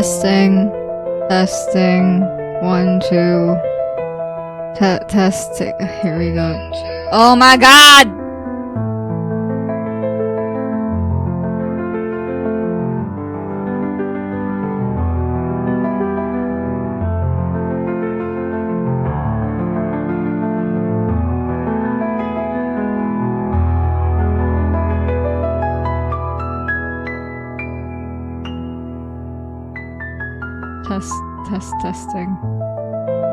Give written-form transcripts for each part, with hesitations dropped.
Testing. Testing. 1, 2. Testing. Here we go. Oh my god! Testing.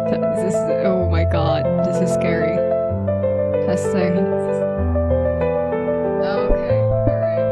This is, oh my god, this is scary. Testing. Okay, alright.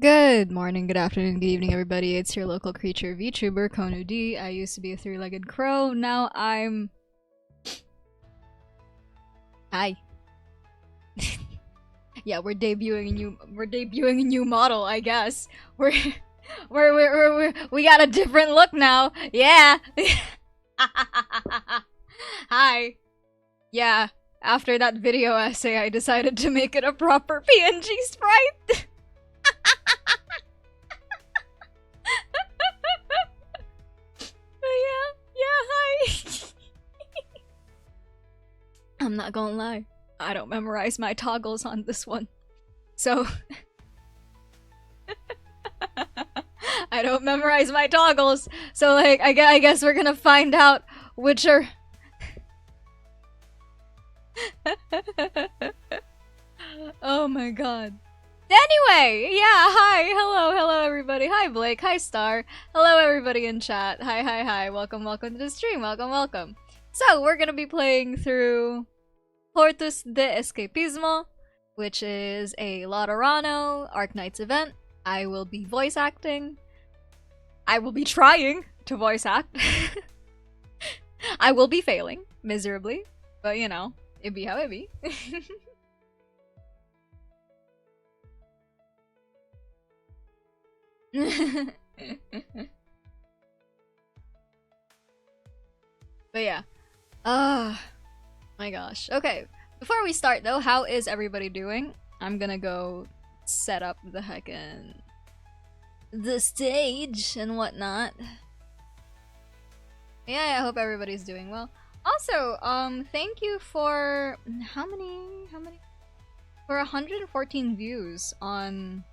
Good morning, good afternoon, good evening, everybody. It's your local creature VTuber, Konu D. I used to be a three-legged crow. Now I'm... Hi. Yeah, we're debuting a new model, I guess. We got a different look now. Yeah. Hi. Yeah. After that video essay, I decided to make it a proper PNG sprite. Hi. I'm not gonna lie. I don't memorize my toggles on this one. So... I don't memorize my toggles. So, like, I guess we're gonna find out which are... Oh my god. Anyway, yeah, hi, hello everybody. Hi Blake, hi Star. Hello everybody in chat. Hi. Welcome to the stream. Welcome. So, we're gonna be playing through Hortus de Escapismo, which is a Laterano Arknights event. I will be voice acting. I will be trying to voice act. I will be failing miserably, but you know, it be how it be. But yeah. My gosh. Okay. Before we start though, how is everybody doing? I'm gonna go set up the heckin' the stage and whatnot. Yeah, I hope everybody's doing well. Also, thank you for how many for 114 views on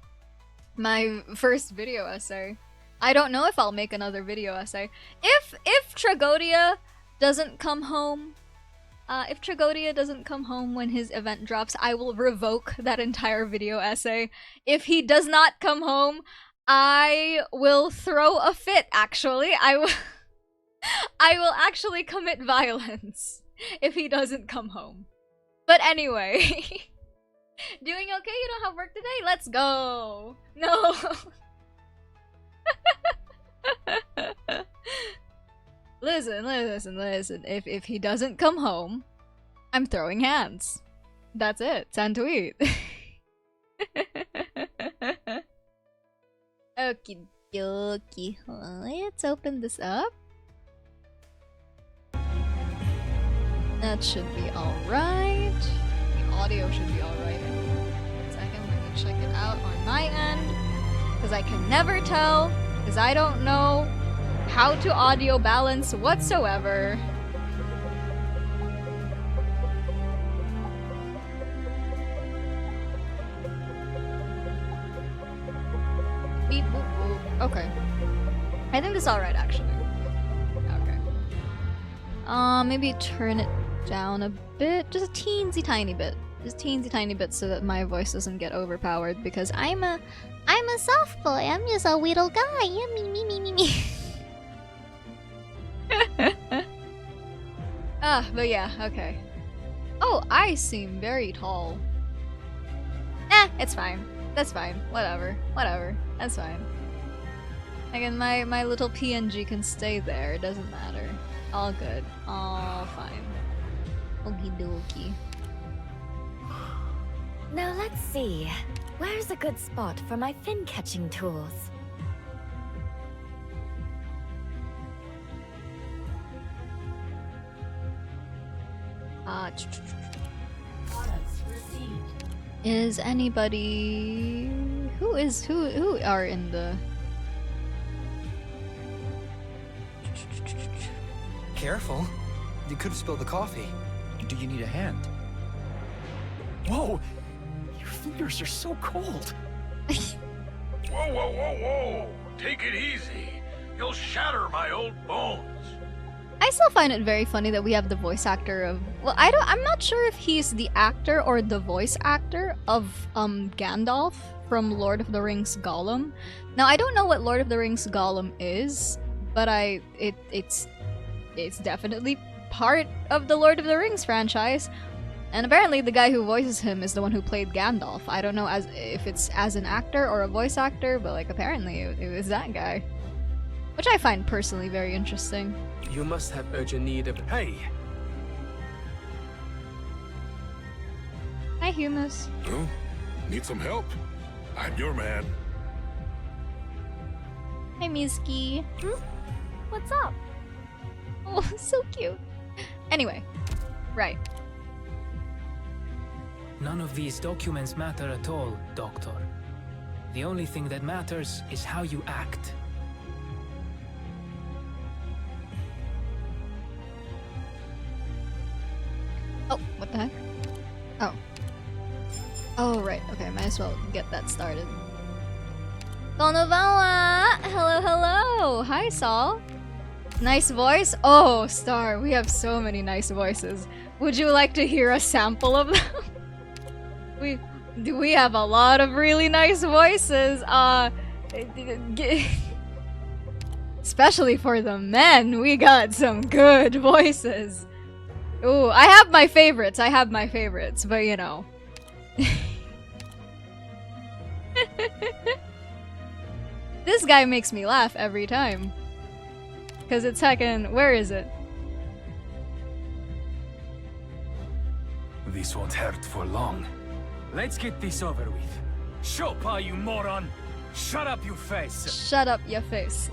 my first video essay. I don't know if I'll make another video essay. If Tragodia doesn't come home, when his event drops, I will revoke that entire video essay. If he does not come home, I will throw a fit, actually. I will actually commit violence if he doesn't come home. But anyway, doing okay? You don't have work today? Let's go! No! Listen. If he doesn't come home, I'm throwing hands. That's it. Sandwich. Okie dokie. Let's open this up. That should be alright. The audio should be alright. Second, let me check it out on my end. Because I can never tell. Because I don't know how to audio balance whatsoever. Beep boop boop. Okay. I think this is alright actually. Okay. Maybe turn it down a bit. Just a teensy tiny bit. Just teensy tiny bit so that my voice doesn't get overpowered because I'm a soft boy. I'm just a little guy. Yeah, me. But yeah, okay. Oh, I seem very tall. It's fine. That's fine. Whatever. That's fine. Again, my little PNG can stay there. It doesn't matter. All good. All fine. Okie dokie. Now let's see. Where's a good spot for my fin catching tools? Is anybody who are in the Careful. You could have spilled the coffee. Do you need a hand? Whoa! Your fingers are so cold. Whoa. Take it easy. You'll shatter my old bones. I still find it very funny that we have the voice actor of... Well, I'm not sure if he's the actor or the voice actor of Gandalf from Lord of the Rings Gollum. Now, I don't know what Lord of the Rings Gollum is, but it's definitely part of the Lord of the Rings franchise. And apparently the guy who voices him is the one who played Gandalf. I don't know if it's as an actor or a voice actor, but like apparently it was that guy. Which I find personally very interesting. You must have urgent need of... Hey! Hi, Humus. Oh, need some help? I'm your man. Hi, Miski. What's up? Oh, so cute. Anyway, right. None of these documents matter at all, Doctor. The only thing that matters is how you act. Oh, what the heck? Oh. Oh, right. Okay, might as well get that started. Donovala! Hello, hello! Hi, Saul. Nice voice? Oh, Star, we have so many nice voices. Would you like to hear a sample of them? we have a lot of really nice voices. Especially for the men, we got some good voices. Ooh, I have my favorites, but you know. This guy makes me laugh every time. Cause it's heckin', where is it? This won't hurt for long. Let's get this over with. Shopa, you moron! Shut up, you face! Shut up, your face.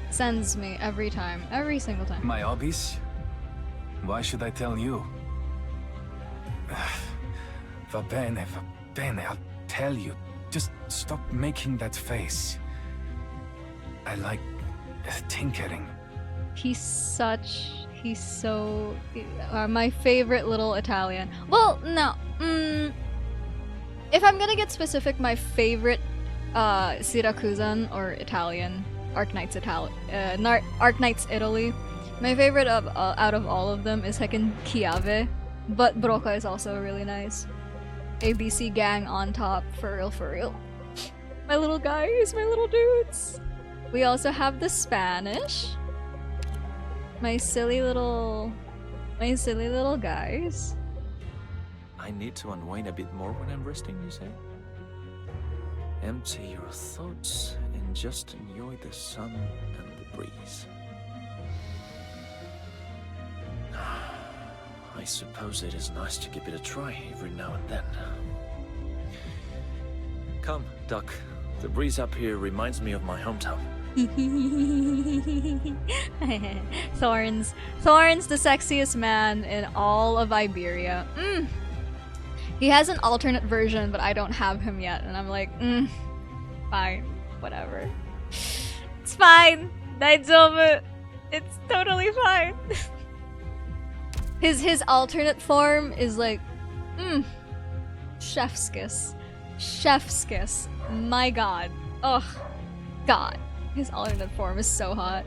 Sends me every time, every single time. My hobbies? Why should I tell you? Va bene, I'll tell you. Just stop making that face. I like tinkering. He's so... my favorite little Italian. Well, no. If I'm gonna get specific, my favorite Syracusan or Italian, Arknights Italy. My favorite out of all of them is heckin' Chiave, but Broca is also really nice. ABC gang on top, for real, for real. My little guys, my little dudes. We also have the Spanish. My silly little guys. I need to unwind a bit more when I'm resting, you say? Empty your thoughts and just enjoy the sun and the breeze. I suppose it is nice to give it a try every now and then. Come, Duck. The breeze up here reminds me of my hometown. Thorns, the sexiest man in all of Iberia. He has an alternate version, but I don't have him yet, and I'm like, fine, whatever. It's fine. Daijoubu. It's totally fine. His alternate form is like, chef's kiss. Chef's kiss. My god. Ugh. God. His alternate form is so hot.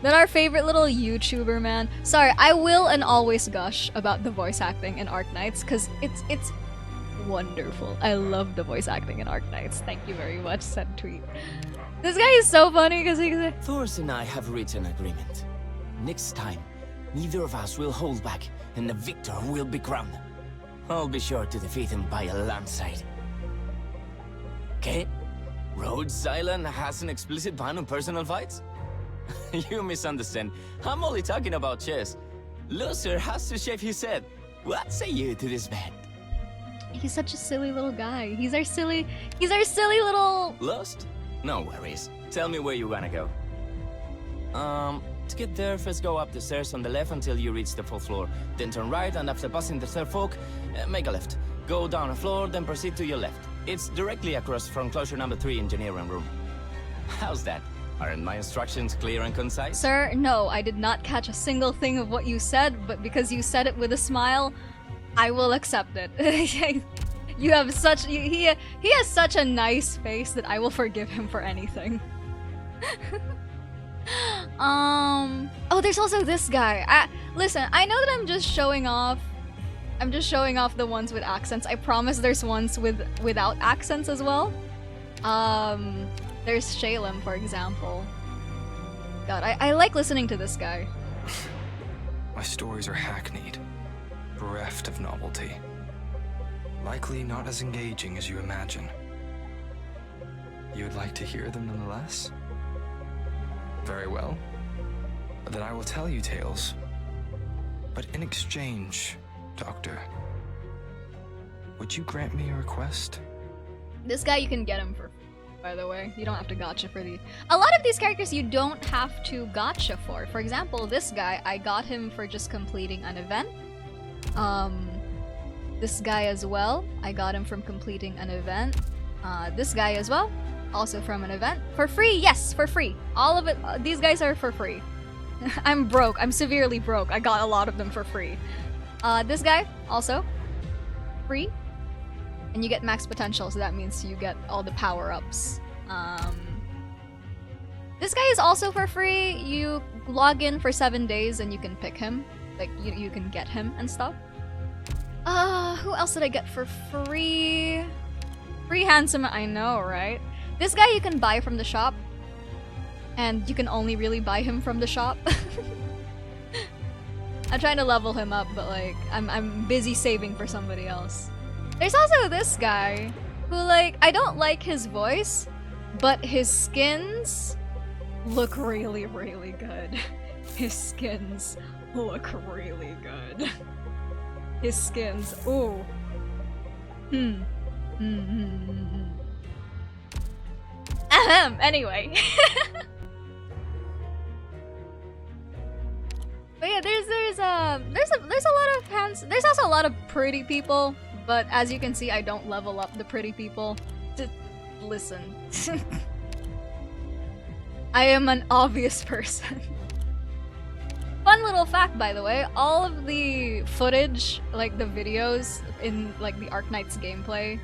Then our favorite little YouTuber man. Sorry, I will and always gush about the voice acting in Arknights, because it's wonderful. I love the voice acting in Arknights. Thank you very much, said tweet. This guy is so funny because he's like, Thors and I have reached an agreement. Next time, neither of us will hold back, and the victor will be crowned. I'll be sure to defeat him by a landslide. Okay? Rhodes Island has an explicit ban on personal fights? You misunderstand. I'm only talking about chess. Loser has to shave his head. What say you to this bet? he's such a silly little guy. He's our silly little... Lost? No worries. Tell me where you wanna go. To get there, first go up the stairs on the left until you reach the 4th floor. Then turn right, and after passing the 3rd fork, make a left. Go down a floor, then proceed to your left. It's directly across from closure number 3 engineering room. How's that? Aren't my instructions clear and concise? Sir, no, I did not catch a single thing of what you said, but because you said it with a smile, I will accept it. You have such... he has such a nice face that I will forgive him for anything. Oh, there's also this guy. Listen, I know that I'm just showing off the ones with accents. I promise there's ones without accents as well. There's Shalem, for example. God, I like listening to this guy. My stories are hackneyed. bereft of novelty. Likely not as engaging as you imagine. You would like to hear them nonetheless? Very well. Then I will tell you tales. But in exchange, Doctor, would you grant me a request? This guy, you can get him for free, by the way. You don't have to gotcha for these. A lot of these characters you don't have to gotcha for. For example, this guy, I got him for just completing an event. This guy as well, I got him from completing an event. This guy as well, also from an event. For free, yes, for free. All of it, these guys are for free. I'm broke, I'm severely broke. I got a lot of them for free. This guy, also, free. And you get max potential, so that means you get all the power-ups. This guy is also for free. You log in for 7 days and you can pick him. Like, you can get him and stuff. Who else did I get for free? Free handsome, I know, right? This guy you can buy from the shop. And you can only really buy him from the shop. I'm trying to level him up, but like, I'm busy saving for somebody else. There's also this guy, who like, I don't like his voice, but his skins look really, really good. His skins look really good. His skins, ooh. Ahem, anyway. But yeah, there's a lot of hands. There's also a lot of pretty people, but as you can see, I don't level up the pretty people. Just listen. I am an obvious person. Fun little fact, by the way, all of the footage, like the videos in like the Arknights gameplay,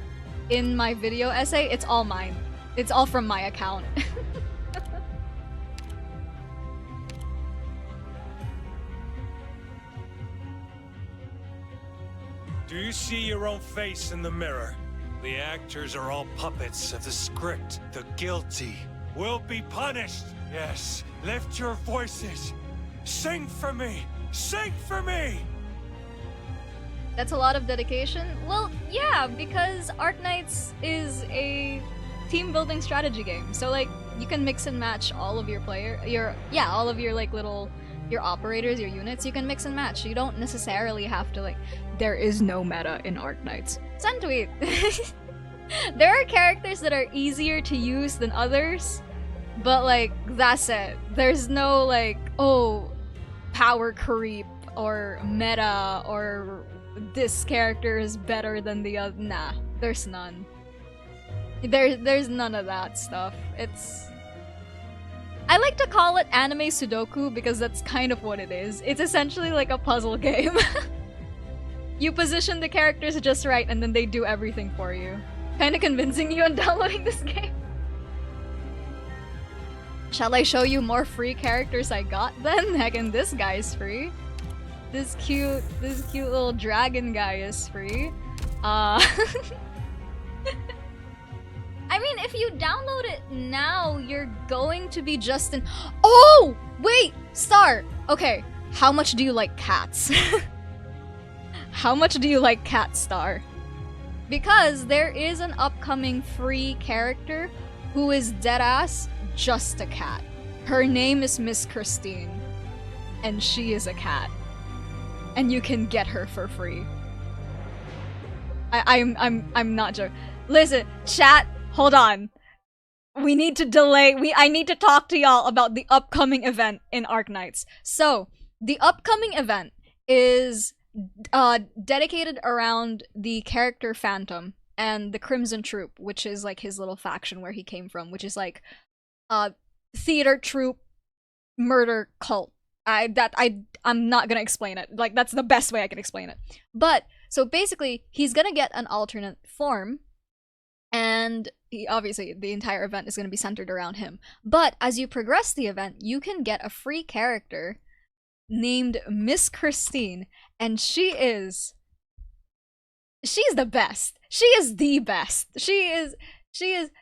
in my video essay, it's all mine. It's all from my account. Do you see your own face in the mirror? The actors are all puppets of the script. The guilty will be punished. Yes, lift your voices. Sing for me! Sing for me! That's a lot of dedication. Well, yeah, because Arknights is a team building strategy game. So like, you can mix and match all of your all of your like little, your operators, your units, you can mix and match. You don't necessarily have to like, there is no meta in Arknights. Send tweet! There are characters that are easier to use than others, but like, that's it. There's no like, oh, power creep or meta or this character is better than the other. Nah, there's none. There's none of that stuff. I like to call it anime Sudoku because that's kind of what it is. It's essentially like a puzzle game. You position the characters just right and then they do everything for you. Kinda convincing you on downloading this game. Shall I show you more free characters I got then? Heckin' this guy's free. This cute little dragon guy is free. I mean, if you download it now, you're going to be just in— Oh! Wait! Star! Okay, how much do you like cats? How much do you like Cat Star? Because there is an upcoming free character who is deadass just a cat. Her name is Miss Christine, and she is a cat. And you can get her for free. I'm not joking. Listen, chat, hold on. We need to delay. I need to talk to y'all about the upcoming event in Arknights. So, the upcoming event is dedicated around the character Phantom and the Crimson Troop, which is like his little faction where he came from, which is like theater troupe murder cult. I'm not gonna explain it. Like, that's the best way I can explain it. But so basically, he's gonna get an alternate form, and obviously the entire event is gonna be centered around him. But as you progress the event, you can get a free character named Miss Christine, and she's the best. She is the best. She is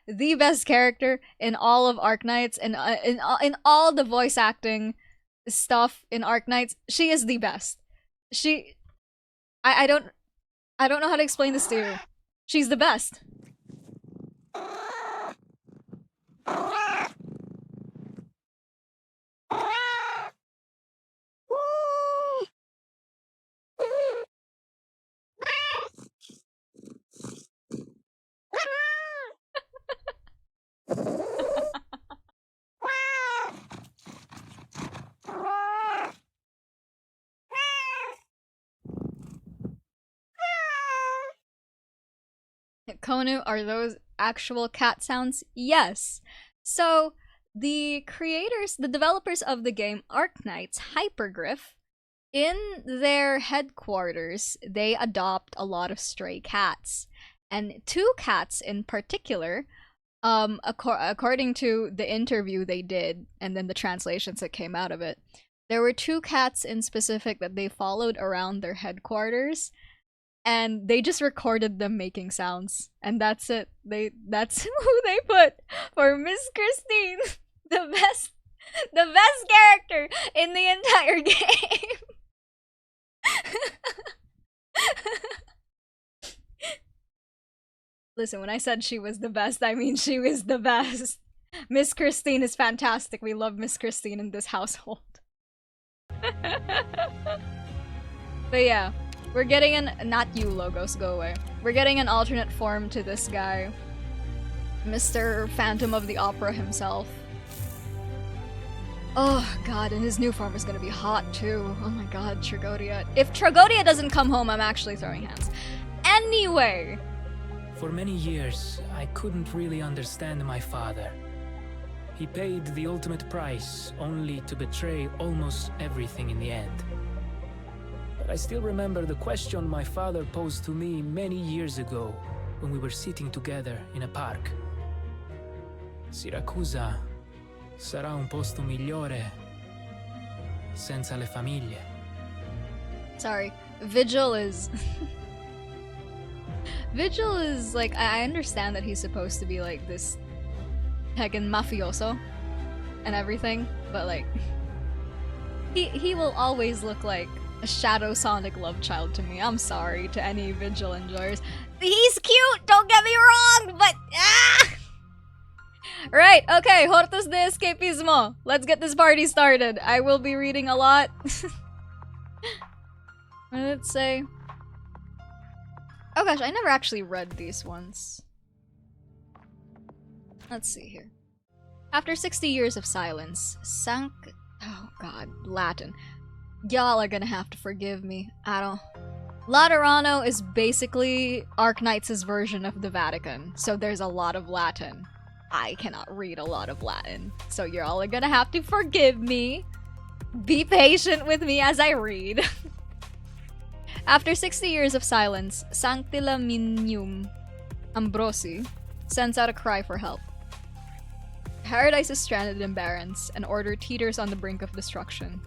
the best character in all of Arknights, and in all the voice acting stuff in Arknights. She is the best. I don't know how to explain this to you. She's the best. Konu, are those actual cat sounds? Yes. So, the developers of the game Arknights, Hypergriff, in their headquarters, they adopt a lot of stray cats. And 2 cats in particular, according to the interview they did, and then the translations that came out of it, there were 2 cats in specific that they followed around their headquarters. And they just recorded them making sounds. And that's it. That's who they put for Miss Christine. The best character in the entire game. Listen, when I said she was the best, I mean she was the best. Miss Christine is fantastic. We love Miss Christine in this household. But yeah. We're getting not you, Logos, go away. We're getting an alternate form to this guy. Mr. Phantom of the Opera himself. Oh god, and his new form is gonna be hot too. Oh my god, Tragodia. If Tragodia doesn't come home, I'm actually throwing hands. Anyway! For many years, I couldn't really understand my father. He paid the ultimate price, only to betray almost everything in the end. I still remember the question my father posed to me many years ago when we were sitting together in a park. Siracusa sarà un posto migliore senza le famiglie. Sorry, Vigil is... Vigil is like, I understand that he's supposed to be like this heckin' mafioso and everything, but like, he will always look like a Shadow Sonic love child to me. I'm sorry to any Vigil enjoyers. He's cute, don't get me wrong, but Right, okay, Hortus de Escapismo. Let's get this party started. I will be reading a lot. What did it say? Oh gosh, I never actually read these ones. Let's see here. After 60 years of silence, oh god, Latin. Y'all are gonna have to forgive me. Laterano is basically Arknights' version of the Vatican, so there's a lot of Latin. I cannot read a lot of Latin, so you're all gonna have to forgive me. Be patient with me as I read. After 60 years of silence, Sanctilaminium Ambrosi sends out a cry for help. Paradise is stranded in barrens, and order teeters on the brink of destruction.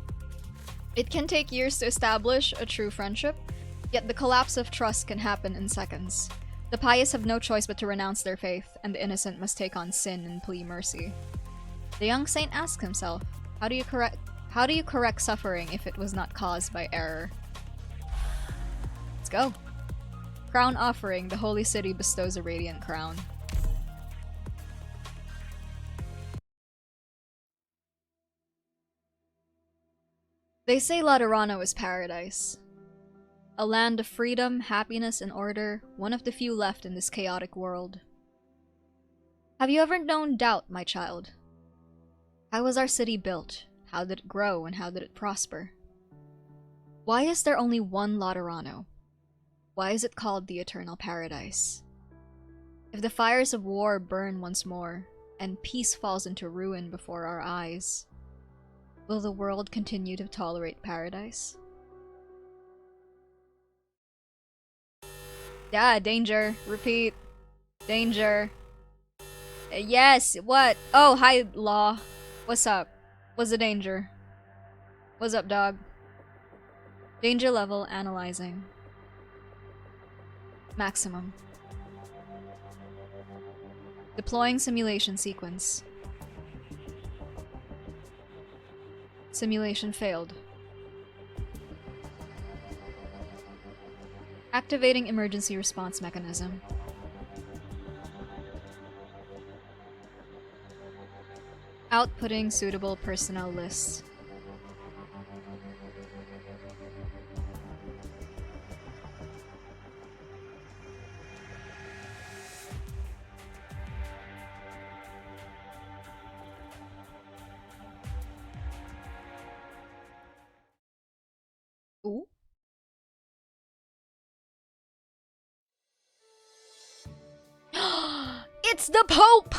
It can take years to establish a true friendship, yet the collapse of trust can happen in seconds. The pious have no choice but to renounce their faith, and the innocent must take on sin and plea mercy. The young saint asks himself, how do you correct suffering if it was not caused by error? Let's go. Crown offering, the holy city bestows a radiant crown. They say Laterano is paradise. A land of freedom, happiness, and order, one of the few left in this chaotic world. Have you ever known doubt, my child? How was our city built? How did it grow, and how did it prosper? Why is there only one Laterano? Why is it called the Eternal Paradise? If the fires of war burn once more, and peace falls into ruin before our eyes, will the world continue to tolerate paradise? Yeah, danger. Repeat. Danger. Yes, what? Oh, hi, Law. What's up? What's the danger? What's up, dog? Danger level, analyzing. Maximum. Deploying simulation sequence. Simulation failed. Activating emergency response mechanism. Outputting suitable personnel lists. Ooh. It's the Pope!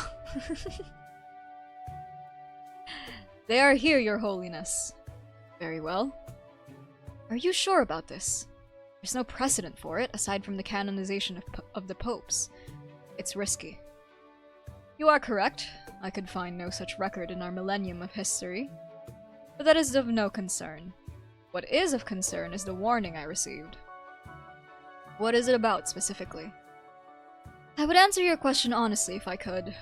They are here, Your Holiness. Very well. Are you sure about this? There's no precedent for it, aside from the canonization of the popes. It's risky. You are correct. I could find no such record in our millennium of history. But that is of no concern. What is of concern is the warning I received. What is it about, specifically? I would answer your question honestly if I could.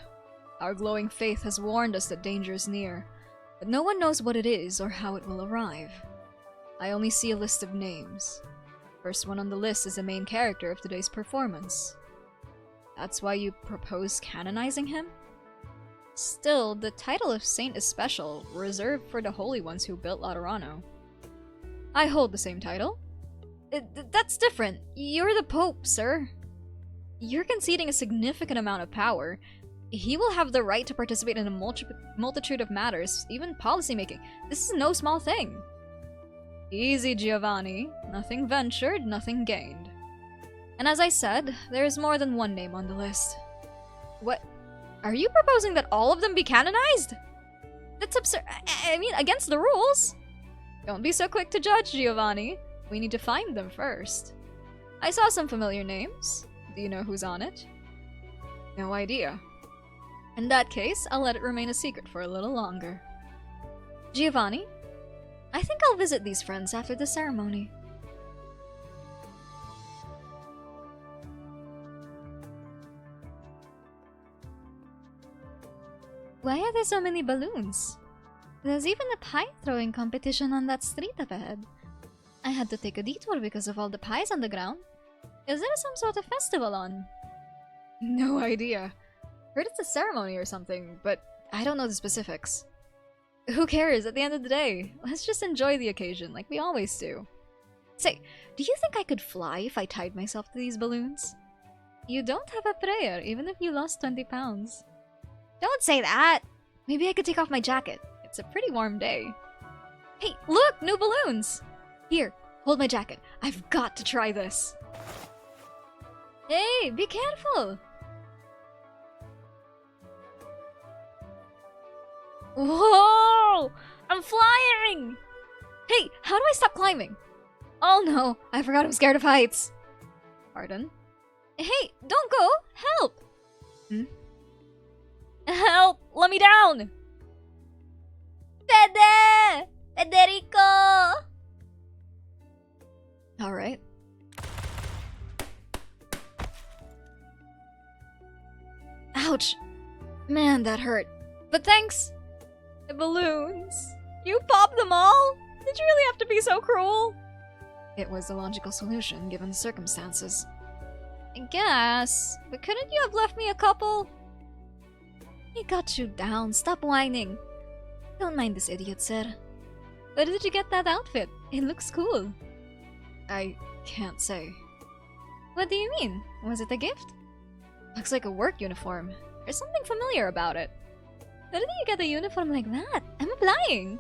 Our glowing faith has warned us that danger is near, but no one knows what it is or how it will arrive. I only see a list of names. First one on the list is the main character of today's performance. That's why you propose canonizing him? Still, the title of saint is special, reserved for the holy ones who built Laterano. I hold the same title. That's different. You're the Pope, sir. You're conceding a significant amount of power. He will have the right to participate in a multitude of matters, even policymaking. This is no small thing. Easy, Giovanni. Nothing ventured, nothing gained. And as I said, there is more than one name on the list. What? Are you proposing that all of them be canonized? That's absurd. I mean, against the rules. Don't be so quick to judge, Giovanni. We need to find them first. I saw some familiar names. Do you know who's on it? No idea. In that case, I'll let it remain a secret for a little longer. Giovanni, I think I'll visit these friends after the ceremony. Why are there so many balloons? There's even a pie throwing competition on that street up ahead. I had to take a detour because of all the pies on the ground. Is there some sort of festival on? No idea. Heard it's a ceremony or something, but I don't know the specifics. Who cares at the end of the day? Let's just enjoy the occasion like we always do. Say, do you think I could fly if I tied myself to these balloons? You don't have a prayer, even if you lost 20 pounds. Don't say that! Maybe I could take off my jacket. It's a pretty warm day. Hey, look! New balloons! Here, hold my jacket. I've got to try this. Hey, be careful! Whoa! I'm flying! Hey, how do I stop climbing? Oh no, I forgot I'm scared of heights. Pardon? Hey, don't go! Help! Hmm? Help! Let me down! Federico! Alright. Ouch! Man, that hurt. But thanks! The balloons. You popped them all? Did you really have to be so cruel? It was the logical solution, given the circumstances. I guess. But couldn't you have left me a couple? He got you down. Stop whining. Don't mind this idiot, sir. Where did you get that outfit? It looks cool. I can't say. What do you mean? Was it a gift? Looks like a work uniform. There's something familiar about it. Where did you get a uniform like that? I'm applying!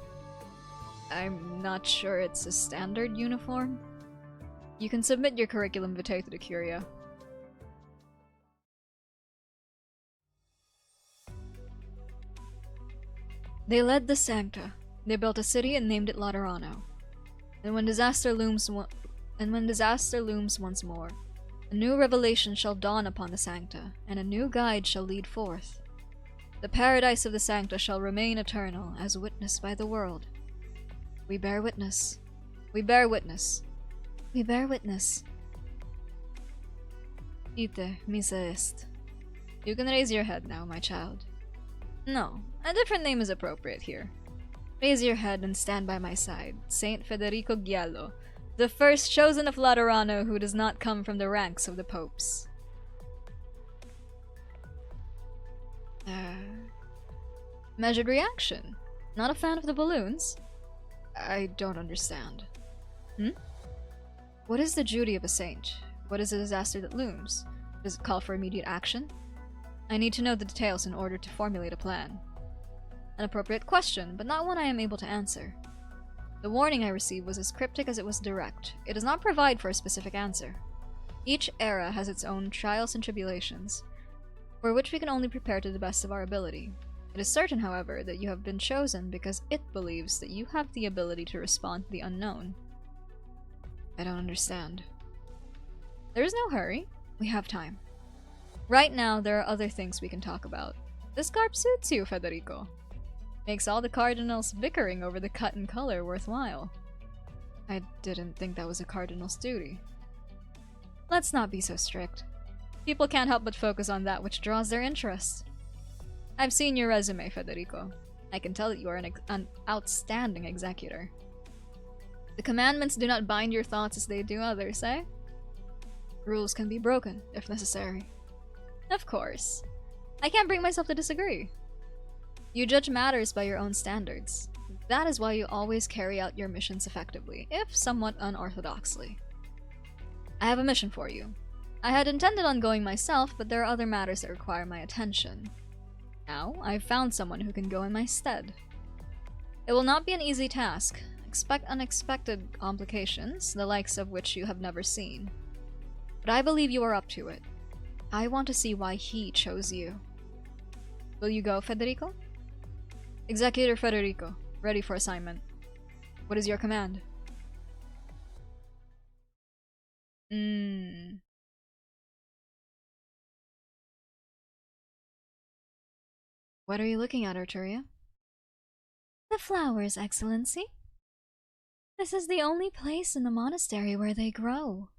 I'm not sure it's a standard uniform. You can submit your curriculum vitae to the Curia. They led the Sancta. They built a city and named it Laterano. And when disaster looms once more, a new revelation shall dawn upon the Sancta, and a new guide shall lead forth. The paradise of the Sancta shall remain eternal, as witnessed by the world. We bear witness. We bear witness. We bear witness. Ite, misa est. You can raise your head now, my child. No, a different name is appropriate here. Raise your head and stand by my side, Saint Federico Giallo, The first chosen of Laterano who does not come from the ranks of the popes. Measured reaction. Not a fan of the balloons? I don't understand. What is the duty of a saint? What is a disaster that looms? Does it call for immediate action? I need to know the details in order to formulate a plan. An appropriate question, but not one I am able to answer. The warning I received was as cryptic as it was direct. It does not provide for a specific answer. Each era has its own trials and tribulations, for which we can only prepare to the best of our ability. It is certain, however, that you have been chosen because it believes that you have the ability to respond to the unknown. I don't understand. There is no hurry. We have time. Right now, there are other things we can talk about. This garb suits you, Federico. Makes all the cardinals bickering over the cut and color worthwhile. I didn't think that was a cardinal's duty. Let's not be so strict. People can't help but focus on that which draws their interest. I've seen your resume, Federico. I can tell that you are an outstanding executor. The commandments do not bind your thoughts as they do others, eh? Rules can be broken, if necessary. Of course. I can't bring myself to disagree. You judge matters by your own standards. That is why you always carry out your missions effectively, if somewhat unorthodoxly. I have a mission for you. I had intended on going myself, but there are other matters that require my attention. Now, I've found someone who can go in my stead. It will not be an easy task. Expect unexpected complications, the likes of which you have never seen. But I believe you are up to it. I want to see why he chose you. Will you go, Federico? Executor Federico, ready for assignment. What is your command? What are you looking at, Arturia? The flowers, Excellency. This is the only place in the monastery where they grow.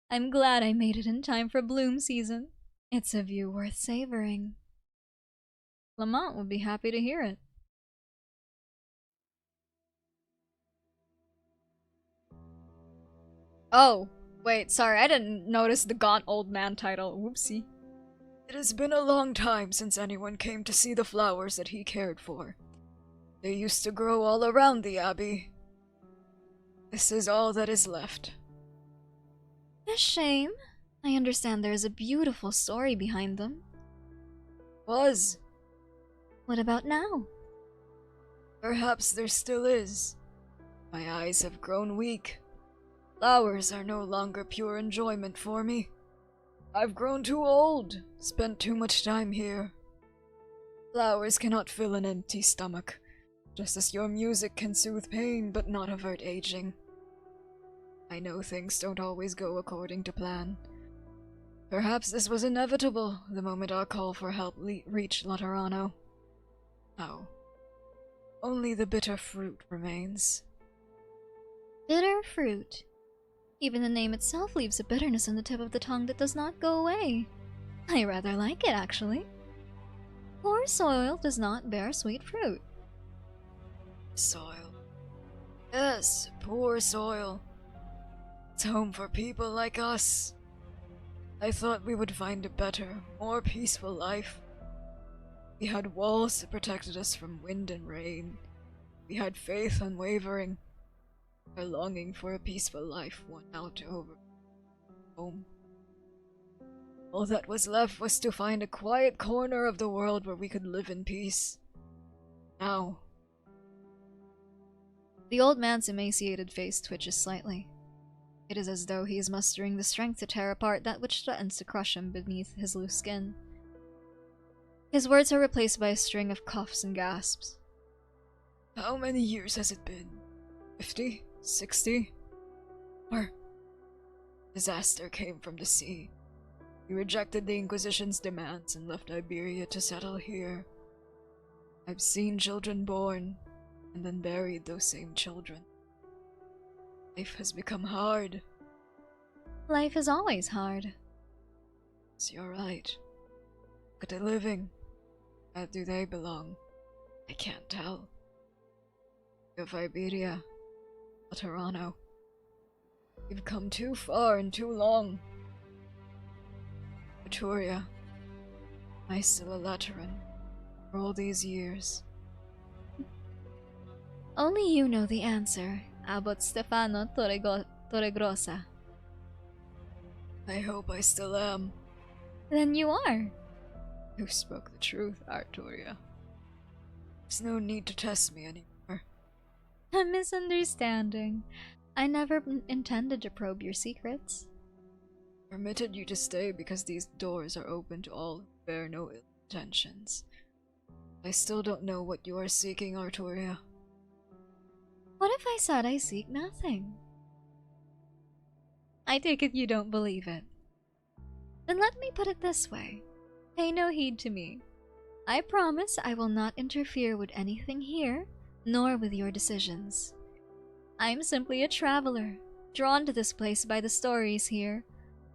I'm glad I made it in time for bloom season. It's a view worth savoring. Lamont would be happy to hear it. Oh, wait, sorry, I didn't notice the gaunt old man title. Whoopsie. It has been a long time since anyone came to see the flowers that he cared for. They used to grow all around the abbey. This is all that is left. A shame. I understand there is a beautiful story behind them. Was. What about now? Perhaps there still is. My eyes have grown weak. Flowers are no longer pure enjoyment for me. I've grown too old, spent too much time here. Flowers cannot fill an empty stomach, just as your music can soothe pain but not avert aging. I know things don't always go according to plan. Perhaps this was inevitable the moment our call for help reached Laterano. Now, only the bitter fruit remains. Bitter fruit. Even the name itself leaves a bitterness on the tip of the tongue that does not go away. I rather like it, actually. Poor soil does not bear sweet fruit. Soil. Yes, poor soil. It's home for people like us. I thought we would find a better, more peaceful life. We had walls that protected us from wind and rain. We had faith unwavering. Our longing for a peaceful life won out over home. All that was left was to find a quiet corner of the world where we could live in peace. Now. The old man's emaciated face twitches slightly. It is as though he is mustering the strength to tear apart that which threatens to crush him beneath his loose skin. His words are replaced by a string of coughs and gasps. How many years has it been? 50? 60? Or disaster came from the sea. We rejected the Inquisition's demands and left Iberia to settle here. I've seen children born and then buried those same children. Life has become hard. Life is always hard. Yes, you're right. But the living, where do they belong? I can't tell. Of Iberia, Laterano. You've come too far and too long. Arturia, am I still a Lateran for all these years? Only you know the answer. Abot Stefano Torregrosa. I hope I still am. Then you are. You spoke the truth, Arturia. There's no need to test me anymore. A misunderstanding. I never intended to probe your secrets. I permitted you to stay because these doors are open to all who bear no ill intentions. I still don't know what you are seeking, Arturia. What if I said I seek nothing? I take it you don't believe it. Then let me put it this way. Pay no heed to me. I promise I will not interfere with anything here, nor with your decisions. I am simply a traveler, drawn to this place by the stories here,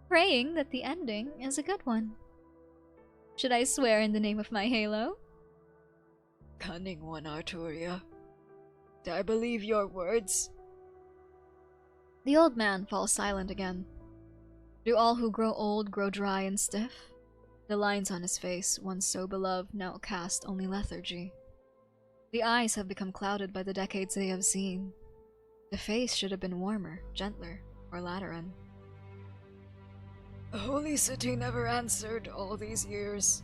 praying that the ending is a good one. Should I swear in the name of my halo? Cunning one, Arturia. Do I believe your words? The old man falls silent again. Do all who grow old grow dry and stiff? The lines on his face, once so beloved, now cast only lethargy. The eyes have become clouded by the decades they have seen. The face should have been warmer, gentler, or Lateran. The Holy City never answered all these years.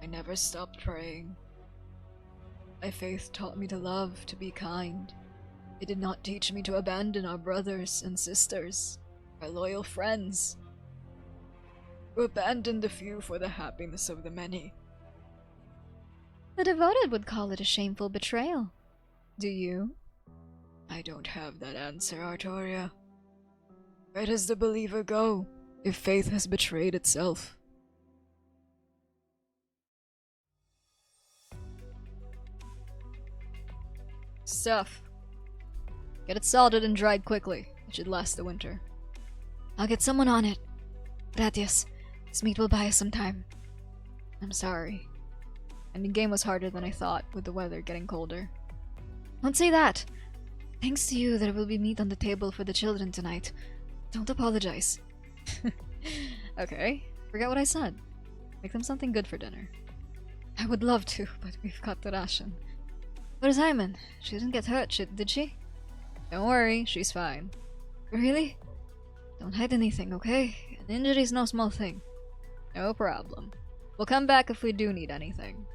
I never stopped praying. My faith taught me to love, to be kind. It did not teach me to abandon our brothers and sisters, our loyal friends. To abandon the few for the happiness of the many. The devoted would call it a shameful betrayal. Do you? I don't have that answer, Arturia. Where does the believer go if faith has betrayed itself? Stuff. Get it salted and dried quickly. It should last the winter. I'll get someone on it. Gracias. This meat will buy us some time. I'm sorry. And the game was harder than I thought, with the weather getting colder. Don't say that! Thanks to you, there will be meat on the table for the children tonight. Don't apologize. Okay, forget what I said. Make them something good for dinner. I would love to, but we've got the ration. Where's Hyman? She didn't get hurt, did she? Don't worry, she's fine. Really? Don't hide anything, okay? An injury's no small thing. No problem. We'll come back if we do need anything.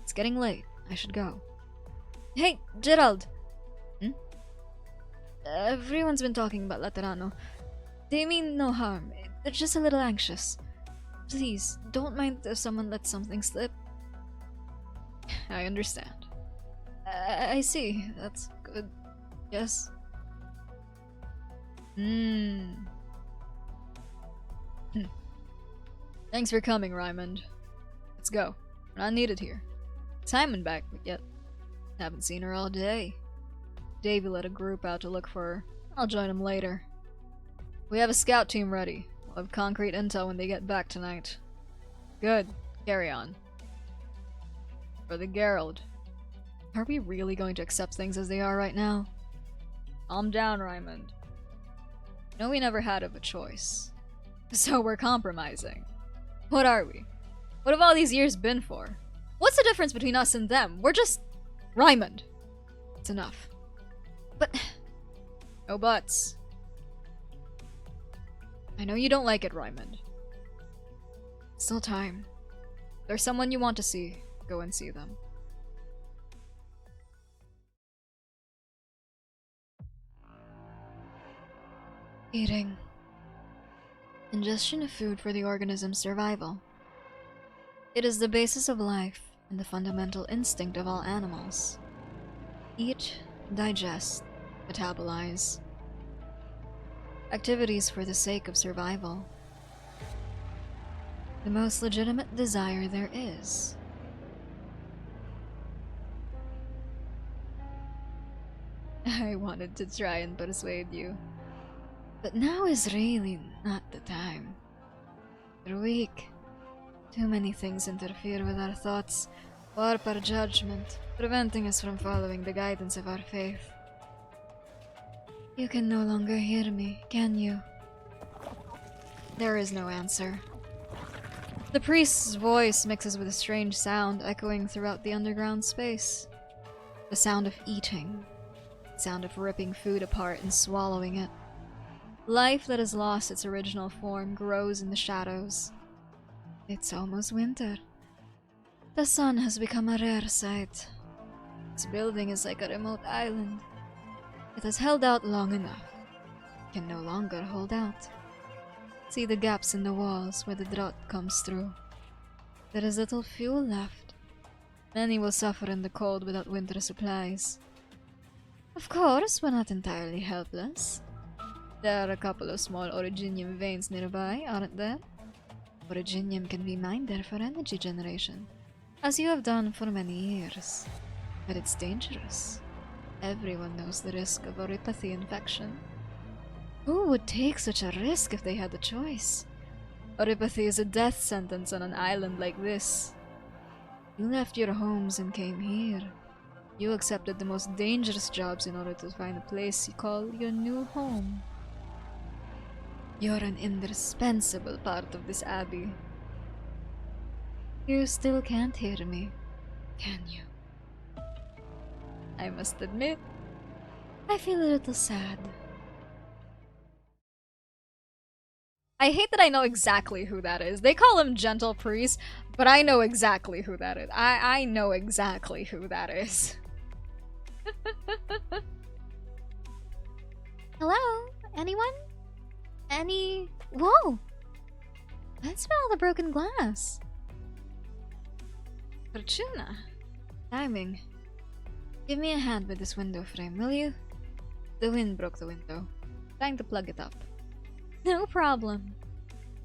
It's getting late. I should go. Hey, Gerald! Hmm? Everyone's been talking about Laterano. They mean no harm. They're just a little anxious. Please, don't mind if someone lets something slip. I understand. I see. That's good. Yes. Thanks for coming, Raymond. Let's go. We're not needed here. Simon back, but yet haven't seen her all day. Davey let a group out to look for her. I'll join him later. We have a scout team ready. We'll have concrete intel when they get back tonight. Good. Carry on. For the Gerald. Are we really going to accept things as they are right now? Calm down, Raymond. No, we never had of a choice. So we're compromising. What are we? What have all these years been for? What's the difference between us and them? We're just... Raymond. It's enough. But... No buts. I know you don't like it, Raymond. Still time. If there's someone you want to see, go and see them. Eating. Ingestion of food for the organism's survival. It is the basis of life and the fundamental instinct of all animals. Eat, digest, metabolize. Activities for the sake of survival. The most legitimate desire there is. I wanted to try and persuade you. But now is really not the time. We're weak. Too many things interfere with our thoughts, warp our judgment, preventing us from following the guidance of our faith. You can no longer hear me, can you? There is no answer. The priest's voice mixes with a strange sound echoing throughout the underground space. The sound of eating. The sound of ripping food apart and swallowing it. Life that has lost its original form grows in the shadows. It's almost winter. The sun has become a rare sight. This building is like a remote island. It has held out long enough. It can no longer hold out. See the gaps in the walls where the drought comes through. There is little fuel left. Many will suffer in the cold without winter supplies. Of course, we're not entirely helpless. There are a couple of small originium veins nearby, aren't there? Originium can be mined there for energy generation, as you have done for many years. But it's dangerous. Everyone knows the risk of oripathy infection. Who would take such a risk if they had the choice? Oripathy is a death sentence on an island like this. You left your homes and came here. You accepted the most dangerous jobs in order to find a place you call your new home. You're an indispensable part of this abbey. You still can't hear me, can you? I must admit, I feel a little sad. I hate that I know exactly who that is. They call him Gentle Priest, but I know exactly who that is. I know exactly who that is. Hello? Anyone? Whoa! Let's smell the broken glass. Fortuna. Timing. Give me a hand with this window frame, will you? The wind broke the window. Trying to plug it up. No problem.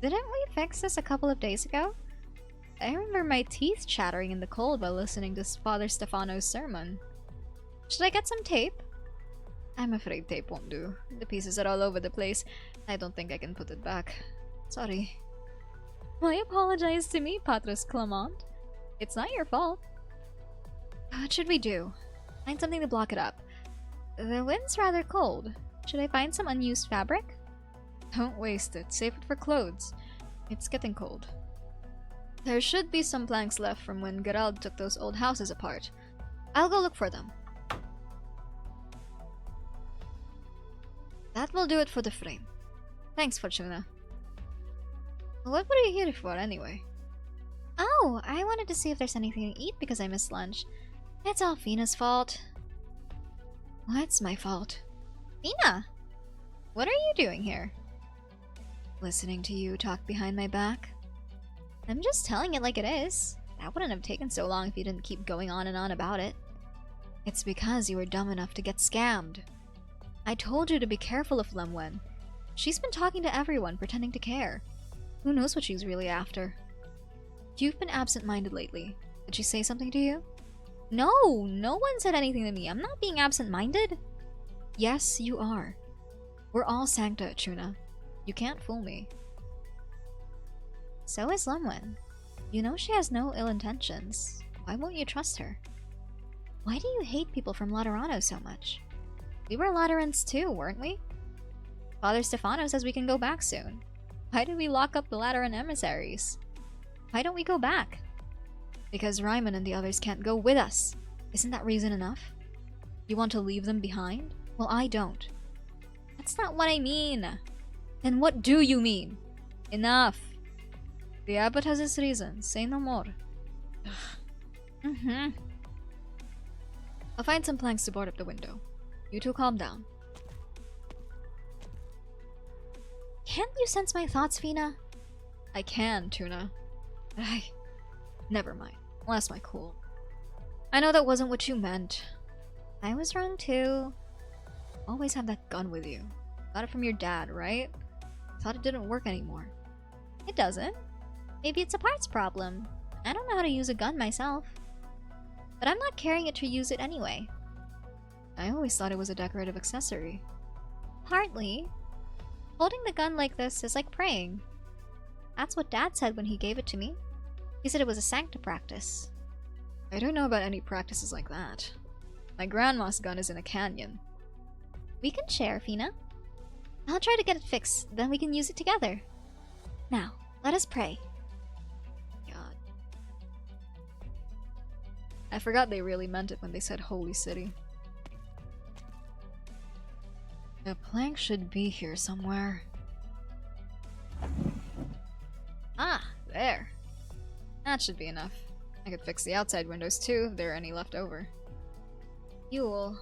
Didn't we fix this a couple of days ago? I remember my teeth chattering in the cold while listening to Father Stefano's sermon. Should I get some tape? I'm afraid tape won't do. The pieces are all over the place. I don't think I can put it back. Sorry. Why apologize to me, Patros Clement? It's not your fault. What should we do? Find something to block it up. The wind's rather cold. Should I find some unused fabric? Don't waste it. Save it for clothes. It's getting cold. There should be some planks left from when Gerald took those old houses apart. I'll go look for them. That will do it for the frame. Thanks, Fortuna. What were you here for, anyway? Oh, I wanted to see if there's anything to eat because I missed lunch. It's all Fina's fault. What's my fault? Fina! What are you doing here? Listening to you talk behind my back. I'm just telling it like it is. That wouldn't have taken so long if you didn't keep going on and on about it. It's because you were dumb enough to get scammed. I told you to be careful of Lemwen. She's been talking to everyone, pretending to care. Who knows what she's really after? You've been absent-minded lately. Did she say something to you? No, no one said anything to me. I'm not being absent-minded. Yes, you are. We're all Sancta at Chuna. You can't fool me. So is Lemwen. You know she has no ill intentions. Why won't you trust her? Why do you hate people from Laterano so much? We were Laterans too, weren't we? Father Stefano says we can go back soon. Why did we lock up the Lateran emissaries? Why don't we go back? Because Ryman and the others can't go with us. Isn't that reason enough? You want to leave them behind? Well, I don't. That's not what I mean. Then what do you mean? Enough. The abbot has his reasons. Say no more. I'll find some planks to board up the window. You two calm down. Can't you sense my thoughts, Fina? I can, Tuna. But never mind. Lost my cool. I know that wasn't what you meant. I was wrong too. Always have that gun with you. Got it from your dad, right? Thought it didn't work anymore. It doesn't. Maybe it's a parts problem. I don't know how to use a gun myself. But I'm not carrying it to use it anyway. I always thought it was a decorative accessory. Partly. Holding the gun like this is like praying. That's what Dad said when he gave it to me. He said it was a sancta practice. I don't know about any practices like that. My grandma's gun is in a canyon. We can share, Fina. I'll try to get it fixed, then we can use it together. Now, let us pray. God. I forgot they really meant it when they said Holy City. The plank should be here somewhere. Ah, there. That should be enough. I could fix the outside windows too, if there are any left over. Fuel.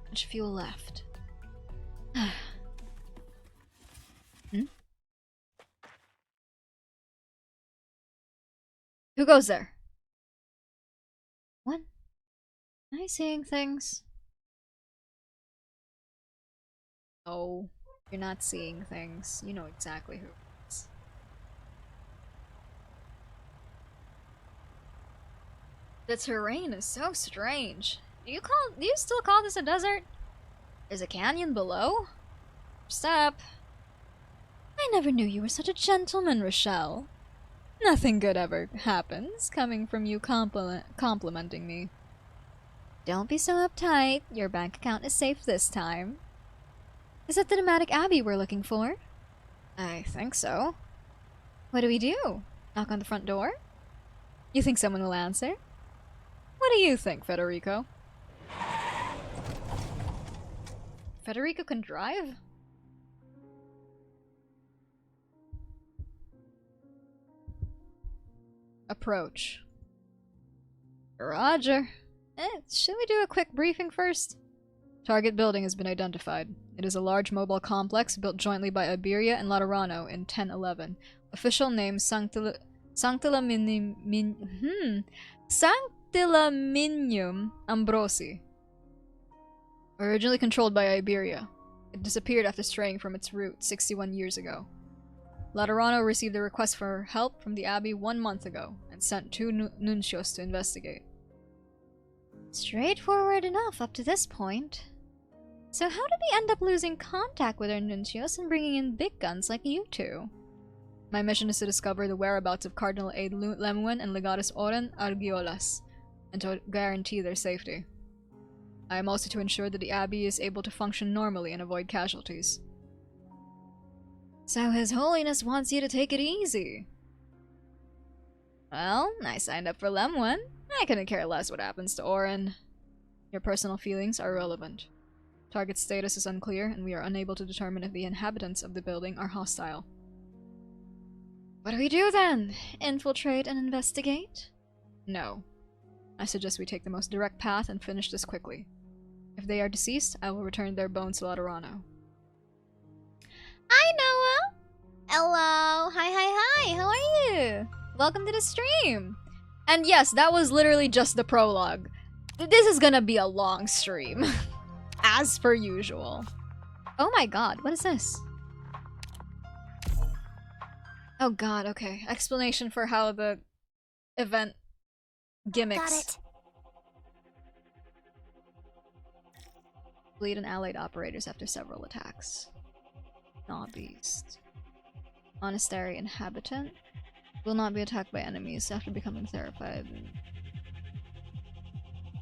Much fuel left. Hmm? Who goes there? What? Am I seeing things? Oh, you're not seeing things. You know exactly who it is. The terrain is so strange. Do you still call this a desert? There's a canyon below? Step. I never knew you were such a gentleman, Richele. Nothing good ever happens coming from you complimenting me. Don't be so uptight. Your bank account is safe this time. Is it the Nomadic Abbey we're looking for? I think so. What do we do? Knock on the front door? You think someone will answer? What do you think, Federico? Federico can drive? Approach. Roger. Should we do a quick briefing first? Target building has been identified. It is a large mobile complex built jointly by Iberia and Laterano in 1011. Official name Sanctillaminium Ambrosi. Originally controlled by Iberia. It disappeared after straying from its route 61 years ago. Laterano received a request for help from the Abbey 1 month ago and sent 2 nuncios to investigate. Straightforward enough up to this point. So how did we end up losing contact with our nuncios and bringing in big guns like you two? My mission is to discover the whereabouts of Cardinal Aid Lemuin and Legatus Oren Argiolas, and to guarantee their safety. I am also to ensure that the Abbey is able to function normally and avoid casualties. So His Holiness wants you to take it easy. Well, I signed up for Lemuin. I couldn't care less what happens to Oren. Your personal feelings are irrelevant. Target status is unclear, and we are unable to determine if the inhabitants of the building are hostile. What do we do then? Infiltrate and investigate? No. I suggest we take the most direct path and finish this quickly. If they are deceased, I will return their bones to Laterano. Hi, Noah! Hello! Hi! How are you? Welcome to the stream! And yes, that was literally just the prologue. This is gonna be a long stream. As per usual. Oh my god, what is this? Oh god, okay. Explanation for how the event gimmicks. Got it. Bleed and allied operators after several attacks. Gnaw beast. Monastery inhabitant. Will not be attacked by enemies after becoming terrified.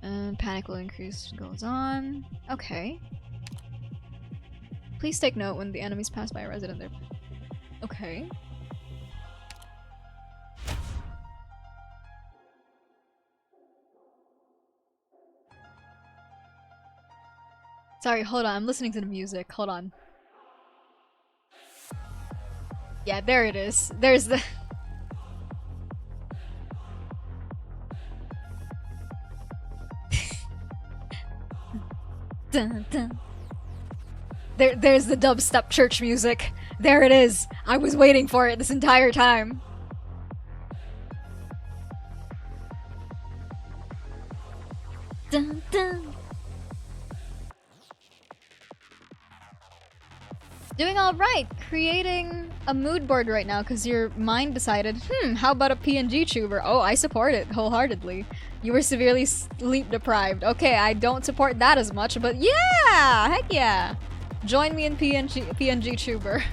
And panic will increase, goes on. Okay. Please take note when the enemies pass by a resident there. Okay. Sorry, hold on. I'm listening to the music. Hold on. Yeah, there it is. There's the... Dun, dun. There's the dubstep church music. There it is. I was waiting for it this entire time. Dun, dun. Doing alright. Creating a mood board right now because your mind decided, how about a PNG tuber? Oh, I support it wholeheartedly. You were severely sleep deprived. Okay, I don't support that as much, but yeah! Heck yeah! Join me in PNG tuber.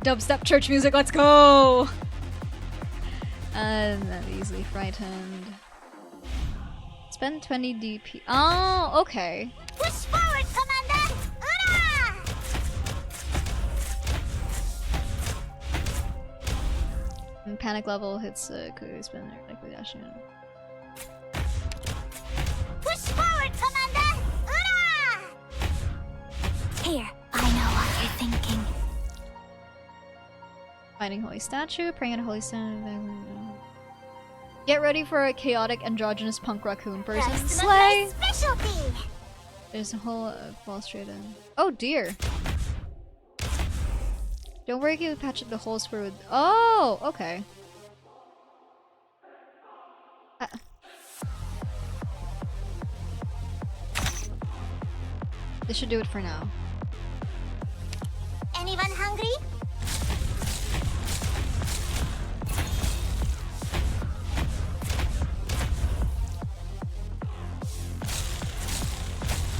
Dubstep church music, let's go! Not easily frightened. Spend 20 DP. Oh, okay. Push forward, Commander! Ura! And panic level hits could spend their likely dash. Push forward, Commander! Ura! Here, I know what you're thinking. Finding holy statue, praying at a holy statue. Get ready for a chaotic androgynous punk raccoon person. Slay! Specialty! There's a whole fall straight in. Oh dear. Don't worry, you patch up the holes for with. Oh, okay. This should do it for now. Anyone hungry?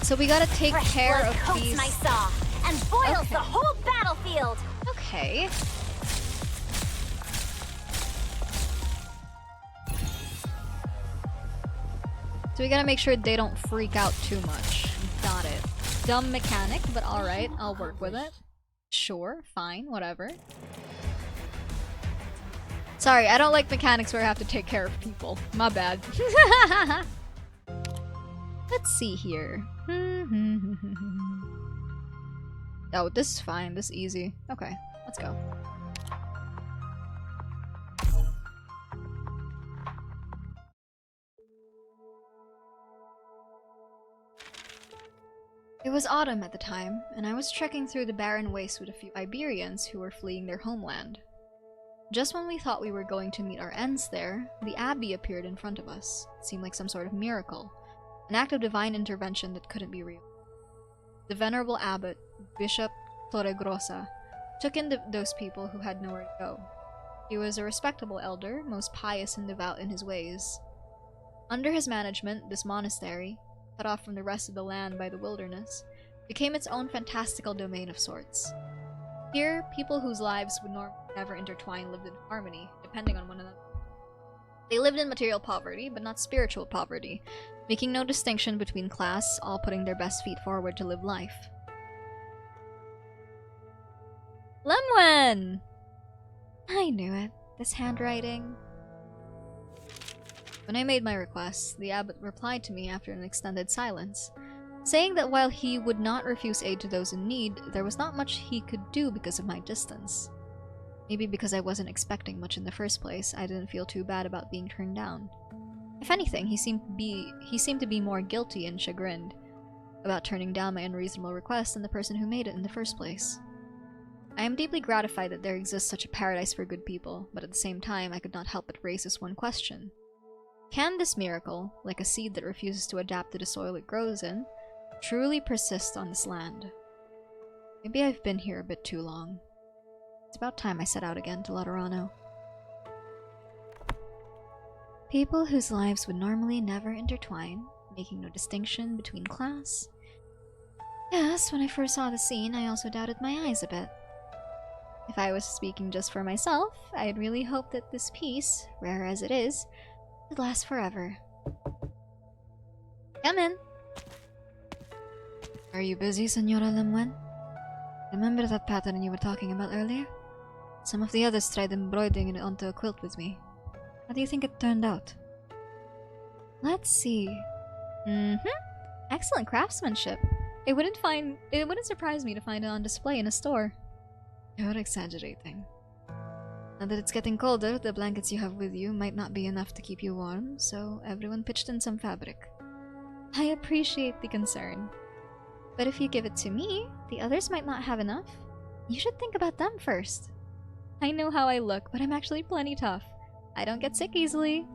So we gotta take Fresh care blood of coats these. my saw and boils the whole battlefield. Okay. So we gotta make sure they don't freak out too much. Got it. Dumb mechanic, but alright, I'll work with it. Sure, fine, whatever. Sorry, I don't like mechanics where I have to take care of people. My bad. Let's see here. Oh, this is fine. This is easy. Okay, let's go. It was autumn at the time, and I was trekking through the barren waste with a few Iberians who were fleeing their homeland. Just when we thought we were going to meet our ends there, the abbey appeared in front of us. It seemed like some sort of miracle. An act of divine intervention that couldn't be real. The venerable abbot, Bishop Torregrossa, took in those people who had nowhere to go. He was a respectable elder, most pious and devout in his ways. Under his management, this monastery, cut off from the rest of the land by the wilderness, became its own fantastical domain of sorts. Here, people whose lives would never intertwine lived in harmony, depending on one another. They lived in material poverty, but not spiritual poverty, making no distinction between class, all putting their best feet forward to live life. Lemwen! I knew it. This handwriting. When I made my request, the abbot replied to me after an extended silence, saying that while he would not refuse aid to those in need, there was not much he could do because of my distance. Maybe because I wasn't expecting much in the first place, I didn't feel too bad about being turned down. If anything, he seemed to be more guilty and chagrined about turning down my unreasonable request than the person who made it in the first place. I am deeply gratified that there exists such a paradise for good people, but at the same time I could not help but raise this one question. Can this miracle, like a seed that refuses to adapt to the soil it grows in, truly persist on this land? Maybe I've been here a bit too long. It's about time I set out again to Laterano. People whose lives would normally never intertwine, making no distinction between class. Yes, when I first saw the scene, I also doubted my eyes a bit. If I was speaking just for myself, I had really hoped that this peace, rare as it is, would last forever. Come in. Are you busy, Senora Lemwen? Remember that pattern you were talking about earlier? Some of the others tried embroidering it onto a quilt with me. How do you think it turned out? Let's see. Excellent craftsmanship. It wouldn't surprise me to find it on display in a store. You're exaggerating. Now that it's getting colder, the blankets you have with you might not be enough to keep you warm, so everyone pitched in some fabric. I appreciate the concern. But if you give it to me, the others might not have enough. You should think about them first. I know how I look, but I'm actually plenty tough. I don't get sick easily.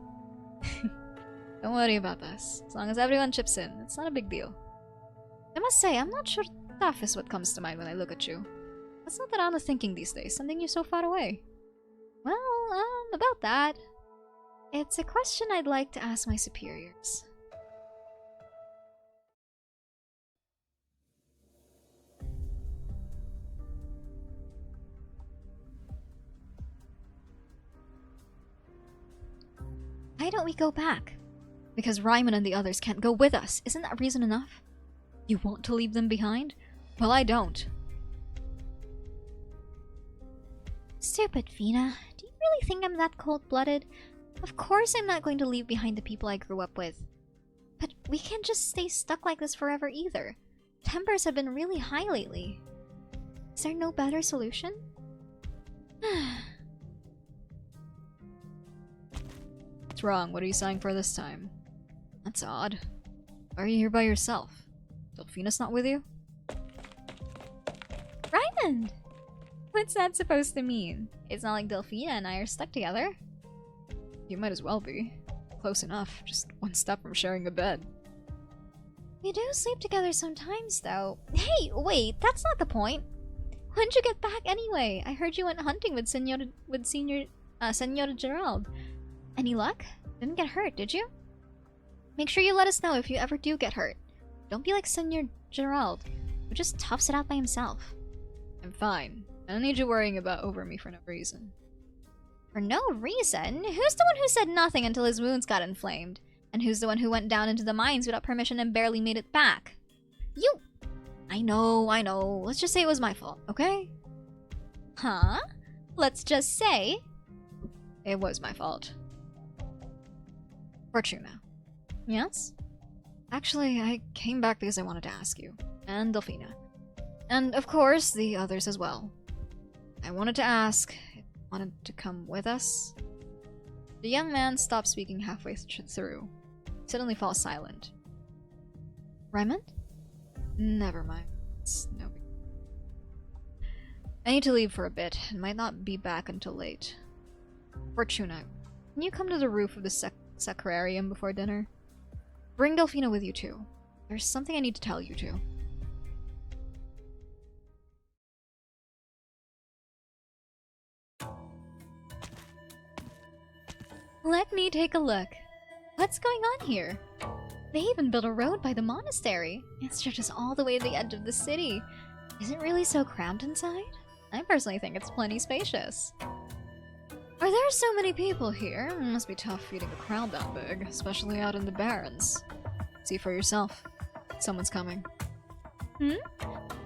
Don't worry about this. As long as everyone chips in, it's not a big deal. I must say, I'm not sure tough is what comes to mind when I look at you. What's not that I'm thinking these days, sending you so far away? Well, about that. It's a question I'd like to ask my superiors. Why don't we go back? Because Ryman and the others can't go with us. Isn't that reason enough? You want to leave them behind? Well, I don't. Stupid Fina. Do you really think I'm that cold-blooded? Of course I'm not going to leave behind the people I grew up with. But we can't just stay stuck like this forever either. Tempers have been really high lately. Is there no better solution? What's wrong? What are you sighing for this time? That's odd. Why are you here by yourself? Delphina's not with you? Raymond! What's that supposed to mean? It's not like Delphina and I are stuck together. You might as well be. Close enough. Just one step from sharing a bed. We do sleep together sometimes, though. Hey, wait, that's not the point. When'd you get back anyway? I heard you went hunting with Senora Gerald. Any luck? Didn't get hurt, did you? Make sure you let us know if you ever do get hurt. Don't be like Senor Gerald, who just toughs it out by himself. I'm fine. I don't need you worrying about over me for no reason. For no reason? Who's the one who said nothing until his wounds got inflamed? And who's the one who went down into the mines without permission and barely made it back? You! I know. Let's just say it was my fault, okay? Huh? Let's just say... It was my fault. Fortuna. Yes? Actually, I came back because I wanted to ask you. And Delphina. And, of course, the others as well. I wanted to ask if you wanted to come with us? The young man stops speaking halfway through. Suddenly falls silent. Raymond? Never mind. It's no big deal. I need to leave for a bit, and might not be back until late. Fortuna, can you come to the roof of the sacrarium before dinner? Bring Delphina with you too. There's something I need to tell you two. Let me take a look. What's going on here? They even built a road by the monastery. It stretches all the way to the edge of the city. Is it really so cramped inside? I personally think it's plenty spacious. Are there so many people here? It must be tough feeding a crowd that big, especially out in the barrens. See for yourself. Someone's coming.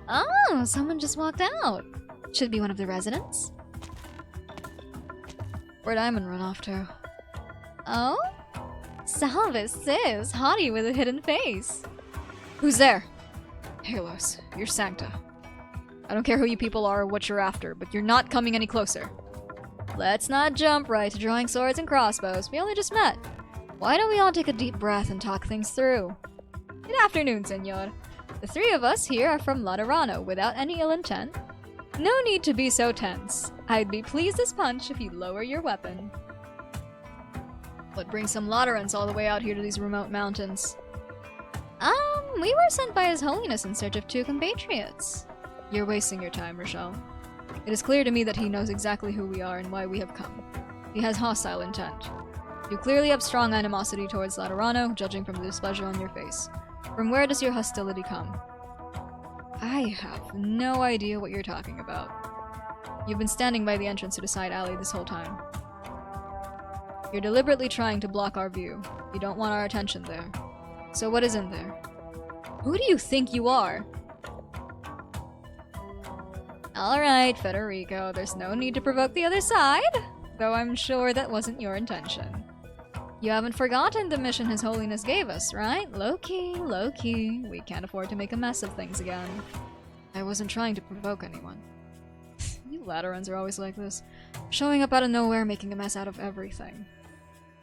Oh, someone just walked out. Should be one of the residents. Where'd Iman run off to? Oh? Salvis sis, hottie with a hidden face. Who's there? Halos, you're Sancta. I don't care who you people are or what you're after, but you're not coming any closer. Let's not jump right to drawing swords and crossbows. We only just met. Why don't we all take a deep breath and talk things through? Good afternoon, senor. The three of us here are from Laterano, without any ill intent. No need to be so tense. I'd be pleased as punch if you'd lower your weapon. What brings some Laterans all the way out here to these remote mountains? We were sent by His Holiness in search of two compatriots. You're wasting your time, Richele. It is clear to me that he knows exactly who we are and why we have come. He has hostile intent. You clearly have strong animosity towards Laterano, judging from the displeasure on your face. From where does your hostility come? I have no idea what you're talking about. You've been standing by the entrance to the side alley this whole time. You're deliberately trying to block our view. You don't want our attention there. So what is in there? Who do you think you are? Alright, Federico, there's no need to provoke the other side, though I'm sure that wasn't your intention. You haven't forgotten the mission His Holiness gave us, right? Low-key, low-key. We can't afford to make a mess of things again. I wasn't trying to provoke anyone. You Laterans are always like this. Showing up out of nowhere, making a mess out of everything.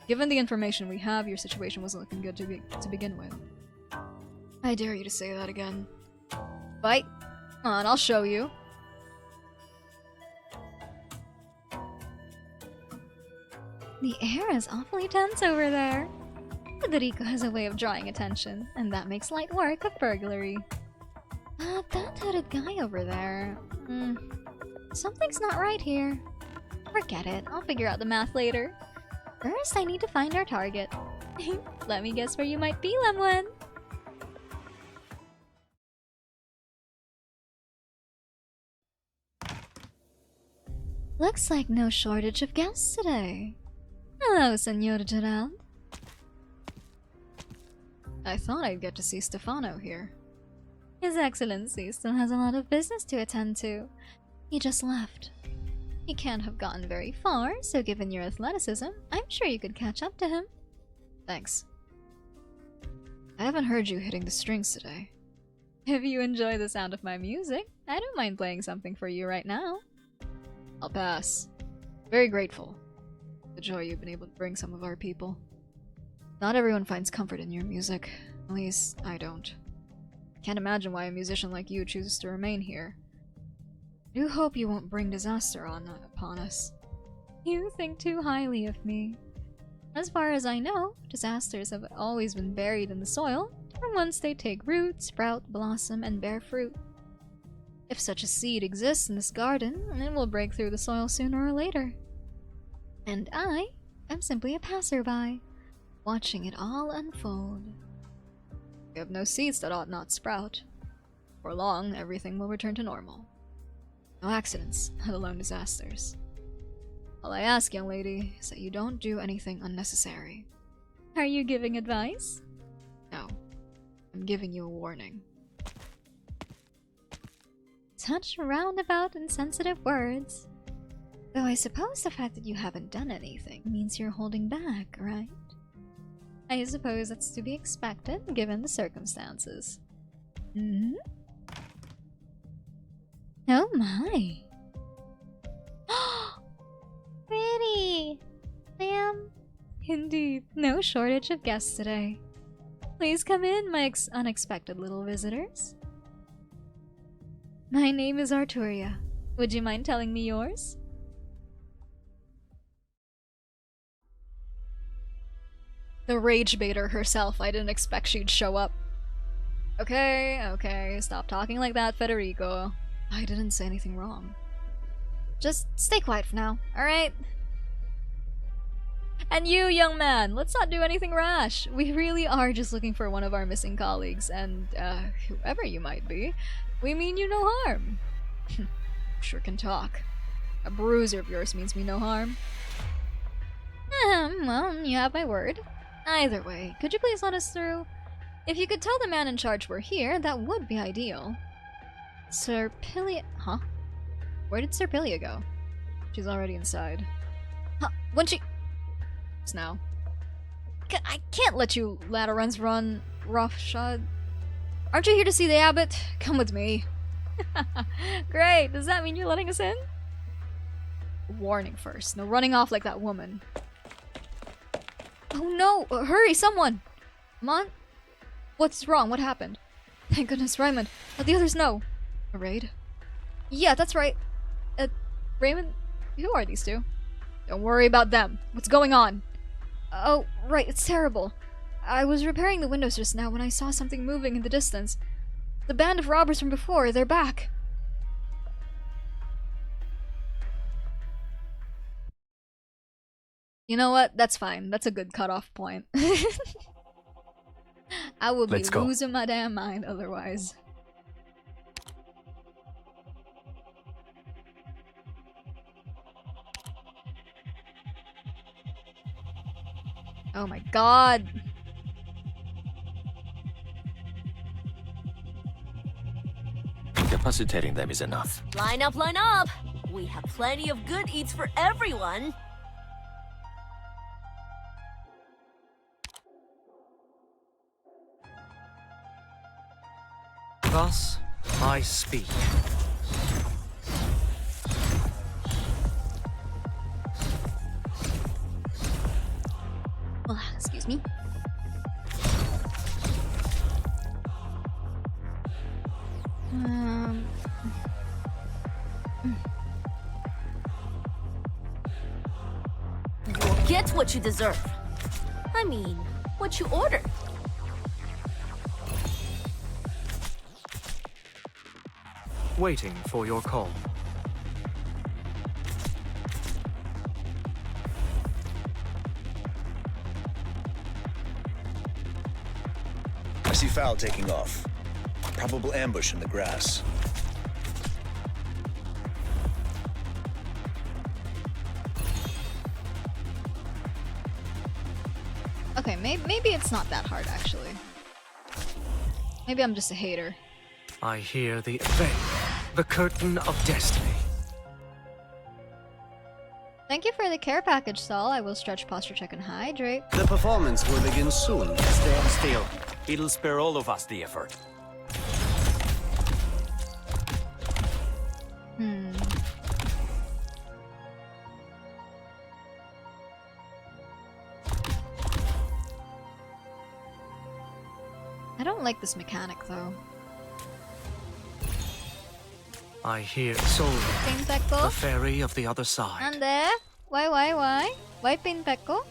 Given the information we have, your situation wasn't looking good to begin with. I dare you to say that again. Bite. Come on, I'll show you. The air is awfully tense over there. Federico has a way of drawing attention, and that makes light work of burglary. That hooded guy over there. Something's not right here. Forget it, I'll figure out the math later. First, I need to find our target. Let me guess where you might be, Lemon. Looks like no shortage of guests today. Hello, Senor Gerald. I thought I'd get to see Stefano here. His Excellency still has a lot of business to attend to. He just left. He can't have gotten very far, so given your athleticism, I'm sure you could catch up to him. Thanks. I haven't heard you hitting the strings today. If you enjoy the sound of my music, I don't mind playing something for you right now. I'll pass. Very grateful. The joy you've been able to bring some of our people. Not everyone finds comfort in your music. At least, I don't. Can't imagine why a musician like you chooses to remain here. I do hope you won't bring disaster upon us. You think too highly of me. As far as I know, disasters have always been buried in the soil, and once they take root, sprout, blossom, and bear fruit. If such a seed exists in this garden, it will break through the soil sooner or later. And I am simply a passerby, watching it all unfold. You have no seeds that ought not sprout. For long, everything will return to normal. No accidents, let alone disasters. All I ask, young lady, is that you don't do anything unnecessary. Are you giving advice? No. I'm giving you a warning. Such roundabout and sensitive words. Though I suppose the fact that you haven't done anything means you're holding back, right? I suppose that's to be expected, given the circumstances. Hmm? Oh my! Pretty! Ma'am? Indeed, no shortage of guests today. Please come in, my unexpected little visitors. My name is Arturia. Would you mind telling me yours? The rage baiter herself, I didn't expect she'd show up. Okay, stop talking like that, Federico. I didn't say anything wrong. Just stay quiet for now, alright? And you, young man, let's not do anything rash. We really are just looking for one of our missing colleagues, and, whoever you might be, we mean you no harm. Sure can talk. A bruiser of yours means me no harm. Well, you have my word. Either way, could you please let us through? If you could tell the man in charge we're here, that would be ideal. Serpilia... Huh? Where did Serpilia go? She's already inside. Huh? When she... It's now. I can't let you ladder-runs run roughshod. Aren't you here to see the abbot? Come with me. Great, does that mean you're letting us in? Warning first, no running off like that woman. Oh no! Hurry, someone! Come on. What's wrong? What happened? Thank goodness, Raymond. Let the others know. A raid? Yeah, that's right. Raymond? Who are these two? Don't worry about them. What's going on? Oh, right, it's terrible. I was repairing the windows just now when I saw something moving in the distance. The band of robbers from before, they're back. You know what? That's fine. That's a good cutoff point. I would be losing my damn mind otherwise. Oh my god. Incapacitating them is enough. Line up, line up! We have plenty of good eats for everyone. Thus, I speak. Excuse me. You'll get what you deserve. I mean, what you ordered. Waiting for your call. I see Fowl taking off. Probable ambush in the grass. Okay, maybe it's not that hard, actually. Maybe I'm just a hater. I hear the veil, the curtain of destiny. Thank you for the care package, Saul. I will stretch, posture check, and hydrate. The performance will begin soon. Stand still. It'll spare all of us the effort. I don't like this mechanic, though. I hear Solving, Pinpeko? the fairy of the other side. Ande? Why? Why Pinpeko?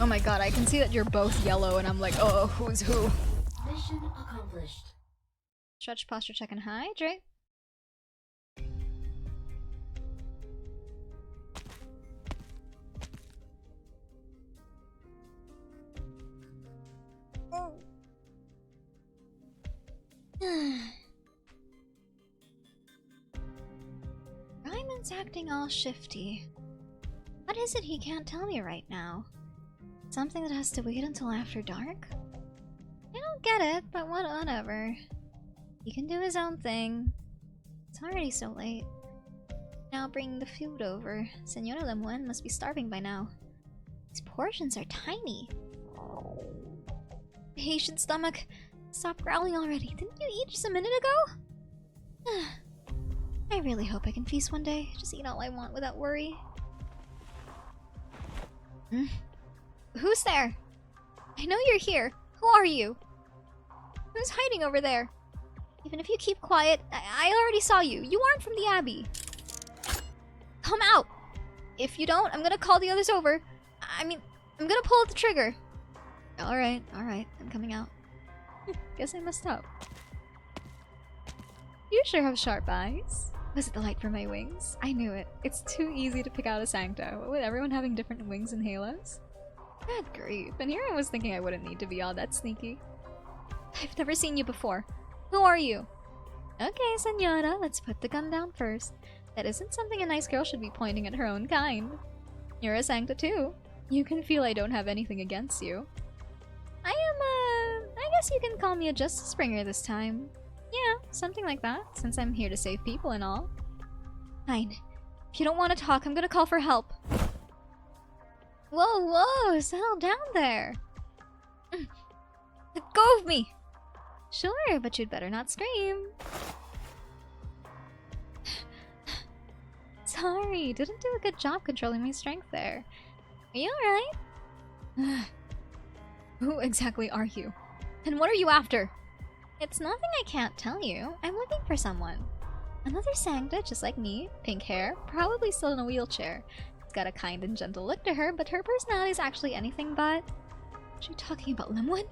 Oh my god, I can see that you're both yellow and I'm like, oh, who's who? Mission accomplished. Stretch, posture check, and hydrate. Ryman's acting all shifty. What is it he can't tell me right now? Something that has to wait until after dark? I don't get it, but whatever. He can do his own thing. It's already so late. Now bring the food over. Senora Lemoine must be starving by now. These portions are tiny. Patient stomach, stop growling already. Didn't you eat just a minute ago? I really hope I can feast one day. Just eat all I want without worry. Who's there? I know you're here. Who are you? Who's hiding over there? Even if you keep quiet, I already saw you. You aren't from the Abbey. Come out! If you don't, I'm gonna call the others over. I mean, I'm gonna pull the trigger. Alright, I'm coming out. Guess I messed up. You sure have sharp eyes. Was it the light from my wings? I knew it. It's too easy to pick out a Sancto, with everyone having different wings and halos. Good grief, and here I was thinking I wouldn't need to be all that sneaky. I've never seen you before. Who are you? Okay, senora, let's put the gun down first. That isn't something a nice girl should be pointing at her own kind. You're a Sancta too. You can feel I don't have anything against you. I guess you can call me a Justice Bringer this time. Yeah, something like that, since I'm here to save people and all. Fine. If you don't want to talk, I'm gonna call for help. Whoa, settle down there. Let go of me! Sure, but you'd better not scream. Sorry, didn't do a good job controlling my strength there. Are you alright? Who exactly are you? And what are you after? It's nothing I can't tell you. I'm looking for someone. Another Sancta, just like me, pink hair, probably still in a wheelchair. It's got a kind and gentle look to her, but her personality is actually anything but... Are you talking about Lemoine?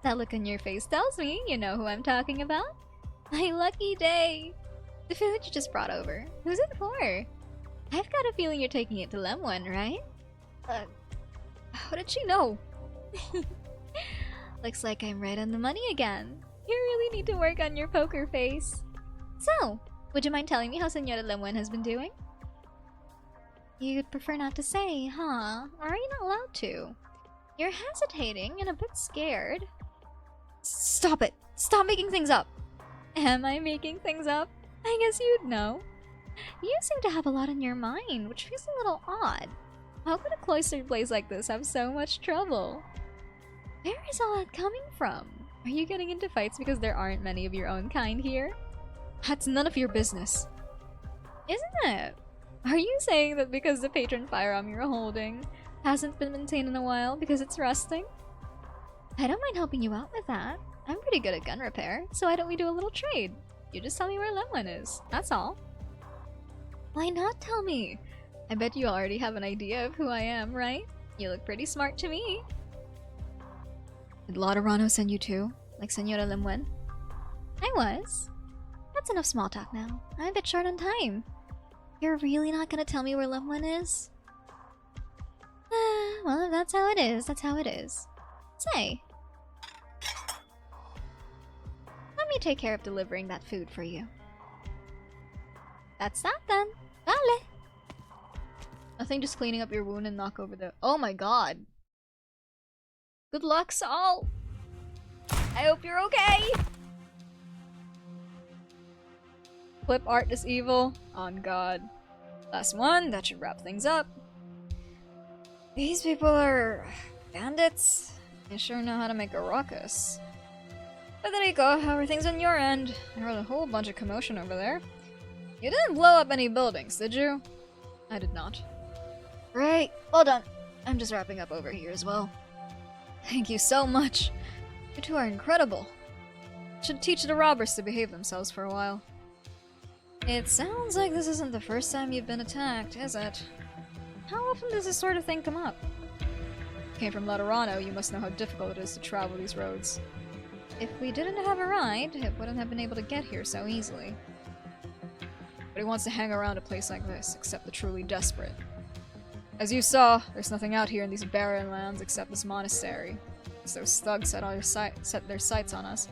That look on your face tells me you know who I'm talking about. My lucky day. The food you just brought over. Who's it for? I've got a feeling you're taking it to Lemoine, right? How did she know? Looks like I'm right on the money again. You really need to work on your poker face. So, would you mind telling me how Senora Lemoine has been doing? You'd prefer not to say, huh? Or are you not allowed to? You're hesitating and a bit scared. Stop it! Stop making things up! Am I making things up? I guess you'd know. You seem to have a lot on your mind, which feels a little odd. How could a cloistered place like this have so much trouble? Where is all that coming from? Are you getting into fights because there aren't many of your own kind here? That's none of your business. Isn't it? Are you saying that because the patron firearm you're holding hasn't been maintained in a while because it's rusting? I don't mind helping you out with that. I'm pretty good at gun repair, so why don't we do a little trade? You just tell me where Lemoine is, that's all. Why not tell me? I bet you already have an idea of who I am, right? You look pretty smart to me. Did Lauderano send you too? Like Senora Lemoine? I was. That's enough small talk now. I'm a bit short on time. You're really not gonna tell me where Lemoine is? Well, if that's how it is, that's how it is. Say. Let me take care of delivering that food for you. That's that then. Vale. Nothing, just cleaning up your wound and knock over the— Oh my god. Good luck, Saul. I hope you're okay. Flip art is evil. On God. Last one. That should wrap things up. These people are bandits. They sure know how to make a ruckus. Federico, how are things on your end? I heard a whole bunch of commotion over there. You didn't blow up any buildings, did you? I did not. Great. Well done. I'm just wrapping up over here as well. Thank you so much. You two are incredible. Should teach the robbers to behave themselves for a while. It sounds like this isn't the first time you've been attacked, is it? How often does this sort of thing come up? You came from Laterano, you must know how difficult it is to travel these roads. If we didn't have a ride, it wouldn't have been able to get here so easily. Nobody wants to hang around a place like this, except the truly desperate. As you saw, there's nothing out here in these barren lands except this monastery. As those thugs set their sights on us,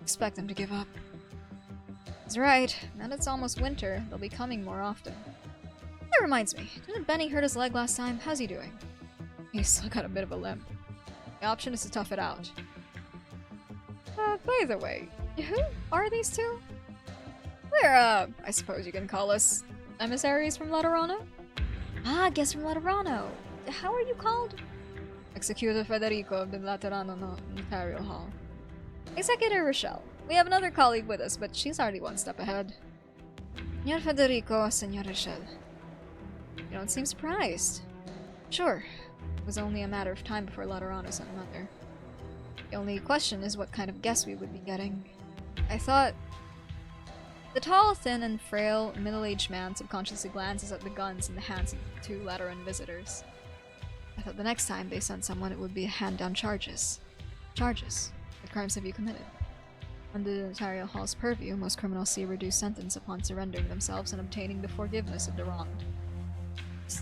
expect them to give up. He's right. Now that it's almost winter, they'll be coming more often. That reminds me, didn't Benny hurt his leg last time? How's he doing? He's still got a bit of a limp. The option is to tough it out. By the way, who are these two? We're, I suppose you can call us emissaries from Laterano? Ah, guess from Laterano. How are you called? Executor Federico of the Laterano Notarial Hall. Executor Richele. We have another colleague with us, but she's already one step ahead. Senor Federico, Senor Richele. You don't seem surprised. Sure. It was only a matter of time before Laterano sent another. The only question is what kind of guest we would be getting. I thought... The tall, thin, and frail, middle-aged man subconsciously glances at the guns in the hands of the two Lateran visitors. I thought the next time they sent someone it would be hand-down charges. Charges? What crimes have you committed? Under the Notarial Hall's purview, most criminals see a reduced sentence upon surrendering themselves and obtaining the forgiveness of the wronged.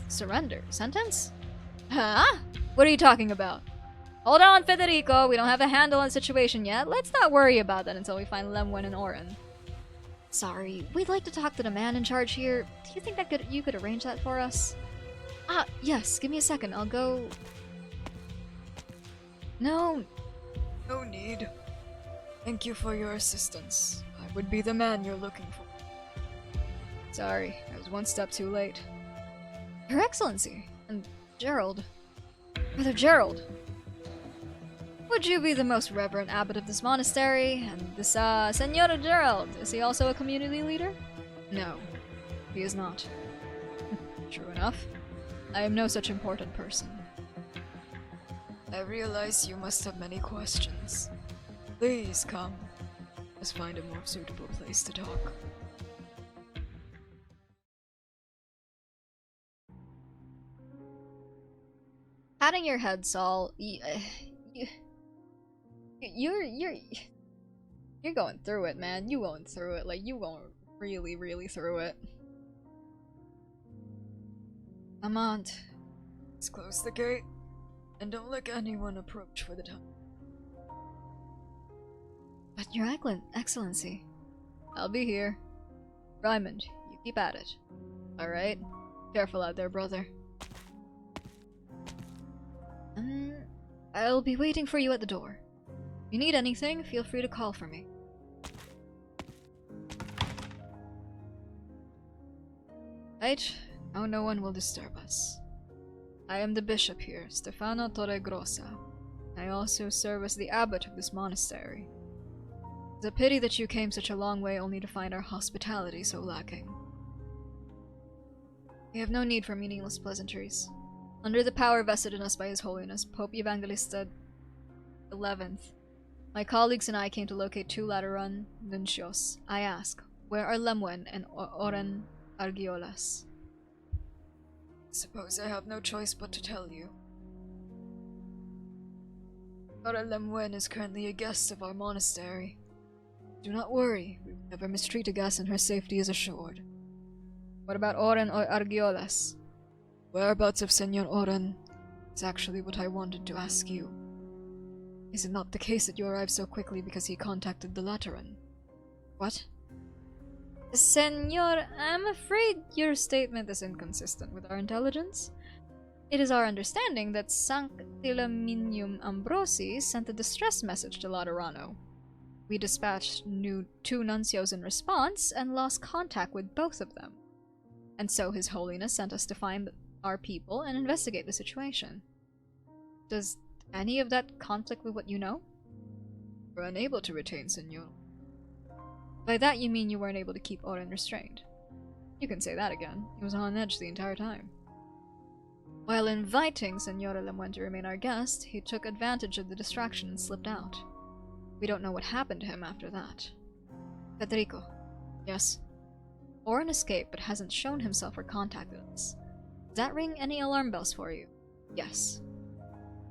Surrender? Sentence? Huh? What are you talking about? Hold on, Federico, we don't have a handle on the situation yet. Let's not worry about that until we find Lemwen and Oren. Sorry, we'd like to talk to the man in charge here. Do you think that you could arrange that for us? Ah, yes, give me a second, I'll go... No. No need. Thank you for your assistance. I would be the man you're looking for. Sorry, I was one step too late. Your Excellency, and Gerald. Brother Gerald. Would you be the most reverend abbot of this monastery? And this, Senor Gerald, is he also a community leader? No, he is not. True enough. I am no such important person. I realize you must have many questions. Please come. Let's find a more suitable place to talk. Patting your head, Saul. You're going through it, man. You going through it. Like, you going really, really through it. Amant, let's close the gate, and don't let anyone approach for the time. But your Excellency. I'll be here. Raymond, you keep at it. Alright? Careful out there, brother. I'll be waiting for you at the door. If you need anything, feel free to call for me. Right? Now no one will disturb us. I am the bishop here, Stefano Torregrossa. I also serve as the abbot of this monastery. It's a pity that you came such a long way only to find our hospitality so lacking. We have no need for meaningless pleasantries. Under the power vested in us by His Holiness, Pope Evangelista XI, my colleagues and I came to locate two Lateran nuncios. I ask, where are Lemwen and Oren Argiolas? Suppose I have no choice but to tell you. Father Lemwen is currently a guest of our monastery. Do not worry, we will never mistreat a guest and her safety is assured. What about Oren or Argiolas? Whereabouts of Senor Oren is actually what I wanted to ask you. Is it not the case that you arrived so quickly because he contacted the Lateran? What? Senor, I'm afraid your statement is inconsistent with our intelligence. It is our understanding that Sanctilaminium Ambrosi sent a distress message to Laterano. We dispatched two nuncios in response and lost contact with both of them. And so His Holiness sent us to find our people and investigate the situation. Does any of that conflict with what you know? We're unable to retain Senor. By that you mean you weren't able to keep Oren restrained. You can say that again. He was on edge the entire time. While inviting Senora Lemoine to remain our guest, he took advantage of the distraction and slipped out. We don't know what happened to him after that. Federico. Yes? Oren escaped but hasn't shown himself or contacted us. Does that ring any alarm bells for you? Yes.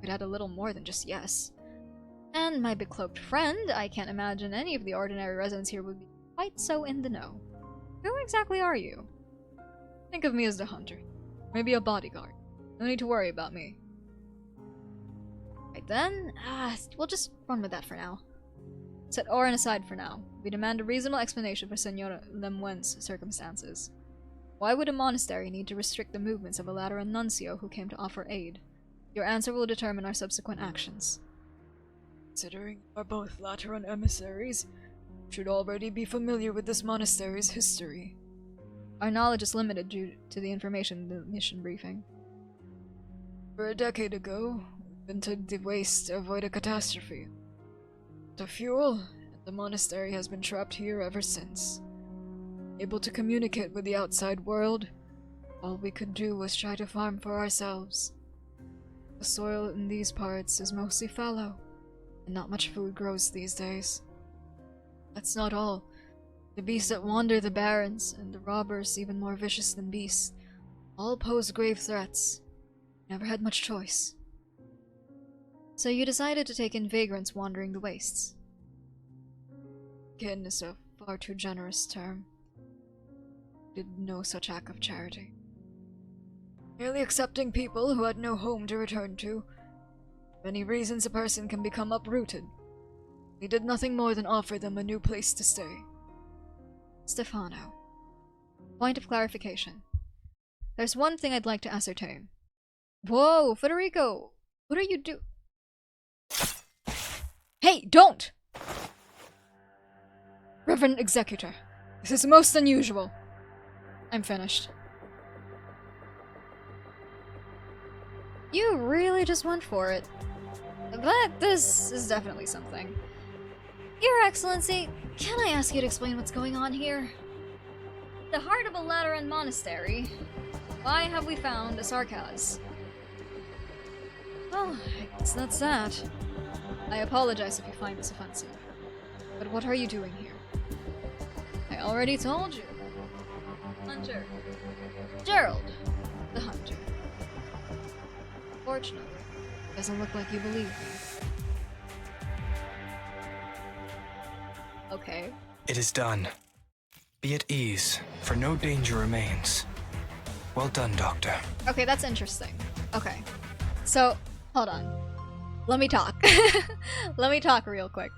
We'd add a little more than just yes. And my becloaked friend, I can't imagine any of the ordinary residents here would be quite so in the know. Who exactly are you? Think of me as the hunter. Maybe a bodyguard. No need to worry about me. Right then, we'll just run with that for now. Set Oren aside for now. We demand a reasonable explanation for Senora Lemoine's circumstances. Why would a monastery need to restrict the movements of a Lateran nuncio who came to offer aid? Your answer will determine our subsequent actions. Considering we are both Lateran emissaries, you should already be familiar with this monastery's history. Our knowledge is limited due to the information in the mission briefing. For a decade ago, we entered the waste to avoid a catastrophe. The fuel, and the monastery has been trapped here ever since. Able to communicate with the outside world, all we could do was try to farm for ourselves. The soil in these parts is mostly fallow, and not much food grows these days. That's not all. The beasts that wander the barrens, and the robbers even more vicious than beasts, all pose grave threats. Never had much choice. So you decided to take in vagrants wandering the wastes? Kin is a far too generous term. Did no such act of charity. Merely accepting people who had no home to return to. Many reasons a person can become uprooted. We did nothing more than offer them a new place to stay. Stefano. Point of clarification. There's one thing I'd like to ascertain. Whoa, Federico! What are you do- Hey, don't! Reverend Executor, this is most unusual. I'm finished. You really just went for it. But this is definitely something. Your Excellency, can I ask you to explain what's going on here? The heart of a Lateran monastery. Why have we found a Sarkaz? Well, I guess that's that. I apologize if you find this offensive. But what are you doing here? I already told you. Hunter. Gerald, the hunter. Fortunately, it doesn't look like you believe me. Okay. It is done. Be at ease, for no danger remains. Well done, Doctor. Okay, that's interesting. Okay. So, hold on. Let me talk. Let me talk real quick.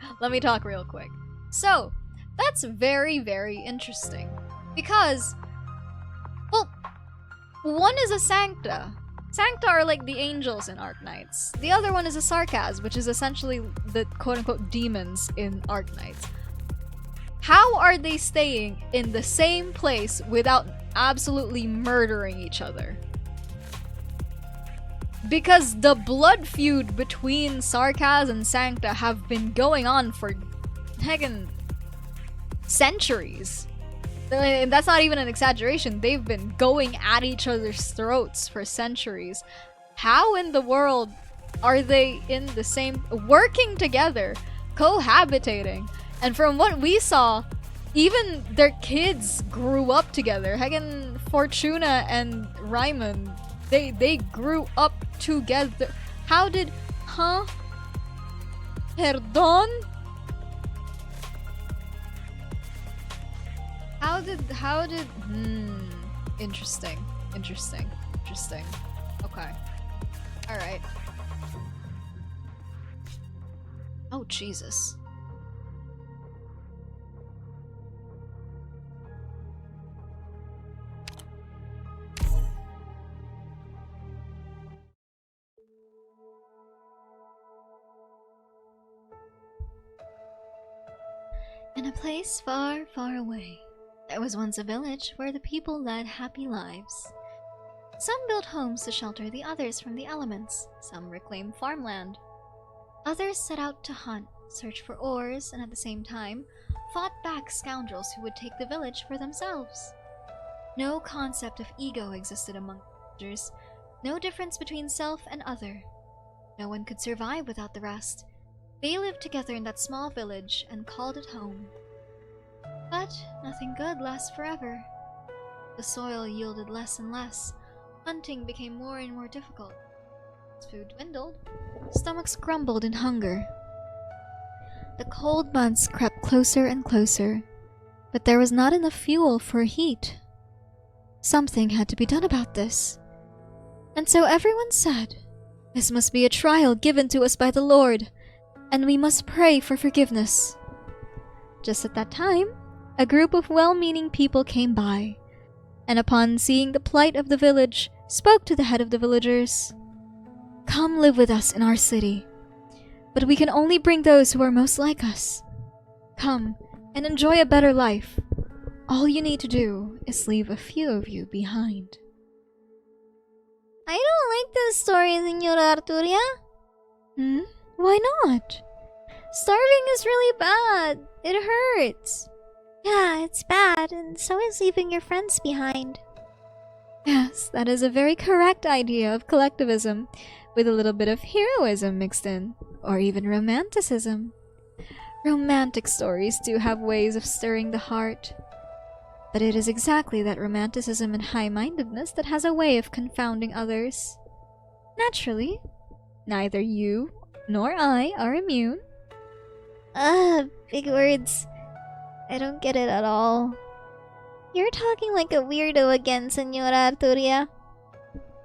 So, that's very, very interesting. Because, well, one is a Sancta. Sancta are like the angels in Arknights. The other one is a Sarkaz, which is essentially the quote-unquote demons in Arknights. How are they staying in the same place without absolutely murdering each other? Because the blood feud between Sarkaz and Sancta have been going on for heckin' centuries. And that's not even an exaggeration. They've been going at each other's throats for centuries. How in the world are they in the same... working together, cohabitating? And from what we saw, even their kids grew up together. Heckin' Fortuna and Ryman, they grew up together. How did... Huh? Perdon? How did... Interesting. Okay. Alright. Oh, Jesus. In a place far, far away, there was once a village where the people led happy lives. Some built homes to shelter the others from the elements, some reclaimed farmland. Others set out to hunt, search for ores, and at the same time, fought back scoundrels who would take the village for themselves. No concept of ego existed among villagers, no difference between self and other. No one could survive without the rest. They lived together in that small village and called it home. But nothing good lasts forever. The soil yielded less and less. Hunting became more and more difficult. As food dwindled, stomachs grumbled in hunger. The cold months crept closer and closer, but there was not enough fuel for heat. Something had to be done about this. And so everyone said, "This must be a trial given to us by the Lord, and we must pray for forgiveness." Just at that time, a group of well-meaning people came by, and upon seeing the plight of the village, spoke to the head of the villagers. "Come live with us in our city, but we can only bring those who are most like us. Come and enjoy a better life. All you need to do is leave a few of you behind." I don't like this story, Senora Arturia. Why not? Starving is really bad. It hurts. Yeah, it's bad, and so is leaving your friends behind. Yes, that is a very correct idea of collectivism, with a little bit of heroism mixed in, or even romanticism. Romantic stories do have ways of stirring the heart. But it is exactly that romanticism and high-mindedness that has a way of confounding others. Naturally, neither you nor I are immune. Big words. I don't get it at all. You're talking like a weirdo again, Senora Arturia.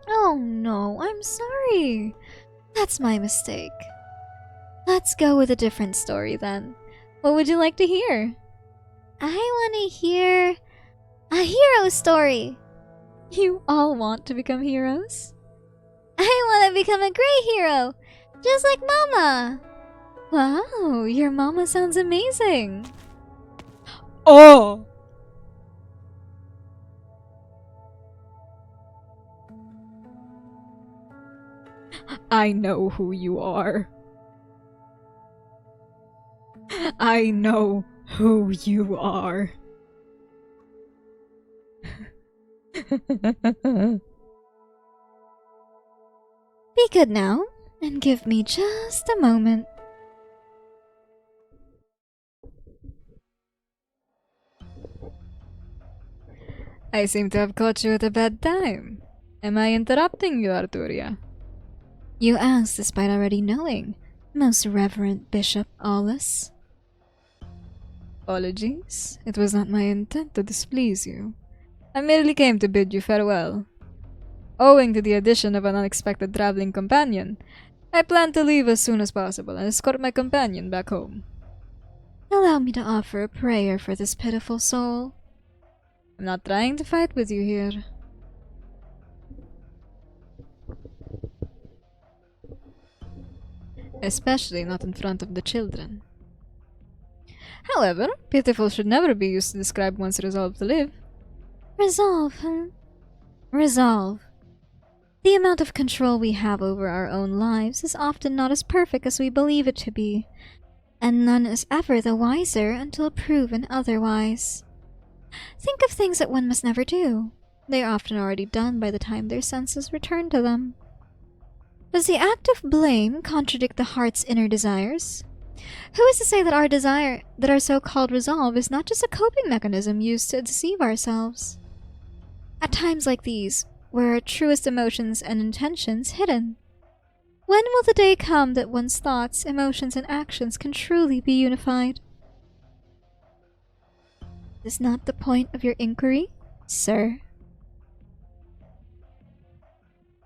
Oh no, I'm sorry. That's my mistake. Let's go with a different story then. What would you like to hear? I want to hear a hero story. You all want to become heroes? I want to become a great hero, just like Mama. Wow, your mama sounds amazing. Oh! I know who you are. I know who you are. Be good now, and give me just a moment. I seem to have caught you at a bad time. Am I interrupting you, Arturia? You ask despite already knowing, most reverend Bishop Aulus. Apologies, it was not my intent to displease you. I merely came to bid you farewell. Owing to the addition of an unexpected traveling companion, I plan to leave as soon as possible and escort my companion back home. Allow me to offer a prayer for this pitiful soul. I'm not trying to fight with you here. Especially not in front of the children. However, pitiful should never be used to describe one's resolve to live. Resolve, huh? Resolve. The amount of control we have over our own lives is often not as perfect as we believe it to be, and none is ever the wiser until proven otherwise. Think of things that one must never do. They are often already done by the time their senses return to them. Does the act of blame contradict the heart's inner desires? Who is to say that our so-called resolve is not just a coping mechanism used to deceive ourselves? At times like these, where our truest emotions and intentions hidden? When will the day come that one's thoughts, emotions, and actions can truly be unified? Is not the point of your inquiry, sir?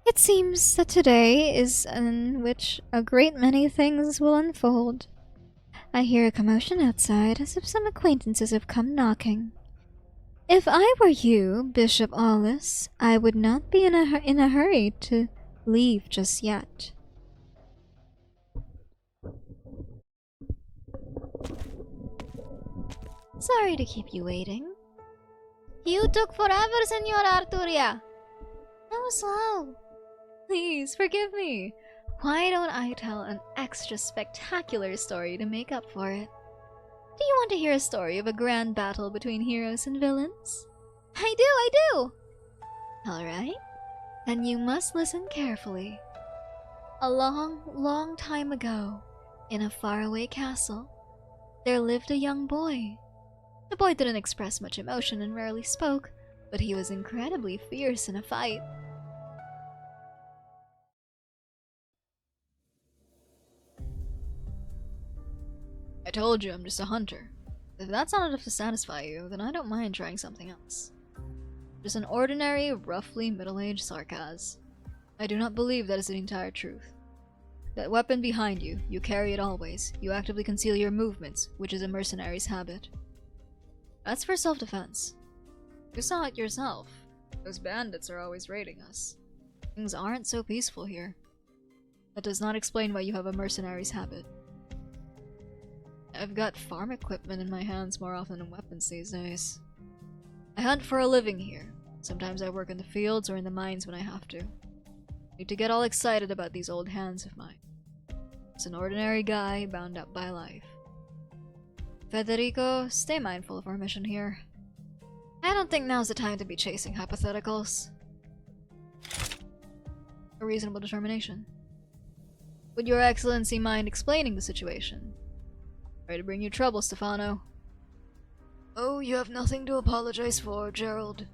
It seems that today is in which a great many things will unfold. I hear a commotion outside, as if some acquaintances have come knocking. If I were you, Bishop Aulus, I would not be in a hurry to leave just yet. Sorry to keep you waiting. You took forever, Senora Arturia. That was slow. Please, forgive me. Why don't I tell an extra spectacular story to make up for it? Do you want to hear a story of a grand battle between heroes and villains? I do! Alright. Then you must listen carefully. A long, long time ago, in a faraway castle, there lived a young boy. The boy didn't express much emotion and rarely spoke, but he was incredibly fierce in a fight. I told you I'm just a hunter. If that's not enough to satisfy you, then I don't mind trying something else. Just an ordinary, roughly middle-aged sarcas. I do not believe that is the entire truth. That weapon behind you, you carry it always. You actively conceal your movements, which is a mercenary's habit. That's for self-defense. You saw it yourself. Those bandits are always raiding us. Things aren't so peaceful here. That does not explain why you have a mercenary's habit. I've got farm equipment in my hands more often than weapons these days. I hunt for a living here. Sometimes I work in the fields or in the mines when I have to. Need to get all excited about these old hands of mine. It's an ordinary guy bound up by life. Federico, stay mindful of our mission here. I don't think now's the time to be chasing hypotheticals. A reasonable determination. Would your excellency mind explaining the situation? Sorry to bring you trouble, Stefano. Oh, you have nothing to apologize for, Gerald.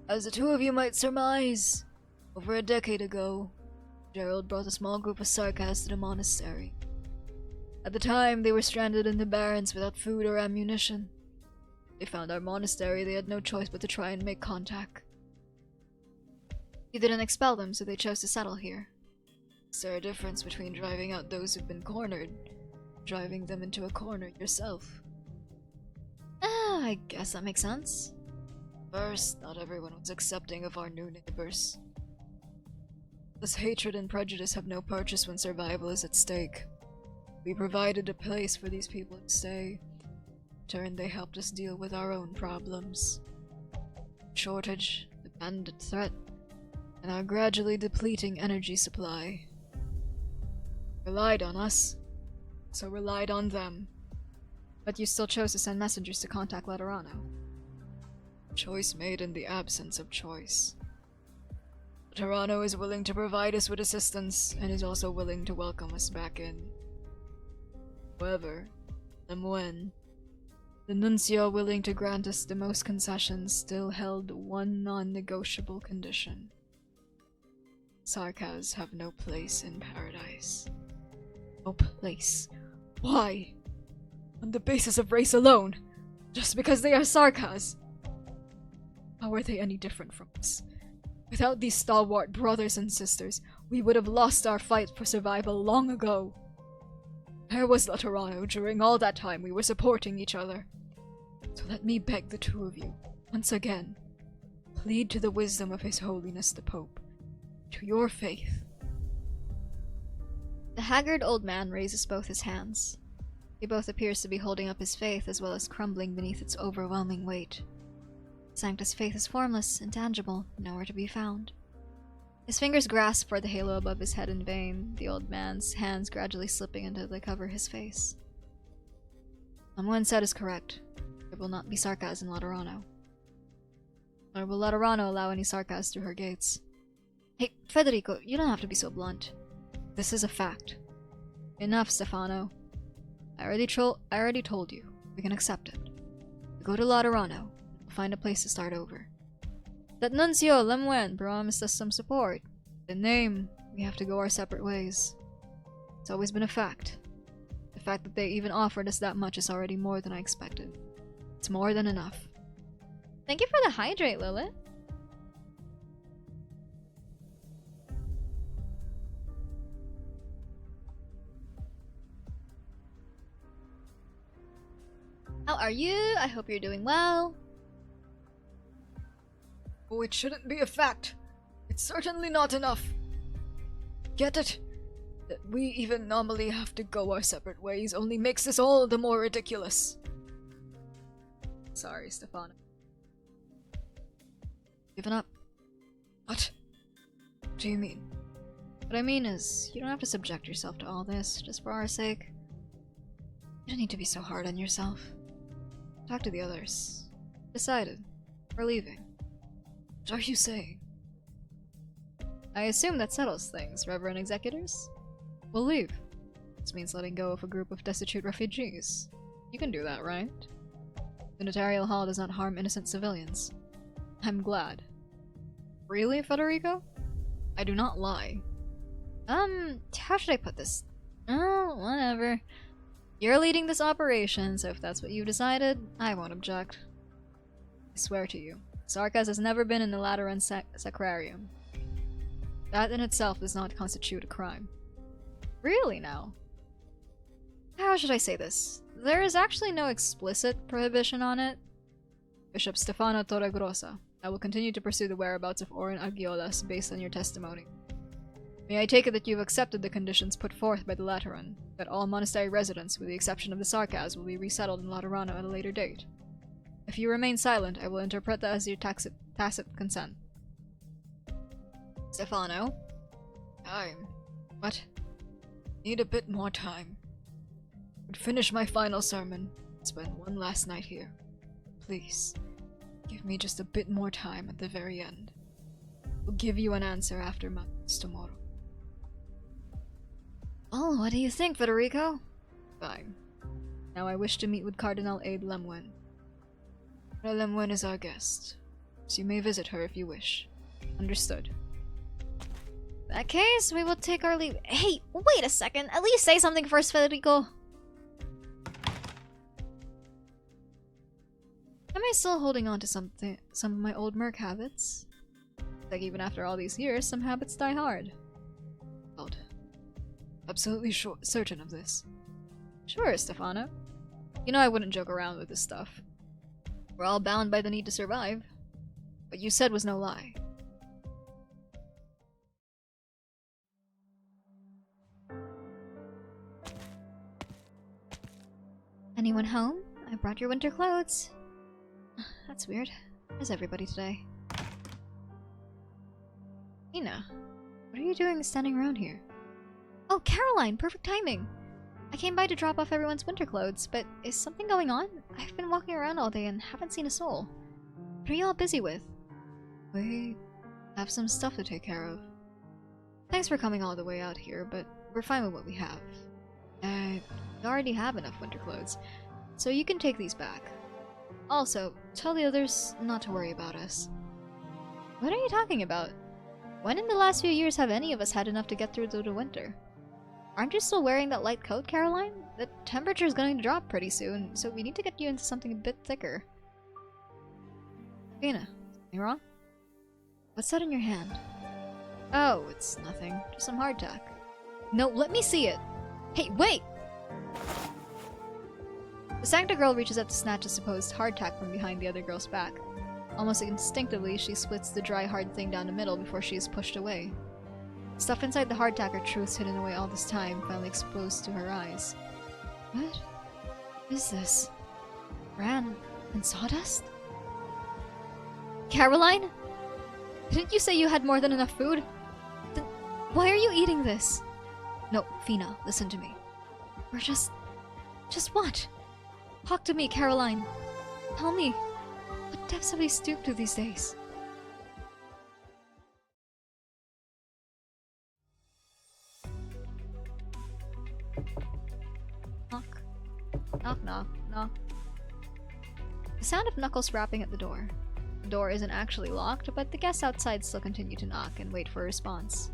As the two of you might surmise, over a decade ago, Gerald brought a small group of sarkas to the monastery. At the time, they were stranded in the barrens without food or ammunition. They found our monastery, they had no choice but to try and make contact. You didn't expel them, so they chose to settle here. Is there a difference between driving out those who've been cornered, and driving them into a corner yourself? I guess that makes sense. First, not everyone was accepting of our new neighbors. This hatred and prejudice have no purchase when survival is at stake. We provided a place for these people to stay. In turn, they helped us deal with our own problems. Shortage, the bandit threat, and our gradually depleting energy supply. Relied on us, so relied on them. But you still chose to send messengers to contact Laterano. Choice made in the absence of choice. Laterano is willing to provide us with assistance, and is also willing to welcome us back in. However, and when, the nuncio willing to grant us the most concessions still held one non-negotiable condition. Sarkas have no place in paradise. No place. Why? On the basis of race alone? Just because they are Sarkas? How are they any different from us? Without these stalwart brothers and sisters, we would have lost our fight for survival long ago. Where was Laterano during all that time we were supporting each other? So let me beg the two of you, once again, plead to the wisdom of His Holiness the Pope, to your faith. The haggard old man raises both his hands. He both appears to be holding up his faith as well as crumbling beneath its overwhelming weight. Sanctus' faith is formless, intangible, nowhere to be found. His fingers grasp for the halo above his head in vain, the old man's hands gradually slipping until they cover his face. Someone said is correct. There will not be Sarkas in Laterano. Nor will Laterano allow any Sarkas through her gates. Hey, Federico, you don't have to be so blunt. This is a fact. Enough, Stefano. I already told you. We can accept it. We go to Laterano. We'll find a place to start over. That Nuncio Lemwen promised us some support. The name, we have to go our separate ways. It's always been a fact. The fact that they even offered us that much is already more than I expected. It's more than enough. Thank you for the hydrate, Lilith. How are you? I hope you're doing well. Oh, it shouldn't be a fact. It's certainly not enough. Get it? That we even normally have to go our separate ways only makes this all the more ridiculous. Sorry, Stefano. Given up. What? What do you mean? What I mean is, you don't have to subject yourself to all this, just for our sake. You don't need to be so hard on yourself. Talk to the others. Decided. We're leaving. What are you saying? I assume that settles things, Reverend Executors. We'll leave. This means letting go of a group of destitute refugees. You can do that, right? The notarial hall does not harm innocent civilians. I'm glad. Really, Federico? I do not lie. How should I put this? Oh, whatever. You're leading this operation, so if that's what you've decided, I won't object. I swear to you, Sarkas has never been in the Lateran Sacrarium. That in itself does not constitute a crime. Really now? How should I say this? There is actually no explicit prohibition on it. Bishop Stefano Torregrossa, I will continue to pursue the whereabouts of Orin Agiolas based on your testimony. May I take it that you've accepted the conditions put forth by the Lateran, that all monastery residents, with the exception of the Sarkas, will be resettled in Laterano at a later date? If you remain silent, I will interpret that as your tacit consent. Stefano? Time. What? Need a bit more time. Would finish my final sermon, spend one last night here. Please, give me just a bit more time at the very end. We'll give you an answer after Mass tomorrow. Well, what do you think, Federico? Fine. Now I wish to meet with Cardinal Aide Lemwen. Lemwen is our guest, so you may visit her if you wish. Understood. In that case, we will take our leave. Hey, wait a second. At least say something first, Federico. Am I still holding on to some of my old merc habits? Like even after all these years, some habits die hard. Odd. Absolutely certain of this. Sure, Stefano. You know I wouldn't joke around with this stuff. We're all bound by the need to survive. What you said was no lie. Anyone home? I brought your winter clothes. That's weird. Where's everybody today? Ina, what are you doing standing around here? Oh, Caroline! Perfect timing! I came by to drop off everyone's winter clothes, but is something going on? I've been walking around all day and haven't seen a soul. What are you all busy with? We have some stuff to take care of. Thanks for coming all the way out here, but we're fine with what we have. We already have enough winter clothes, so you can take these back. Also, tell the others not to worry about us. What are you talking about? When in the last few years have any of us had enough to get through the winter? Aren't you still wearing that light coat, Caroline? The temperature is going to drop pretty soon, so we need to get you into something a bit thicker. Ina, you wrong? What's that in your hand? Oh, it's nothing. Just some hardtack. No, let me see it! Hey, wait! The Sancta girl reaches out to snatch a supposed hardtack from behind the other girl's back. Almost instinctively, she splits the dry, hard thing down the middle before she is pushed away. Stuff inside the hardtack are truths hidden away all this time, finally exposed to her eyes. What is this? Bran and sawdust? Caroline? Didn't you say you had more than enough food? Then why are you eating this? No, Fina, listen to me. We're just what? Talk to me, Caroline. Tell me, what depths have we stooped to these days? Knock. Knock, knock, knock. The sound of knuckles rapping at the door. The door isn't actually locked, but the guests outside still continue to knock and wait for a response.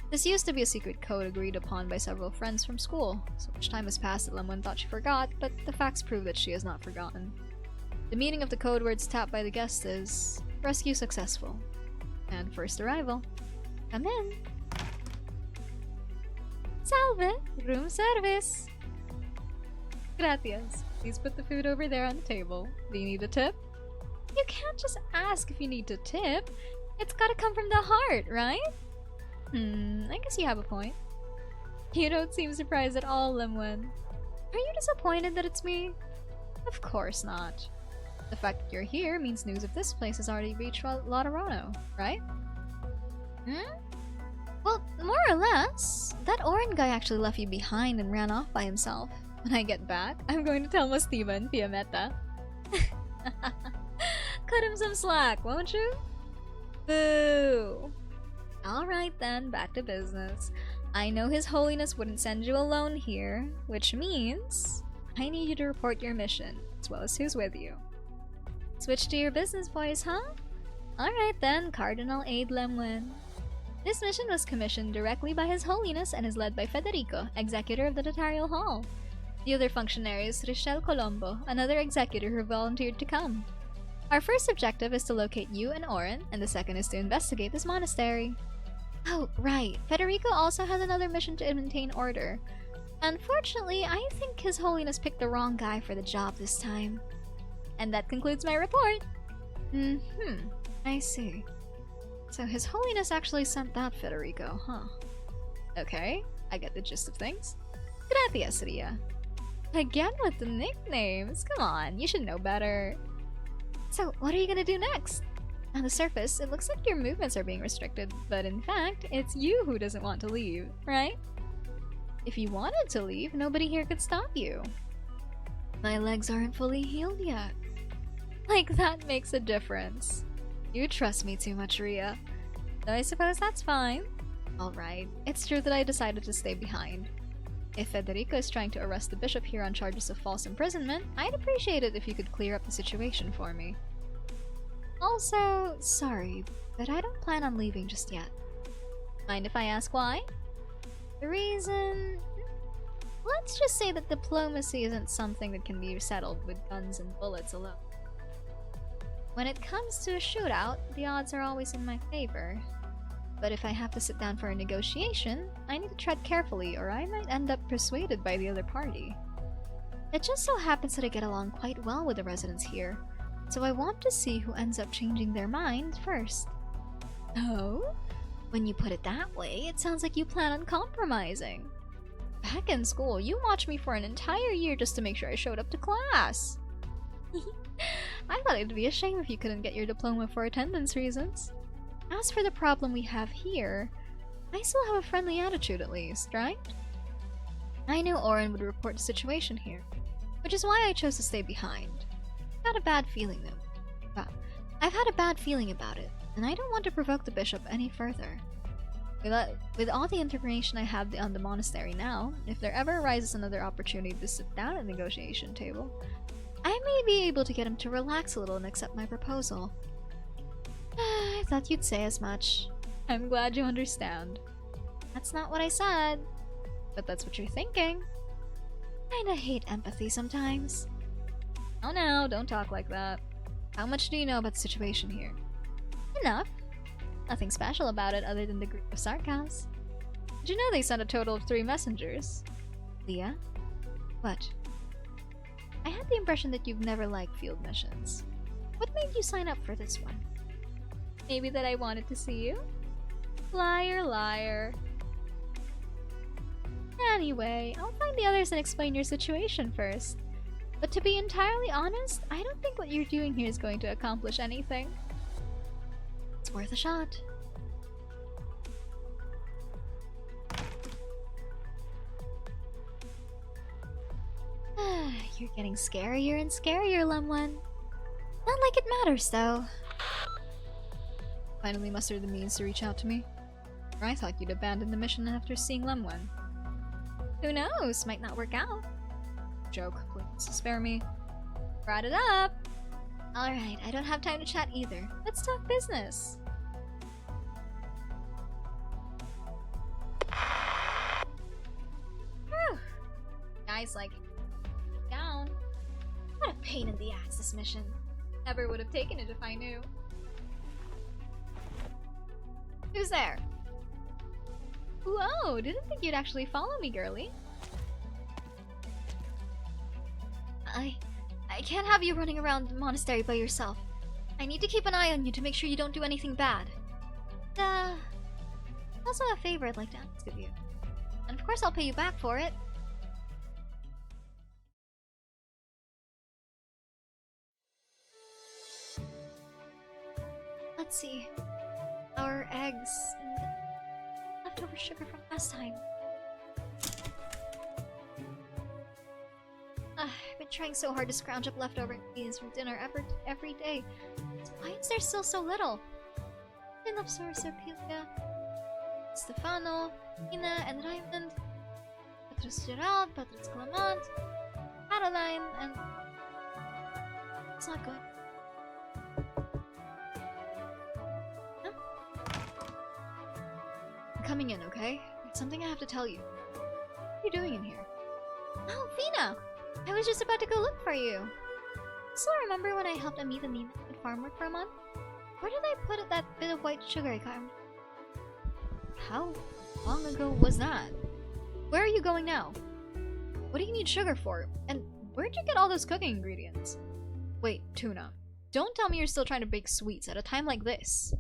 This used to be a secret code agreed upon by several friends from school. So much time has passed that Lemon thought she forgot, but the facts prove that she has not forgotten. The meaning of the code words tapped by the guest is rescue successful. And first arrival. Come in. Salve! Room service! Gracias. Please put the food over there on the table. Do you need a tip? You can't just ask if you need a tip. It's gotta come from the heart, right? I guess you have a point. You don't seem surprised at all, Lemwen. Are you disappointed that it's me? Of course not. The fact that you're here means news of this place has already reached Laterano, right? Well, more or less. That Orin guy actually left you behind and ran off by himself. When I get back, I'm going to tell Mastiva and Fiametta. Cut him some slack, won't you? Boo! Alright then, back to business. I know His Holiness wouldn't send you alone here, which means I need you to report your mission, as well as who's with you. Switch to your business voice, huh? Alright then, Cardinal Aid Lemwin. This mission was commissioned directly by His Holiness and is led by Federico, executor of the Notarial Hall. The other functionary is Richele Colombo, another executor who volunteered to come. Our first objective is to locate you and Orin, and the second is to investigate this monastery. Oh, right. Federico also has another mission to maintain order. Unfortunately, I think His Holiness picked the wrong guy for the job this time. And that concludes my report. I see. So His Holiness actually sent that Federico, huh? Okay, I get the gist of things. Gracias, Ria. Again with the nicknames, come on, you should know better. So, what are you gonna do next? On the surface, it looks like your movements are being restricted, but in fact, it's you who doesn't want to leave, right? If you wanted to leave, nobody here could stop you. My legs aren't fully healed yet. Like, that makes a difference. You trust me too much, Ria. Though I suppose that's fine. Alright, it's true that I decided to stay behind. If Federico is trying to arrest the bishop here on charges of false imprisonment, I'd appreciate it if you could clear up the situation for me. Also, sorry, but I don't plan on leaving just yet. Mind if I ask why? The reason... Let's just say that diplomacy isn't something that can be settled with guns and bullets alone. When it comes to a shootout, the odds are always in my favor. But if I have to sit down for a negotiation, I need to tread carefully or I might end up persuaded by the other party. It just so happens that I get along quite well with the residents here, so I want to see who ends up changing their mind first. Oh? When you put it that way, it sounds like you plan on compromising. Back in school, you watched me for an entire year just to make sure I showed up to class. I thought it'd be a shame if you couldn't get your diploma for attendance reasons. As for the problem we have here, I still have a friendly attitude at least, right? I knew Orin would report the situation here, which is why I chose to stay behind. I've had a bad feeling about it, and I don't want to provoke the bishop any further. With all the information I have on the monastery now, if there ever arises another opportunity to sit down at the negotiation table, I may be able to get him to relax a little and accept my proposal. I thought you'd say as much. I'm glad you understand. That's not what I said. But that's what you're thinking. Kinda hate empathy sometimes. Oh no, don't talk like that. How much do you know about the situation here? Enough. Nothing special about it other than the group of Sarkas. Did you know they sent a total of 3 messengers? Leah? What? I had the impression that you've never liked field missions. What made you sign up for this one? Maybe that I wanted to see you? Liar, liar. Anyway, I'll find the others and explain your situation first. But to be entirely honest, I don't think what you're doing here is going to accomplish anything. It's worth a shot. You're getting scarier and scarier, Lemwen. Not like it matters, though. Finally mustered the means to reach out to me. Or I thought you'd abandon the mission after seeing Lemwen. Who knows? Might not work out. Joke, please spare me. Brought it up! Alright, I don't have time to chat either. Let's talk business. Whew. Guys, like, down. What a pain in the ass, this mission. Never would have taken it if I knew. Who's there? Whoa, didn't think you'd actually follow me, girly. I can't have you running around the monastery by yourself. I need to keep an eye on you to make sure you don't do anything bad. Also a favor I'd like to ask of you. And of course I'll pay you back for it. let's see. Our eggs and leftover sugar from last time. I've been trying so hard to scrounge up leftover ingredients from dinner every day. So why is there still so little? I love Sorcerpelia, Stefano, Ina, and Raymond, Petrus Gerald, Petrus Clement, Caroline, and... It's not good. Huh? I'm coming in, okay? There's something I have to tell you. What are you doing in here? Oh, Vina! I was just about to go look for you. Still remember when I helped Amit and Nina at farm work for a month? Where did I put that bit of white sugar I got? How long ago was that? Where are you going now? What do you need sugar for? And where'd you get all those cooking ingredients? Wait, Tuna. Don't tell me you're still trying to bake sweets at a time like this.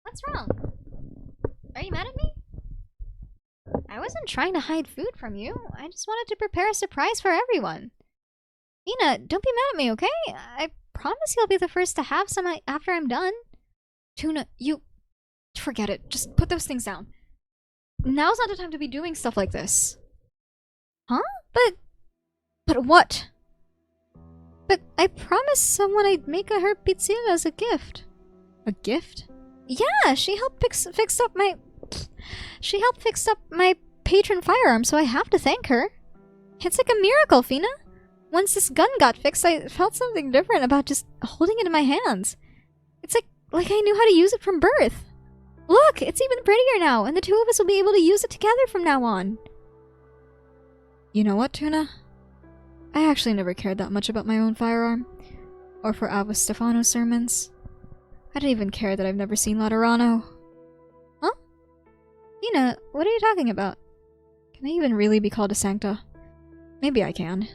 What's wrong? Are you mad at me? I wasn't trying to hide food from you. I just wanted to prepare a surprise for everyone. Nina, don't be mad at me, okay? I promise you'll be the first to have some after I'm done. Tuna, you... Forget it. Just put those things down. Now's not the time to be doing stuff like this. Huh? But what? But I promised someone I'd make her pizzella as a gift. A gift? Yeah, she helped fix up my... She helped fix up my patron firearm, so I have to thank her. It's like a miracle, Fina. Once this gun got fixed, I felt something different about just holding it in my hands. It's like I knew how to use it from birth. Look, it's even prettier now, and the two of us will be able to use it together from now on. You know what, Tuna? I actually never cared that much about my own firearm, or for Ava Stefano's sermons. I didn't even care that I've never seen Laterano. Huh? Nina, what are you talking about? Can I even really be called a Sancta? Maybe I can.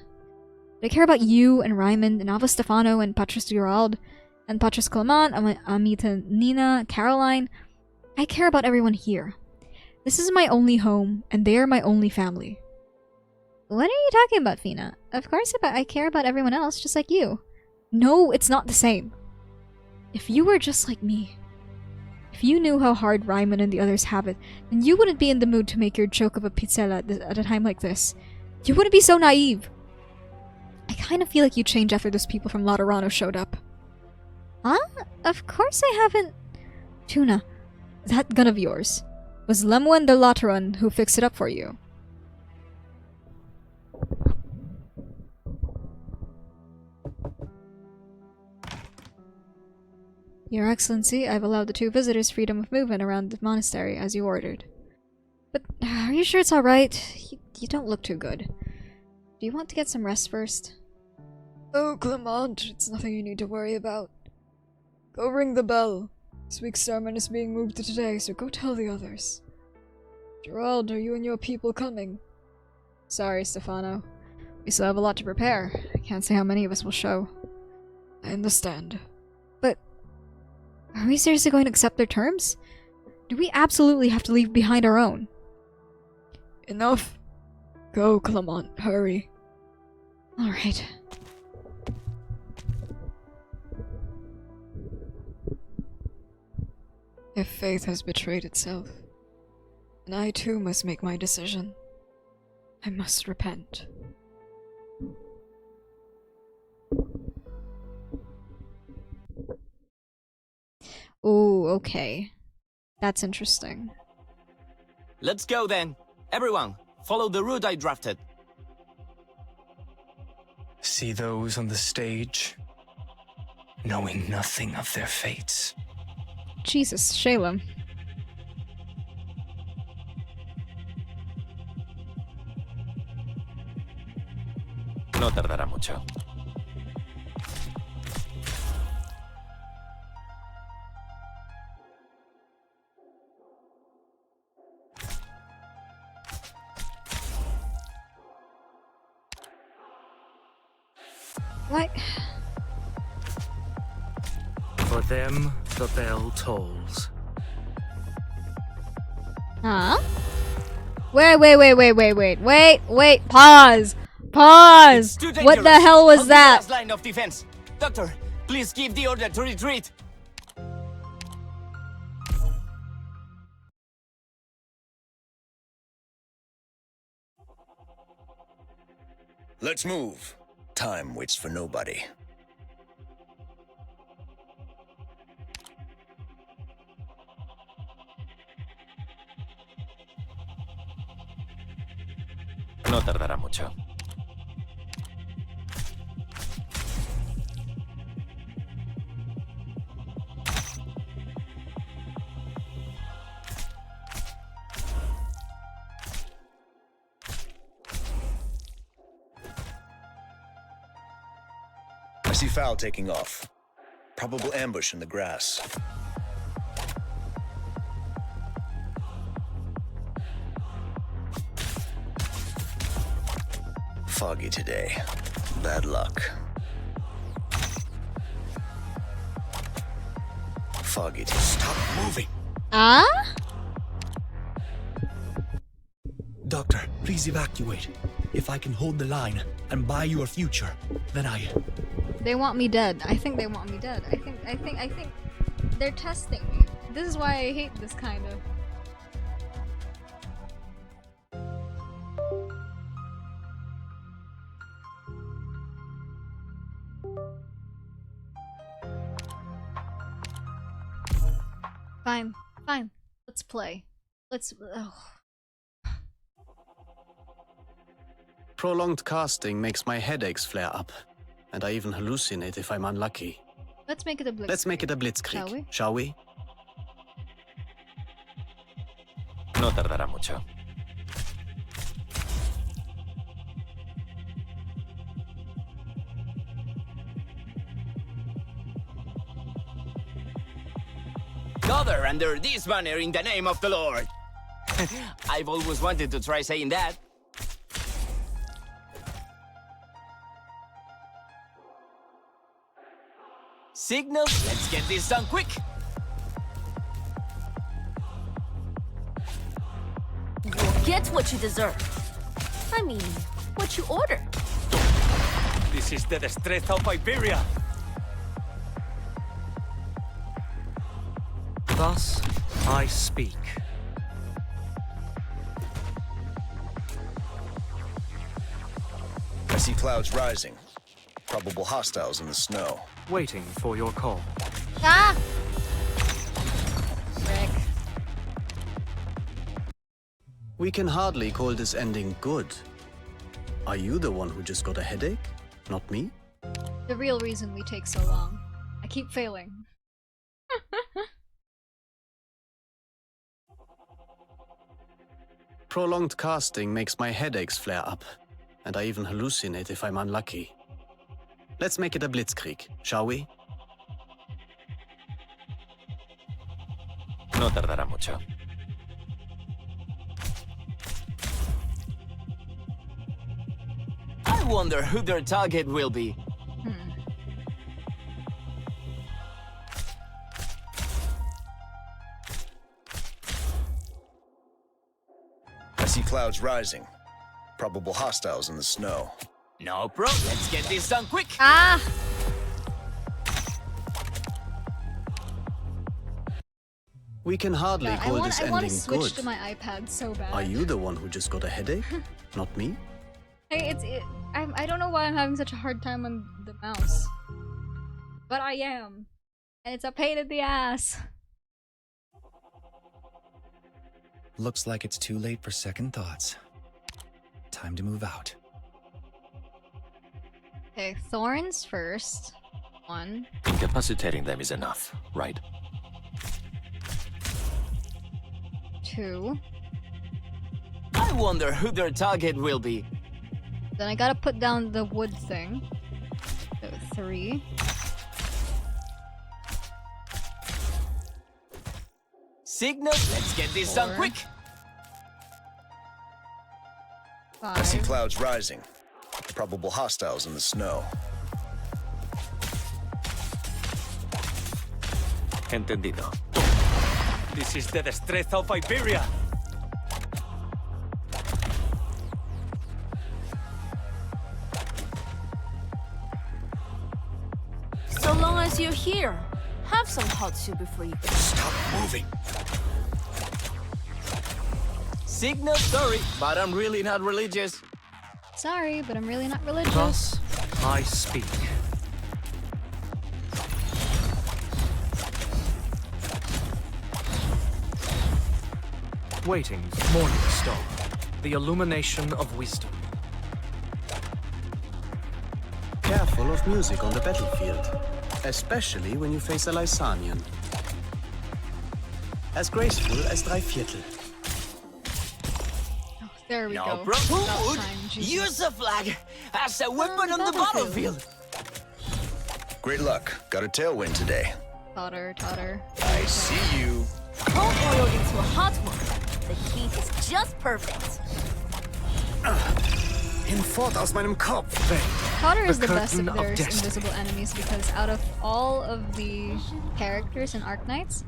But I care about you and Raymond and Ava Stefano and Petrus Gerald and Petrus Clement, Amita, Nina, Caroline. I care about everyone here. This is my only home, and they are my only family. What are you talking about, Fina? Of course I care about everyone else, just like you. No, it's not the same. If you were just like me, if you knew how hard Raymond and the others have it, then you wouldn't be in the mood to make your joke of a pizzella at a time like this. You wouldn't be so naive. I kind of feel like you changed after those people from Laterano showed up. Huh? Of course I haven't... Tuna, that gun of yours. Was Lemuel de Lateran who fixed it up for you? Your Excellency, I've allowed the two visitors freedom of movement around the monastery as you ordered. But are you sure it's alright? You don't look too good. Do you want to get some rest first? Oh, Clement, it's nothing you need to worry about. Go ring the bell. This week's sermon is being moved to today, so go tell the others. Gerald, are you and your people coming? Sorry, Stefano. We still have a lot to prepare. I can't say how many of us will show. I understand. But... are we seriously going to accept their terms? Do we absolutely have to leave behind our own? Enough. Go, Clement. Hurry. Alright. If faith has betrayed itself, then I too must make my decision. I must repent. Oh, okay. That's interesting. Let's go then. Everyone, follow the route I drafted. See those on the stage, knowing nothing of their fates. Jesus, Shalem. No tardará mucho. What? For them, the bell tolls. Huh? Wait, pause! Pause! What the hell was that? Line of defense. Doctor, please give the order to retreat! Let's move. Time waits for nobody. No tardará mucho. I see Fowl taking off. Probable ambush in the grass. Foggy today. Bad luck. Foggy today. Stop moving. Ah? Doctor, please evacuate. If I can hold the line and buy your future, then They want me dead. I think they want me dead. I think they're testing me. This is why I hate this kind of. Fine, fine. Let's play. Let's. Oh. Prolonged casting makes my headaches flare up, and I even hallucinate if I'm unlucky. Let's make it a blitzkrieg. Let's make it a blitzkrieg, shall we? No tardará mucho. Gather under this banner in the name of the Lord. I've always wanted to try saying that. Signal, let's get this done quick. You'll get what you deserve. I mean, what you ordered. This is the destreza of Iberia. Thus, I speak. I see clouds rising. Probable hostiles in the snow. Waiting for your call. Ah! Frick. We can hardly call this ending good. Are you the one who just got a headache? Not me? The real reason we take so long. I keep failing. Prolonged casting makes my headaches flare up, and I even hallucinate if I'm unlucky. Let's make it a blitzkrieg, shall we? No tardará mucho. I wonder who their target will be. I see clouds rising. Probable hostiles in the snow. No bro, let's get this done quick. Ah! We can hardly God, call this I want ending to switch good. to my iPad so bad. Are you the one who just got a headache? Not me? Hey, I don't know why I'm having such a hard time on the mouse. But I am. And it's a pain in the ass. Looks like it's too late for second thoughts. Time to move out. Okay, thorns first. 1. Incapacitating them is enough, right? 2. I wonder who their target will be. Then I gotta put down the wood thing. So 3. Signal, let's get this done 4. quick. I see 5. clouds rising. Probable hostiles in the snow. Entendido. This is the destreza of Iberia. Since you're here, have some hot soup before you go. Stop moving. Signal, sorry, but I'm really not religious. Sorry, but I'm really not religious. Thus, I speak. Waiting, morning star, the illumination of wisdom. Careful of music on the battlefield, especially when you face a Lysanian. As graceful as Dreiviertel. There we No go. problem. About time, Jesus. Use a flag as a weapon on the battlefield. Great luck. Got a tailwind today. Totter, totter. I see you. Cold oil into a hot one. The heat is just perfect. Hinfort aus meinem Kopf. Totter is the The best of curtain of their destiny. invisible enemies because out of all of the characters in Arknights,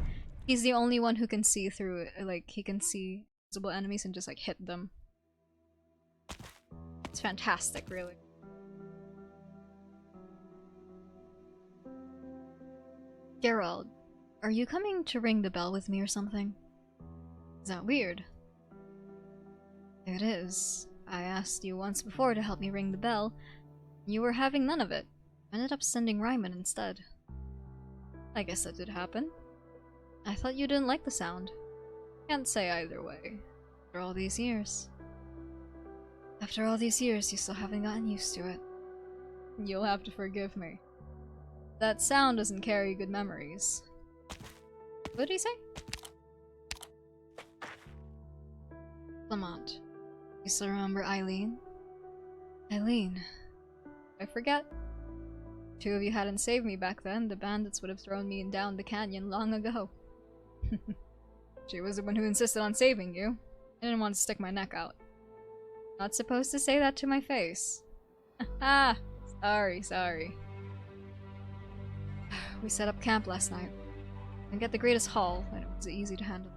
he's the only one who can see through it. Like, he can see invisible enemies and just like hit them. It's fantastic, really. Geralt, are you coming to ring the bell with me or something? Is that weird? It is. I asked you once before to help me ring the bell. You were having none of it. I ended up sending Ryman instead. I guess that did happen. I thought you didn't like the sound. Can't say either way. After all these years. After all these years, you still haven't gotten used to it. You'll have to forgive me. That sound doesn't carry good memories. What did he say? Lamont, you still remember Eileen? Eileen. I forget. Two of you hadn't saved me back then, the bandits would have thrown me down the canyon long ago. She was the one who insisted on saving you. I didn't want to stick my neck out. Not supposed to say that to my face. Ah, sorry. We set up camp last night. And get the greatest haul, and it was easy to handle.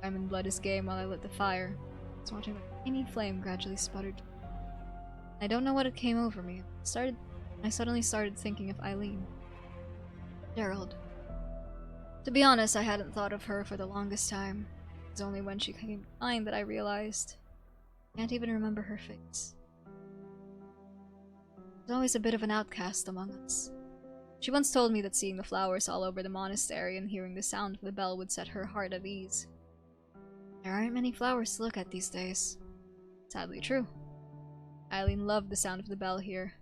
I'm in blood is game while I lit the fire. I was watching the tiny flame gradually sputtered. I don't know what it came over me. I suddenly started thinking of Eileen. Gerald. To be honest, I hadn't thought of her for the longest time. It was only when she came to mind that I realized. I can't even remember her face. She was always a bit of an outcast among us. She once told me that seeing the flowers all over the monastery and hearing the sound of the bell would set her heart at ease. There aren't many flowers to look at these days. Sadly true. Eileen loved the sound of the bell here.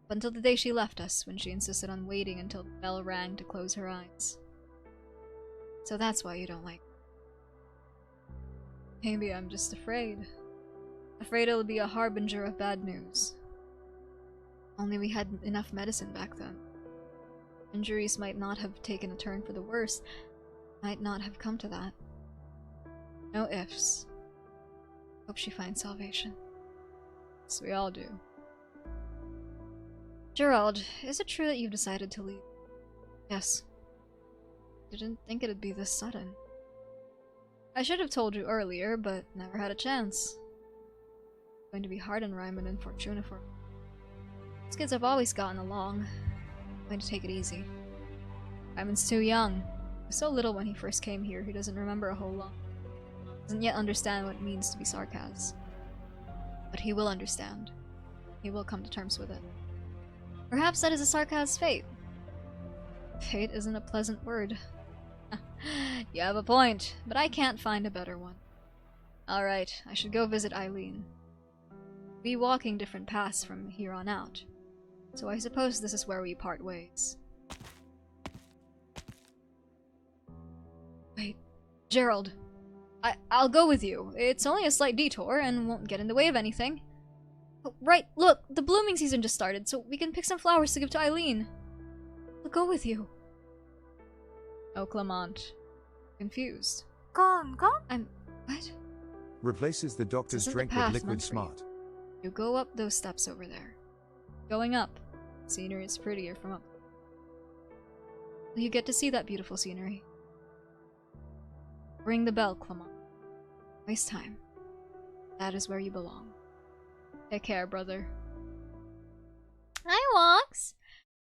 Up until the day she left us, when she insisted on waiting until the bell rang to close her eyes. So that's why you don't like her. Maybe I'm just afraid. Afraid it'll be a harbinger of bad news. Only we had enough medicine back then. Injuries might not have taken a turn for the worse. Might not have come to that. No ifs. Hope she finds salvation. Yes, we all do. Gerald, is it true that you've decided to leave? Yes. Didn't think it'd be this sudden. I should have told you earlier, but never had a chance. It's going to be hard on Ryman and Fortuna for me. These kids have always gotten along. I'm going to take it easy. Ryman's too young. He was so little when he first came here, he doesn't remember a whole lot. Doesn't yet understand what it means to be sarcasm. But he will understand. He will come to terms with it. Perhaps that is a sarcasm's fate. Fate isn't a pleasant word. You have a point, but I can't find a better one. Alright, I should go visit Eileen. We'll be walking different paths from here on out, so I suppose this is where we part ways. Wait, Gerald. I'll go with you. It's only a slight detour and won't get in the way of anything. Oh, right, look, the blooming season just started, so we can pick some flowers to give to Eileen. I'll go with you. Oh, Clement. Confused. Gone. What? Replaces the doctor's This is the drink path with liquid meant for you. smart. You go up those steps over there. Going up. Scenery is prettier from up. You get to see that beautiful scenery. Ring the bell, Clement. Waste time. That is where you belong. Take care, brother. Hi, Walks!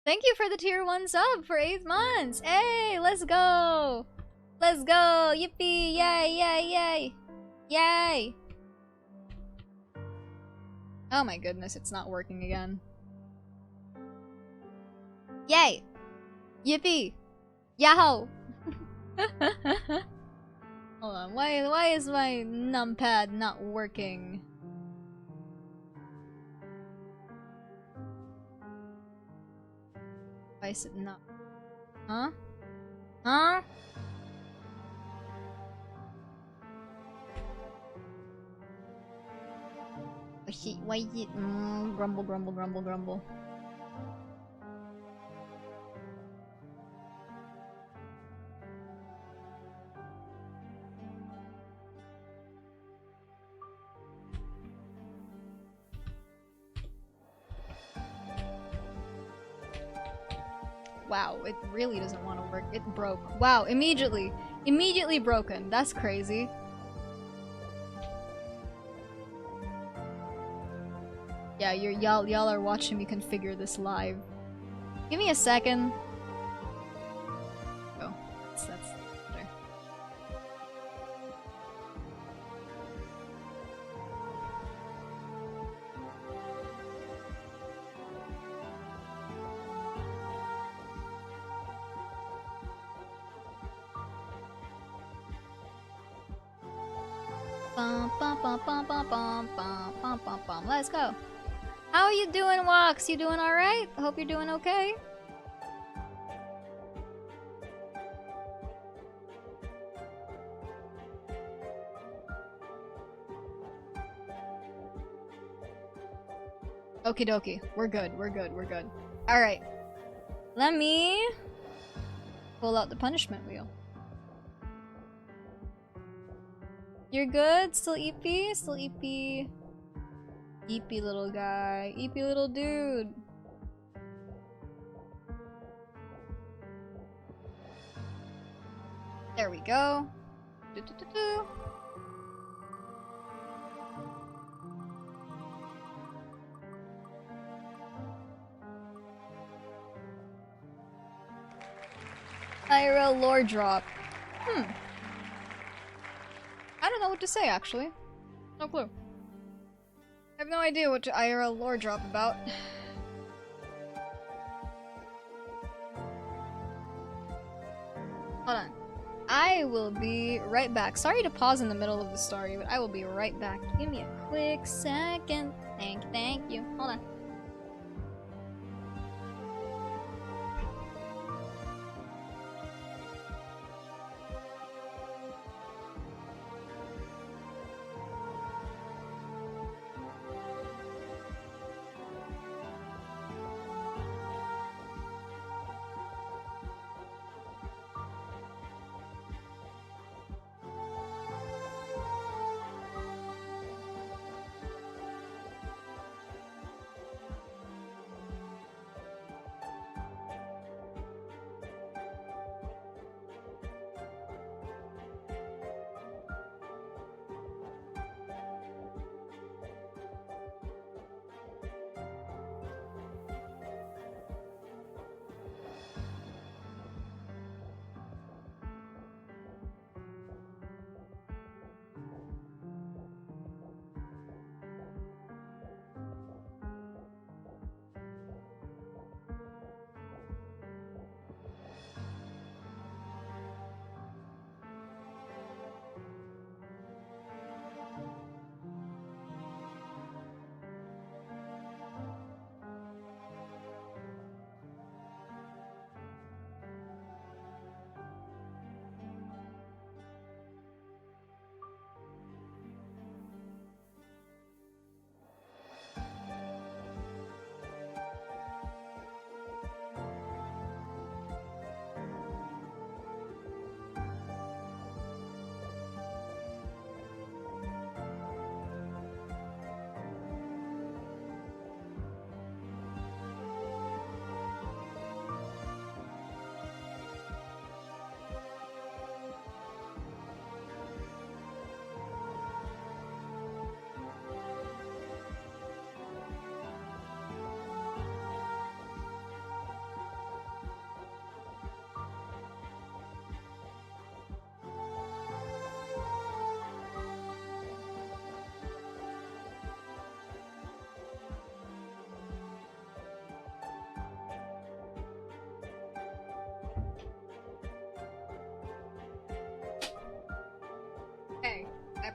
Thank you for the tier 1 sub for 8 months. Hey, let's go. Let's go. Yippee. Yay, yay, yay. Yay. Oh my goodness, it's not working again. Yay. Yippee. Yahoo. Hold on. Why is my numpad not working? Why is it not? Huh? Huh? Why is it? Grumble, grumble, grumble, grumble. Wow, it really doesn't want to work. It broke. Wow, immediately. Immediately broken. That's crazy. Yeah, y'all are watching me configure this live. Give me a second. Oh, that's better. Bum, bum, bum, bum, bum, bum, bum, bum, bum, bum. Let's go. How are you doing, Wax? You doing alright? I hope you're doing okay. Okie dokie. We're good, we're good, we're good. Alright. Let me pull out the punishment wheel. You're good? Still EP? Still EP? EP little guy. EP little dude. There we go. Do, do, do, do. IRL lore drop. I don't know what to say, actually. No clue. I have no idea what to IRL lore drop about. Hold on. I will be right back. Sorry to pause in the middle of the story, but I will be right back. Give me a quick second. Thank you. Hold on.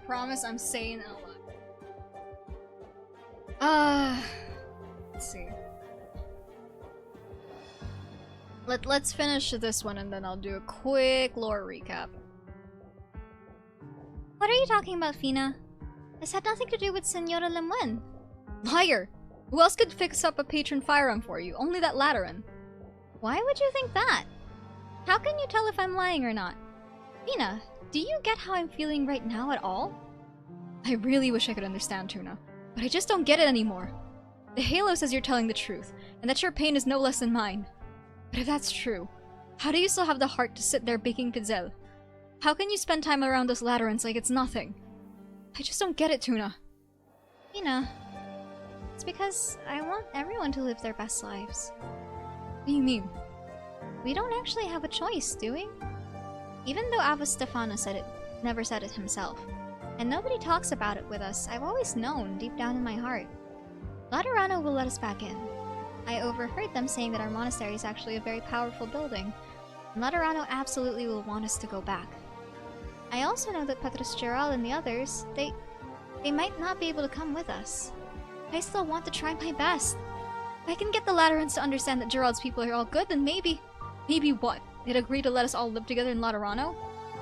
promise I'm saying it out loud. Let's see. Let's finish this one and then I'll do a quick lore recap. What are you talking about, Fina? This had nothing to do with Senora Lemoine. Liar! Who else could fix up a patron firearm for you? Only that Lateran. Why would you think that? How can you tell if I'm lying or not? Fina, do you get how I'm feeling right now at all? I really wish I could understand, Tuna, but I just don't get it anymore. The Halo says you're telling the truth, and that your pain is no less than mine. But if that's true, how do you still have the heart to sit there baking pizzel? How can you spend time around those Laterans like it's nothing? I just don't get it, Tuna. Fina, it's because I want everyone to live their best lives. What do you mean? We don't actually have a choice, do we? Even though Avastefano never said it himself, and nobody talks about it with us, I've always known, deep down in my heart. Laterano will let us back in. I overheard them saying that our monastery is actually a very powerful building, and Laterano absolutely will want us to go back. I also know that Petrus Gerald and the others, they might not be able to come with us. I still want to try my best. If I can get the Laterans to understand that Gerald's people are all good, then maybe... Maybe what? They'd agree to let us all live together in Laterano?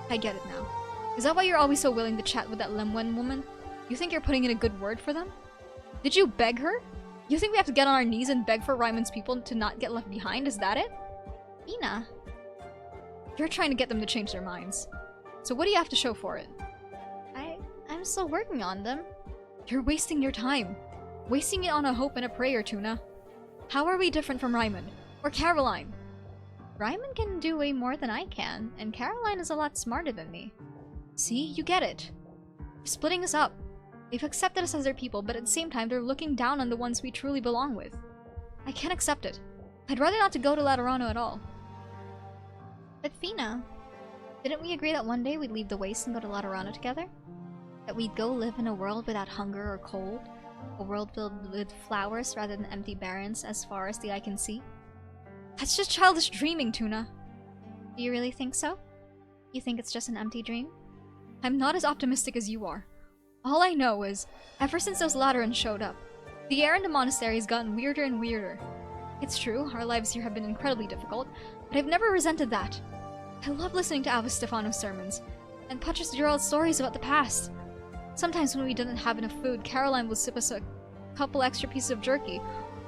I get it now. Is that why you're always so willing to chat with that Lemwen woman? You think you're putting in a good word for them? Did you beg her? You think we have to get on our knees and beg for Ryman's people to not get left behind? Is that it? Fina. You're trying to get them to change their minds. So what do you have to show for it? I'm still working on them. You're wasting your time. Wasting it on a hope and a prayer, Tuna. How are we different from Ryman? Or Caroline? Ryman can do way more than I can, and Caroline is a lot smarter than me. See? You get it. They're splitting us up. They've accepted us as their people, but at the same time, they're looking down on the ones we truly belong with. I can't accept it. I'd rather not to go to Laterano at all. But Fina, didn't we agree that one day we'd leave the Waste and go to Laterano together? That we'd go live in a world without hunger or cold? A world filled with flowers rather than empty barrens as far as the eye can see? That's just childish dreaming, Tuna. Do you really think so? You think it's just an empty dream? I'm not as optimistic as you are. All I know is, ever since those Laterans showed up, the air in the monastery has gotten weirder and weirder. It's true, our lives here have been incredibly difficult, but I've never resented that. I love listening to Avastefano's sermons, and Petrus Gerald's stories about the past. Sometimes when we didn't have enough food, Caroline would sip us a couple extra pieces of jerky,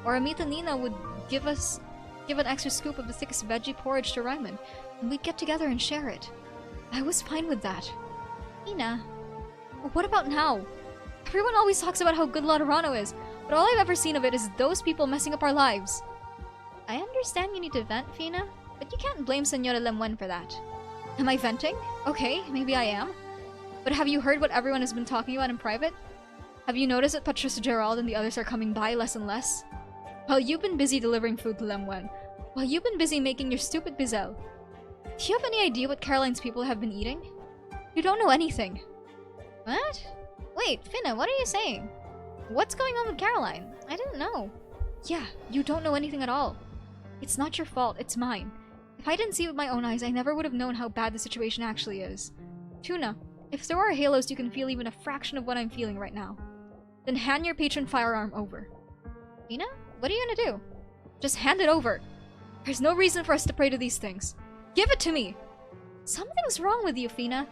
or Amita Nina would give an extra scoop of the thickest veggie porridge to Ryman, and we'd get together and share it. I was fine with that. Fina. What about now? Everyone always talks about how good Laterano is, but all I've ever seen of it is those people messing up our lives. I understand you need to vent, Fina, but you can't blame Senora Lemoine for that. Am I venting? Okay, maybe I am. But have you heard what everyone has been talking about in private? Have you noticed that Patricia Gerald and the others are coming by less and less? While you've been busy delivering food to Lemoine, while you've been busy making your stupid bizel, do you have any idea what Caroline's people have been eating? You don't know anything. What? Wait, Fina, what are you saying? What's going on with Caroline? I didn't know. Yeah, you don't know anything at all. It's not your fault, it's mine. If I didn't see it with my own eyes, I never would have known how bad the situation actually is. Tuna, if there are halos you can feel even a fraction of what I'm feeling right now, then hand your patron firearm over. Fina, what are you gonna do? Just hand it over. There's no reason for us to pray to these things. Give it to me! Something's wrong with you, Fina.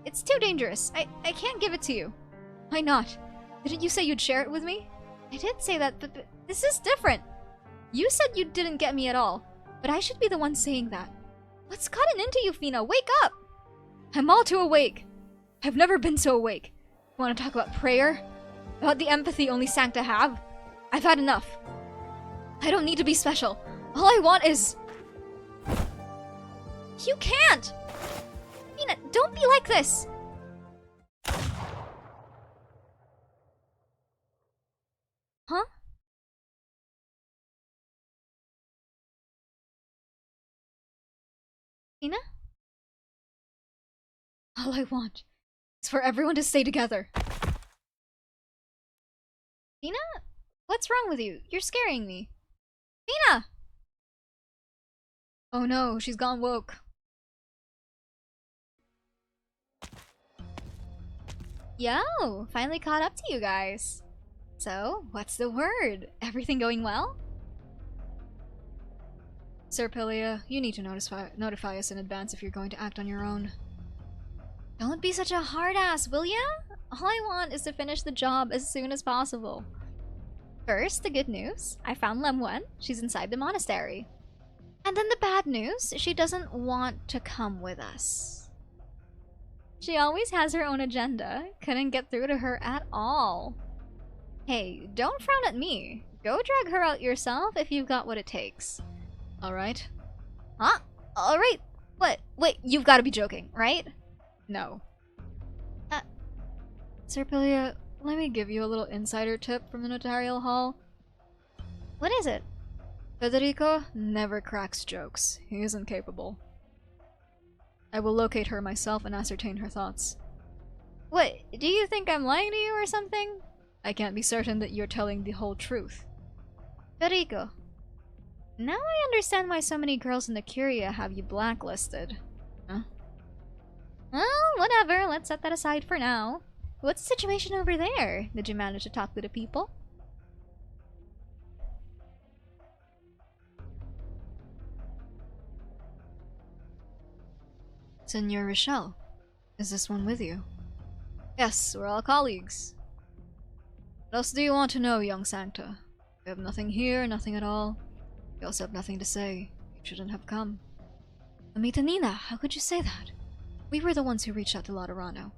It's too dangerous. I can't give it to you. Why not? Didn't you say you'd share it with me? I did say that, but this is different. You said you didn't get me at all, but I should be the one saying that. What's gotten into you, Fina? Wake up! I'm all too awake. I've never been so awake. You want to talk about prayer? About the empathy only Sancta have? I've had enough. I don't need to be special. All I want is... You can't! Fina, don't be like this! Huh? Fina? All I want is for everyone to stay together. Fina? What's wrong with you? You're scaring me. Fina! Oh no, she's gone woke. Yo, finally caught up to you guys. So, what's the word? Everything going well? Sir Pilia, you need to notify us in advance if you're going to act on your own. Don't be such a hard ass, will ya? All I want is to finish the job as soon as possible. First, the good news. I found Lemwen. She's inside the monastery. And then the bad news. She doesn't want to come with us. She always has her own agenda. Couldn't get through to her at all. Hey, don't frown at me. Go drag her out yourself if you've got what it takes. Alright? Huh? Alright. What? Wait, you've got to be joking, right? No. Sir Pilia, let me give you a little insider tip from the notarial hall. What is it? Federico never cracks jokes. He isn't capable. I will locate her myself and ascertain her thoughts. What? Do you think I'm lying to you or something? I can't be certain that you're telling the whole truth. Federico. Now I understand why so many girls in the Curia have you blacklisted. Huh? Well, whatever. Let's set that aside for now. What's the situation over there? Did you manage to talk to the people? Senor Richele, is this one with you? Yes, we're all colleagues. What else do you want to know, young Sancta? You have nothing here, nothing at all. You also have nothing to say. You shouldn't have come. Amita Nina, how could you say that? We were the ones who reached out to Laterano.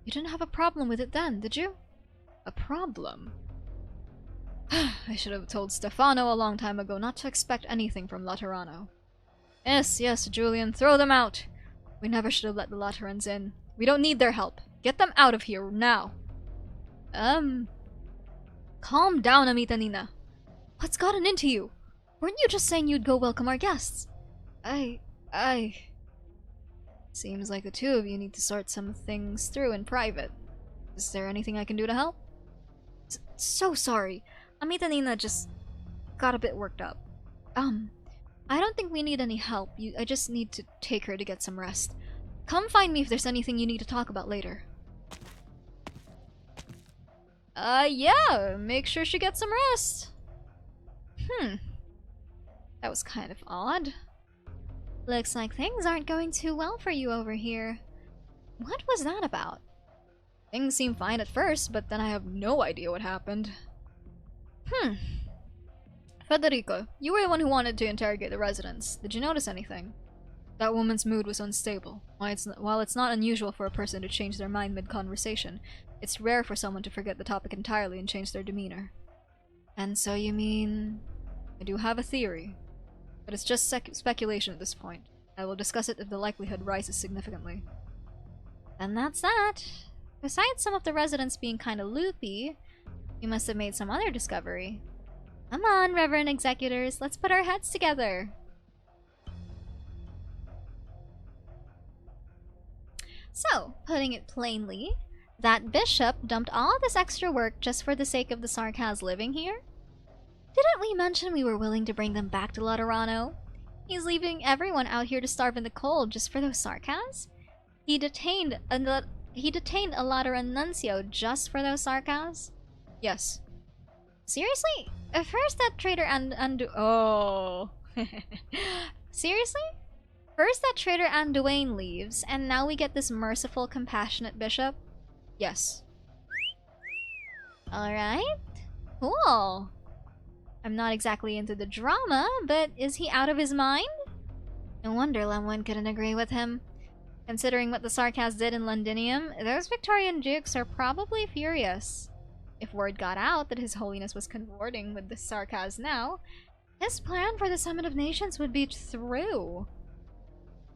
You didn't have a problem with it then, did you? A problem? I should have told Stefano a long time ago not to expect anything from Laterano. Yes, yes, Julian, throw them out! We never should have let the Laterans in. We don't need their help. Get them out of here, now! Calm down, Amita Nina. What's gotten into you? Weren't you just saying you'd go welcome our guests? Seems like the two of you need to sort some things through in private. Is there anything I can do to help? So sorry. Amita Nina just got a bit worked up. I don't think we need any help. I just need to take her to get some rest. Come find me if there's anything you need to talk about later. Yeah, make sure she gets some rest. That was kind of odd. Looks like things aren't going too well for you over here. What was that about? Things seemed fine at first, but then I have no idea what happened. Federico, you were the one who wanted to interrogate the residents. Did you notice anything? That woman's mood was unstable. While it's not unusual for a person to change their mind mid-conversation, it's rare for someone to forget the topic entirely and change their demeanor. And so you mean... I do have a theory. But it's just speculation at this point. I will discuss it if the likelihood rises significantly. And that's that. Besides some of the residents being kinda loopy, you must have made some other discovery. Come on, Reverend Executors, let's put our heads together. So, putting it plainly, that bishop dumped all this extra work just for the sake of the Sarkaz living here? Didn't we mention we were willing to bring them back to Laterano? He's leaving everyone out here to starve in the cold just for those Sarkaz? He detained a Lateran nuncio just for those Sarkaz? Yes. Seriously? First that traitor Seriously? First that traitor Anduane leaves, and now we get this merciful, compassionate bishop? Yes. Alright. Cool. I'm not exactly into the drama, but is he out of his mind? No wonder Lemwen couldn't agree with him. Considering what the Sarkaz did in Londinium, those Victorian dukes are probably furious. If word got out that His Holiness was cavorting with the Sarkaz now, his plan for the Summit of Nations would be through.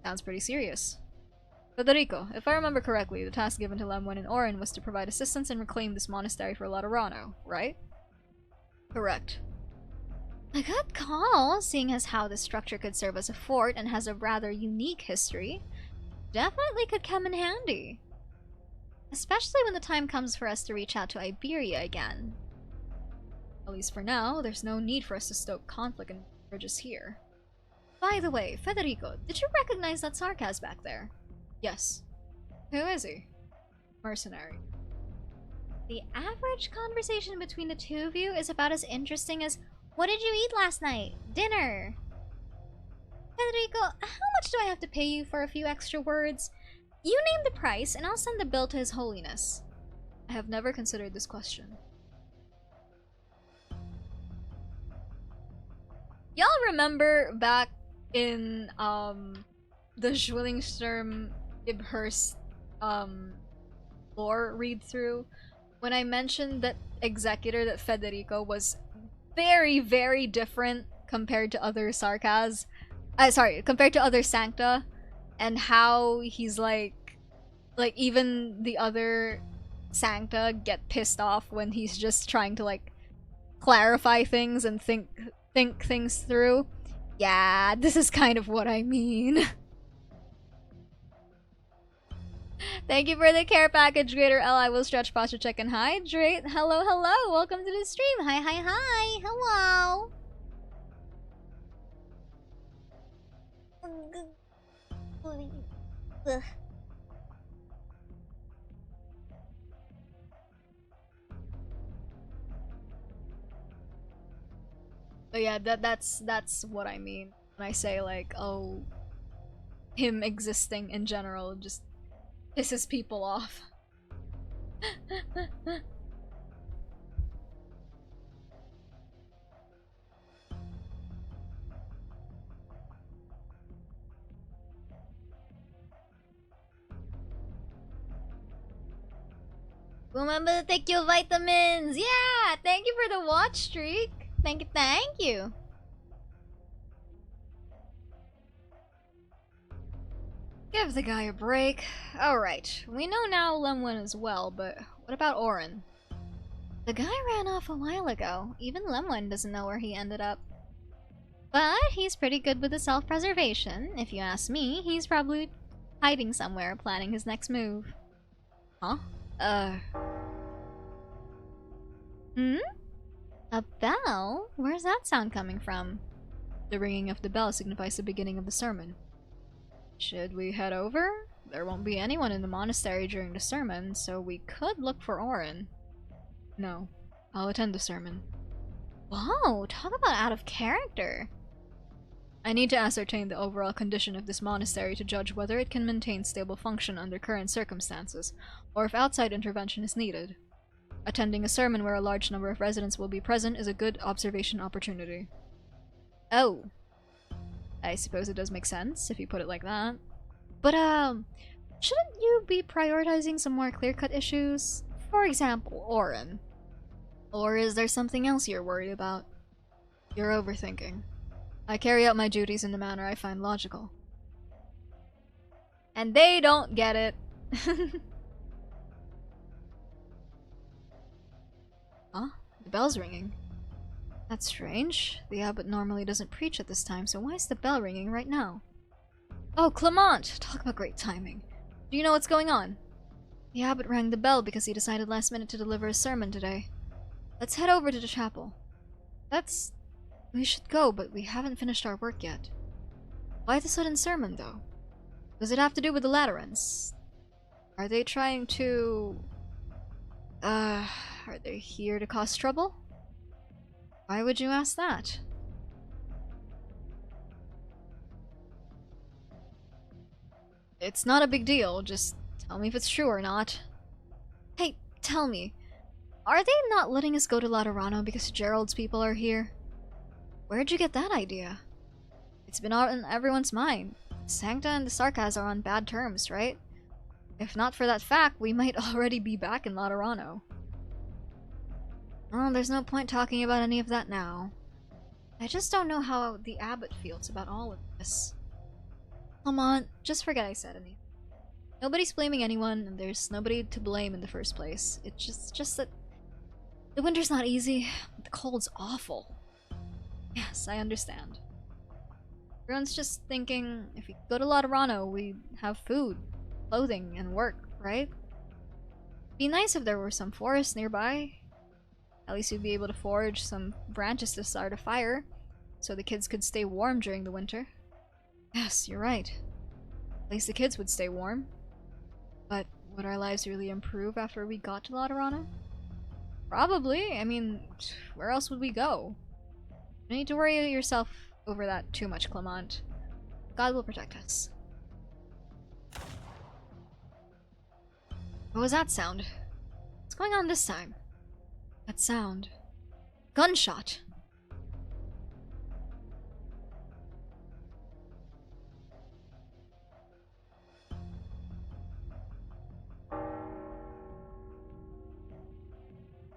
Sounds pretty serious. Federico, if I remember correctly, the task given to Lemwen and Orin was to provide assistance and reclaim this monastery for Laterano, right? Correct. A good call, seeing as how this structure could serve as a fort and has a rather unique history. Definitely could come in handy. Especially when the time comes for us to reach out to Iberia again. At least for now, there's no need for us to stoke conflict and bridges here. By the way, Federico, did you recognize that Sarkaz back there? Yes. Who is he? Mercenary. The average conversation between the two of you is about as interesting as, what did you eat last night? Dinner. Federico, how much do I have to pay you for a few extra words? You name the price, and I'll send the bill to His Holiness. I have never considered this question. Y'all remember back in the Zwillingssturm Ibhurst lore read through when I mentioned that Executor, that Federico, was very, very different compared to other Sarkas. Compared to other Sancta, and how he's like even the other Sancta get pissed off when he's just trying to like clarify things and think things through. Yeah, this is kind of what I mean. Thank you for the care package, Greater L. I will stretch posture check and hydrate. Hello, hello, welcome to the stream. Hi, hi, hi. Hello. But yeah, that's what I mean when I say like, oh, him existing in general just pisses people off. Remember to take your vitamins! Yeah! Thank you for the watch streak! Thank you, thank you! Give the guy a break. Alright, we know now Lemwen as well, but what about Orin? The guy ran off a while ago. Even Lemwen doesn't know where he ended up. But he's pretty good with the self-preservation. If you ask me, he's probably hiding somewhere, planning his next move. Huh? A bell? Where's that sound coming from? The ringing of the bell signifies the beginning of the sermon. Should we head over? There won't be anyone in the monastery during the sermon, so we could look for Orin. No, I'll attend the sermon. Whoa, talk about out of character! I need to ascertain the overall condition of this monastery to judge whether it can maintain stable function under current circumstances, or if outside intervention is needed. Attending a sermon where a large number of residents will be present is a good observation opportunity. Oh. I suppose it does make sense, if you put it like that. But, shouldn't you be prioritizing some more clear-cut issues? For example, Orin. Or is there something else you're worried about? You're overthinking. I carry out my duties in the manner I find logical. And they don't get it. Huh? The bell's ringing. That's strange. The abbot normally doesn't preach at this time, so why is the bell ringing right now? Oh, Clement! Talk about great timing. Do you know what's going on? The abbot rang the bell because he decided last minute to deliver a sermon today. Let's head over to the chapel. We should go, but we haven't finished our work yet. Why the sudden sermon, though? Does it have to do with the Laterans? Are they trying to... Are they here to cause trouble? Why would you ask that? It's not a big deal, just tell me if it's true or not. Hey, tell me, are they not letting us go to Laterano because Gerald's people are here? Where'd you get that idea? It's been out in everyone's mind. Sancta and the Sarkas are on bad terms, right? If not for that fact, we might already be back in Laterano. Well, there's no point talking about any of that now. I just don't know how the abbot feels about all of this. Come on, just forget I said anything. Nobody's blaming anyone, and there's nobody to blame in the first place. It's just that the winter's not easy. The cold's awful. Yes, I understand. Everyone's just thinking, if we go to Laterano, we have food, clothing, and work, right? It'd be nice if there were some forests nearby. At least we'd be able to forage some branches to start a fire, so the kids could stay warm during the winter. Yes, you're right. At least the kids would stay warm. But would our lives really improve after we got to Laterano? Probably. I mean, where else would we go? You don't need to worry yourself over that too much, Clement. God will protect us. What was that sound? What's going on this time? That sound. Gunshot.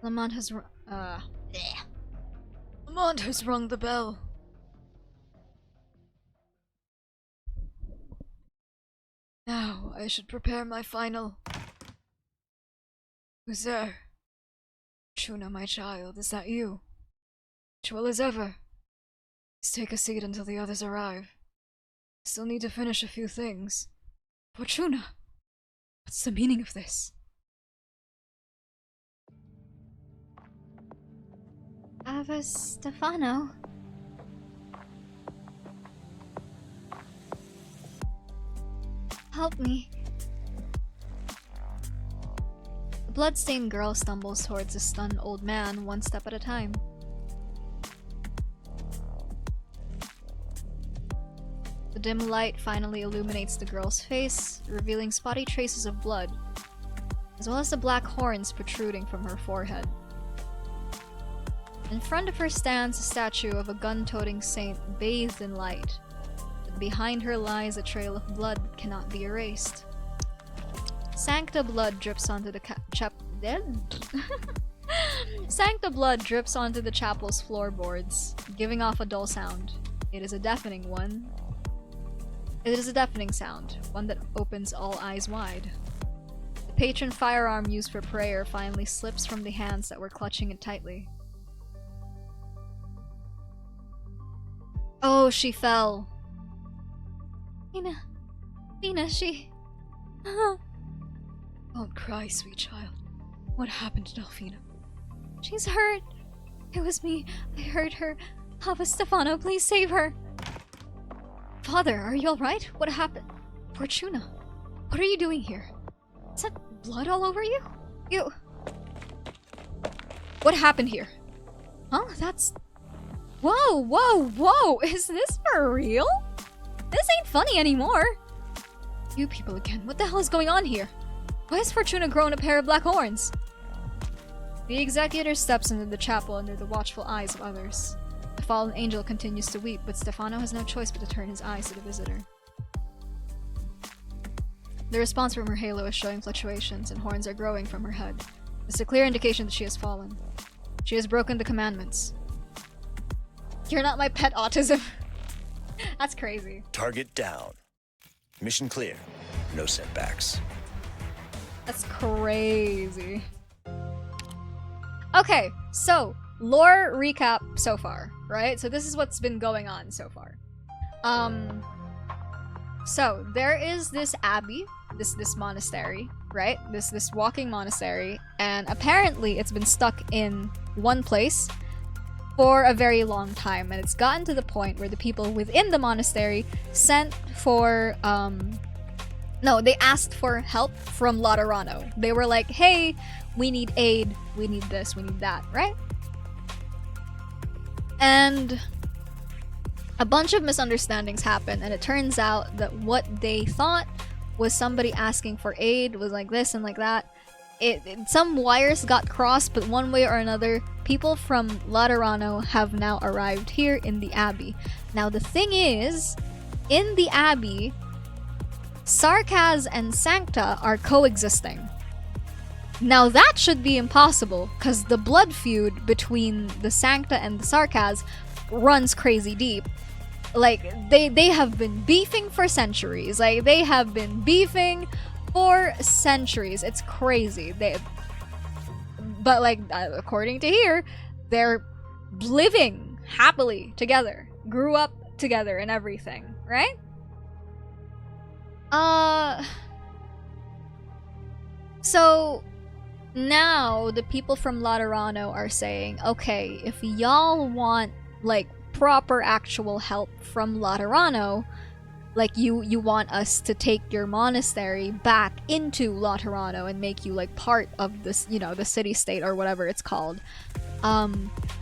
Lamont has Lamont has rung the bell. Now I should prepare my final. Who's there? Shuna, my child, is that you? Well as ever. Please take a seat until the others arrive. I still need to finish a few things. Fortuna! What's the meaning of this? Ava Stefano. Help me. The bloodstained girl stumbles towards the stunned old man, one step at a time. The dim light finally illuminates the girl's face, revealing spotty traces of blood, as well as the black horns protruding from her forehead. In front of her stands a statue of a gun-toting saint bathed in light, but behind her lies a trail of blood that cannot be erased. Sancta blood drips onto the Sancta blood drips onto the chapel's floorboards, giving off a dull sound. It is a deafening one. It is a deafening sound, one that opens all eyes wide. The patron firearm used for prayer finally slips from the hands that were clutching it tightly. Oh, she fell. Fina, she... Don't cry, sweet child. What happened to Delphina? She's hurt. It was me. I hurt her. Ava Stefano, please save her. Father, are you alright? What happened? Fortuna, what are you doing here? Is that blood all over you? What happened here? Huh? That's... Whoa, whoa, whoa! Is this for real? This ain't funny anymore! You people again, what the hell is going on here? Why has Fortuna grown a pair of black horns? The executor steps into the chapel under the watchful eyes of others. The fallen angel continues to weep, but Stefano has no choice but to turn his eyes to the visitor. The response from her halo is showing fluctuations, and horns are growing from her head. It's a clear indication that she has fallen. She has broken the commandments. You're not my pet, autism. That's crazy. Target down. Mission clear. No setbacks. That's crazy. Okay, so lore recap so far, right? So this is what's been going on so far. So there is this abbey, this monastery, right? This walking monastery, and apparently it's been stuck in one place for a very long time, and it's gotten to the point where the people within the monastery sent for they asked for help from Laterano. They were like, hey, we need aid, we need this, we need that, right? And a bunch of misunderstandings happened, and it turns out that what they thought was somebody asking for aid was like this and like that. Some wires got crossed, but one way or another, people from Laterano have now arrived here in the Abbey. Now the thing is, in the Abbey, Sarkaz and Sancta are coexisting. Now that should be impossible, because the blood feud between the Sancta and the Sarkaz runs crazy deep. Like, they have been beefing for centuries. Like, they have been beefing for centuries. It's crazy. But like, according to here, they're living happily together. Grew up together and everything, right? So now the people from Laterano are saying, okay, if y'all want like proper actual help from Laterano, like you want us to take your monastery back into Laterano and make you like part of this, you know, the city-state or whatever it's called,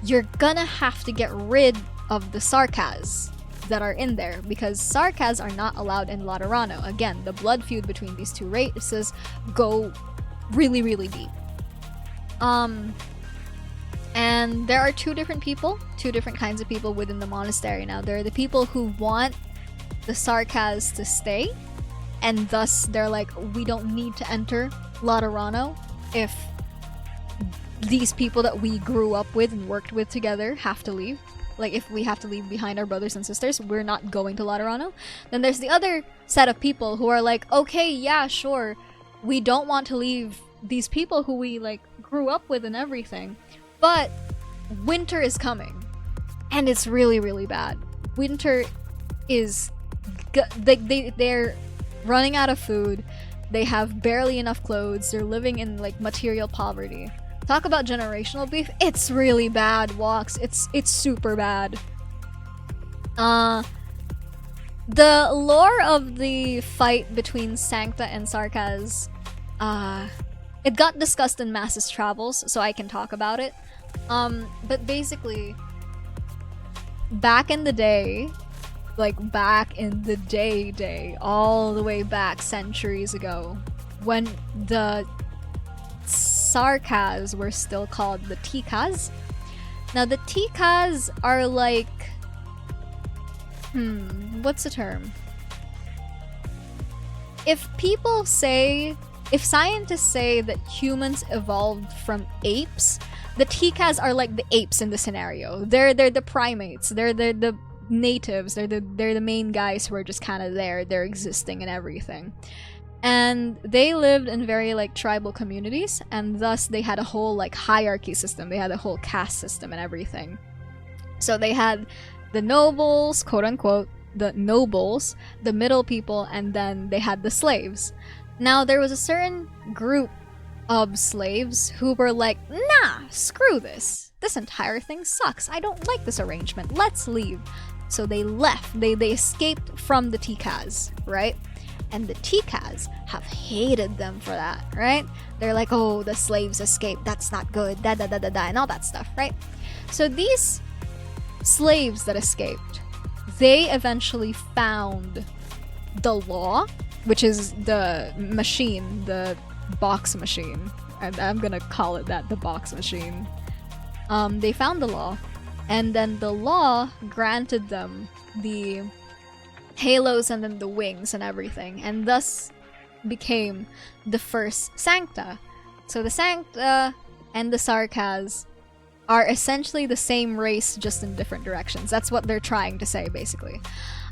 you're gonna have to get rid of the Sarkaz that are in there, because Sarkaz are not allowed in Laterano. Again, the blood feud between these two races go really, really deep. And there are two different kinds of people within the monastery now. There are the people who want the Sarkaz to stay, and thus they're like, we don't need to enter Laterano if these people that we grew up with and worked with together have to leave. Like, if we have to leave behind our brothers and sisters, we're not going to Laterano. Then there's the other set of people who are like, okay, yeah, sure, we don't want to leave these people who we, like, grew up with and everything, but winter is coming, and it's really, really bad. Winter is... they're running out of food, they have barely enough clothes, they're living in, like, material poverty. Talk about generational beef. It's really bad, Walks. It's super bad. The lore of the fight between Sancta and Sarkaz, it got discussed in Masses Travels, so I can talk about it. But basically, back in the day, like back in the day, all the way back centuries ago, when the Sarkaz were still called the Tikaz. Now the Tikaz are like... what's the term? If scientists say that humans evolved from apes, the Tikaz are like the apes in the scenario. They're the primates. They're the natives. They're the main guys who are just kind of there. They're existing and everything. And they lived in very, like, tribal communities, and thus they had a whole, like, hierarchy system. They had a whole caste system and everything. So they had the nobles, quote-unquote, the nobles, the middle people, and then they had the slaves. Now, there was a certain group of slaves who were like, nah, screw this. This entire thing sucks. I don't like this arrangement. Let's leave. So they left. They escaped from the Tikaz, right? And the Tikaz have hated them for that, right? They're like, oh, the slaves escaped, that's not good, da-da-da-da-da, and all that stuff, right? So these slaves that escaped, they eventually found the law, which is the machine, the box machine. I'm gonna call it that, the box machine. They found the law, and then the law granted them the halos and then the wings and everything, and thus became the first Sancta. So the Sancta and the Sarkaz are essentially the same race, just in different directions. That's what they're trying to say, basically.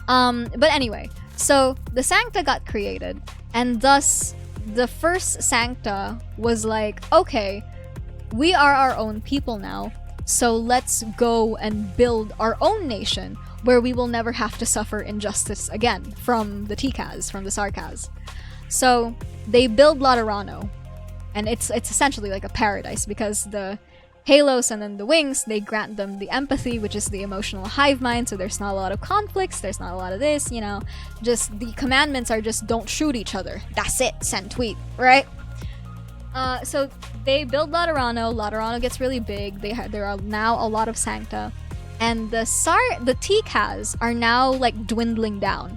But anyway, so the Sancta got created, and thus the first Sancta was like, okay, we are our own people now, so let's go and build our own nation where we will never have to suffer injustice again from the Tikaz, from the Sarkaz. So they build Laterano, and it's essentially like a paradise, because the halos and then the wings, they grant them the empathy, which is the emotional hive mind, so there's not a lot of conflicts, there's not a lot of this, you know, just the commandments are just don't shoot each other. That's it, send tweet, right? So they build Laterano, Laterano gets really big, there are now a lot of Sancta, and the Tikaz are now like dwindling down.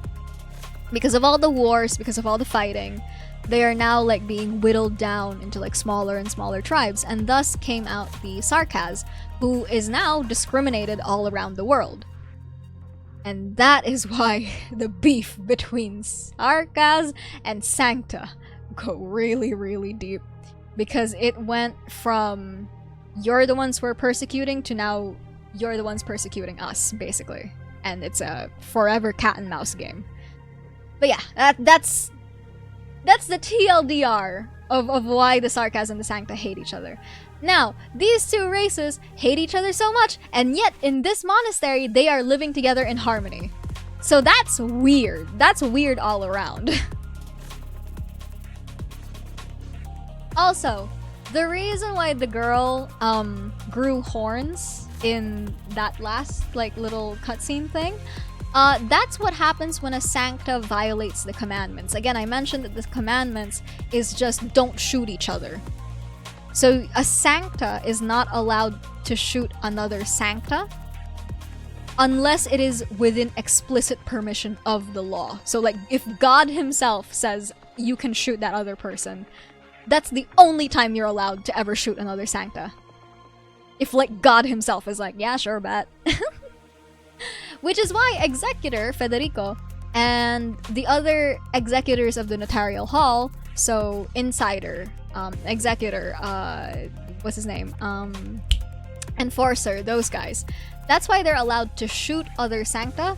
Because of all the wars, because of all the fighting, they are now like being whittled down into like smaller and smaller tribes, and thus came out the Sarkaz, who is now discriminated all around the world. And that is why the beef between Sarkaz and Sancta go really, really deep. Because it went from you're the ones we're persecuting to now you're the ones persecuting us, basically. And it's a forever cat and mouse game. But yeah, that's the TLDR of why the Sarkaz and the Sancta hate each other. Now, these two races hate each other so much, and yet in this monastery they are living together in harmony. So that's weird. That's weird all around. Also, the reason why the girl grew horns in that last like little cutscene thing That's what happens when a Sancta violates the commandments. Again, I mentioned that the commandments is just don't shoot each other. So a Sancta is not allowed to shoot another Sancta unless it is within explicit permission of the law. So like, if God himself says you can shoot that other person, that's the only time you're allowed to ever shoot another Sancta. If like God himself is like, yeah, sure, bet. Which is why Executor Federico and the other executors of the Notarial Hall, so Insider, Executor, what's his name? Enforcer, those guys. That's why they're allowed to shoot other Sancta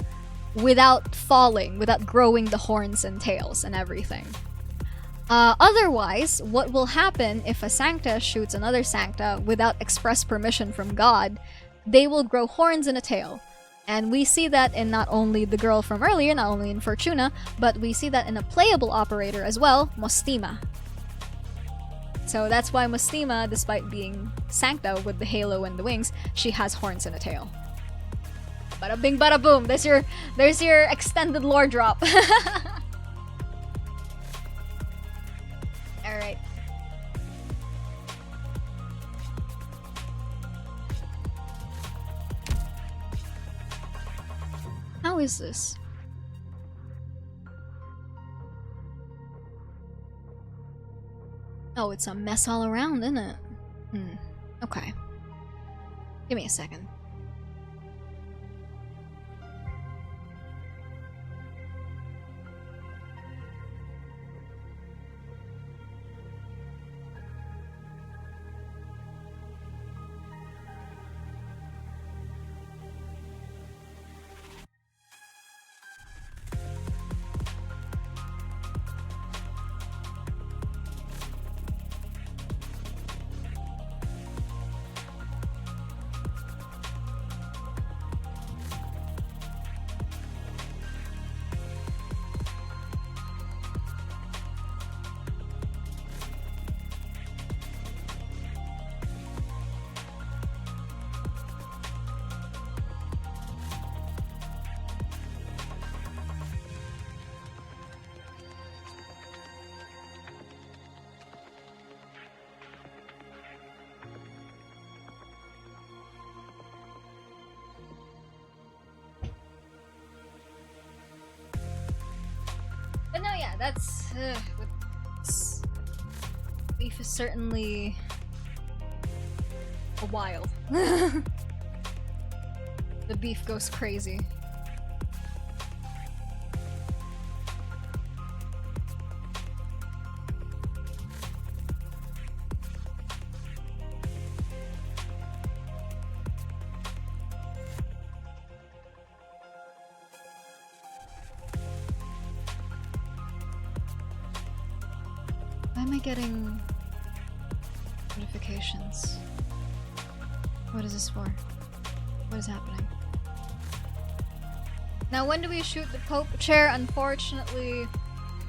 without falling, without growing the horns and tails and everything. Otherwise, what will happen if a Sancta shoots another Sancta without express permission from God, they will grow horns and a tail. And we see that in not only the girl from earlier, not only in Fortuna, but we see that in a playable operator as well, Mostima. So that's why Mostima, despite being Sancta with the halo and the wings, she has horns and a tail. Bada bing bada boom, there's your extended lore drop. Alright. How is this? Oh, it's a mess all around, isn't it? Okay. Give me a second. But no, yeah, that's... beef is certainly... a while. The beef goes crazy. Why am I getting notifications? What is this for? What is happening? Now, when do we shoot the Pope chair? Unfortunately,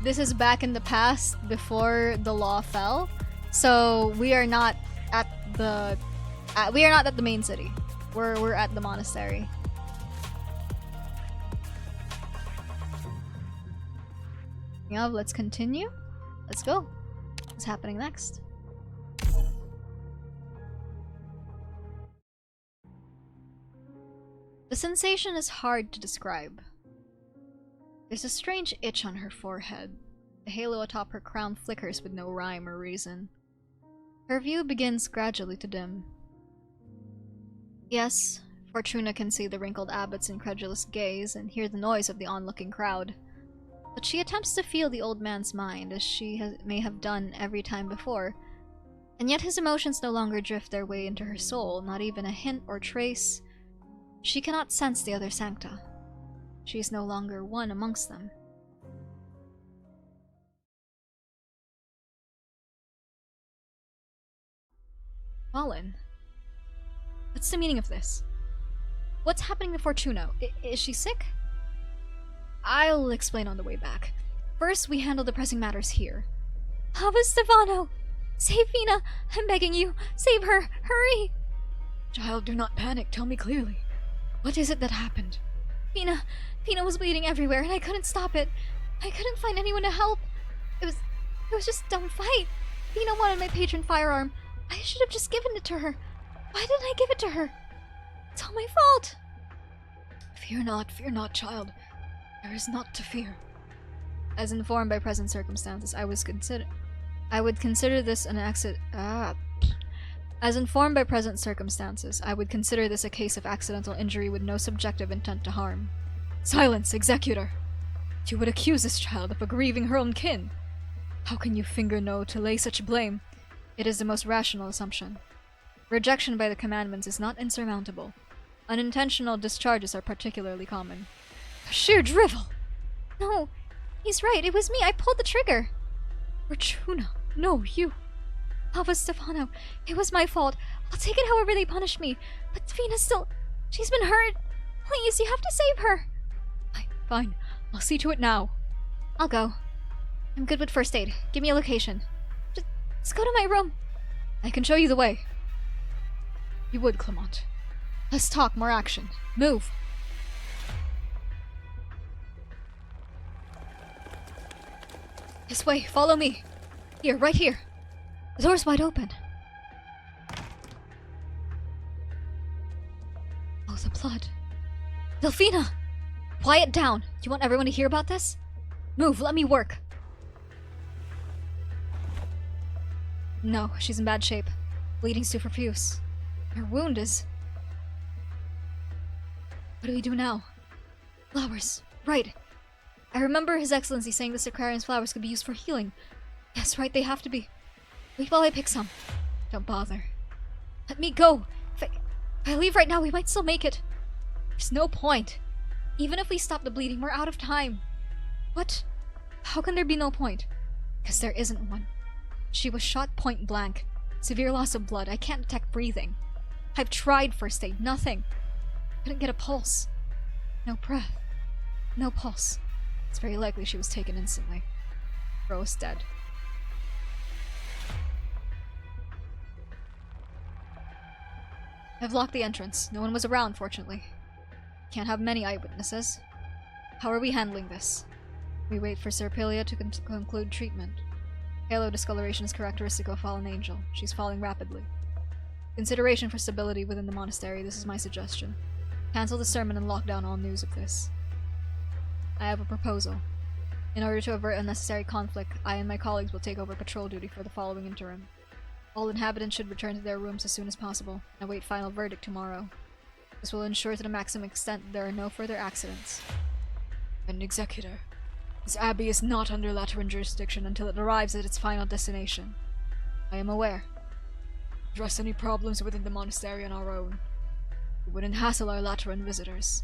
this is back in the past before the law fell, so we are not at the main city. We're at the monastery. Yeah, let's continue. Let's go. What's happening next? The sensation is hard to describe. There's a strange itch on her forehead. The halo atop her crown flickers with no rhyme or reason. Her view begins gradually to dim. Yes, Fortuna can see the wrinkled abbot's incredulous gaze and hear the noise of the onlooking crowd. But she attempts to feel the old man's mind, as she may have done every time before. And yet his emotions no longer drift their way into her soul, not even a hint or trace. She cannot sense the other Sancta. She is no longer one amongst them. Fallen? What's the meaning of this? What's happening to Fortuna? Is she sick? I'll explain on the way back. First, we handle the pressing matters here. Abba Stefano! Save Vina! I'm begging you! Save her! Hurry! Child, do not panic. Tell me clearly. What is it that happened? Fina was bleeding everywhere and I couldn't stop it. I couldn't find anyone to help. It was just a dumb fight. Fina wanted my patron firearm. I should have just given it to her. Why didn't I give it to her? It's all my fault. Fear not, child. There is naught to fear. As informed by present circumstances, I would consider this an accident. As informed by present circumstances, I would consider this a case of accidental injury with no subjective intent to harm. Silence, executor! You would accuse this child of aggrieving her own kin. How can you finger no to lay such blame? It is the most rational assumption. Rejection by the commandments is not insurmountable. Unintentional discharges are particularly common. Sheer drivel! No, he's right. It was me. I pulled the trigger. Fortuna. No, you. Papa Stefano, it was my fault. I'll take it however they punish me. But Fina's still... She's been hurt. Please, you have to save her. Fine. I'll see to it now. I'll go. I'm good with first aid. Give me a location. Just go to my room. I can show you the way. You would, Clement. Less talk, more action. Move. This way, follow me. Here, right here. The door's wide open. Oh, the blood. Delphina! Quiet down. You want everyone to hear about this? Move, let me work. No, she's in bad shape. Bleeding super profuse. Her wound is... What do we do now? Flowers. Right. I remember His Excellency saying the Sacrarian's flowers could be used for healing. Yes, right, they have to be. Wait while I pick some. Don't bother. Let me go. If I leave right now, we might still make it. There's no point. Even if we stop the bleeding, we're out of time. What? How can there be no point? Because there isn't one. She was shot point blank. Severe loss of blood. I can't detect breathing. I've tried first aid. Nothing. Couldn't get a pulse. No breath. No pulse. It's very likely she was taken instantly. Rose dead. I've locked the entrance. No one was around, fortunately. Can't have many eyewitnesses. How are we handling this? We wait for Serpilia to conclude treatment. Halo discoloration is characteristic of a fallen angel. She's falling rapidly. Consideration for stability within the monastery, this is my suggestion. Cancel the sermon and lock down all news of this. I have a proposal. In order to avert unnecessary conflict, I and my colleagues will take over patrol duty for the following interim. All inhabitants should return to their rooms as soon as possible, and await final verdict tomorrow. This will ensure to the maximum extent that there are no further accidents. An executor. This abbey is not under Lateran jurisdiction until it arrives at its final destination. I am aware. Address any problems within the monastery on our own. We wouldn't hassle our Lateran visitors.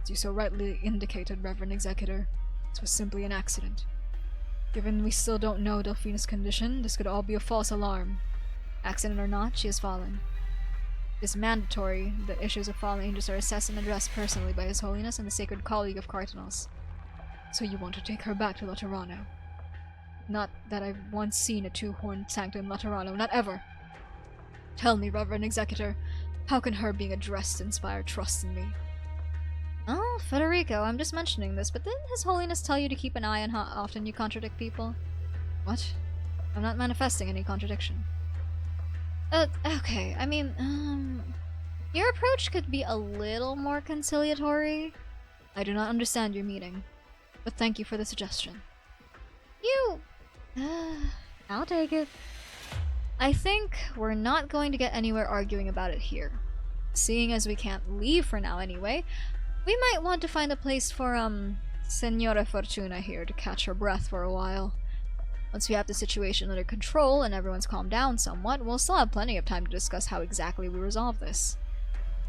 As you so rightly indicated, Reverend Executor, this was simply an accident. Given we still don't know Delphina's condition, this could all be a false alarm. Accident or not, she has fallen. It is mandatory that issues of fallen angels are assessed and addressed personally by His Holiness and the Sacred Colleague of Cardinals. So you want to take her back to Laterano? Not that I've once seen a two-horned sanctum in Laterano, not ever! Tell me, Reverend Executor, how can her being addressed inspire trust in me? Oh, Federico, I'm just mentioning this, but didn't His Holiness tell you to keep an eye on how often you contradict people? What? I'm not manifesting any contradiction. Okay, I mean, your approach could be a little more conciliatory. I do not understand your meaning, but thank you for the suggestion. I'll take it. I think we're not going to get anywhere arguing about it here. Seeing as we can't leave for now anyway, we might want to find a place for, Signora Fortuna here to catch her breath for a while. Once we have the situation under control and everyone's calmed down somewhat, we'll still have plenty of time to discuss how exactly we resolve this.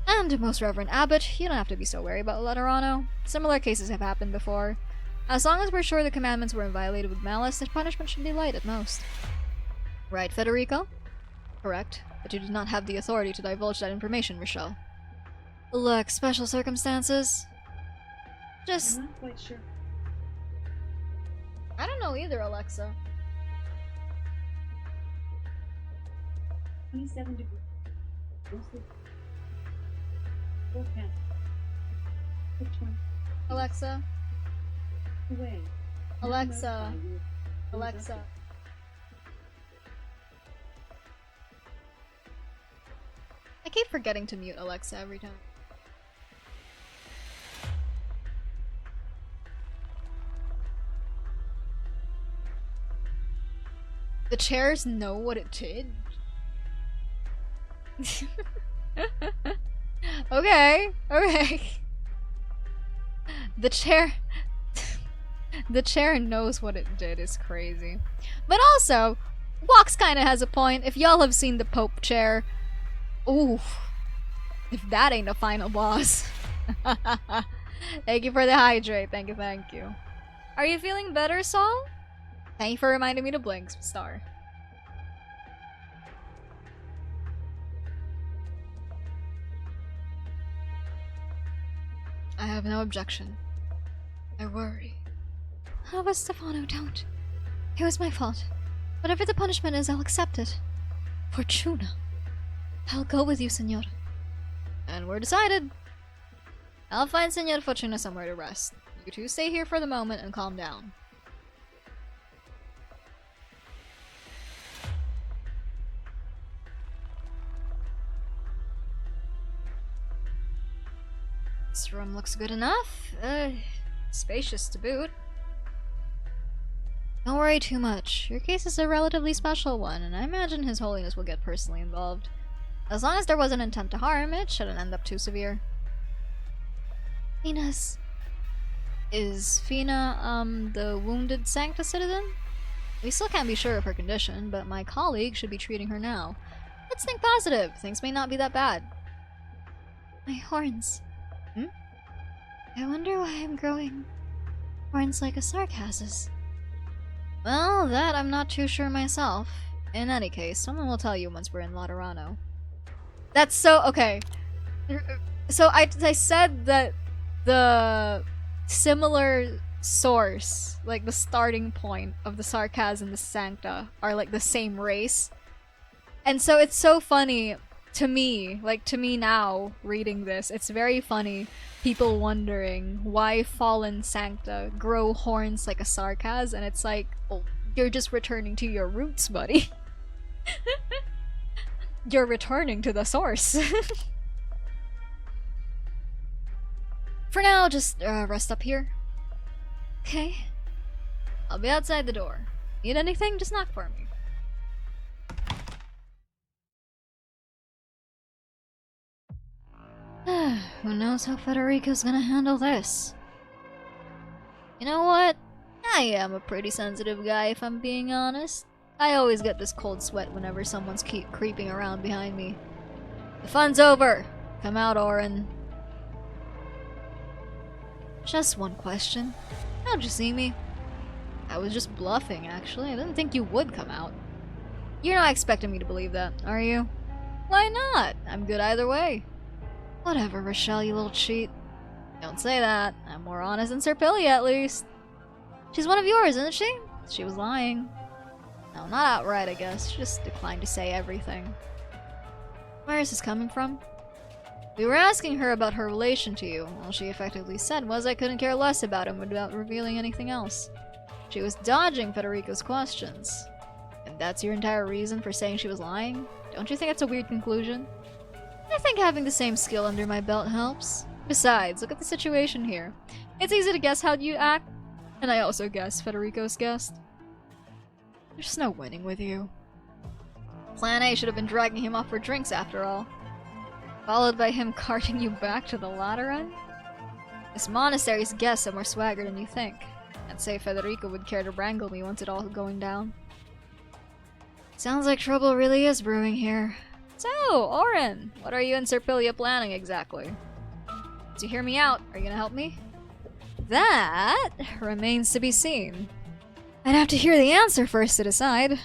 And, Most Reverend Abbot, you don't have to be so wary about Laterano. Similar cases have happened before. As long as we're sure the commandments weren't violated with malice, the punishment should be light at most. Right, Federico? Correct, but you do not have the authority to divulge that information, Richele. Look, special circumstances. Just... I'm not quite sure. I don't know either, Alexa. 27 degrees. Mostly. Full pan. Alexa. Alexa. Alexa. I keep forgetting to mute Alexa every time. The chairs know what it did? Okay, okay. The chair... the chair knows what it did is crazy. But also, Walks kinda has a point. If y'all have seen the Pope chair... Ooh. If that ain't a final boss. Thank you for the hydrate. Thank you, thank you. Are you feeling better, Saul? Thank you for reminding me to blink, Star. I have no objection. I worry. Oh, but Stefano, don't. It was my fault. Whatever the punishment is, I'll accept it. Fortuna. I'll go with you, Senor. And we're decided. I'll find Senor Fortuna somewhere to rest. You two stay here for the moment and calm down. This room looks good enough. Spacious to boot. Don't worry too much. Your case is a relatively special one, and I imagine His Holiness will get personally involved. As long as there wasn't intent to harm, it shouldn't end up too severe. Fina's... Is Fina, the wounded Sancta citizen? We still can't be sure of her condition, but my colleague should be treating her now. Let's think positive. Things may not be that bad. My horns. I wonder why I'm growing horns like a Sarkaz's. Well, that I'm not too sure myself. In any case, someone will tell you once we're in Laterano. That's so... okay. So I said that the similar source, like the starting point of the Sarkaz and the Sancta, are like the same race. And so it's so funny to me, like to me now, reading this, it's very funny. People wondering why fallen Sancta grow horns like a Sarkaz, and it's like, oh, you're just returning to your roots, buddy. You're returning to the source. For now, just rest up here. Okay. I'll be outside the door. Need anything? Just knock for me. Who knows how Federico's gonna handle this? You know what? I am a pretty sensitive guy, if I'm being honest. I always get this cold sweat whenever someone's creeping around behind me. The fun's over! Come out, Oren. Just one question. How'd you see me? I was just bluffing, actually. I didn't think you would come out. You're not expecting me to believe that, are you? Why not? I'm good either way. Whatever, Richele, you little cheat. Don't say that. I'm more honest than Serpilia, at least. She's one of yours, isn't she? She was lying. No, not outright, I guess. She just declined to say everything. Where is this coming from? We were asking her about her relation to you. All she effectively said was I couldn't care less about him without revealing anything else. She was dodging Federico's questions. And that's your entire reason for saying she was lying? Don't you think that's a weird conclusion? I think having the same skill under my belt helps. Besides, look at the situation here. It's easy to guess how you act, and I also guess Federico's guessed. There's no winning with you. Plan A should have been dragging him off for drinks after all. Followed by him carting you back to the Lateran? This monastery's guests have more swagger than you think. I'd say Federico would care to wrangle me once it all going down. Sounds like trouble really is brewing here. So, Oren, what are you and Serpilia planning exactly? To hear me out, are you gonna help me? That remains to be seen. I'd have to hear the answer first to decide.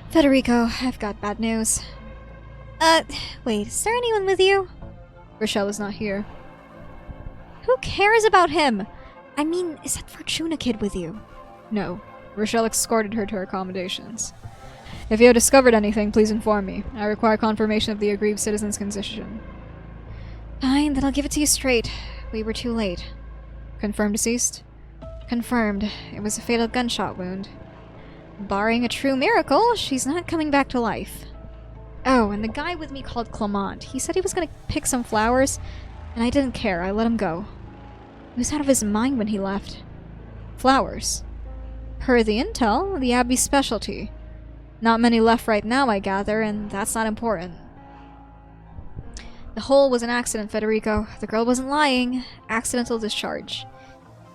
Federico, I've got bad news. Wait, is there anyone with you? Richele is not here. Who cares about him? I mean, is that Fortuna kid with you? No. Richele escorted her to her accommodations. If you have discovered anything, please inform me. I require confirmation of the aggrieved citizen's condition. Fine, then I'll give it to you straight. We were too late. Confirmed deceased? Confirmed. It was a fatal gunshot wound. Barring a true miracle, she's not coming back to life. Oh, and the guy with me called Clement. He said he was gonna pick some flowers, and I didn't care. I let him go. He was out of his mind when he left. Flowers? Per the intel, the Abbey's specialty. Not many left right now, I gather, and that's not important. The hole was an accident, Federico. The girl wasn't lying. Accidental discharge.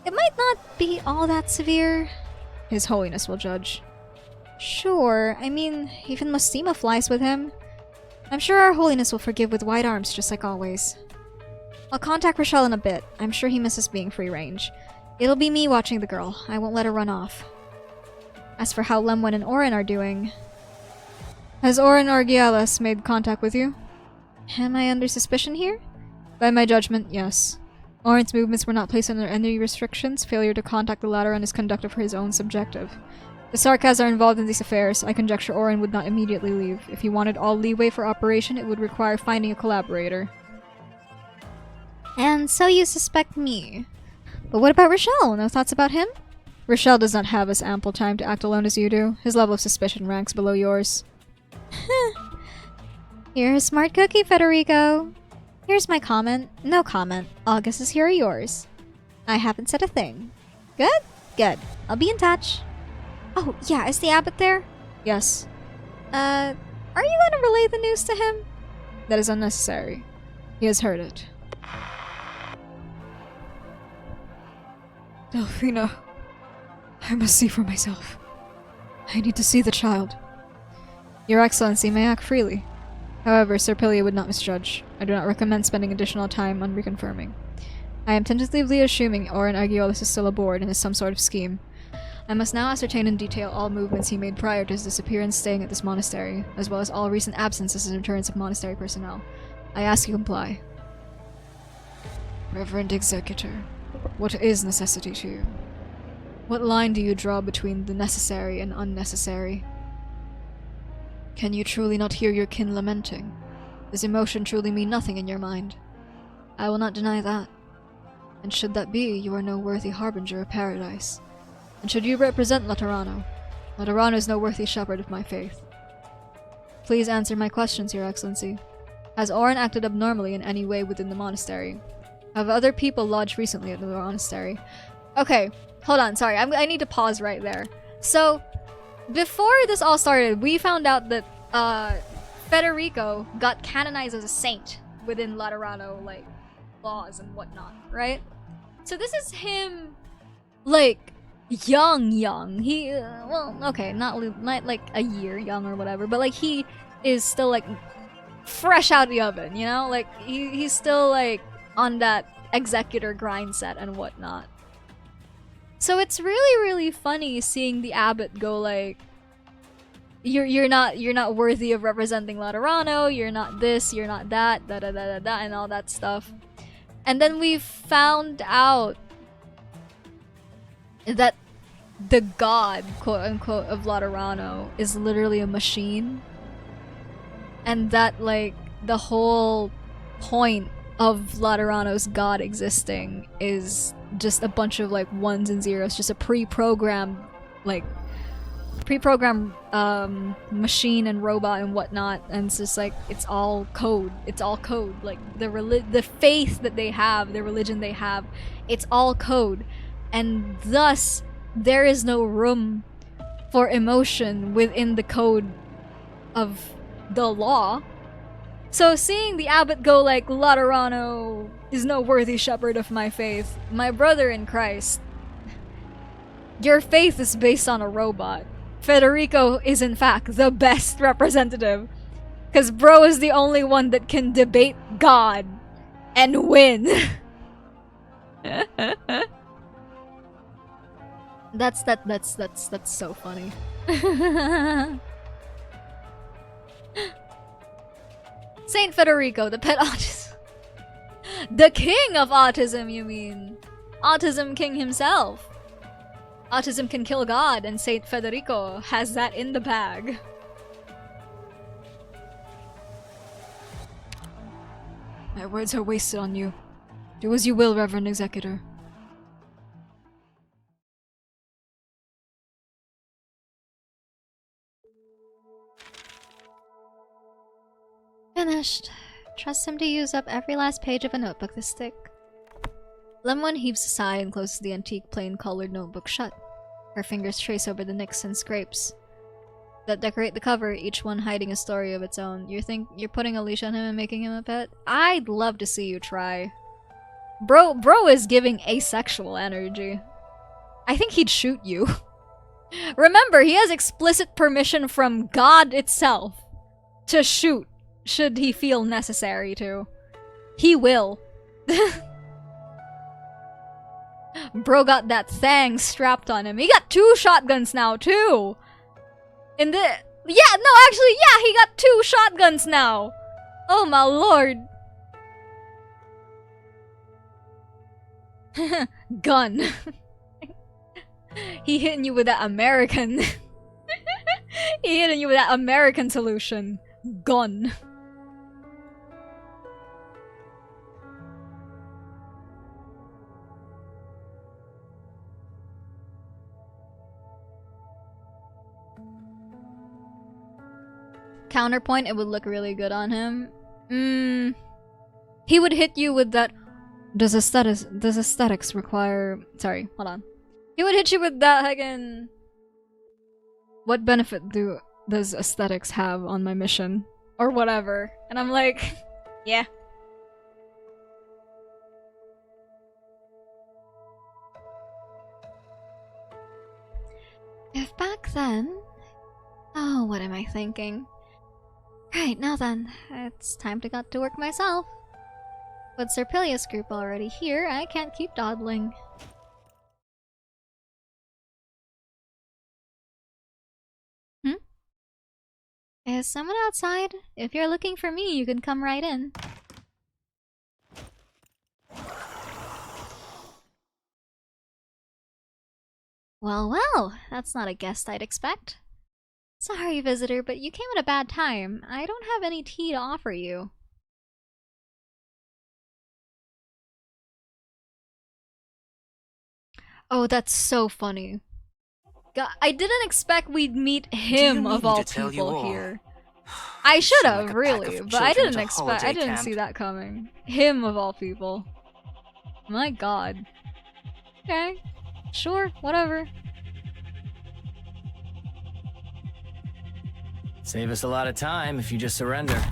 It might not be all that severe. His Holiness will judge. Sure, I mean, even Mostima flies with him. I'm sure Our Holiness will forgive with wide arms, just like always. I'll contact Richele in a bit. I'm sure he misses being free range. It'll be me watching the girl. I won't let her run off. As for how Lemwen and Orin are doing... Has Orin Argialis made contact with you? Am I under suspicion here? By my judgment, yes. Orin's movements were not placed under any restrictions. Failure to contact the latter on his conduct for his own subjective. The Sarkas are involved in these affairs. I conjecture Orin would not immediately leave. If he wanted all leeway for operation, it would require finding a collaborator. And so you suspect me. But what about Richele? No thoughts about him? Richele does not have as ample time to act alone as you do. His level of suspicion ranks below yours. You're a smart cookie, Federico. Here's my comment. No comment. All guesses here are yours. I haven't said a thing. Good? Good. I'll be in touch. Oh, yeah, is the abbot there? Yes. Are you gonna relay the news to him? That is unnecessary. He has heard it. Delphina, I must see for myself. I need to see the child. Your Excellency may act freely. However, Serpilia would not misjudge. I do not recommend spending additional time on reconfirming. I am tentatively assuming Orin Argialis is still aboard and is some sort of scheme. I must now ascertain in detail all movements he made prior to his disappearance staying at this monastery, as well as all recent absences and returns of monastery personnel. I ask you comply. Reverend Executor, what is necessity to you? What line do you draw between the necessary and unnecessary? Can you truly not hear your kin lamenting? Does emotion truly mean nothing in your mind? I will not deny that. And should that be, you are no worthy harbinger of paradise. And should you represent Laterano, Laterano is no worthy shepherd of my faith. Please answer my questions, Your Excellency. Has Orin acted abnormally in any way within the monastery? Have other people lodged recently at the monastery? Okay, hold on, sorry, I need to pause right there. So, before this all started, we found out that Federico got canonized as a saint within Laterano, like, laws and whatnot, right? So this is him, like, young. He, well, okay, not like a year young or whatever, but like he is still like fresh out of the oven, you know? Like he's still like on that executor grind set and whatnot. So it's really funny seeing the abbot go like, you're not worthy of representing Laterano, you're not this, you're not that, and all that stuff. And then we found out that the god, quote-unquote, of Laterano is literally a machine. And that, like, the whole point of Laterano's god existing is just a bunch of, like, ones and zeros, just a pre-programmed machine and robot and whatnot, and it's just like, it's all code. Like, the faith that they have, the religion they have, it's all code. And thus, there is no room for emotion within the code of the law. So seeing the abbot go like, Laterano is no worthy shepherd of my faith, my brother in Christ, your faith is based on a robot. Federico is in fact the best representative, because bro is the only one that can debate God and win. That's so funny. Saint Federico, the pet autism. The king of autism, you mean? Autism king himself. Autism can kill God, and Saint Federico has that in the bag. My words are wasted on you. Do as you will, Reverend Executor. Finished. Trust him to use up every last page of a notebook this thick. Lemon heaves a sigh and closes the antique plain-colored notebook shut. Her fingers trace over the nicks and scrapes that decorate the cover, each one hiding a story of its own. You think you're putting a leash on him and making him a pet? I'd love to see you try. Bro is giving asexual energy. I think he'd shoot you. Remember, he has explicit permission from God itself to shoot, should he feel necessary to. He will. Bro got that thing strapped on him. He got 2 shotguns now, too! Yeah, no, actually, yeah, he got 2 shotguns now! Oh my lord. Gun. He hitting you with that American. He hitting you with that American solution. Gun. Counterpoint, it would look really good on him. He would hit you with that. Does aesthetics require? Sorry, hold on. He would hit you with that again. What benefit does aesthetics have on my mission, or whatever? And I'm like, yeah. If back then, oh, what am I thinking? Right, now then, it's time to get to work myself. With Serpilius group already here, I can't keep dawdling. Is someone outside? If you're looking for me, you can come right in. Well, that's not a guest I'd expect. Sorry, visitor, but you came at a bad time. I don't have any tea to offer you. Oh, that's so funny. God, I didn't expect we'd meet him of all people here. I should have, really, but I didn't expect. I didn't see that coming. Him of all people. My god. Okay. Sure, whatever. Save us a lot of time if you just surrender.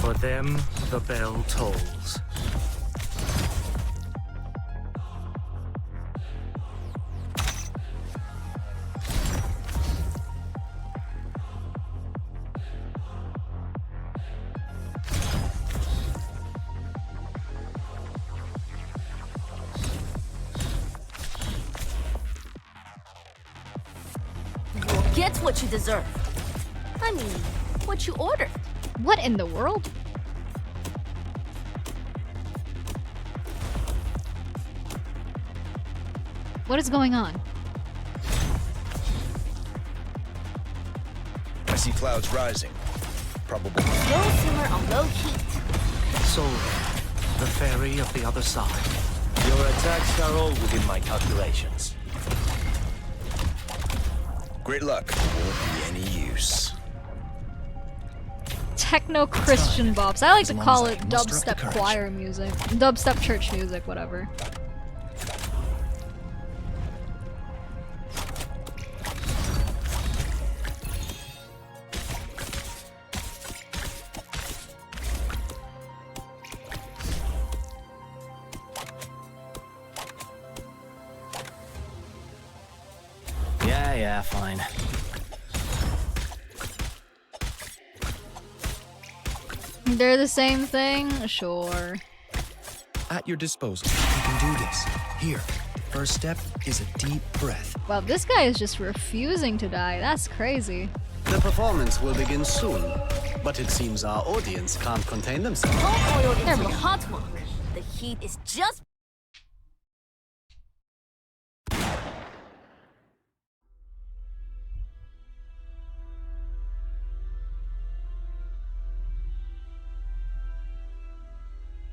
For them, the bell tolls. You'll get what you deserve. I mean, what you ordered. What in the world? What is going on? I see clouds rising. Probably. Go simmer on low heat. Solving, the fairy of the other side. Your attacks are all within my calculations. Great luck. Won't be any use. Techno-Christian bops. I like to call it dubstep choir music. Dubstep church music, whatever. Yeah, fine. They're the same thing? Sure. At your disposal. You can do this. Here. First step is a deep breath. Wow, this guy is just refusing to die. That's crazy. The performance will begin soon, but it seems our audience can't contain themselves. Thermal hot walk. The heat is just...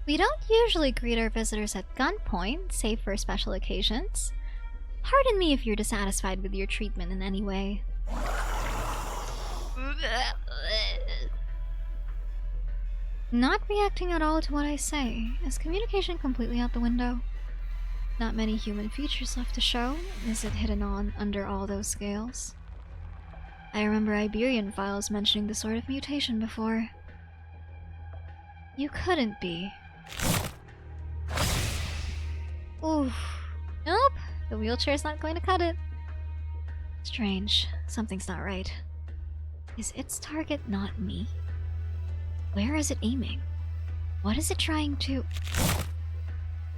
We don't usually greet our visitors at gunpoint, save for special occasions. Pardon me if you're dissatisfied with your treatment in any way. Not reacting at all to what I say. Is communication completely out the window? Not many human features left to show. Is it hidden on under all those scales? I remember Iberian files mentioning this sort of mutation before. You couldn't be. Oof. Nope. The wheelchair's not going to cut it. Strange. Something's not right. Is its target not me? Where is it aiming? What is it trying to...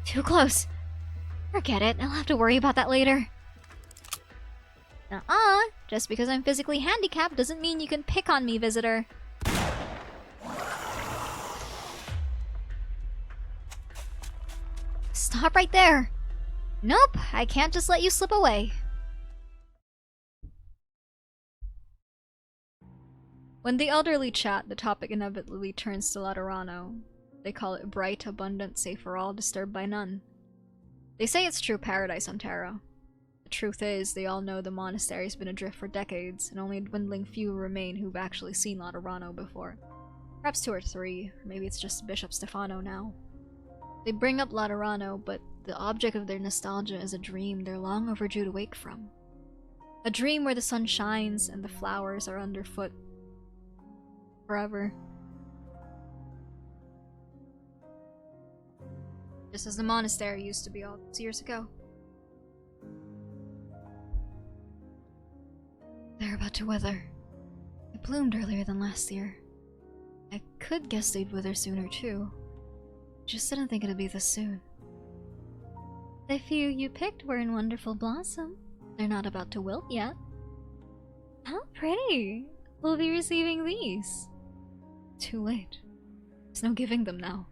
Too close! Forget it. I'll have to worry about that later. Nuh-uh. Just because I'm physically handicapped doesn't mean you can pick on me, visitor. Stop right there! Nope, I can't just let you slip away. When the elderly chat, the topic inevitably turns to Laterano. They call it bright, abundant, safe for all, disturbed by none. They say it's true paradise on Terra. The truth is, they all know the monastery's been adrift for decades, and only a dwindling few remain who've actually seen Laterano before. Perhaps 2 or 3, or maybe it's just Bishop Stefano now. They bring up Laterano, but the object of their nostalgia is a dream they're long overdue to wake from. A dream where the sun shines and the flowers are underfoot. Forever. Just as the monastery used to be all those years ago. They're about to wither. It bloomed earlier than last year. I could guess they'd wither sooner too. Just didn't think it'd be this soon. The few you picked were in wonderful blossom. They're not about to wilt yet. How pretty! We'll be receiving these. Too late. There's no giving them now.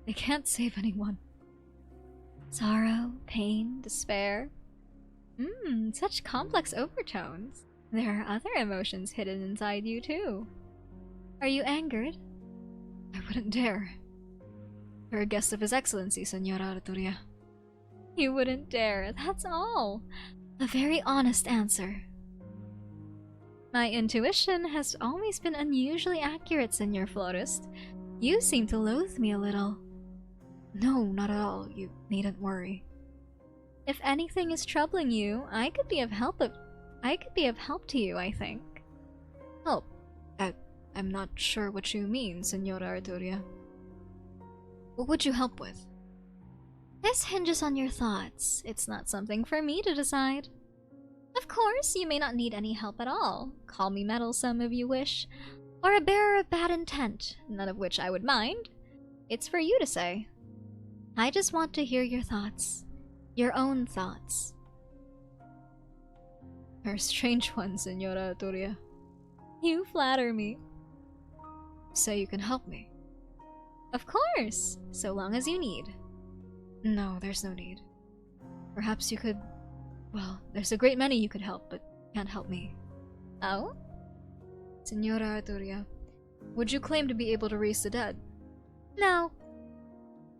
They can't save anyone. Sorrow, pain, despair. Such complex overtones. There are other emotions hidden inside you too. Are you angered? I wouldn't dare. You're a guest of His Excellency, Senora Arturia. You wouldn't dare, that's all. A very honest answer. My intuition has always been unusually accurate, Senor Florist. You seem to loathe me a little. No, not at all. You needn't worry. If anything is troubling you, I could be of help to you, I think. Help? I'm not sure what you mean, Senora Arturia. What would you help with? This hinges on your thoughts. It's not something for me to decide. Of course, you may not need any help at all. Call me meddlesome if you wish, or a bearer of bad intent, none of which I would mind. It's for you to say. I just want to hear your thoughts. Your own thoughts. You're a strange one, Senora Arturia. You flatter me. Say you can help me. Of course, so long as you need. No, there's no need. Perhaps you could... Well, there's a great many you could help, but can't help me. Oh? Senora Arturia, would you claim to be able to raise the dead? No.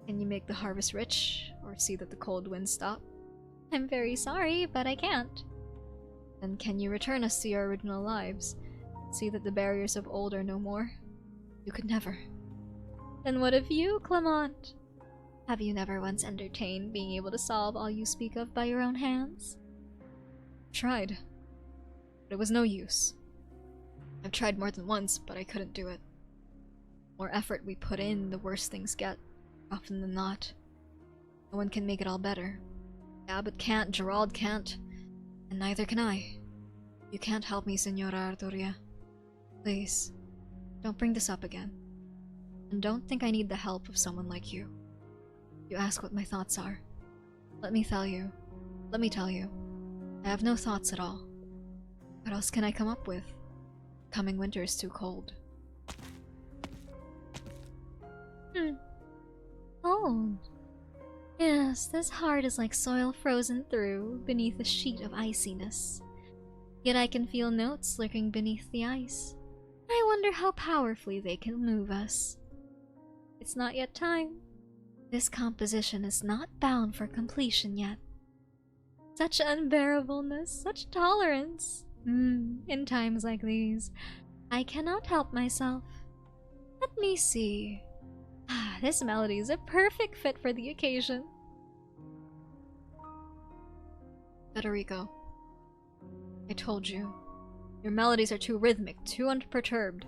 Can you make the harvest rich, or see that the cold winds stop? I'm very sorry, but I can't. Then can you return us to your original lives? See that the barriers of old are no more? You could never. Then what of you, Clement? Have you never once entertained being able to solve all you speak of by your own hands? Tried. But it was no use. I've tried more than once, but I couldn't do it. The more effort we put in, the worse things get. Often than not. No one can make it all better. Abbott can't, Gerald can't, and neither can I. You can't help me, Senora Arturia. Please, don't bring this up again. And don't think I need the help of someone like you. You ask what my thoughts are. Let me tell you. I have no thoughts at all. What else can I come up with? Coming winter is too cold. Cold. Yes, this heart is like soil frozen through beneath a sheet of iciness. Yet I can feel notes lurking beneath the ice. I wonder how powerfully they can move us. It's not yet time. This composition is not bound for completion yet. Such unbearableness, such tolerance. In times like these, I cannot help myself. Let me see. This melody is a perfect fit for the occasion. Federico, I told you. Your melodies are too rhythmic, too unperturbed.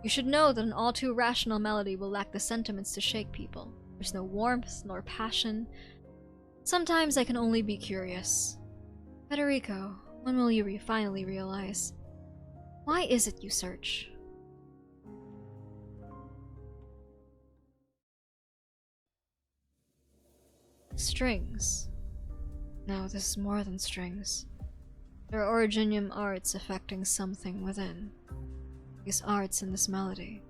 You should know that an all too rational melody will lack the sentiments to shake people. There's no warmth nor passion. Sometimes I can only be curious. Federico, when will you finally realize? Why is it you search? Strings. No, this is more than strings. There are originium arts affecting something within. These arts in this melody.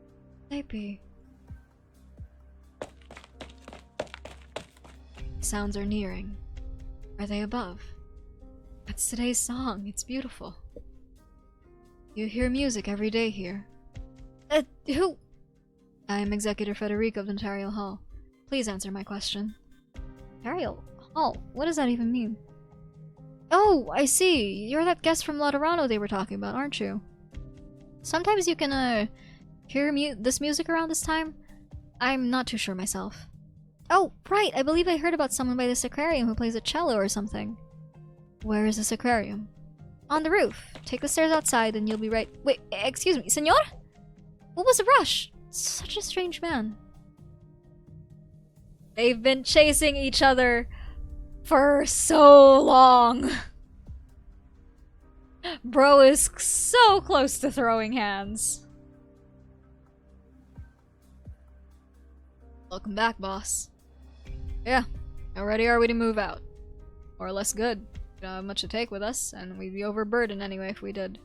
They be. Sounds are nearing. Are they above? That's today's song. It's beautiful. You hear music every day here. Who? I am Executor Federico of Notarial Hall. Please answer my question. Notarial Hall? What does that even mean? Oh, I see. You're that guest from Laterano they were talking about, aren't you? Sometimes you can, hear this music around this time? I'm not too sure myself. Oh, right! I believe I heard about someone by this aquarium who plays a cello or something. Where is this aquarium? On the roof. Take the stairs outside and you'll be right— Wait, excuse me, senor? What was the rush? Such a strange man. They've been chasing each other for so long. Bro is so close to throwing hands. Welcome back, boss. Yeah, how ready are we to move out? More or less good. We don't have much to take with us, and we'd be overburdened anyway if we did.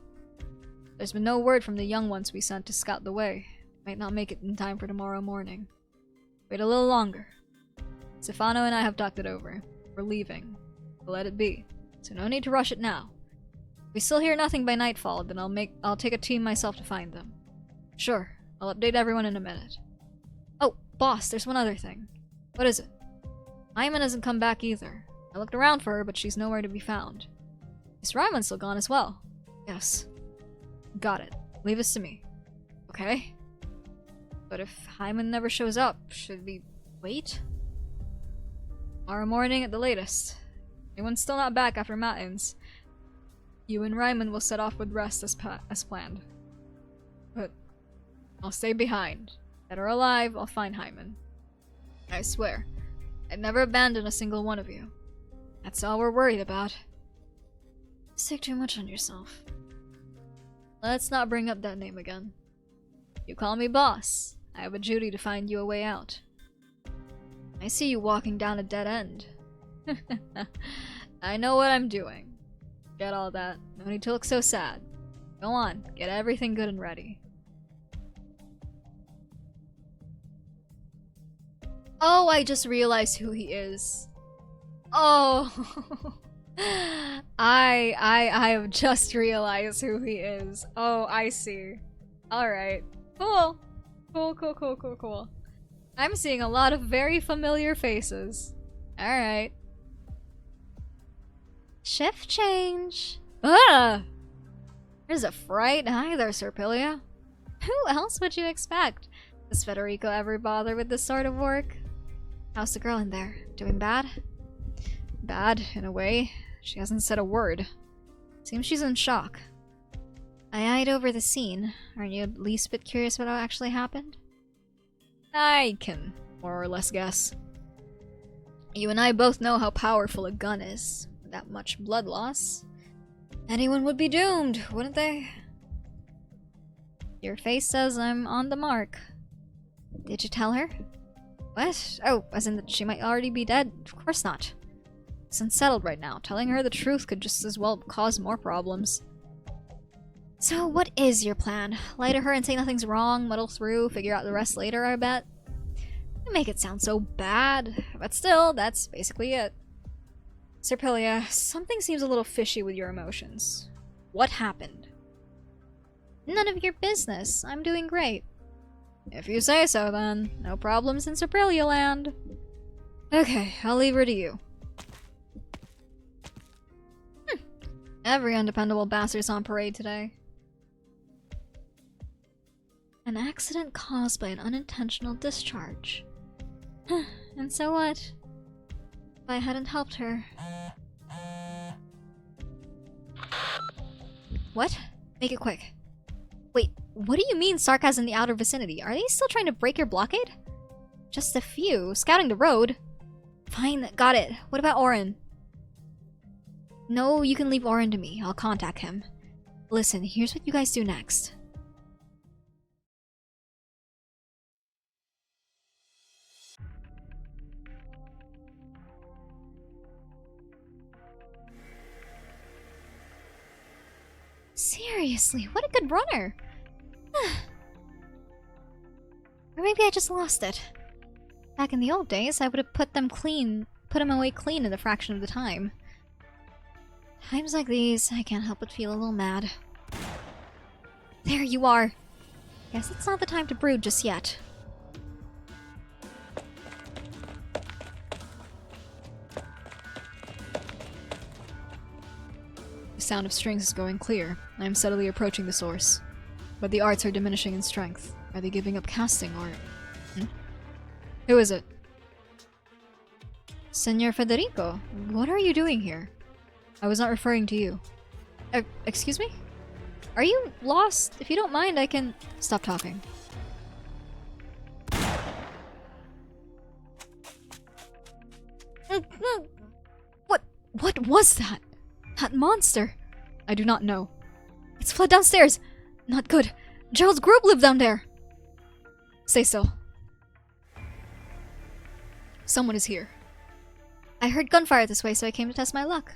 There's been no word from the young ones we sent to scout the way. Might not make it in time for tomorrow morning. Wait a little longer. Stefano and I have talked it over. We're leaving. We'll let it be. So no need to rush it now. If we still hear nothing by nightfall, then I'll take a team myself to find them. Sure, I'll update everyone in a minute. Oh, boss, there's one other thing. What is it? Hyman hasn't come back either. I looked around for her, but she's nowhere to be found. Miss Ryman's still gone as well. Yes. Got it. Leave this to me. Okay? But if Hyman never shows up, should we wait? Tomorrow morning at the latest. Anyone's still not back after Matins. You and Ryman will set off with rest as planned. But I'll stay behind. Dead or alive, I'll find Hyman. I swear, I'd never abandon a single one of you. That's all we're worried about. You take too much on yourself. Let's not bring up that name again. You call me boss. I have a duty to find you a way out. I see you walking down a dead end. I know what I'm doing. Get all that. No need to look so sad. Go on, get everything good and ready. Oh, I just realized who he is. Oh. I have just realized who he is. Oh, I see. Alright. Cool. Cool. I'm seeing a lot of very familiar faces. Alright. Shift change. Ah! There's a fright. Hi there, Serpilia. Who else would you expect? Does Federico ever bother with this sort of work? How's the girl in there? Doing bad? Bad, in a way. She hasn't said a word. Seems she's in shock. I eyed over the scene. Aren't you at least a bit curious what actually happened? I can more or less guess. You and I both know how powerful a gun is. With that much blood loss, anyone would be doomed, wouldn't they? Your face says I'm on the mark. Did you tell her? What? Oh, as in that she might already be dead? Of course not. It's unsettled right now. Telling her the truth could just as well cause more problems. So what is your plan? Lie to her and say nothing's wrong, muddle through, figure out the rest later, I bet? You make it sound so bad, but still, that's basically it. Serpilia, something seems a little fishy with your emotions. What happened? None of your business. I'm doing great. If you say so, then. No problems in Serpilia land. Okay, I'll leave her to you. Every undependable bastard's on parade today. An accident caused by an unintentional discharge. And so what? If I hadn't helped her... What? Make it quick. Wait, what do you mean Sarkaz in the outer vicinity? Are they still trying to break your blockade? Just a few. Scouting the road. Fine, got it. What about Orin? No, you can leave Orin to me. I'll contact him. Listen, here's what you guys do next. Seriously, what a good runner! Or maybe I just lost it. Back in the old days, I would have put them away clean in a fraction of the time. Times like these, I can't help but feel a little mad. There you are! Guess it's not the time to brood just yet. The sound of strings is going clear. I am steadily approaching the source. But the arts are diminishing in strength. Are they giving up casting, or... Who is it? Senor Federico, what are you doing here? I was not referring to you. Excuse me? Are you lost? If you don't mind, I can... Stop talking. What was that? That monster? I do not know. It's fled downstairs! Not good. Gerald's group lived down there! Stay still. Someone is here. I heard gunfire this way, so I came to test my luck.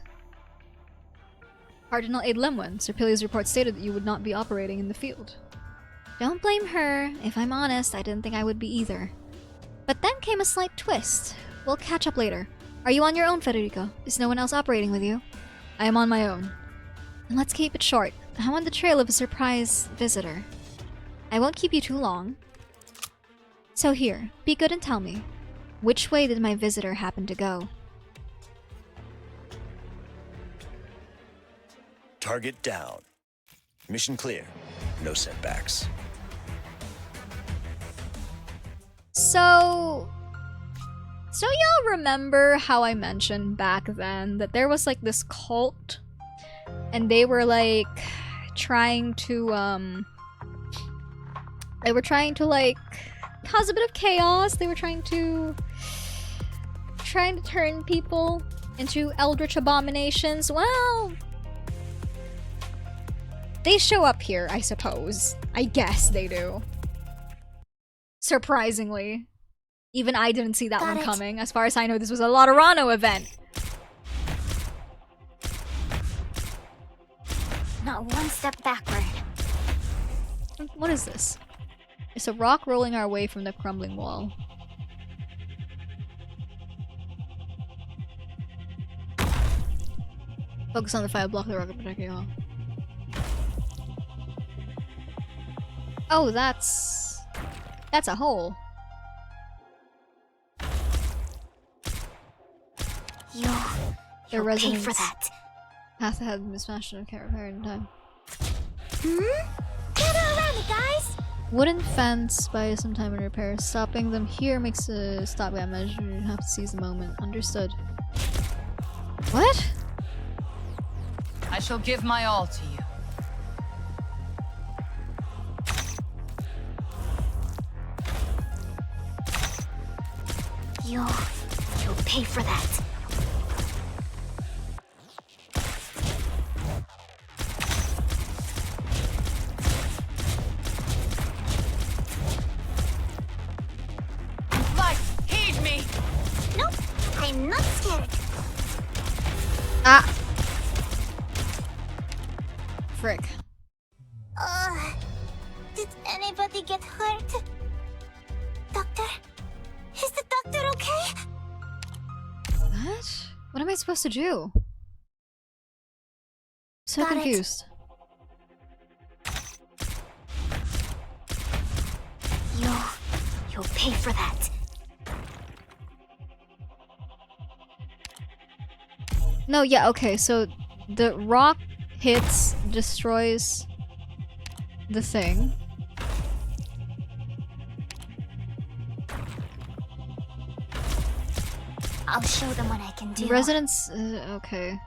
Cardinal Aid Lemwen, Serpilia's report stated that you would not be operating in the field. Don't blame her. If I'm honest, I didn't think I would be either. But then came a slight twist. We'll catch up later. Are you on your own, Federico? Is no one else operating with you? I am on my own. And let's keep it short. I'm on the trail of a surprise visitor. I won't keep you too long. So here, be good and tell me. Which way did my visitor happen to go? Target down. Mission clear. No setbacks. So y'all remember how I mentioned back then that there was like this cult and they were like trying to like cause a bit of chaos. They were trying to turn people into eldritch abominations. Well, they show up here, I suppose. I guess they do. Surprisingly. Even I didn't see that one coming. As far as I know, this was a Laterano event. Not one step backward. What is this? It's a rock rolling our way from the crumbling wall. Focus on the fire, block the rocket, protect you all. Oh, that's a hole. You'll pay for that. Path ahead, mismatched and can't repair in time. Gather around it, guys! Wooden fence buys some time in repair. Stopping them here makes a stopgap measure. You have to seize the moment. Understood. What? I shall give my all to you. You'll pay for that. Life, heed me! Nope, I'm not scared. Ah! Frick. Did anybody get hurt? Doctor? Is the doctor okay? What? What am I supposed to do? So Got it. confused. You'll pay for that. No, yeah, okay, so the rock hits, destroys the thing. I'll show them what I can do. Residents, okay.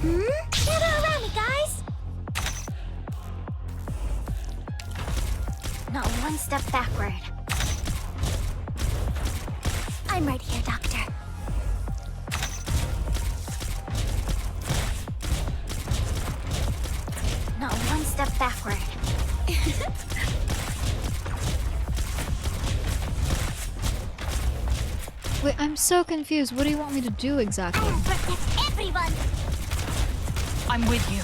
Gather around me, guys! Not one step backward. I'm right here, Doctor. Not one step backward. Wait, I'm so confused. What do you want me to do exactly? I'll protect everyone! I'm with you.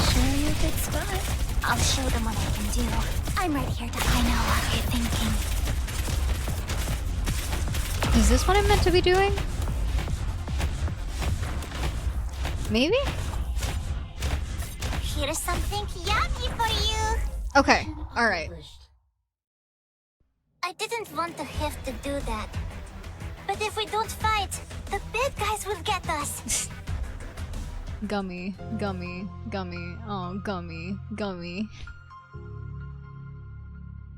Show you a good spot. I'll show them what I can do. I'm right here, Doctor. I know what you're thinking. Is this what I'm meant to be doing? Maybe? Here's something yummy for you. Okay, alright. I didn't want to have to do that. But if we don't fight, the bad guys will get us. Gummy, gummy, gummy. Oh, gummy, gummy.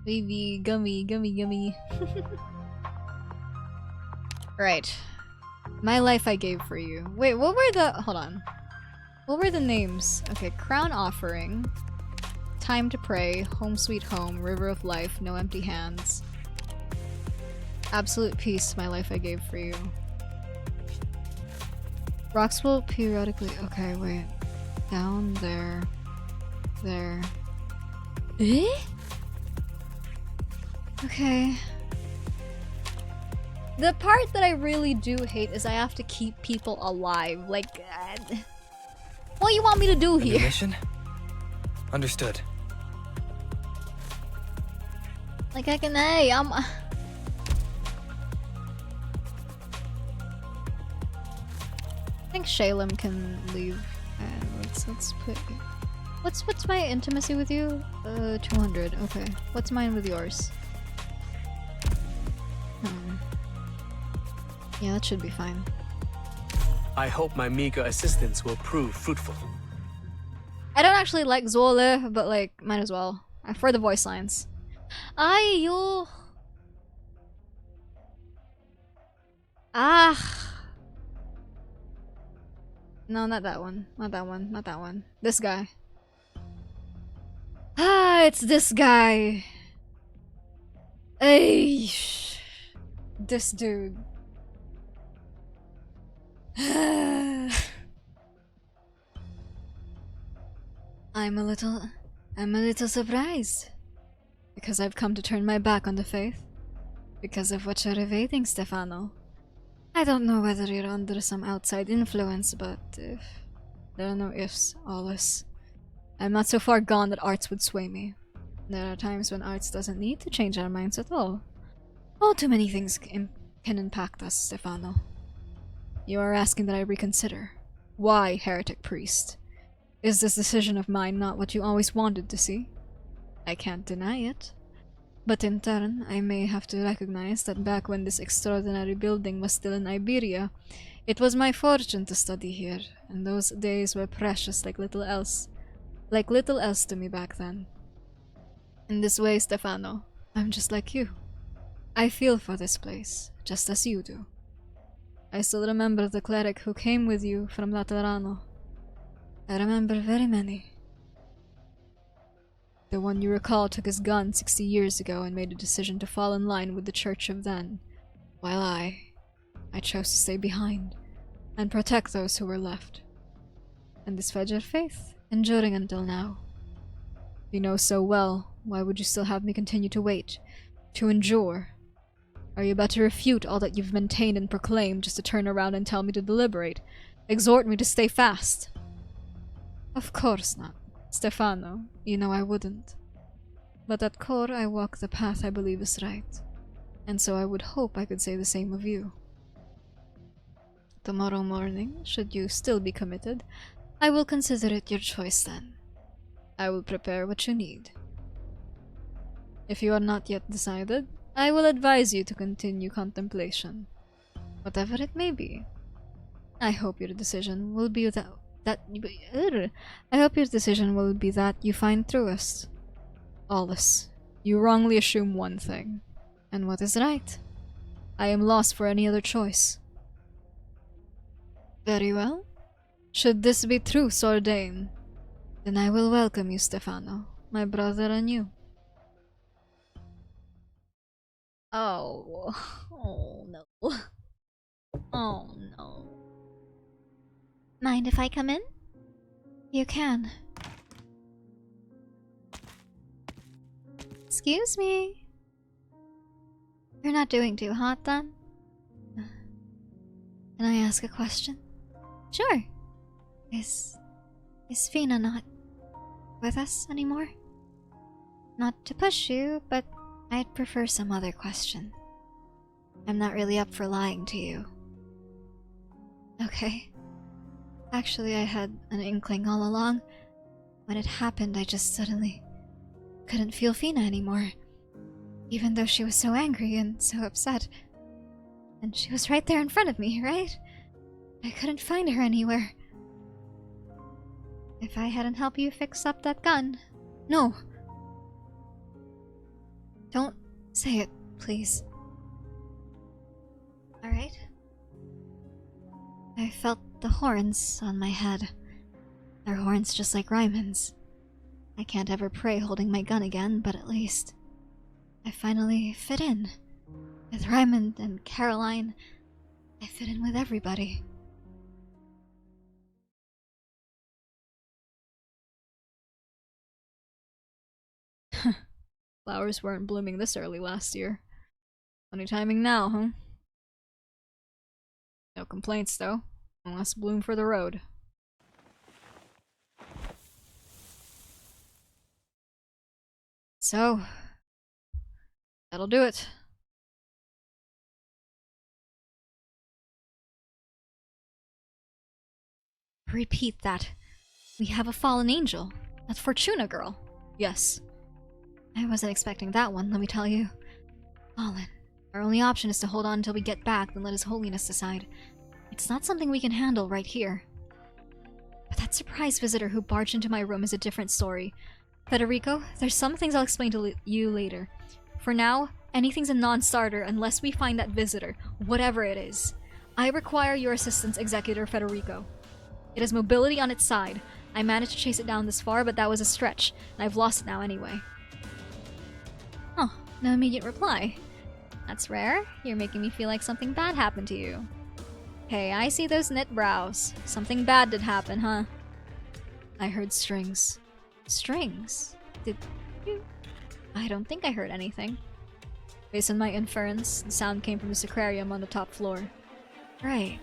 Baby, gummy, gummy, gummy. Right. My life I gave for you. Wait, what were the... Hold on. What were the names? Okay, Crown Offering. Time to Pray. Home Sweet Home. River of Life. No Empty Hands. Absolute Peace. My life I gave for you. Rocks will periodically... Okay, wait. Down there. There. Eh? Okay. The part that I really do hate is I have to keep people alive. Like, what do you want me to do here? Mission? Understood. Like, I can, hey, I think Shalem can leave. And let's put... What's my intimacy with you? 200. Okay. What's mine with yours? Yeah, that should be fine. I hope my meager assistance will prove fruitful. I don't actually like Zole, but like, might as well. For the voice lines. Ay, yo. Ah. No, not that one. Not that one. Not that one. This guy. Ah, it's this guy. Ay. This dude. I'm a little surprised. Because I've come to turn my back on the faith. Because of what you're evading, Stefano. I don't know whether you're under some outside influence, but if there are no ifs, always. I'm not so far gone that arts would sway me. There are times when arts doesn't need to change our minds at all. All too many things can impact us, Stefano. You are asking that I reconsider. Why, heretic priest? Is this decision of mine not what you always wanted to see? I can't deny it. But in turn, I may have to recognize that back when this extraordinary building was still in Iberia, it was my fortune to study here, and those days were precious like little else to me back then. In this way, Stefano, I'm just like you. I feel for this place, just as you do. I still remember the cleric who came with you from Laterano. I remember very many. The one you recall took his gun 60 years ago and made a decision to fall in line with the church of then. while I chose to stay behind and protect those who were left. And despite your faith, enduring until now. If you know so well, why would you still have me continue to wait? To endure? Are you about to refute all that you've maintained and proclaimed just to turn around and tell me to deliberate? Exhort me to stay fast? Of course not. Stefano, you know I wouldn't. But at core, I walk the path I believe is right. And so I would hope I could say the same of you. Tomorrow morning, should you still be committed, I will consider it your choice then. I will prepare what you need. If you are not yet decided, I will advise you to continue contemplation. Whatever it may be. I hope your decision will be that you find truest. Alice, you wrongly assume one thing. And what is right? I am lost for any other choice. Very well. Should this be truth ordained, then I will welcome you, Stefano, my brother and you. Oh no. Oh no. Mind if I come in? You can. Excuse me. You're not doing too hot then? Can I ask a question? Sure. Is Fina not with us anymore? Not to push you, but I'd prefer some other question. I'm not really up for lying to you. Okay. Actually, I had an inkling all along. When it happened, I just suddenly couldn't feel Fina anymore. Even though she was so angry and so upset. And she was right there in front of me, right? I couldn't find her anywhere. If I hadn't helped you fix up that gun... No! Don't say it, please. Alright? I felt the horns on my head. They're horns just like Ryman's. I can't ever pray holding my gun again, but at least I finally fit in. With Ryman and Caroline, I fit in with everybody. Flowers weren't blooming this early last year. Funny timing now, huh? No complaints, though. Unless bloom for the road. So, that'll do it. Repeat that. We have a fallen angel. That Fortuna girl. Yes. I wasn't expecting that one, let me tell you. Fallen. Our only option is to hold on until we get back, then let His Holiness decide. It's not something we can handle right here. But that surprise visitor who barged into my room is a different story. Federico, there's some things I'll explain to you later. For now, anything's a non-starter unless we find that visitor, whatever it is. I require your assistance, Executor Federico. It has mobility on its side. I managed to chase it down this far, but that was a stretch, and I've lost it now anyway. Huh, no immediate reply. That's rare. You're making me feel like something bad happened to you. Hey, I see those knit brows. Something bad did happen, huh? I heard strings. Strings? Did you? I don't think I heard anything. Based on my inference, the sound came from the sacrarium on the top floor. Right.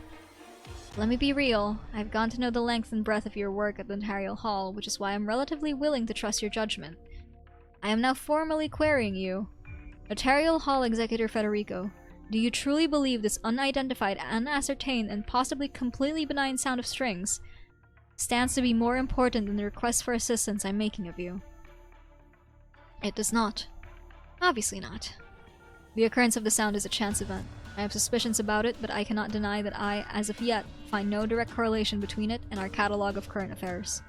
Let me be real. I've gone to know the length and breadth of your work at the Notarial Hall, which is why I'm relatively willing to trust your judgment. I am now formally querying you. Notarial Hall Executor Federico, do you truly believe this unidentified, unascertained, and possibly completely benign sound of strings stands to be more important than the request for assistance I'm making of you? It does not. Obviously not. The occurrence of the sound is a chance event. I have suspicions about it, but I cannot deny that I, as of yet, find no direct correlation between it and our catalog of current affairs.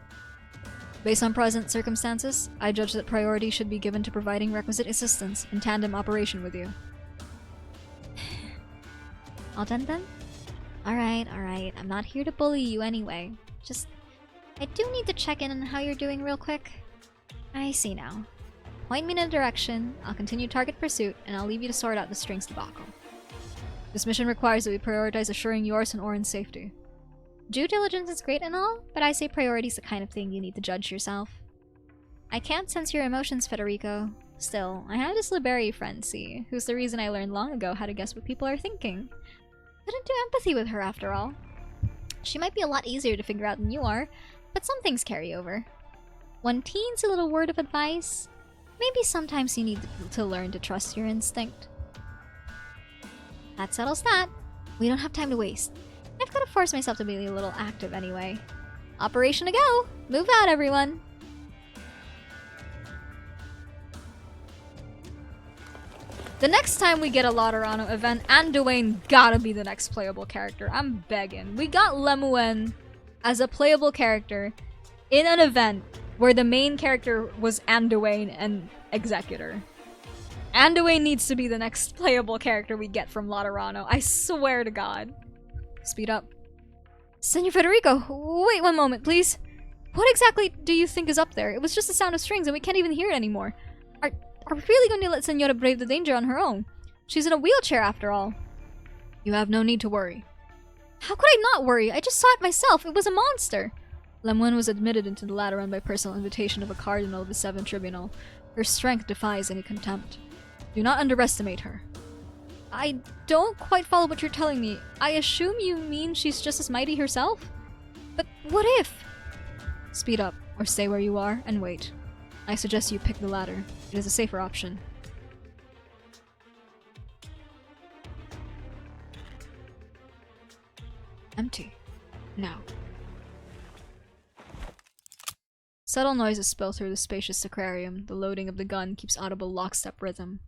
Based on present circumstances, I judge that priority should be given to providing requisite assistance in tandem operation with you. All done then? Alright. I'm not here to bully you anyway. Just, I do need to check in on how you're doing real quick. I see now. Point me in a direction, I'll continue target pursuit, and I'll leave you to sort out the strings debacle. This mission requires that we prioritize assuring yours and Orin's safety. Due diligence is great and all, but I say priority's the kind of thing you need to judge yourself. I can't sense your emotions, Federico. Still, I have this Liberi friend, see, who's the reason I learned long ago how to guess what people are thinking. Couldn't do empathy with her after all. She might be a lot easier to figure out than you are, but some things carry over. One teensy little word of advice, maybe sometimes you need to learn to trust your instinct. That settles that. We don't have time to waste. I've gotta force myself to be a little active anyway. Operation to go! Move out, everyone! The next time we get a Laterano event, Anduin gotta be the next playable character. I'm begging. We got Lemuel as a playable character in an event where the main character was Anduin and Executor. Anduin needs to be the next playable character we get from Laterano. I swear to God. Speed up. Senor Federico, wait one moment, please. What exactly do you think is up there? It was just the sound of strings and we can't even hear it anymore. Are we really going to let Senora brave the danger on her own? She's in a wheelchair after all. You have no need to worry. How could I not worry? I just saw it myself. It was a monster. Lemuel was admitted into the Lateran by personal invitation of a cardinal of the Seventh Tribunal. Her strength defies any contempt. Do not underestimate her. I don't quite follow what you're telling me. I assume you mean she's just as mighty herself? But what if? Speed up, or stay where you are and wait. I suggest you pick the latter. It is a safer option. Empty. Now. Subtle noises spill through the spacious sacrarium. The loading of the gun keeps audible lockstep rhythm.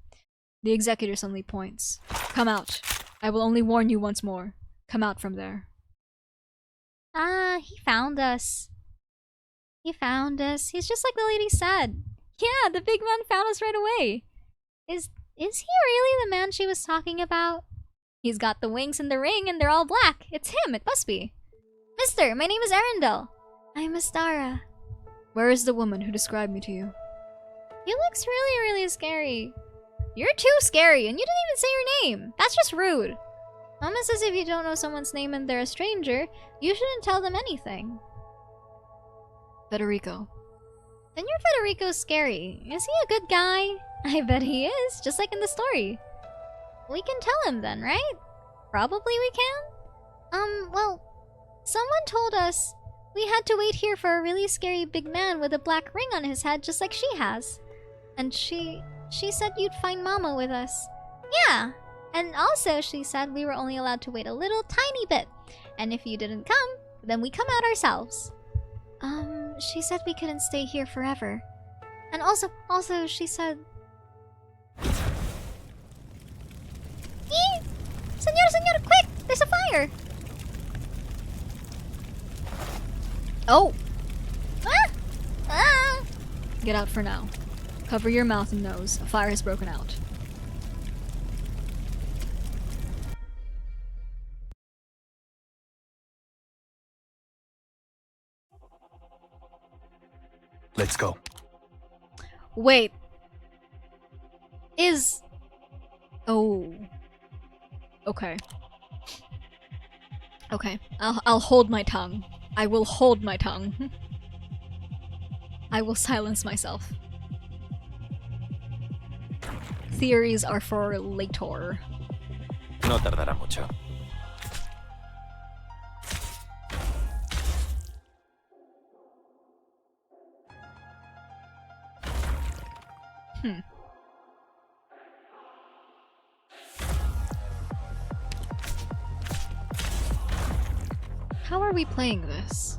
The executor suddenly points. Come out. I will only warn you once more. Come out from there. Ah, he found us. He found us. He's just like the lady said. Yeah, the big man found us right away. Is he really the man she was talking about? He's got the wings and the ring and they're all black. It's him, it must be. Mister, my name is Arundel. I'm Astara. Where is the woman who described me to you? He looks really, really scary. You're too scary and you didn't even say your name. That's just rude. Mama says if you don't know someone's name and they're a stranger, you shouldn't tell them anything. Federico. Senor Federico's scary. Is he a good guy? I bet he is, just like in the story. We can tell him then, right? Probably we can? Well, someone told us we had to wait here for a really scary big man with a black ring on his head just like she has. And she said you'd find Mama with us. Yeah, and also she said we were only allowed to wait a little tiny bit. And if you didn't come, then we come out ourselves. She said we couldn't stay here forever. And also she said... Senor, quick! There's a fire! Oh! Ah! Ah! Get out for now. Cover your mouth and nose. A fire has broken out. Let's go. Wait. Oh. Okay. Okay. I'll hold my tongue. I will hold my tongue. I will silence myself. Theories are for later. No tardará mucho. How are we playing this?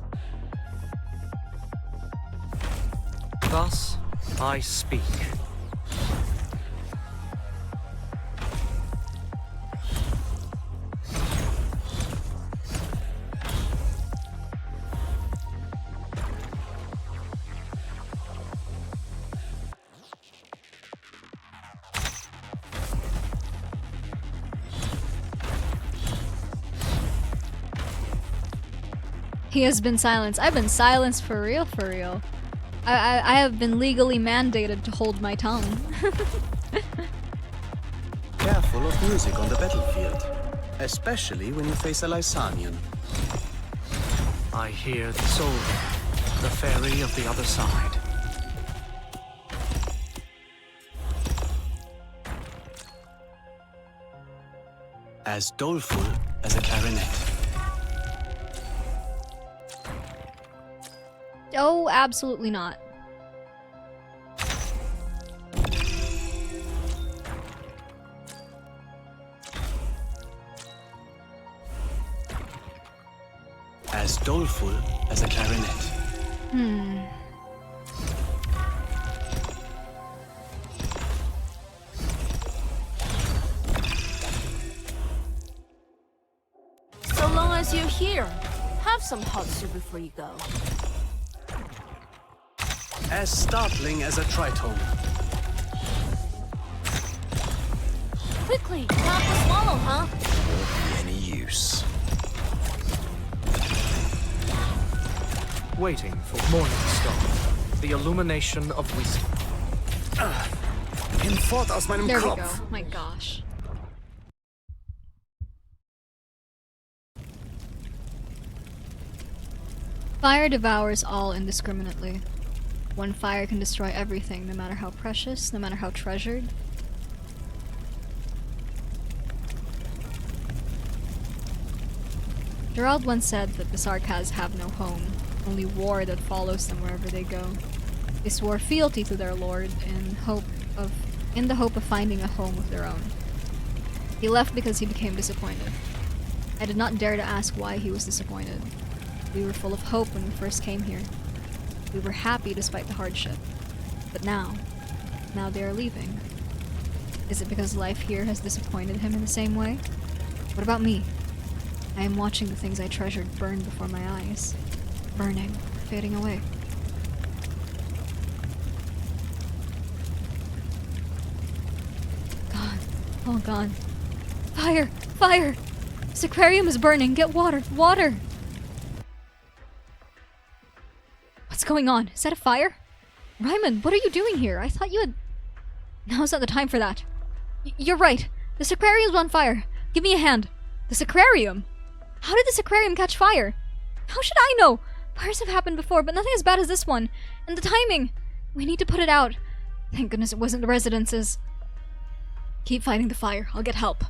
Thus I speak. He has been silenced. I've been silenced for real, for real. I have been legally mandated to hold my tongue. Careful of music on the battlefield. Especially when you face a Lysanian. I hear the soul, the fairy of the other side. As doleful as a clarinet. Oh, absolutely not. As doleful as a clarinet. So long as you're here, have some hot soup before you go. As startling as a tritone. Quickly, not to swallow, huh? Won't be any use. Waiting for morning star. The illumination of wisdom. Hinfort aus meinem There we Kopf. go. My gosh. Fire devours all indiscriminately. One fire can destroy everything, no matter how precious, no matter how treasured. Gerald once said that the Sarkaz have no home, only war that follows them wherever they go. They swore fealty to their lord in the hope of finding a home of their own. He left because he became disappointed. I did not dare to ask why he was disappointed. We were full of hope when we first came here. We were happy despite the hardship. But now they are leaving. Is it because life here has disappointed him in the same way? What about me? I am watching the things I treasured burn before my eyes. Burning, fading away. Gone. All gone. Fire! Fire! This aquarium is burning! Get water! Water! What's going on? Is that a fire? Ryman, what are you doing here? I thought you had... Now's not the time for that. You're right. This aquarium's on fire. Give me a hand. This aquarium? How did this aquarium catch fire? How should I know? Fires have happened before, but nothing as bad as this one. And the timing! We need to put it out. Thank goodness it wasn't the residences. Keep fighting the fire. I'll get help.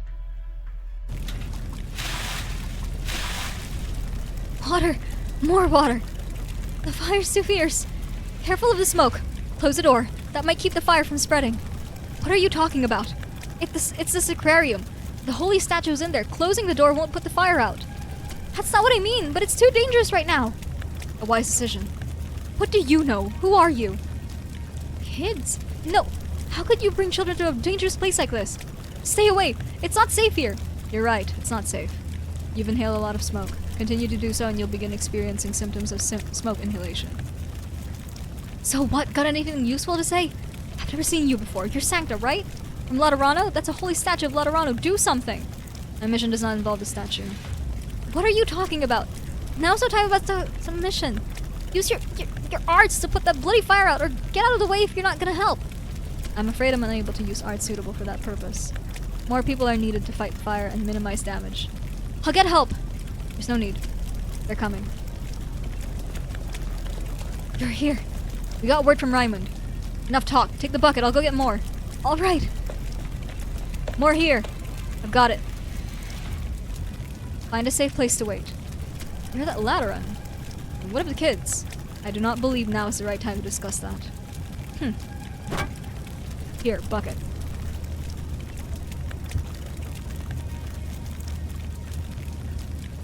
Water! More water! The fire's too fierce. Careful of the smoke. Close the door. That might keep the fire from spreading. What are you talking about? It's this aquarium. The holy statue's in there. Closing the door won't put the fire out. That's not what I mean, but it's too dangerous right now. A wise decision. What do you know? Who are you? Kids? No. How could you bring children to a dangerous place like this? Stay away. It's not safe here. You're right. It's not safe. You've inhaled a lot of smoke. Continue to do so and you'll begin experiencing symptoms of smoke inhalation. So what? Got anything useful to say? I've never seen you before. You're Sancta, right? From Laterano? That's a holy statue of Laterano. Do something! My mission does not involve the statue. What are you talking about? Now's no time about some mission. Use your arts to put that bloody fire out, or get out of the way if you're not gonna help. I'm afraid I'm unable to use art suitable for that purpose. More people are needed to fight fire and minimize damage. I'll get help! There's no need. They're coming. You're here. We got word from Raymond. Enough talk. Take the bucket. I'll go get more. All right. More here. I've got it. Find a safe place to wait. Near that Lateran. And what of the kids? I do not believe now is the right time to discuss that. Here, bucket.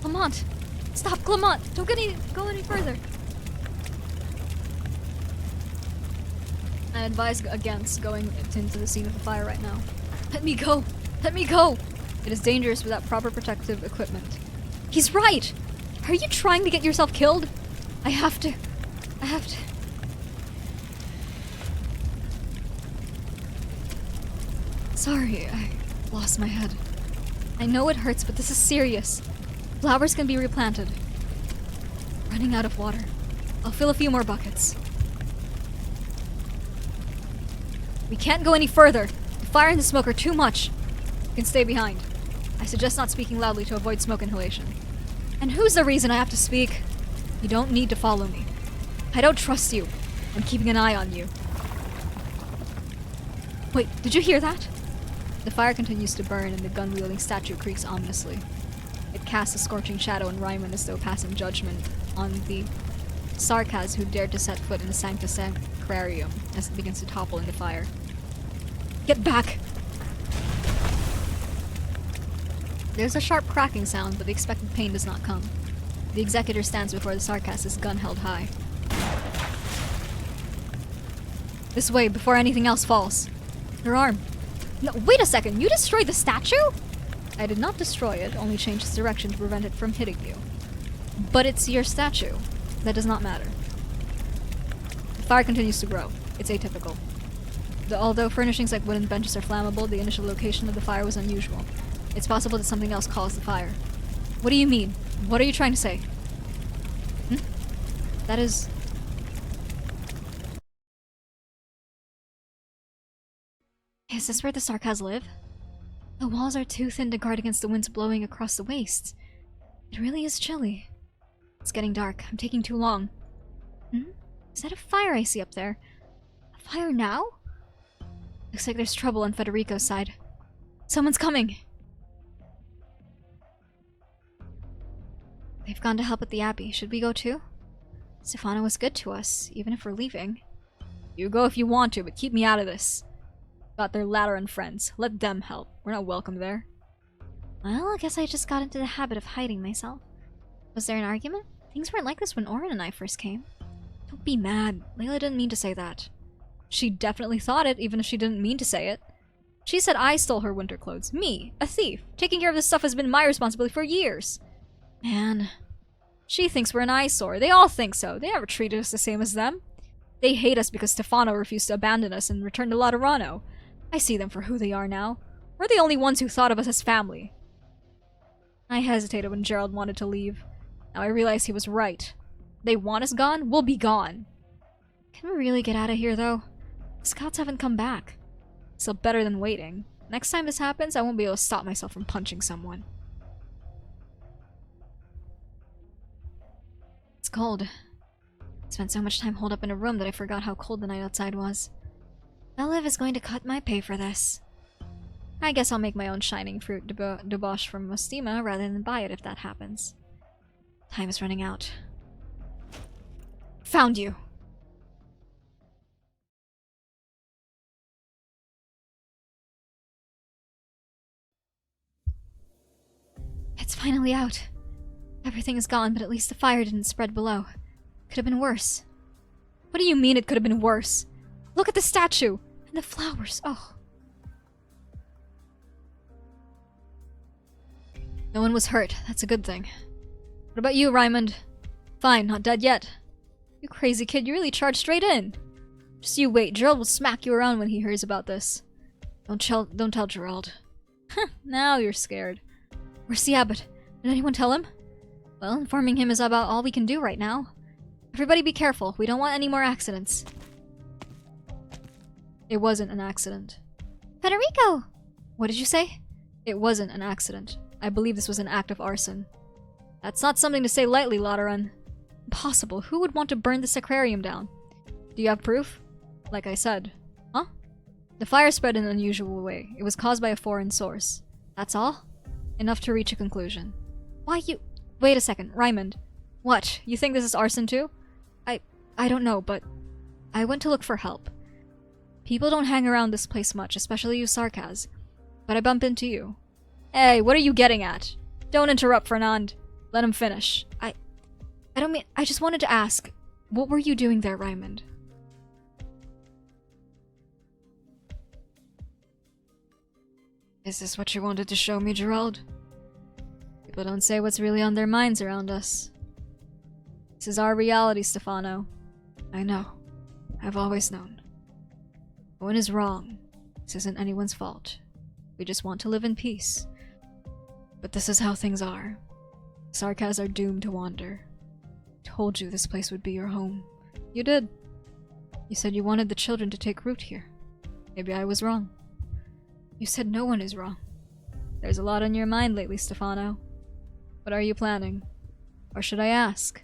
Clement! Stop, Clement! Don't go any further! I advise against going into the scene of the fire right now. Let me go! Let me go! It is dangerous without proper protective equipment. He's right! Are you trying to get yourself killed? I have to. Sorry, I lost my head. I know it hurts, but this is serious. Flowers can be replanted. Running out of water. I'll fill a few more buckets. We can't go any further. The fire and the smoke are too much. You can stay behind. I suggest not speaking loudly to avoid smoke inhalation. And who's the reason I have to speak? You don't need to follow me. I don't trust you. I'm keeping an eye on you. Wait, did you hear that? The fire continues to burn and the gun-wielding statue creaks ominously. It casts a scorching shadow on Ryman as though passing judgment on the Sarkaz who dared to set foot in the Sanctus Sacrarium as it begins to topple into fire. Get back! There's a sharp cracking sound, but the expected pain does not come. The Executor stands before the Sarkaz, his gun held high. This way, before anything else falls. Your arm. No, wait a second, you destroyed the statue? I did not destroy it, only changed its direction to prevent it from hitting you. But it's your statue. That does not matter. The fire continues to grow. It's atypical. Although furnishings like wooden benches are flammable, the initial location of the fire was unusual. It's possible that something else caused the fire. What do you mean? What are you trying to say? That is... Is this where the Sarkaz live? The walls are too thin to guard against the winds blowing across the wastes. It really is chilly. It's getting dark. I'm taking too long. Is that a fire I see up there? A fire now? Looks like there's trouble on Federico's side. Someone's coming! They've gone to help at the Abbey. Should we go too? Stefano was good to us, even if we're leaving. You go if you want to, but keep me out of this. Got their Lateran friends. Let them help. We're not welcome there. Well, I guess I just got into the habit of hiding myself. Was there an argument? Things weren't like this when Orin and I first came. Don't be mad. Layla didn't mean to say that. She definitely thought it, even if she didn't mean to say it. She said I stole her winter clothes. Me, a thief. Taking care of this stuff has been my responsibility for years. Man. She thinks we're an eyesore. They all think so. They never treated us the same as them. They hate us because Stefano refused to abandon us and return to Laterano. I see them for who they are now. We're the only ones who thought of us as family. I hesitated when Gerald wanted to leave. Now I realize he was right. They want us gone? We'll be gone. Can we really get out of here, though? The scouts haven't come back. Still better than waiting. Next time this happens, I won't be able to stop myself from punching someone. It's cold. I spent so much time holed up in a room that I forgot how cold the night outside was. Beliv is going to cut my pay for this. I guess I'll make my own shining fruit debauch from Mostima rather than buy it if that happens. Time is running out. Found you! It's finally out. Everything is gone, but at least the fire didn't spread below. Could have been worse. What do you mean it could have been worse? Look at the statue! And the flowers, oh. No one was hurt, that's a good thing. What about you, Raymond? Fine, not dead yet. You crazy kid, you really charged straight in. Just you wait, Gerald will smack you around when he hears about this. Don't tell Gerald. Now you're scared. Where's the abbot? Did anyone tell him? Well, informing him is about all we can do right now. Everybody be careful, we don't want any more accidents. It wasn't an accident. Federico! What did you say? It wasn't an accident. I believe this was an act of arson. That's not something to say lightly, Lateran. Impossible. Who would want to burn the Sacrarium down? Do you have proof? Like I said. Huh? The fire spread in an unusual way. It was caused by a foreign source. That's all? Enough to reach a conclusion. Why you... Wait a second, Raymond. What? You think this is arson too? I don't know, but... I went to look for help. People don't hang around this place much, especially you Sarkaz. But I bump into you. Hey, what are you getting at? Don't interrupt, Fernand. Let him finish. I don't mean... I just wanted to ask. What were you doing there, Raymond? Is this what you wanted to show me, Gerald? People don't say what's really on their minds around us. This is our reality, Stefano. I know. I've always known. No one is wrong. This isn't anyone's fault. We just want to live in peace. But this is how things are. Sarkaz are doomed to wander. I told you this place would be your home. You did. You said you wanted the children to take root here. Maybe I was wrong. You said no one is wrong. There's a lot on your mind lately, Stefano. What are you planning? Or should I ask?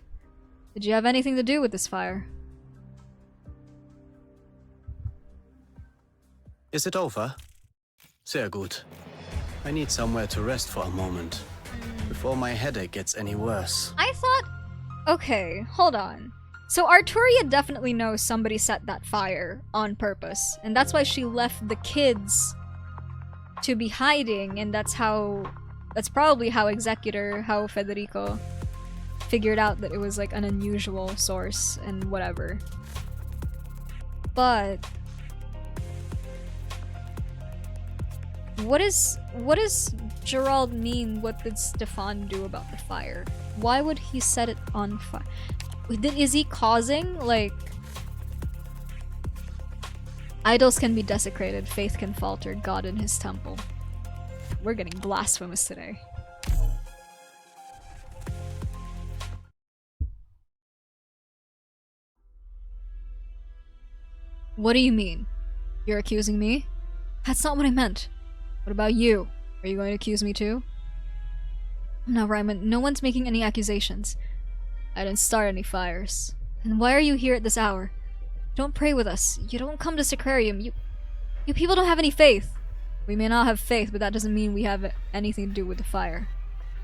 Did you have anything to do with this fire? Is it over? Sehr gut. I need somewhere to rest for a moment, before my headache gets any worse. I thought... Okay, hold on. So Arturia definitely knows somebody set that fire on purpose, and that's why she left the kids to be hiding, and that's probably how Federico figured out that it was like an unusual source and whatever. But what does Gerald mean? What did Stefan do about the fire? Why would he set it on fire? Is he causing, like... Idols can be desecrated, faith can falter, God in his temple. We're getting blasphemous today. What do you mean? You're accusing me? That's not what I meant. What about you? Are you going to accuse me too? No, Ryman, no one's making any accusations. I didn't start any fires. And why are you here at this hour? Don't pray with us. You don't come to Sacrarium. You people don't have any faith. We may not have faith, but that doesn't mean we have anything to do with the fire.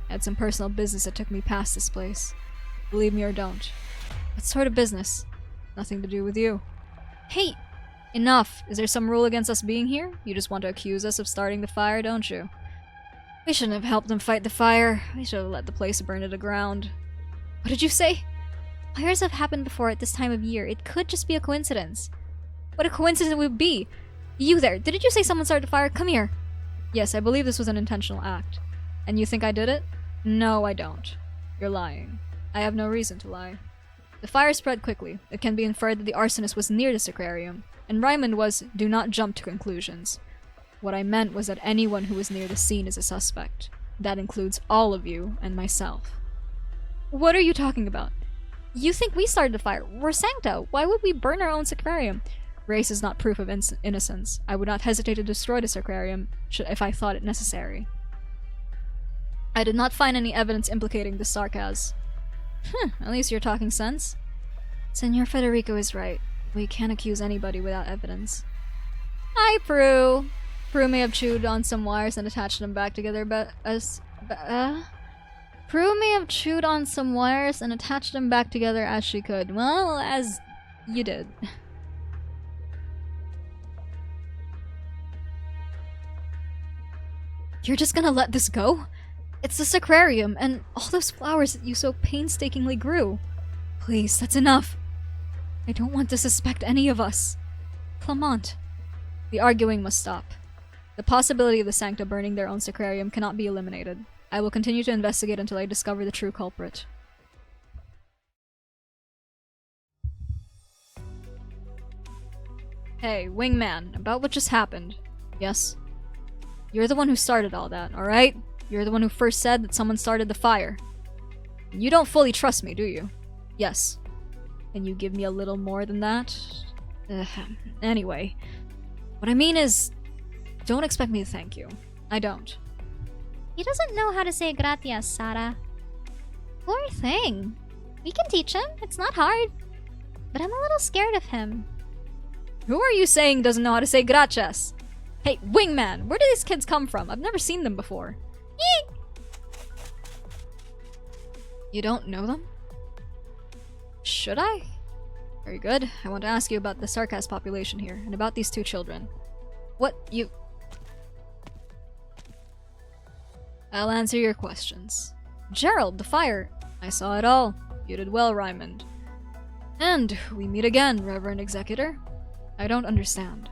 I had some personal business that took me past this place. Believe me or don't. What sort of business? Nothing to do with you. Hey! Enough! Is there some rule against us being here? You just want to accuse us of starting the fire, don't you? We shouldn't have helped them fight the fire. We should have let the place burn to the ground. What did you say? Fires have happened before at this time of year. It could just be a coincidence. What a coincidence it would be! You there! Didn't you say someone started the fire? Come here! Yes, I believe this was an intentional act. And you think I did it? No, I don't. You're lying. I have no reason to lie. The fire spread quickly. It can be inferred that the arsonist was near the Sacrarium, and Ryman was, do not jump to conclusions. What I meant was that anyone who was near the scene is a suspect. That includes all of you and myself. What are you talking about? You think we started the fire? We're Sancta. Why would we burn our own Sacrarium? Race is not proof of innocence. I would not hesitate to destroy the Sacrarium if I thought it necessary. I did not find any evidence implicating the Sarkaz. At least you're talking sense. Senor Federico is right. We can't accuse anybody without evidence. Hi, Prue. Prue may have chewed on some wires and attached them back together, Prue may have chewed on some wires and attached them back together as she could. Well, as you did. You're just gonna let this go? It's the Sacrarium, and all those flowers that you so painstakingly grew. Please, that's enough. I don't want to suspect any of us. Clement. The arguing must stop. The possibility of the Sancta burning their own Sacrarium cannot be eliminated. I will continue to investigate until I discover the true culprit. Hey, Wingman, about what just happened. Yes? You're the one who started all that, alright? You're the one who first said that someone started the fire. You don't fully trust me, do you? Yes. Can you give me a little more than that? Anyway. What I mean is, don't expect me to thank you. I don't. He doesn't know how to say gracias, Sarah. Poor thing. We can teach him. It's not hard. But I'm a little scared of him. Who are you saying doesn't know how to say gracias? Hey, Wingman, where do these kids come from? I've never seen them before. Eek! You don't know them? Should I? Very good. I want to ask you about the Sarkaz population here, and about these two children. What you... I'll answer your questions. Gerald, the fire. I saw it all. You did well, Raymond. And we meet again, Reverend Executor. I don't understand.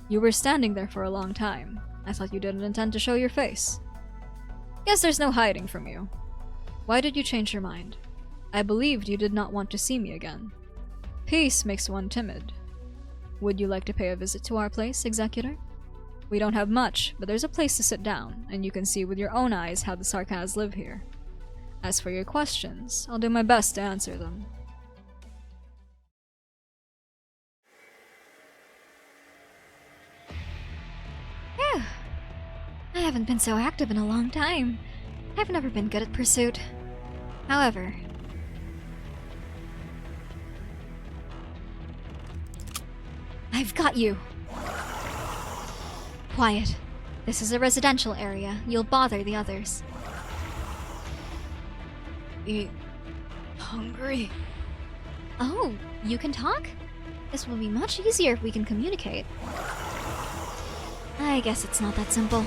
You were standing there for a long time. I thought you didn't intend to show your face. Guess there's no hiding from you. Why did you change your mind? I believed you did not want to see me again. Peace makes one timid. Would you like to pay a visit to our place, Executor? We don't have much, but there's a place to sit down, and you can see with your own eyes how the Sarkaz live here. As for your questions, I'll do my best to answer them. haven't been so active in a long time. I've never been good at pursuit. However... I've got you! Quiet. This is a residential area. You'll bother the others. Hungry? Oh, you can talk? This will be much easier if we can communicate. I guess it's not that simple.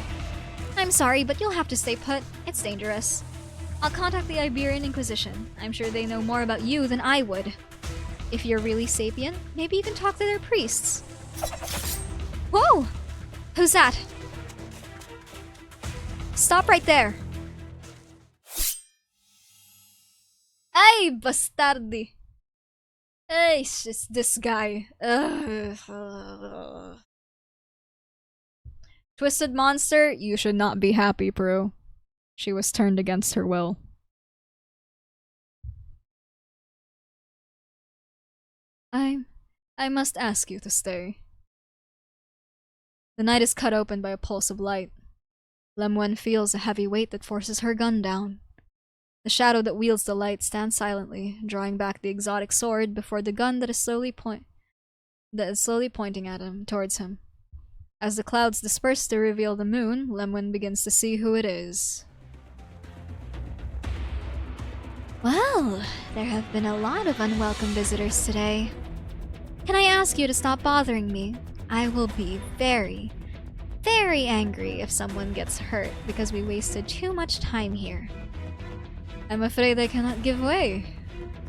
I'm sorry, but you'll have to stay put. It's dangerous. I'll contact the Iberian Inquisition. I'm sure they know more about you than I would. If you're really sapient, maybe you can talk to their priests. Whoa! Who's that? Stop right there! Ay, bastardi! Ay, it's just this guy. Twisted monster, you should not be happy, Prue. She was turned against her will. I must ask you to stay. The night is cut open by a pulse of light. Lemwen feels a heavy weight that forces her gun down. The shadow that wields the light stands silently, drawing back the exotic sword before the gun that is slowly pointing at him, towards him. As the clouds disperse to reveal the moon, Lemwen begins to see who it is. Well, there have been a lot of unwelcome visitors today. Can I ask you to stop bothering me? I will be very, very angry if someone gets hurt because we wasted too much time here. I'm afraid I cannot give way.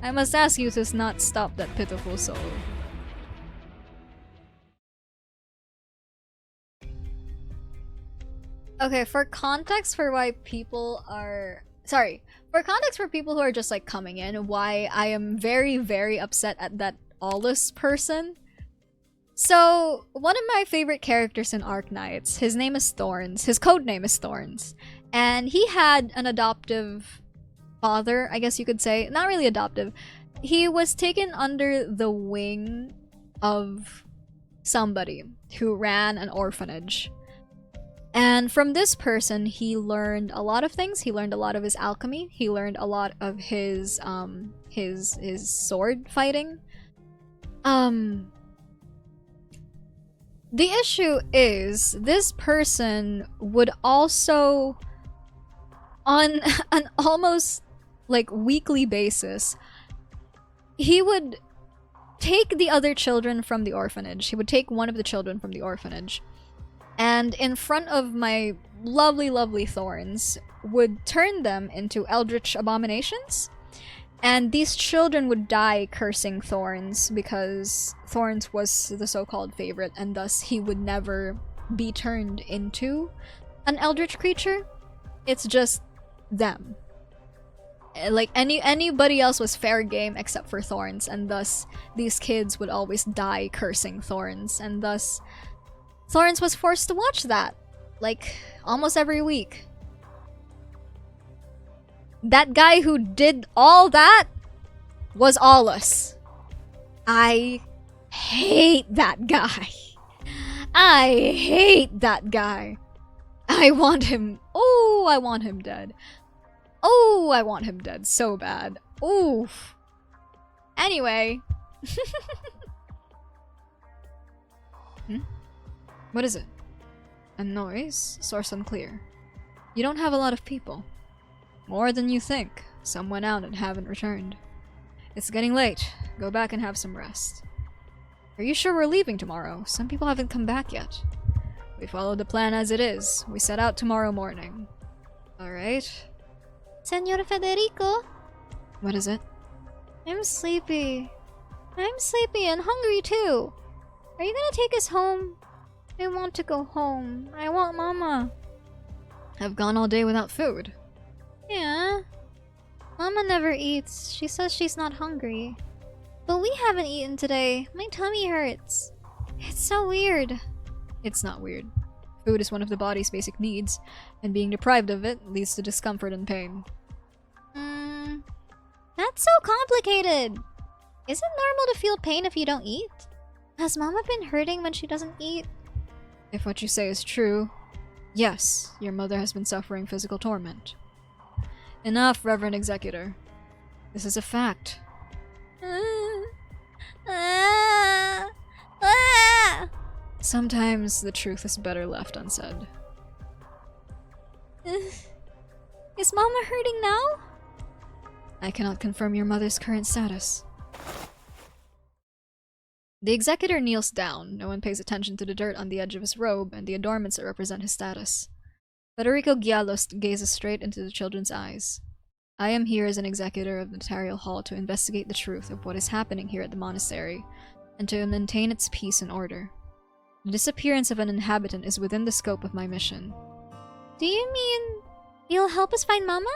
I must ask you to not stop that pitiful soul. Okay, for context for why people are... Sorry. For context for people who are just like coming in, why I am very, very upset at that Aulus person. So, one of my favorite characters in Arknights, his name is Thorns. His code name is Thorns. And he had an adoptive father, I guess you could say. Not really adoptive. He was taken under the wing of somebody who ran an orphanage. And from this person, he learned a lot of things. He learned a lot of his alchemy. He learned a lot of his sword fighting. The issue is, this person would also, on an almost like weekly basis, he would take the other children from the orphanage. He would take one of the children from the orphanage, and in front of my lovely, lovely Thorns, would turn them into eldritch abominations. And these children would die cursing Thorns because Thorns was the so-called favorite, and thus he would never be turned into an eldritch creature. It's just them. Like anybody else was fair game except for Thorns, and thus these kids would always die cursing Thorns, and thus Thorns was forced to watch that, like, almost every week. That guy who did all that was Aulus. I hate that guy. I hate that guy. I want him. Oh, I want him dead. Oh, I want him dead so bad. Oof. Anyway. What is it? A noise? Source unclear. You don't have a lot of people. More than you think. Some went out and haven't returned. It's getting late. Go back and have some rest. Are you sure we're leaving tomorrow? Some people haven't come back yet. We followed the plan as it is. We set out tomorrow morning. Alright. Senor Federico? What is it? I'm sleepy. I'm sleepy and hungry too. Are you gonna take us home? I want to go home. I want Mama. I've gone all day without food. Yeah. Mama never eats. She says she's not hungry. But we haven't eaten today. My tummy hurts. It's so weird. It's not weird. Food is one of the body's basic needs, and being deprived of it leads to discomfort and pain. That's so complicated. Is it normal to feel pain if you don't eat? Has Mama been hurting when she doesn't eat? If what you say is true, Yes, your mother has been suffering physical torment. Enough, Reverend Executor. This is a fact. Sometimes the truth is better left unsaid. Is Mama hurting now? I cannot confirm your mother's current status. The Executor kneels down. No one pays attention to the dirt on the edge of his robe and the adornments that represent his status. Federico Giallo gazes straight into the children's eyes. I am here as an Executor of the Notarial Hall to investigate the truth of what is happening here at the monastery, and to maintain its peace and order. The disappearance of an inhabitant is within the scope of my mission. Do you mean you'll help us find Mama?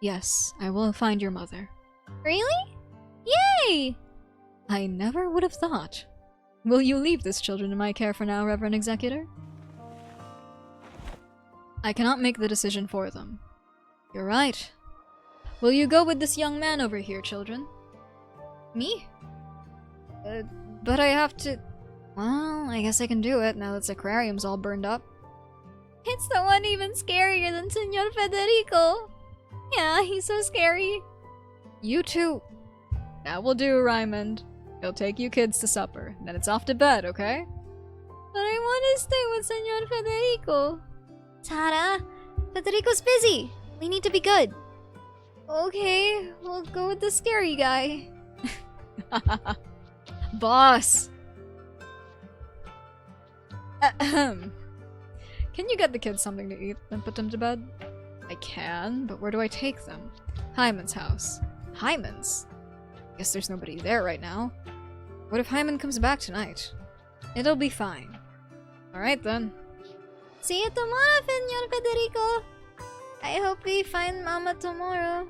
Yes, I will find your mother. Really? Yay! I never would have thought. Will you leave these children in my care for now, Reverend Executor? I cannot make the decision for them. You're right. Will you go with this young man over here, children? Me? But I have to... Well, I guess I can do it now that the aquarium's all burned up. It's the one even scarier than Senor Federico. Yeah, he's so scary. You two... That will do, Raymond. He'll take you kids to supper. Then it's off to bed, okay? But I want to stay with Senor Federico. Tara, Federico's busy. We need to be good. Okay, we'll go with the scary guy. Boss! Ahem. Can you get the kids something to eat and put them to bed? I can, but where do I take them? Hyman's house. Hyman's? Guess there's nobody there right now. What if Hyman comes back tonight? It'll be fine. Alright then. See you tomorrow, Senor Federico. I hope we find Mama tomorrow.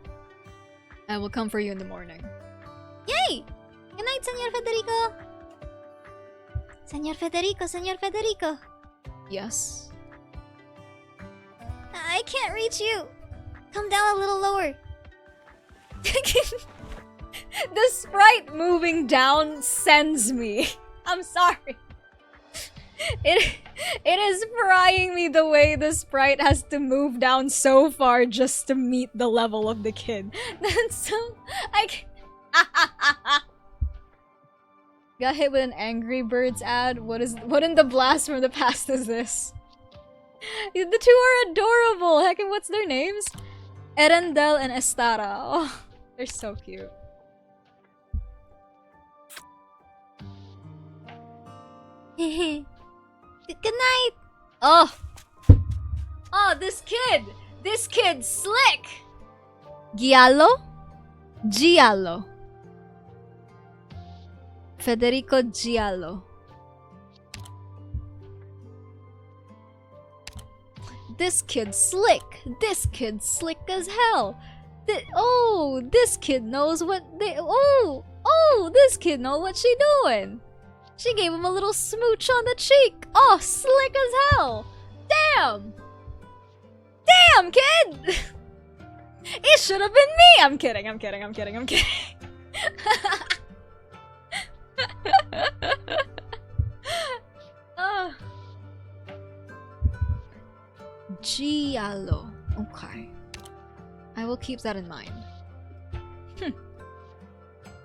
I will come for you in the morning. Yay! Good night, Senor Federico. Senor Federico, Senor Federico. Yes? I can't reach you. Come down a little lower. The sprite moving down sends me. I'm sorry. It is frying me the way the sprite has to move down so far just to meet the level of the kid. That's so... Got hit with an Angry Birds ad? What in the blast from the past is this? The two are adorable! Heck, and what's their names? Erendel and Estara. Oh, they're so cute. Good night! Oh! Oh, this kid! This kid's slick! Giallo? Giallo. Federico Giallo. This kid's slick! This kid's slick as hell! Oh, this kid knows what they- Oh! Oh, this kid knows what she doing! She gave him a little smooch on the cheek! Oh, slick as hell! Damn! Damn, kid! It should have been me! I'm kidding, I'm kidding, I'm kidding, I'm kidding. Giallo. Okay. I will keep that in mind.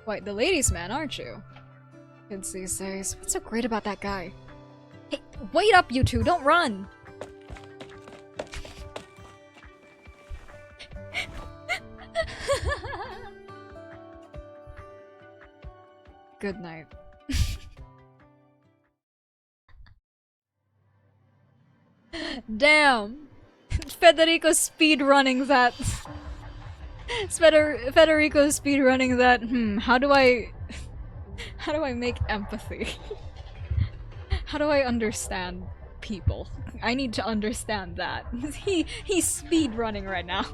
Quite the ladies' man, aren't you? Kids these days. What's so great about that guy? Hey, wait up, you two! Don't run! Good night. Damn! Federico speedrunning that. Federico speedrunning that. How do I make empathy? How do I understand people? I need to understand that. He's speedrunning right now.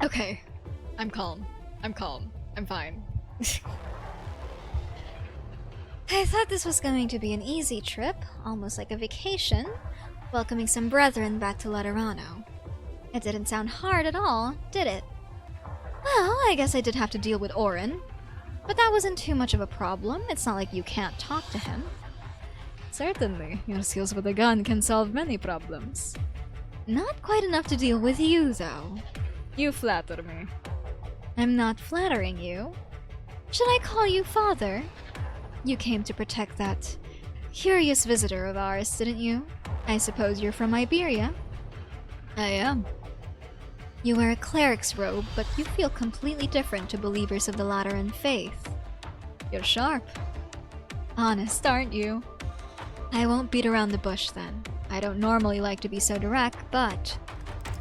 Okay. I'm calm. I'm calm. I'm fine. I thought this was going to be an easy trip, almost like a vacation, welcoming some brethren back to Laterano. It didn't sound hard at all, did it? Well, I guess I did have to deal with Orin. But that wasn't too much of a problem. It's not like you can't talk to him. Certainly, your skills with a gun can solve many problems. Not quite enough to deal with you, though. You flatter me. I'm not flattering you. Should I call you father? You came to protect that curious visitor of ours, didn't you? I suppose you're from Iberia? I am. You wear a cleric's robe, but you feel completely different to believers of the Lateran faith. You're sharp. Honest, aren't you? I won't beat around the bush then. I don't normally like to be so direct, but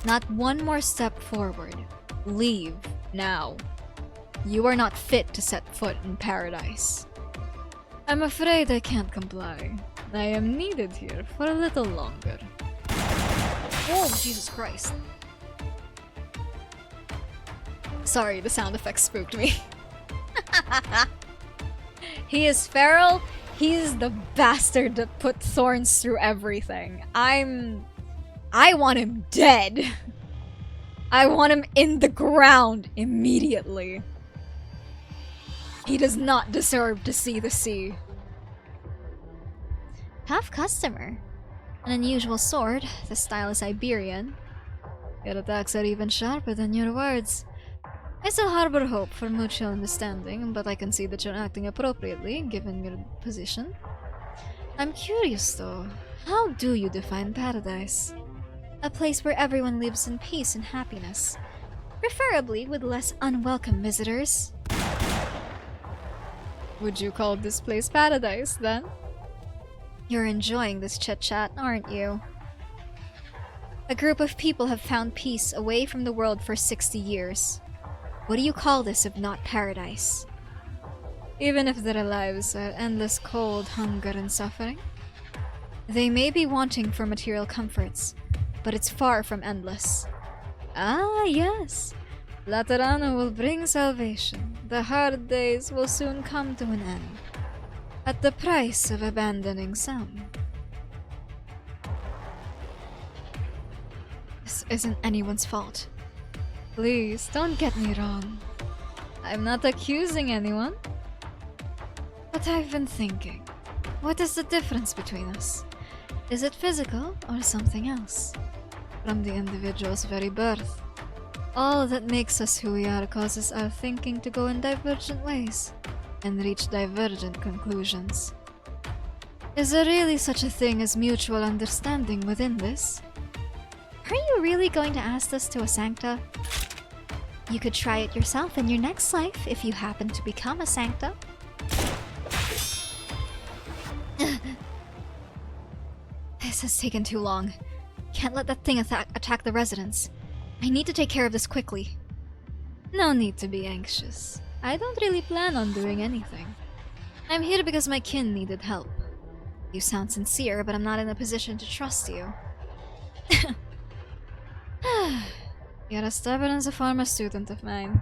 not one more step forward. Leave now. You are not fit to set foot in paradise. I'm afraid I can't comply. I am needed here for a little longer. Oh, Jesus Christ. Sorry, the sound effects spooked me. He is feral. He's the bastard that put thorns through everything. I want him dead. I want him in the ground immediately. He does not deserve to see the sea. Half customer. An unusual sword. The style is Iberian. Your attacks are even sharper than your words. I still harbor hope for mutual understanding, but I can see that you're acting appropriately, given your position. I'm curious, though. How do you define paradise? A place where everyone lives in peace and happiness. Preferably with less unwelcome visitors. Would you call this place paradise, then? You're enjoying this chit-chat, aren't you? A group of people have found peace away from the world for 60 years. What do you call this if not paradise? Even if their lives are endless cold, hunger, and suffering? They may be wanting for material comforts, but it's far from endless. Ah, yes. Laterano will bring salvation. The hard days will soon come to an end. At the price of abandoning some. This isn't anyone's fault. Please, don't get me wrong. I'm not accusing anyone. But I've been thinking, what is the difference between us? Is it physical or something else? From the individual's very birth, all that makes us who we are causes our thinking to go in divergent ways and reach divergent conclusions. Is there really such a thing as mutual understanding within this? Are you really going to ask this to a Sancta? You could try it yourself in your next life if you happen to become a Sancta. This has taken too long. Can't let that thing attack the residents. I need to take care of this quickly. No need to be anxious. I don't really plan on doing anything. I'm here because my kin needed help. You sound sincere, but I'm not in a position to trust you. You're as stubborn as a former student of mine.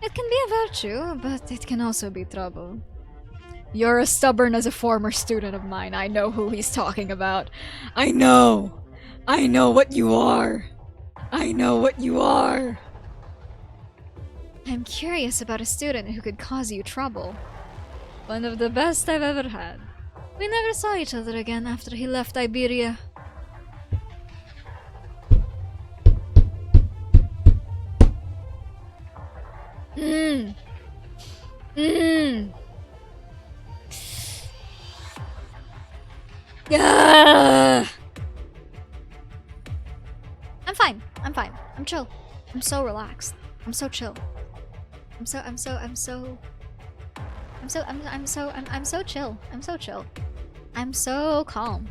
It can be a virtue, but it can also be trouble. You're as stubborn as a former student of mine. I know who he's talking about. I know! I know what you are! I know what you are! I'm curious about a student who could cause you trouble. One of the best I've ever had. We never saw each other again after he left Iberia. Yeah. I'm fine. I'm fine. I'm chill. I'm so relaxed. I'm so chill. I'm so chill. I'm so chill. I'm so calm.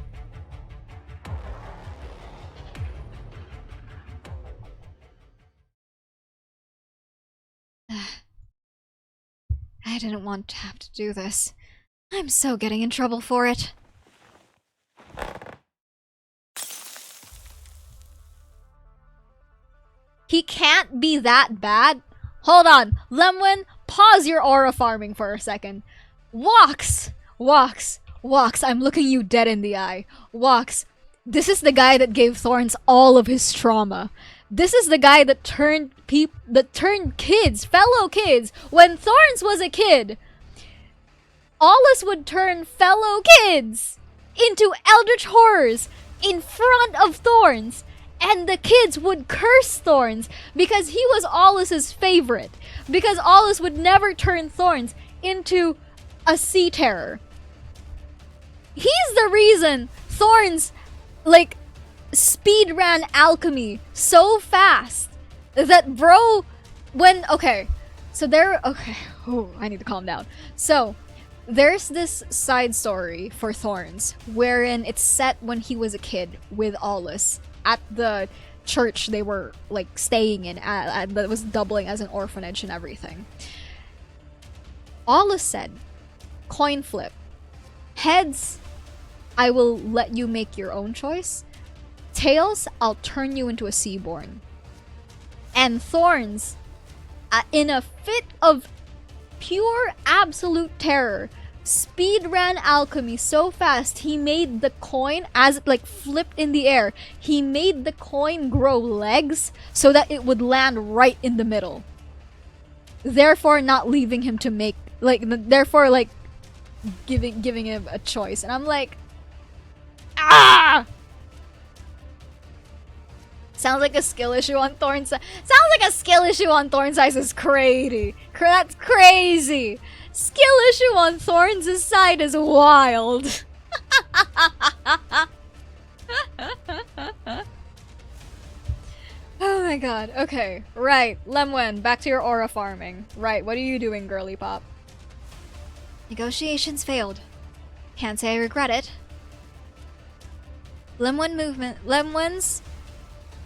I didn't want to have to do this. I'm so getting in trouble for it. He can't be that bad. Hold on. Lemwin, pause your aura farming for a second. Walks! I'm looking you dead in the eye. Walks, this is the guy that gave Thorns all of his trauma. This is the guy that turned kids, fellow kids. When Thorns was a kid, Aulus would turn fellow kids into eldritch horrors in front of Thorns. And the kids would curse Thorns because he was Aulus's favorite. Because Aulus would never turn Thorns into a sea terror. He's the reason Thorns, like, speed ran alchemy so fast that bro, okay, I need to calm down. So, there's this side story for Thorns wherein it's set when he was a kid with Aulus at the church they were like staying in that was doubling as an orphanage and everything. Aulus said, coin flip. Heads, I will let you make your own choice. Tails, I'll turn you into a Seaborn. And Thorns, in a fit of pure absolute terror, speed ran alchemy so fast he made the coin, as it like flipped in the air, he made the coin grow legs so that it would land right in the middle. Therefore not leaving him to make, like, therefore like giving him a choice. And I'm like, ah! Sounds like a skill issue on Thorn's side. Sounds like a skill issue on Thorn's side is crazy. That's crazy. Skill issue on Thorns' side is wild. Oh my god. Okay, right. Lemwen, back to your aura farming. Right, what are you doing, girly pop? Negotiations failed. Can't say I regret it. Lemwen's...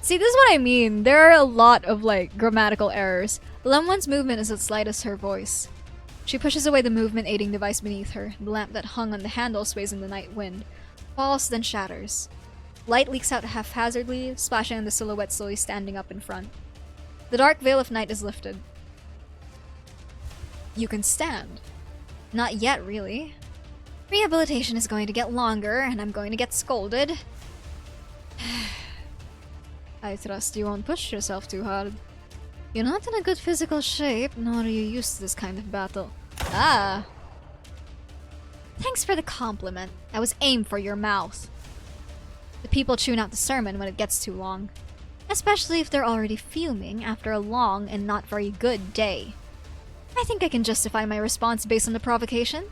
See, this is what I mean. There are a lot of, like, grammatical errors. Lemwen's movement is as light as her voice. She pushes away the movement aiding device beneath her. The lamp that hung on the handle sways in the night wind. Falls, then shatters. Light leaks out haphazardly, splashing on the silhouette slowly standing up in front. The dark veil of night is lifted. You can stand. Not yet, really. Rehabilitation is going to get longer, and I'm going to get scolded. I trust you won't push yourself too hard. You're not in a good physical shape, nor are you used to this kind of battle. Ah! Thanks for the compliment. That was aimed for your mouth. The people tune out the sermon when it gets too long. Especially if they're already fuming after a long and not very good day. I think I can justify my response based on the provocation.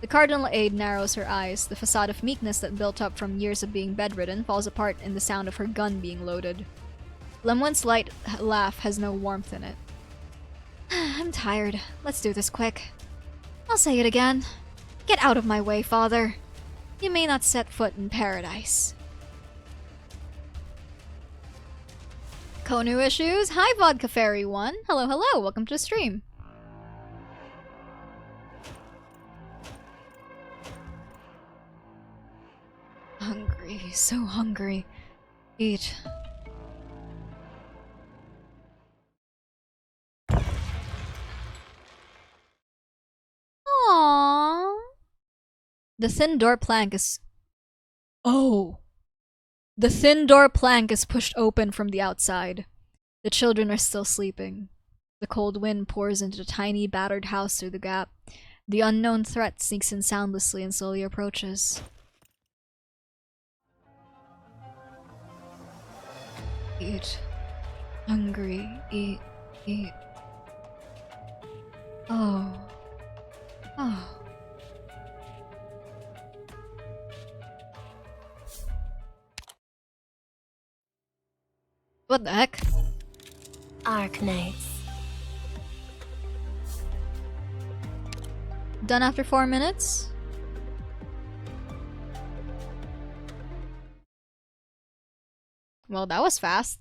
The Cardinal Aide narrows her eyes. The facade of meekness that built up from years of being bedridden falls apart in the sound of her gun being loaded. Lemwen's light laugh has no warmth in it. I'm tired. Let's do this quick. I'll say it again. Get out of my way, Father. You may not set foot in paradise. Konu issues. Hi, Vodka Fairy 1. Hello, hello. Welcome to the stream. Hungry, so hungry. Eat. Aww. The thin door plank is... Oh! The thin door plank is pushed open from the outside. The children are still sleeping. The cold wind pours into the tiny, battered house through the gap. The unknown threat sneaks in soundlessly and slowly approaches. Eat. Hungry. Eat. Eat. Oh. Oh. What the heck? Arknights. Done after 4 minutes? Well, that was fast.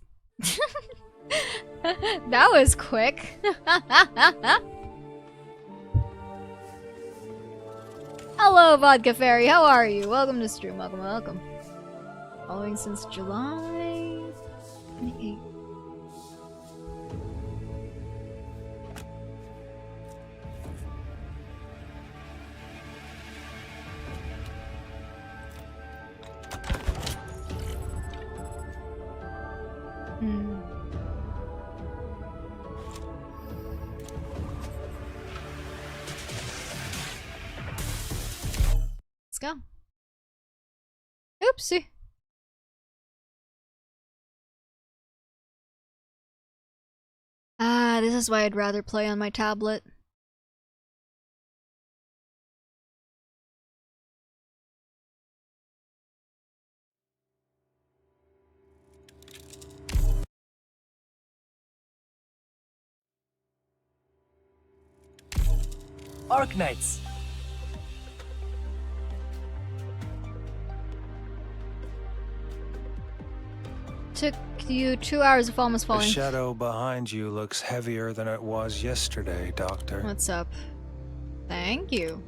That was quick. Hello, Vodka Fairy. How are you? Welcome to stream. Welcome, welcome. Following since July 28th. go. Oopsie. Ah, this is why I'd rather play on my tablet. Arknights! Took you 2 hours of almost The falling. shadow behind you looks heavier than it was yesterday, Doctor. What's up? Thank you.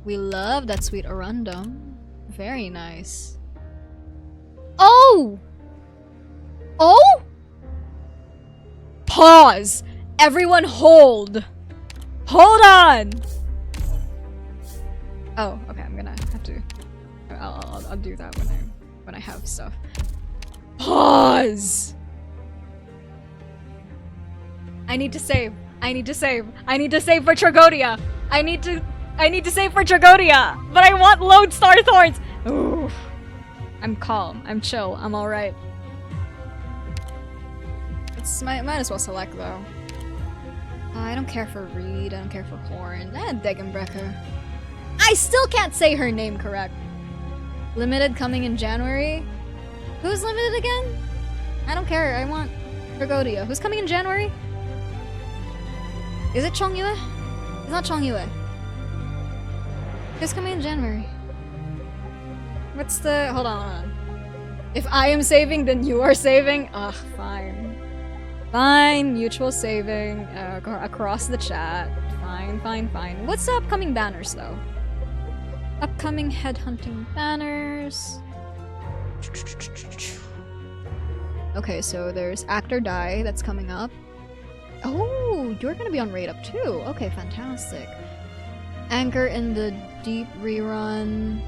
We love that sweet arundum. Very nice. Oh! Oh! Pause! Everyone hold! Hold on! Oh, okay, I'm gonna have to... I'll do that when I have stuff. Pause! I need to save. I need to save. I need to save for Tragodia. I need to save for Tragodia. But I want Lodestar Thorns. Ooh. I'm calm. I'm chill. I'm alright. Might as well select though. I don't care for Reed. I don't care for Horn. Degenbrecher. I still can't say her name correct. Limited coming in January. Who's limited again? I don't care. I want Tragodia. Who's coming in January? Is it Chongyue? It's not Chongyue. Who's coming in January? What's the... Hold on. If I am saving, then you are saving? Ugh, fine. Fine, mutual saving across the chat. Fine, fine, fine. What's the upcoming banners, though? Upcoming headhunting banners... Okay, so there's Act or Die that's coming up. Oh, you're gonna be on Raid Up too. Okay, fantastic. Anchor in the Deep rerun.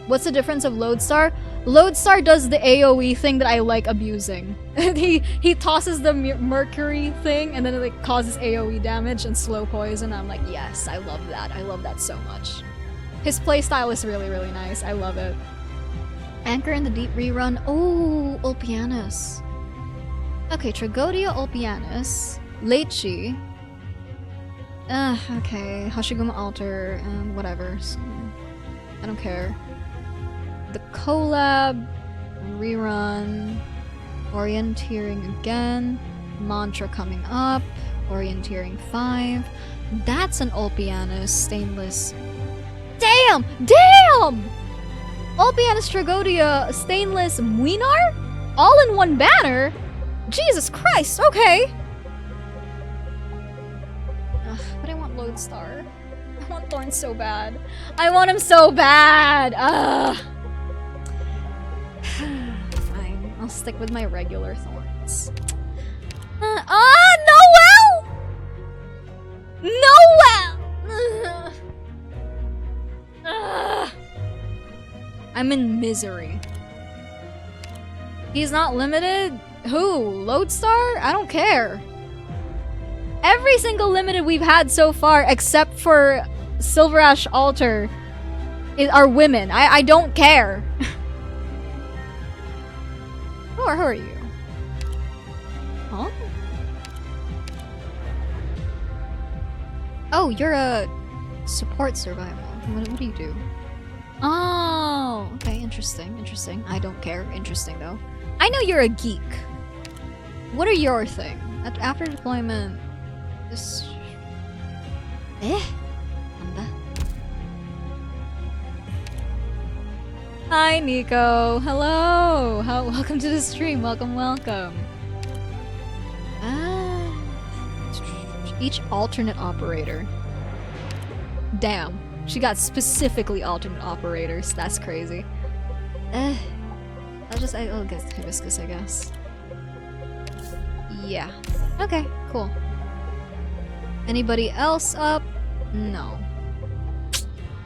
What's the difference of Lodestar? Lodestar does the AoE thing that I like abusing. he tosses the mercury thing and then it like causes AoE damage and slow poison. I'm like, yes, I love that. I love that so much. His playstyle is really, really nice. I love it. Anchor in the Deep rerun. Oh, Ulpianus. Okay, Tragodia, Ulpianus. Lechi. Okay. Hashiguma Altar, whatever. So, I don't care. The collab. Rerun. Orienteering again. Mantra coming up. Orienteering 5. That's an Ulpianus stainless. Damn! Damn! Ulpianus Tragodia Stainless Muinar? All in one banner? Jesus Christ, okay! Ugh, but I want Lodestar. I want Thorn so bad. I want him so bad! Ugh. Fine, I'll stick with my regular Thorns. Noel! Noel! I'm in misery. He's not limited? Who? Lodestar? I don't care. Every single limited we've had so far, except for Silver Ash Altar, are women. I don't care. Who are you? Huh? Oh, you're a support survival. What do you do? Oh, okay, interesting, interesting. I don't care. Interesting, though. I know you're a geek. What are your thing? After deployment, this... Hi, Nico. Hello. Welcome to the stream. Welcome, welcome. Each alternate operator. Damn. She got specifically alternate operators. That's crazy. I'll get Hibiscus, I guess. Yeah. Okay, cool. Anybody else up? No.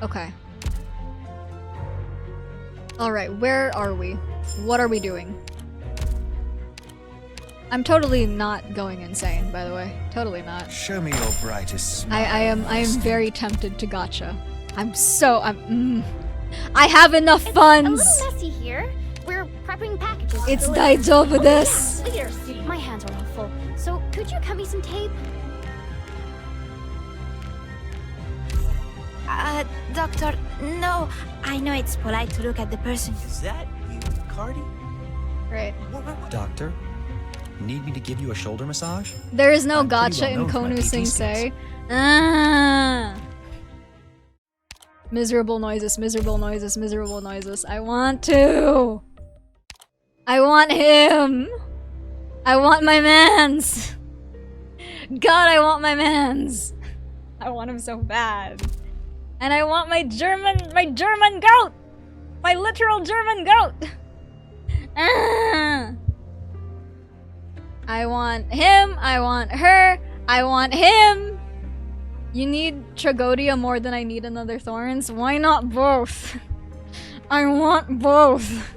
Okay. Alright, where are we? What are we doing? I'm totally not going insane, by the way. Totally not. Show me your brightest smile. I am very tempted to gotcha. I have enough funds. It's a little messy here. We're prepping packages. It's daijoubu desu. My hands are all full. So could you cut me some tape? Doctor, no. I know it's polite to look at the person. Is that you, Cardi? Right. Doctor, need me to give you a shoulder massage? There is no I'm pretty gotcha well in known for my Konu PT Sensei. skills. Miserable noises, miserable noises, miserable noises. I want to. I want him. I want my mans. God, I want my mans. I want him so bad. And I want my German goat. My literal German goat. I want him. I want her. I want him. You need Tragodia more than I need another Thorns? Why not both? I want both.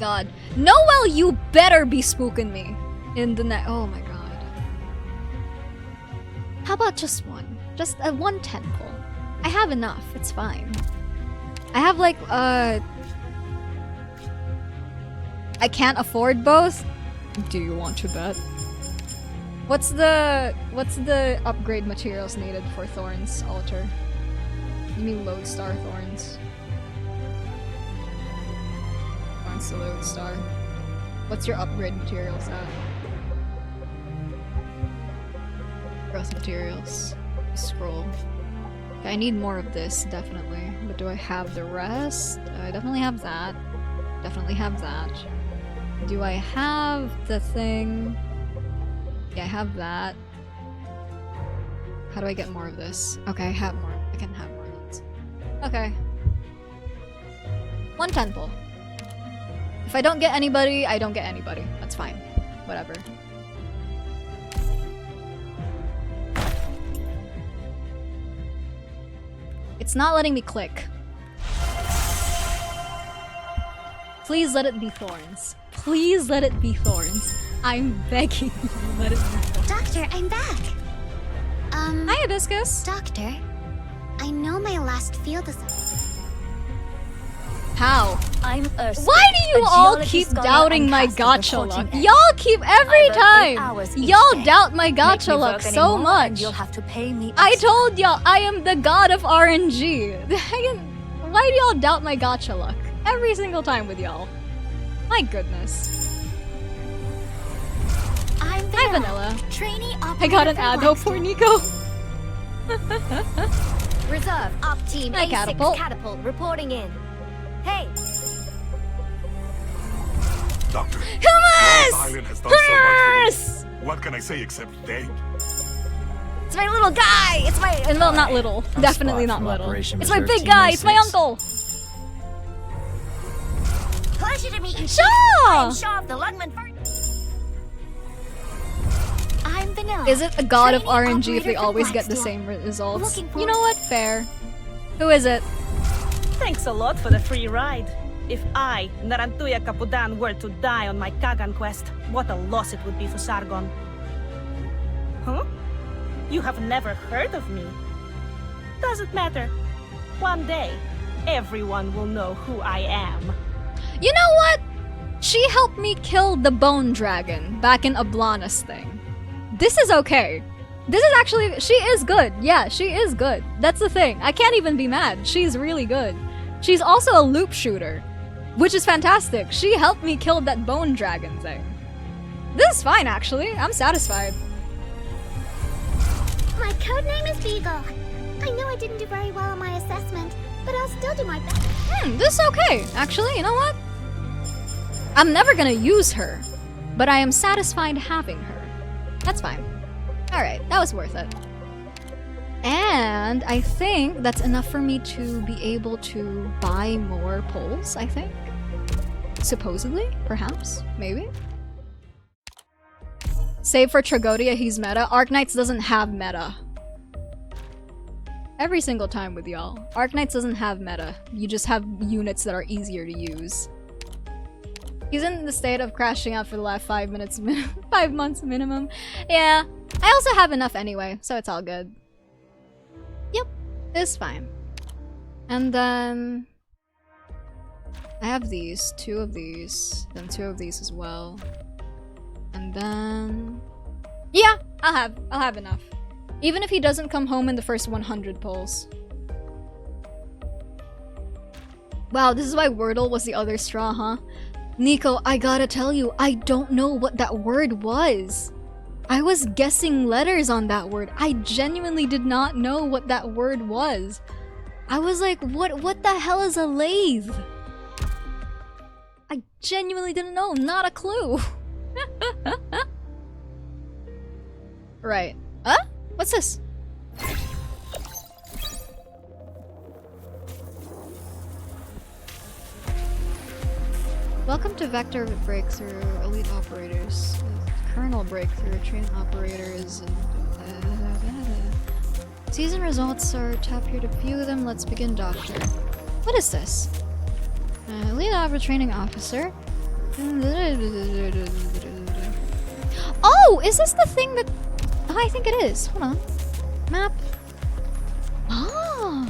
God. Noel, you better be spooking me in the next. Oh my god. How about just one? Just a 1 temple. I have enough. It's fine. I have like, I can't afford both? Do you want to bet? What's the upgrade materials needed for Thorns altar? You mean Lodestar Thorns? Thorns to Lodestar. What's your upgrade materials at? Growth materials. Scroll. Okay, I need more of this, definitely. But do I have the rest? I definitely have that. Definitely have that. Do I have the thing? Yeah, I have that. How do I get more of this? Okay, I have more. I can have more of this. Okay. 1 temple. If I don't get anybody, I don't get anybody. That's fine. Whatever. It's not letting me click. Please let it be Thorns. Please let it be Thorns. I'm begging you, let it be Thorns. Doctor, I'm back. Hi, Hibiscus. Doctor, I know my last field assignment. How? I'm Ursula. Why do you all keep doubting my gacha luck? Y'all keep every time. Y'all doubt my gacha luck so much. You'll have to pay me. I told y'all I am the god of RNG. Why do y'all doubt my gacha luck? Every single time with y'all. My goodness. I'm Hi, Vanilla. Trainee I got an ado for Nico. Reserve op team Hi, A6 Catapult. catapult reporting in. Hey. Doctor, Hummus! Rose Island has done so much for me. What can I say except thank? It's my little guy! It's my- well, not little. Definitely not little. It's my big guy! It's my uncle! Pleasure to meet you. Shaw! I'm Shaw of the Lungman First. I'm Vanilla. Is it a god of Trainee RNG if they operator for always get the Blackstone. same results? Looking for- You know what? Fair. Who is it? Thanks a lot for the free ride. If I, Narantuya Kapudan, were to die on my Kagan quest, what a loss it would be for Sargon. Huh? You have never heard of me? Doesn't matter. One day, everyone will know who I am. You know what? She helped me kill the bone dragon back in Ablana's thing. This is okay. This is actually- she is good. Yeah, she is good. That's the thing. I can't even be mad. She's really good. She's also a loop shooter, which is fantastic. She helped me kill that bone dragon thing. This is fine, actually. I'm satisfied. My codename is Beagle. I know I didn't do very well on my assessment, but I'll still do my best. This is okay. Actually, you know what? I'm never gonna use her, but I am satisfied having her. That's fine. Alright, that was worth it. And I think that's enough for me to be able to buy more poles, I think. Supposedly, perhaps, maybe. Save for Tragodia, he's meta. Arknights doesn't have meta. Every single time with y'all. Arknights doesn't have meta. You just have units that are easier to use. He's in the state of crashing out for the last 5 minutes, 5 months minimum. Yeah, I also have enough anyway, so it's all good. It's fine. And then I have these, 2 of these, then 2 of these as well. And then yeah, I'll have enough. Even if he doesn't come home in the first 100 pulls. Wow, this is why Wordle was the other straw, huh? Nico, I gotta tell you, I don't know what that word was. I was guessing letters on that word. I genuinely did not know what that word was. I was like, what the hell is a lathe? I genuinely didn't know, not a clue. Right. Huh? What's this? Welcome to Vector Breakthrough, Elite Operators. Kernel Breakthrough, Train Operators. Season results are tap here to view them. Let's begin, Doctor. What is this? Elite Opera Training Officer. Oh! Is this the thing that... Oh, I think it is. Hold on. Map. Oh!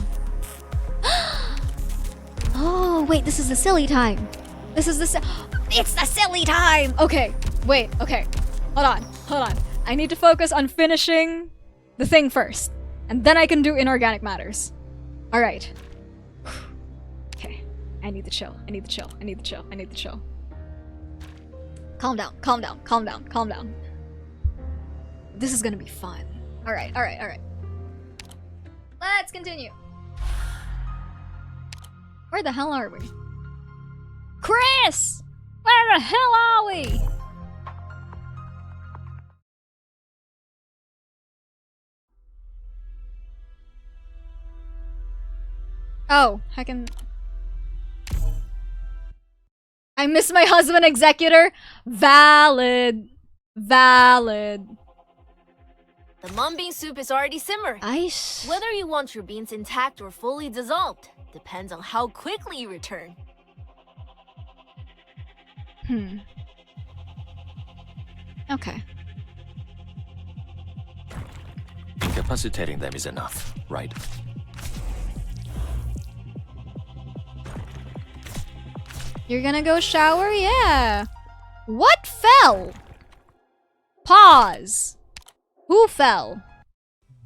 Oh, wait, this is the silly time. This is the it's the silly time! Okay, wait, okay. Hold on. I need to focus on finishing the thing first. And then I can do inorganic matters. Alright. Okay. I need to chill. Calm down. This is gonna be fun. Alright. Let's continue. Where the hell are we? Chris! Where the hell are we? Oh, I can... I miss my husband, Executor. Valid. The mung bean soup is already simmering. Ice. Whether you want your beans intact or fully dissolved depends on how quickly you return. Okay. Incapacitating them is enough, right? You're gonna go shower? Yeah. What fell? Pause. Who fell?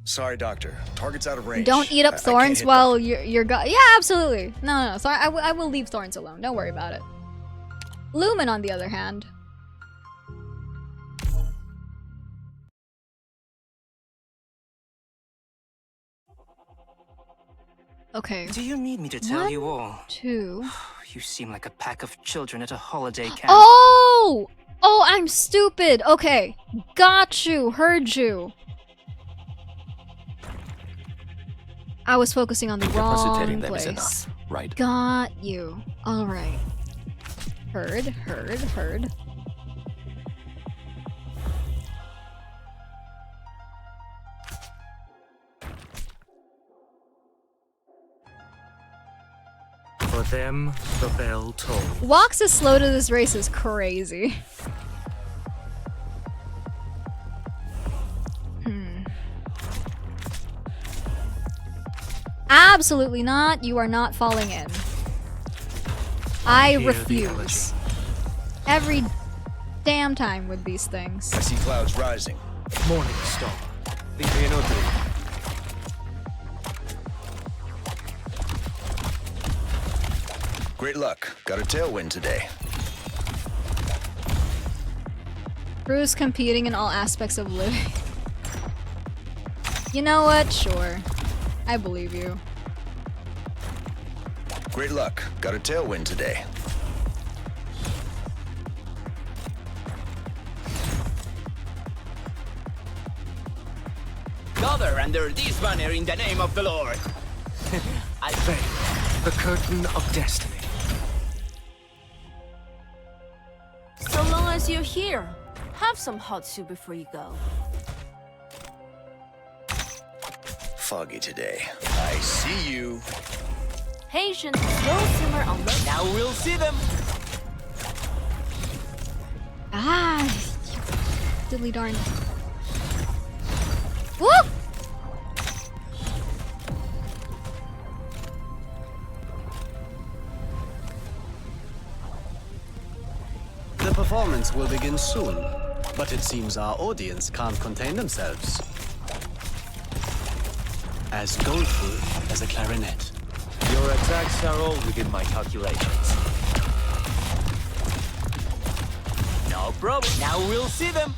Sorry, Doctor. Target's out of range. Don't eat up I thorns can't hit while you're yeah, absolutely. No. So I will leave thorns alone. Don't worry about it. Lumen, on the other hand. Okay. Do you need me to tell you all? 2. You seem like a pack of children at a holiday camp. Oh! Oh, I'm stupid. Okay. Got you. Heard you. I was focusing on the wrong them place. is enough, right? Got you. Alright. Heard. For them, the bell tolls. Walks as slow to this race is crazy. Absolutely not. You are not falling in. I refuse. Every damn time with these things. I see clouds rising. Morning star. Great luck. Got a tailwind today. Crew's competing in all aspects of living. You know what? Sure. I believe you. Great luck. Got a tailwind today. Gather under this banner in the name of the Lord. I veil the curtain of destiny. So long as you're here, have some hot soup before you go. Foggy today. I see you. Patient, slow simmer on the... Now we'll see them. Ah, diddly darn. Woo! performance will begin soon, but it seems our audience can't contain themselves. As doleful as a clarinet. Your attacks are all within my calculations. No problem. Now we'll see them.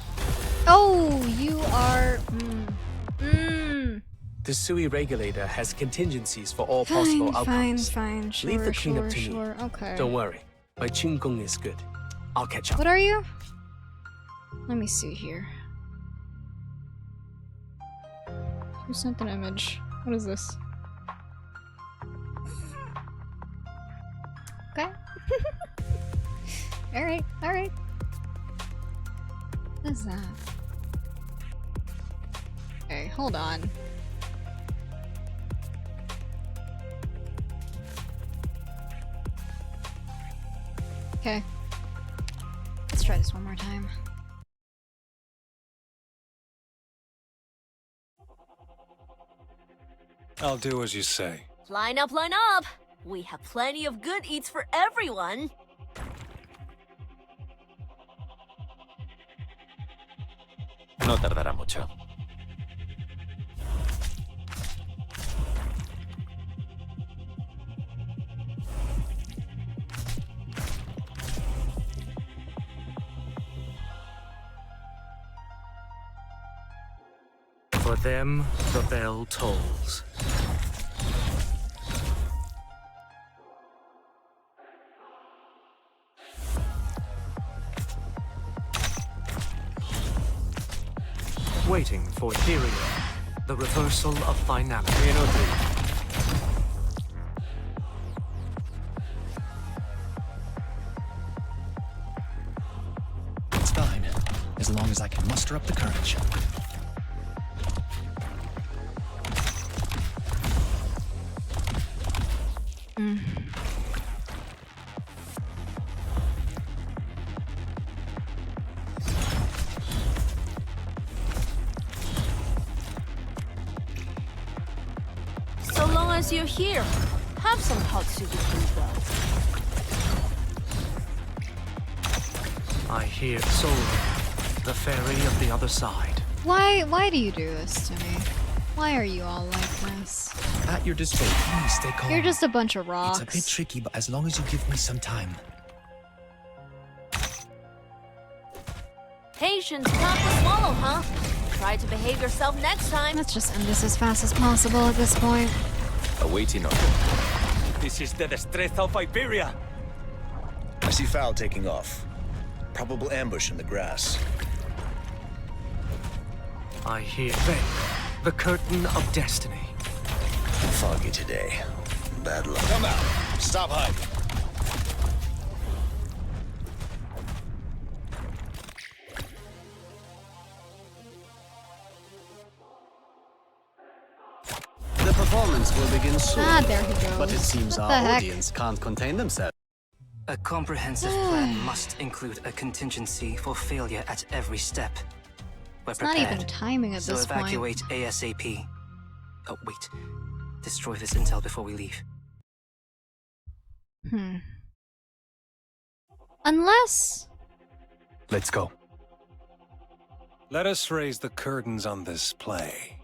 Oh, you are... The SUI regulator has contingencies for all possible outcomes. Fine, sure, Leave the cleanup to sure, me. okay. Don't worry. My Qinggong is good. I'll catch up. What are you? Let me see here. Who sent an image? What is this? Okay. Alright, alright. What is that? Okay, hold on. Okay. Let's try this one more time. I'll do as you say. Line up, line up! We have plenty of good eats for everyone. No tardará mucho. For them, the bell tolls. Waiting for Tyrion, the reversal of finality. It's fine, as long as I can muster up the courage. So long as you're here, have some hot soup with me, though. I hear Solon, the fairy of the other side. Why do you do this to me? Why are you all like this? At your disposal, please stay calm. You're just a bunch of rocks. It's a bit tricky, but as long as you give me some time. Patience, tough to swallow, huh? Try to behave yourself next time. Let's just end this as fast as possible at this point. Awaiting order. This is the destreza of Iberia. I see Fowl taking off. Probable ambush in the grass. I hear Veil, the curtain of destiny. Foggy today. Bad luck. Come out. Stop hiding. The performance will begin soon. Ah, there he goes. But it seems What our the heck? audience can't contain themselves. A comprehensive plan must include a contingency for failure at every step. We're It's not prepared, even timing at so this point. evacuate ASAP. Oh, wait. Destroy this intel before we leave. Unless... Let's go. Let us raise the curtains on this play.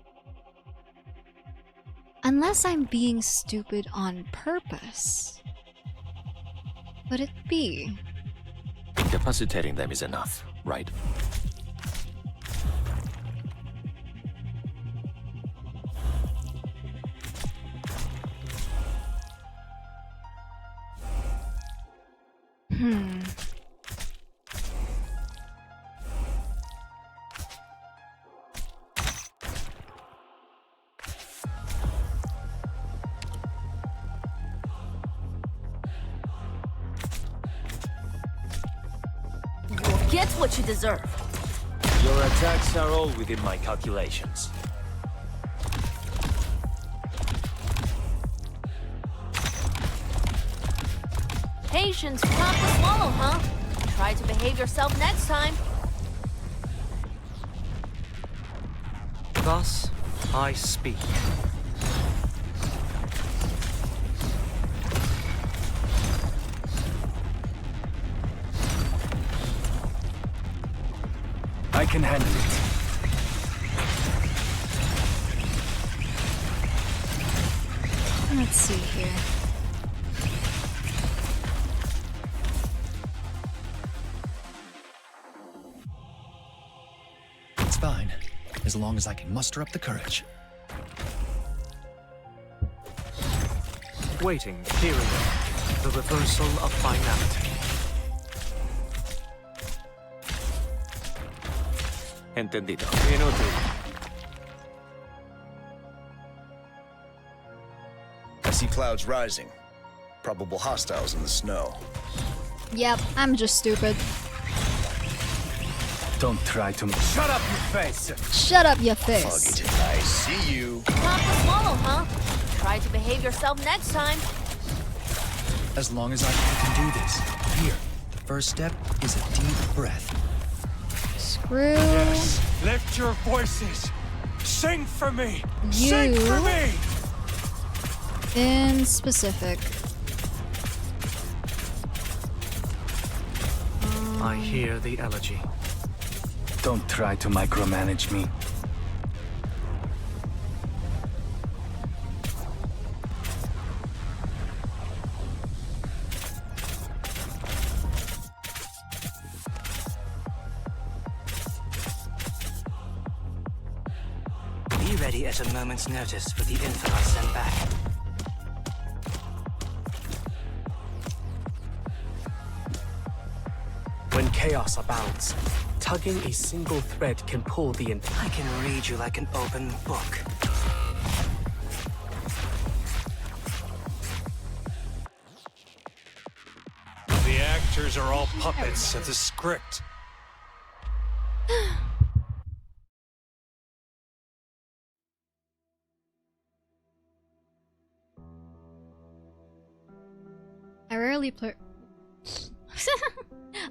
Unless I'm being stupid on purpose. Would it be? Incapacitating them is enough, right? You'll get what you deserve. Your attacks are all within my calculations. Patience, tough to swallow, huh? Try to behave yourself next time. Thus, I speak. can handle it. Let's see here. It's fine, as long as I can muster up the courage. Waiting period. The reversal of finality. Entendido. Inútil. I see clouds rising. Probable hostiles in the snow. Yep, I'm just stupid. Don't try to... Shut up, you face! Shut up, your face. I see you. Pop the swallow, huh? Try to behave yourself next time. As long as I can do this. Here, the first step is a deep breath. Screw. Yes, lift your voices. Sing for me. You. Sing for me. In specific. I hear the elegy. Don't try to micromanage me. Be ready at a moment's notice for the info I send back. When chaos abounds, tugging a single thread can pull the entire... I can read you like an open book. The actors are all puppets of the script. I rarely play.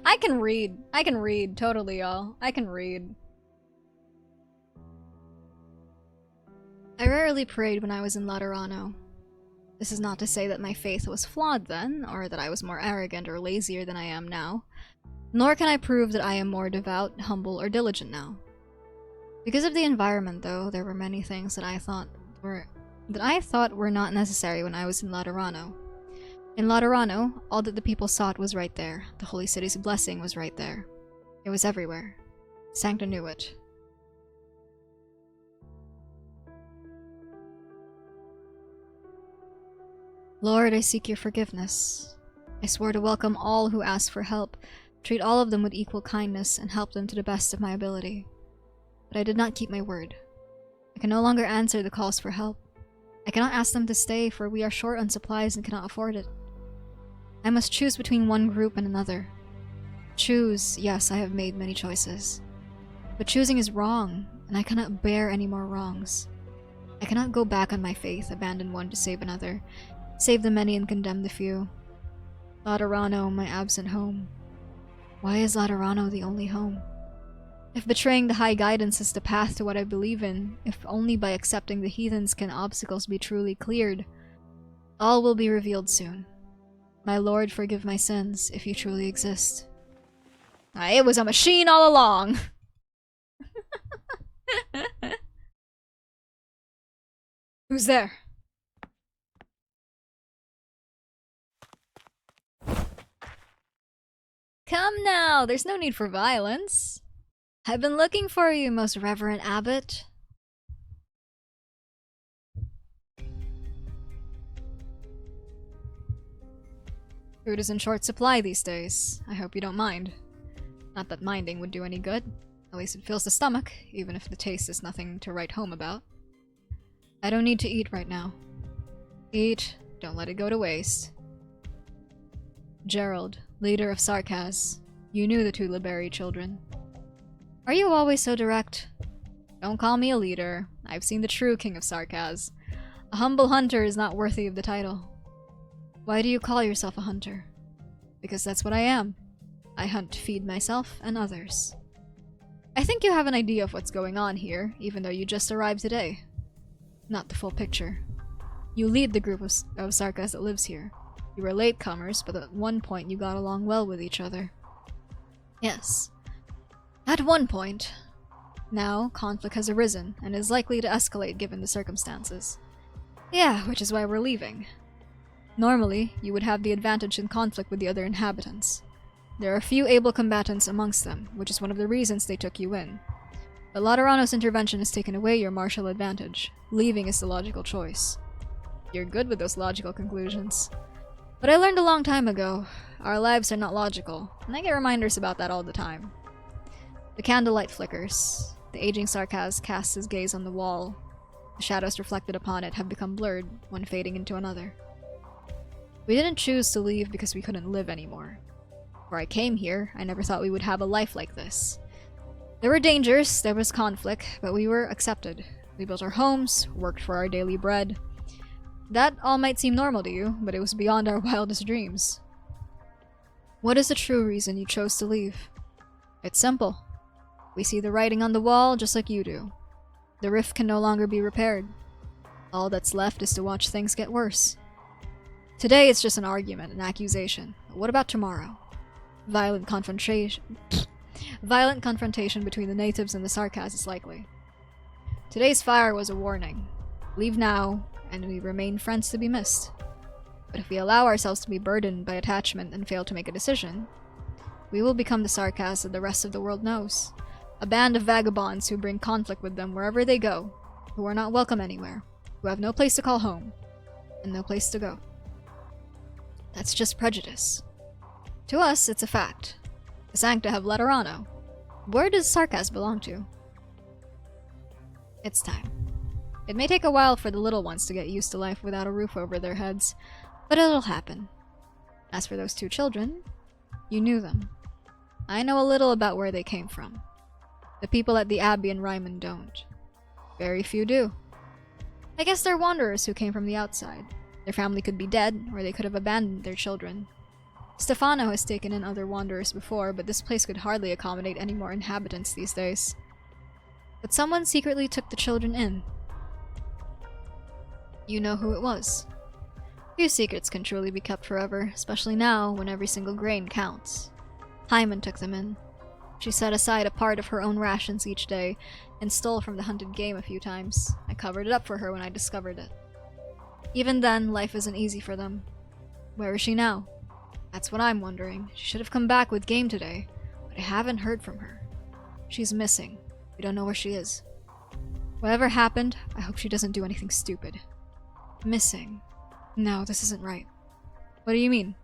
I can read. I can read, totally, y'all. I can read. I rarely prayed when I was in Laterano. This is not to say that my faith was flawed then, or that I was more arrogant or lazier than I am now. Nor can I prove that I am more devout, humble, or diligent now. Because of the environment, though, there were many things that I thought were not necessary when I was in Laterano. In Laterano, all that the people sought was right there. The Holy City's blessing was right there. It was everywhere. Sancta knew it. Lord, I seek your forgiveness. I swore to welcome all who ask for help, treat all of them with equal kindness, and help them to the best of my ability. But I did not keep my word. I can no longer answer the calls for help. I cannot ask them to stay, for we are short on supplies and cannot afford it. I must choose between one group and another. Choose, yes, I have made many choices. But choosing is wrong, and I cannot bear any more wrongs. I cannot go back on my faith, abandon one to save another, save the many and condemn the few. Laterano, my absent home. Why is Laterano the only home? If betraying the high guidance is the path to what I believe in, if only by accepting the heathens can obstacles be truly cleared, all will be revealed soon. My Lord, forgive my sins, if you truly exist. It was a machine all along! Who's there? Come now, there's no need for violence. I've been looking for you, most reverend abbot. Food is in short supply these days. I hope you don't mind. Not that minding would do any good. At least it fills the stomach, even if the taste is nothing to write home about. I don't need to eat right now. Eat, don't let it go to waste. Gerald, leader of Sarkaz. You knew the two Liberi children. Are you always so direct? Don't call me a leader. I've seen the true king of Sarkaz. A humble hunter is not worthy of the title. Why do you call yourself a hunter? Because that's what I am. I hunt to feed myself and others. I think you have an idea of what's going on here, even though you just arrived today. Not the full picture. You lead the group of Sarkaz that lives here. You were latecomers, but at one point you got along well with each other. Yes. At one point. Now, conflict has arisen, and is likely to escalate given the circumstances. Yeah, which is why we're leaving. Normally, you would have the advantage in conflict with the other inhabitants. There are few able combatants amongst them, which is one of the reasons they took you in. But Laterano's intervention has taken away your martial advantage. Leaving is the logical choice. You're good with those logical conclusions. But I learned a long time ago, our lives are not logical, and I get reminders about that all the time. The candlelight flickers. The aging Sarkaz casts his gaze on the wall. The shadows reflected upon it have become blurred, one fading into another. We didn't choose to leave because we couldn't live anymore. Before I came here, I never thought we would have a life like this. There were dangers, there was conflict, but we were accepted. We built our homes, worked for our daily bread. That all might seem normal to you, but it was beyond our wildest dreams. What is the true reason you chose to leave? It's simple. We see the writing on the wall just like you do. The rift can no longer be repaired. All that's left is to watch things get worse. Today it's just an argument, an accusation. But what about tomorrow? Violent confrontation between the natives and the Sarkaz is likely. Today's fire was a warning. Leave now, and we remain friends to be missed. But if we allow ourselves to be burdened by attachment and fail to make a decision, we will become the Sarkaz that the rest of the world knows. A band of vagabonds who bring conflict with them wherever they go, who are not welcome anywhere, who have no place to call home, and no place to go. That's just prejudice. To us, it's a fact. The Sancta have Laterano. Where does Sarkaz belong to? It's time. It may take a while for the little ones to get used to life without a roof over their heads, but it'll happen. As for those two children, you knew them. I know a little about where they came from. The people at the Abbey in Ryman don't. Very few do. I guess they're wanderers who came from the outside. Their family could be dead, or they could have abandoned their children. Stefano has taken in other wanderers before, but this place could hardly accommodate any more inhabitants these days. But someone secretly took the children in. You know who it was. Few secrets can truly be kept forever, especially now when every single grain counts. Hyman took them in. She set aside a part of her own rations each day, and stole from the hunted game a few times. I covered it up for her when I discovered it. Even then, life isn't easy for them. Where is she now? That's what I'm wondering. She should have come back with game today, but I haven't heard from her. She's missing. We don't know where she is. Whatever happened, I hope she doesn't do anything stupid. Missing? No, this isn't right. What do you mean?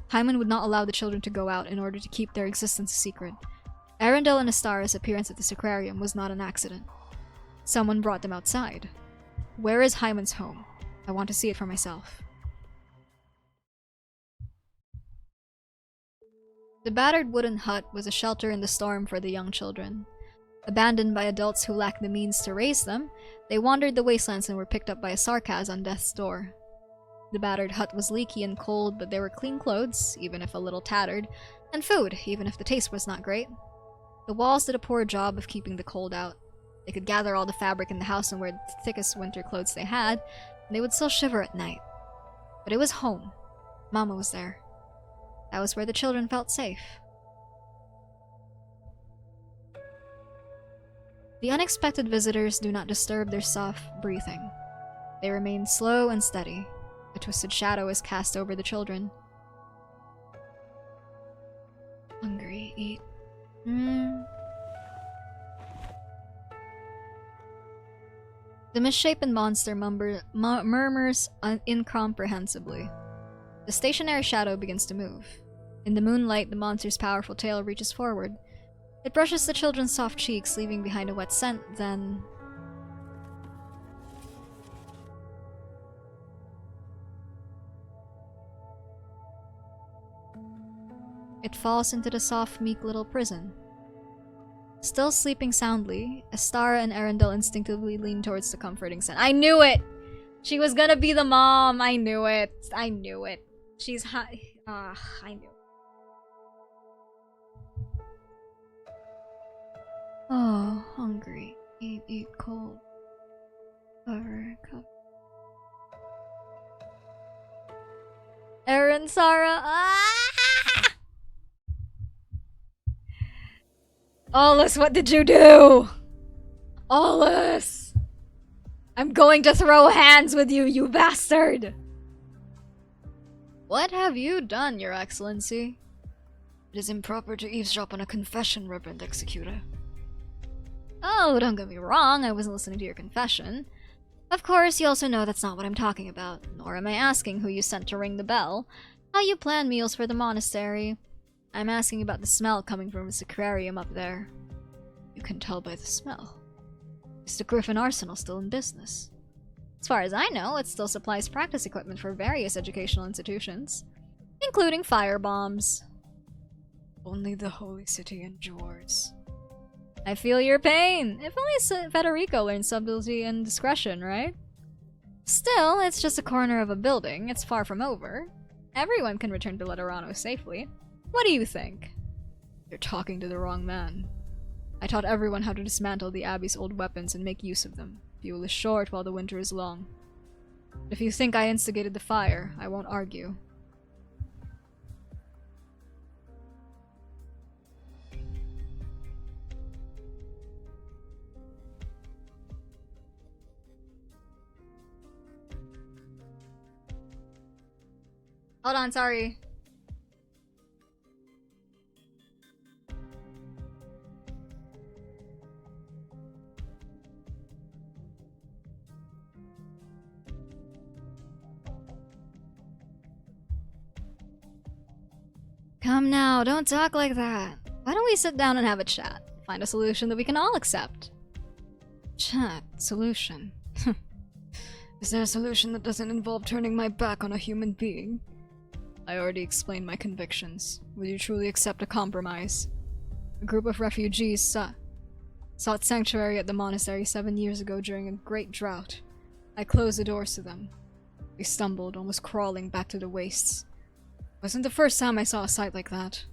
Hyman would not allow the children to go out in order to keep their existence a secret. Arundel and Astara's appearance at the Sacrarium was not an accident. Someone brought them outside. Where is Hyman's home? I want to see it for myself. The battered wooden hut was a shelter in the storm for the young children. Abandoned by adults who lacked the means to raise them, they wandered the wastelands and were picked up by a Sarkaz on death's door. The battered hut was leaky and cold, but there were clean clothes, even if a little tattered, and food, even if the taste was not great. The walls did a poor job of keeping the cold out. They could gather all the fabric in the house and wear the thickest winter clothes they had, and they would still shiver at night. But it was home. Mama was there. That was where the children felt safe. The unexpected visitors do not disturb their soft breathing. They remain slow and steady. A twisted shadow is cast over the children. Hungry, eat. The misshapen monster murmurs incomprehensibly. The stationary shadow begins to move. In the moonlight, the monster's powerful tail reaches forward. It brushes the children's soft cheeks, leaving behind a wet scent, then... it falls into the soft, meek little prison. Still sleeping soundly, Astara and Arundel instinctively lean towards the comforting scent. I knew it! She was gonna be the mom! I knew it! I knew it. She's high. I knew it. Oh, hungry. Eat cold. Cover. Aaron, Sarah. Olus, what did you do? Olus! I'm going to throw hands with you, you bastard! What have you done, Your Excellency? It is improper to eavesdrop on a confession, Reverend Executor. Oh, don't get me wrong, I wasn't listening to your confession. Of course, you also know that's not what I'm talking about, nor am I asking who you sent to ring the bell, how you plan meals for the monastery. I'm asking about the smell coming from a sacrarium up there. You can tell by the smell. Is the Griffin Arsenal still in business? As far as I know, it still supplies practice equipment for various educational institutions, including firebombs. Only the Holy City endures. I feel your pain. If only Federico learned subtlety and discretion, right? Still, it's just a corner of a building. It's far from over. Everyone can return to Laterano safely. What do you think? You're talking to the wrong man. I taught everyone how to dismantle the Abbey's old weapons and make use of them. Fuel is short while the winter is long. If you think I instigated the fire, I won't argue. Hold on, sorry. Come now, don't talk like that. Why don't we sit down and have a chat? Find a solution that we can all accept. Chat? Solution? Is there a solution that doesn't involve turning my back on a human being? I already explained my convictions. Will you truly accept a compromise? A group of refugees sought sanctuary at the monastery 7 years ago during a great drought. I closed the doors to them. They stumbled, almost crawling back to the wastes. Wasn't the first time I saw a sight like that.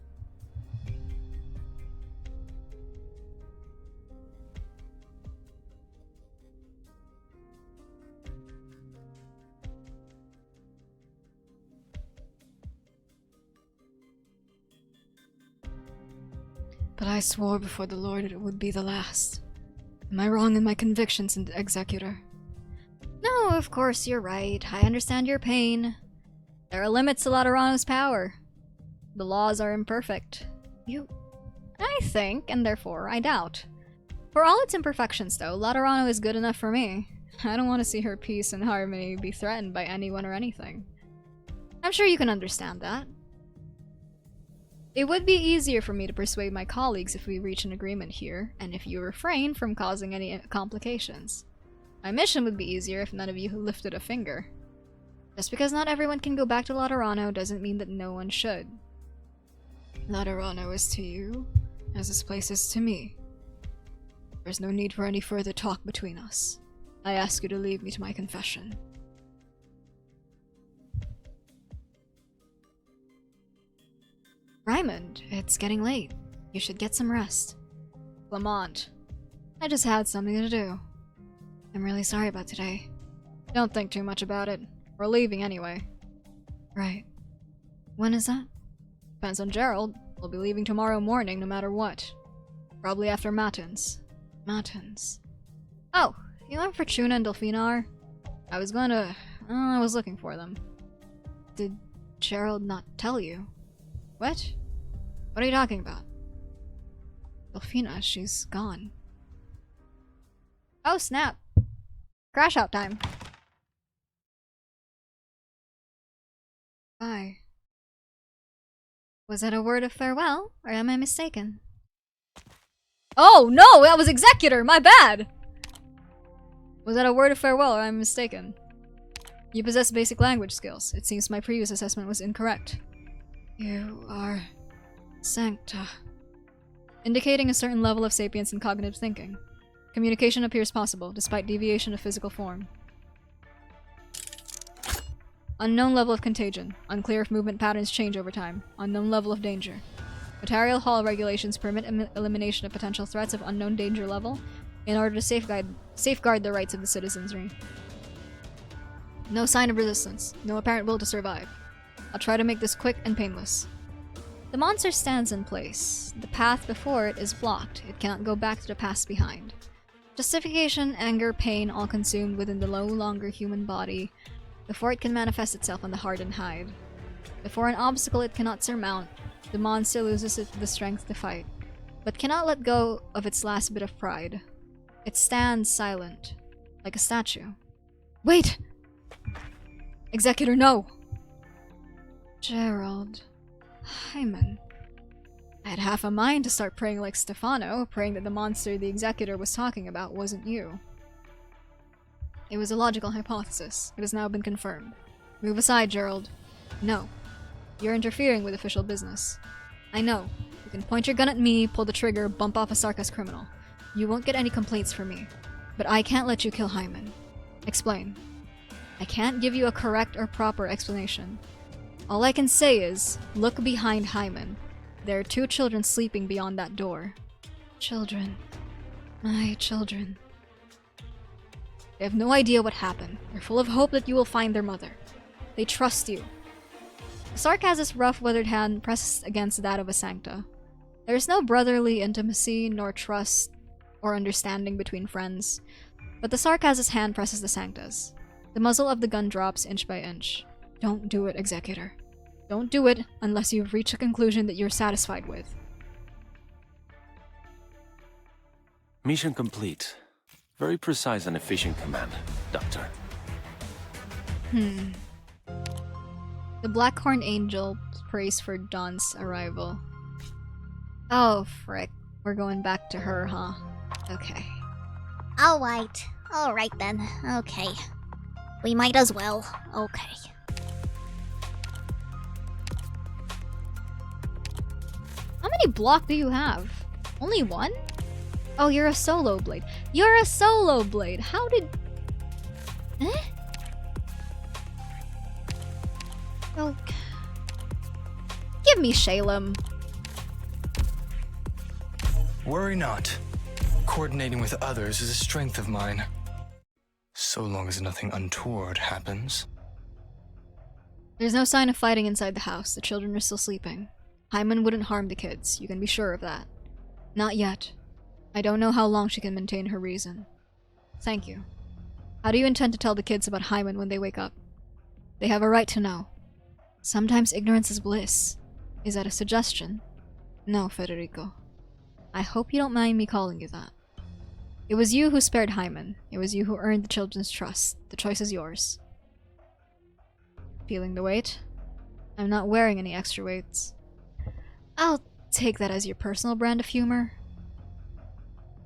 But I swore before the Lord it would be the last. Am I wrong in my convictions, Executor? No, of course you're right. I understand your pain. There are limits to Laterano's power. The laws are imperfect. I think, and therefore I doubt. For all its imperfections, though, Laterano is good enough for me. I don't want to see her peace and harmony be threatened by anyone or anything. I'm sure you can understand that. It would be easier for me to persuade my colleagues if we reach an agreement here, and if you refrain from causing any complications. My mission would be easier if none of you lifted a finger. Just because not everyone can go back to Laterano doesn't mean that no one should. Laterano is to you, as this place is to me. There's no need for any further talk between us. I ask you to leave me to my confession. Raymond, it's getting late. You should get some rest. Lamont, I just had something to do. I'm really sorry about today. Don't think too much about it. We're leaving anyway. Right. When is that? Depends on Gerald. We'll be leaving tomorrow morning no matter what. Probably after Matins. Matins. Oh, you know where Fortuna and Delphina are? I was looking for them. Did Gerald not tell you? What? What are you talking about? Delphina, she's gone. Oh snap. Crash out time. Bye. Was that a word of farewell, or am I mistaken? Oh no, that was Executor, my bad! Was that a word of farewell, or am I mistaken? You possess basic language skills. It seems my previous assessment was incorrect. You are Sancta. Indicating a certain level of sapience and cognitive thinking. Communication appears possible, despite deviation of physical form. Unknown level of contagion. Unclear if movement patterns change over time. Unknown level of danger. Notarial Hall regulations permit elimination of potential threats of unknown danger level in order to safeguard the rights of the citizenry. No sign of resistance. No apparent will to survive. I'll try to make this quick and painless. The monster stands in place. The path before it is blocked. It cannot go back to the path behind. Justification, anger, pain, all consumed within the no longer human body, before it can manifest itself on the heart and hide. Before an obstacle it cannot surmount, the monster loses the strength to fight, but cannot let go of its last bit of pride. It stands silent, like a statue. Wait! Executor, no! Gerald. Hyman. I had half a mind to start praying like Stefano, praying that the monster the Executor was talking about wasn't you. It was a logical hypothesis. It has now been confirmed. Move aside, Gerald. No. You're interfering with official business. I know. You can point your gun at me, pull the trigger, bump off a Sarkas criminal. You won't get any complaints from me. But I can't let you kill Hyman. Explain. I can't give you a correct or proper explanation. All I can say is, look behind Hyman. There are 2 children sleeping beyond that door. Children. My children. They have no idea what happened. They're full of hope that you will find their mother. They trust you. Sarkaz's rough, weathered hand presses against that of a Sancta. There is no brotherly intimacy, nor trust, or understanding between friends. But the Sarkaz's hand presses the Sancta's. The muzzle of the gun drops inch by inch. Don't do it, Executor. Don't do it unless you've reached a conclusion that you're satisfied with. Mission complete. Very precise and efficient command, Doctor. The Blackhorn Angel prays for Dawn's arrival. Oh, frick. We're going back to her, huh? Okay. Alright then. Okay. We might as well. Okay. How many block do you have? Only 1? Oh, you're a solo blade. You're a solo blade! How did... Eh? Well... Give me Shalem. Worry not. Coordinating with others is a strength of mine. So long as nothing untoward happens. There's no sign of fighting inside the house. The children are still sleeping. Hyman wouldn't harm the kids. You can be sure of that. Not yet. I don't know how long she can maintain her reason. Thank you. How do you intend to tell the kids about Hyman when they wake up? They have a right to know. Sometimes ignorance is bliss. Is that a suggestion? No, Federico. I hope you don't mind me calling you that. It was you who spared Hyman. It was you who earned the children's trust. The choice is yours. Feeling the weight? I'm not wearing any extra weights. I'll take that as your personal brand of humor.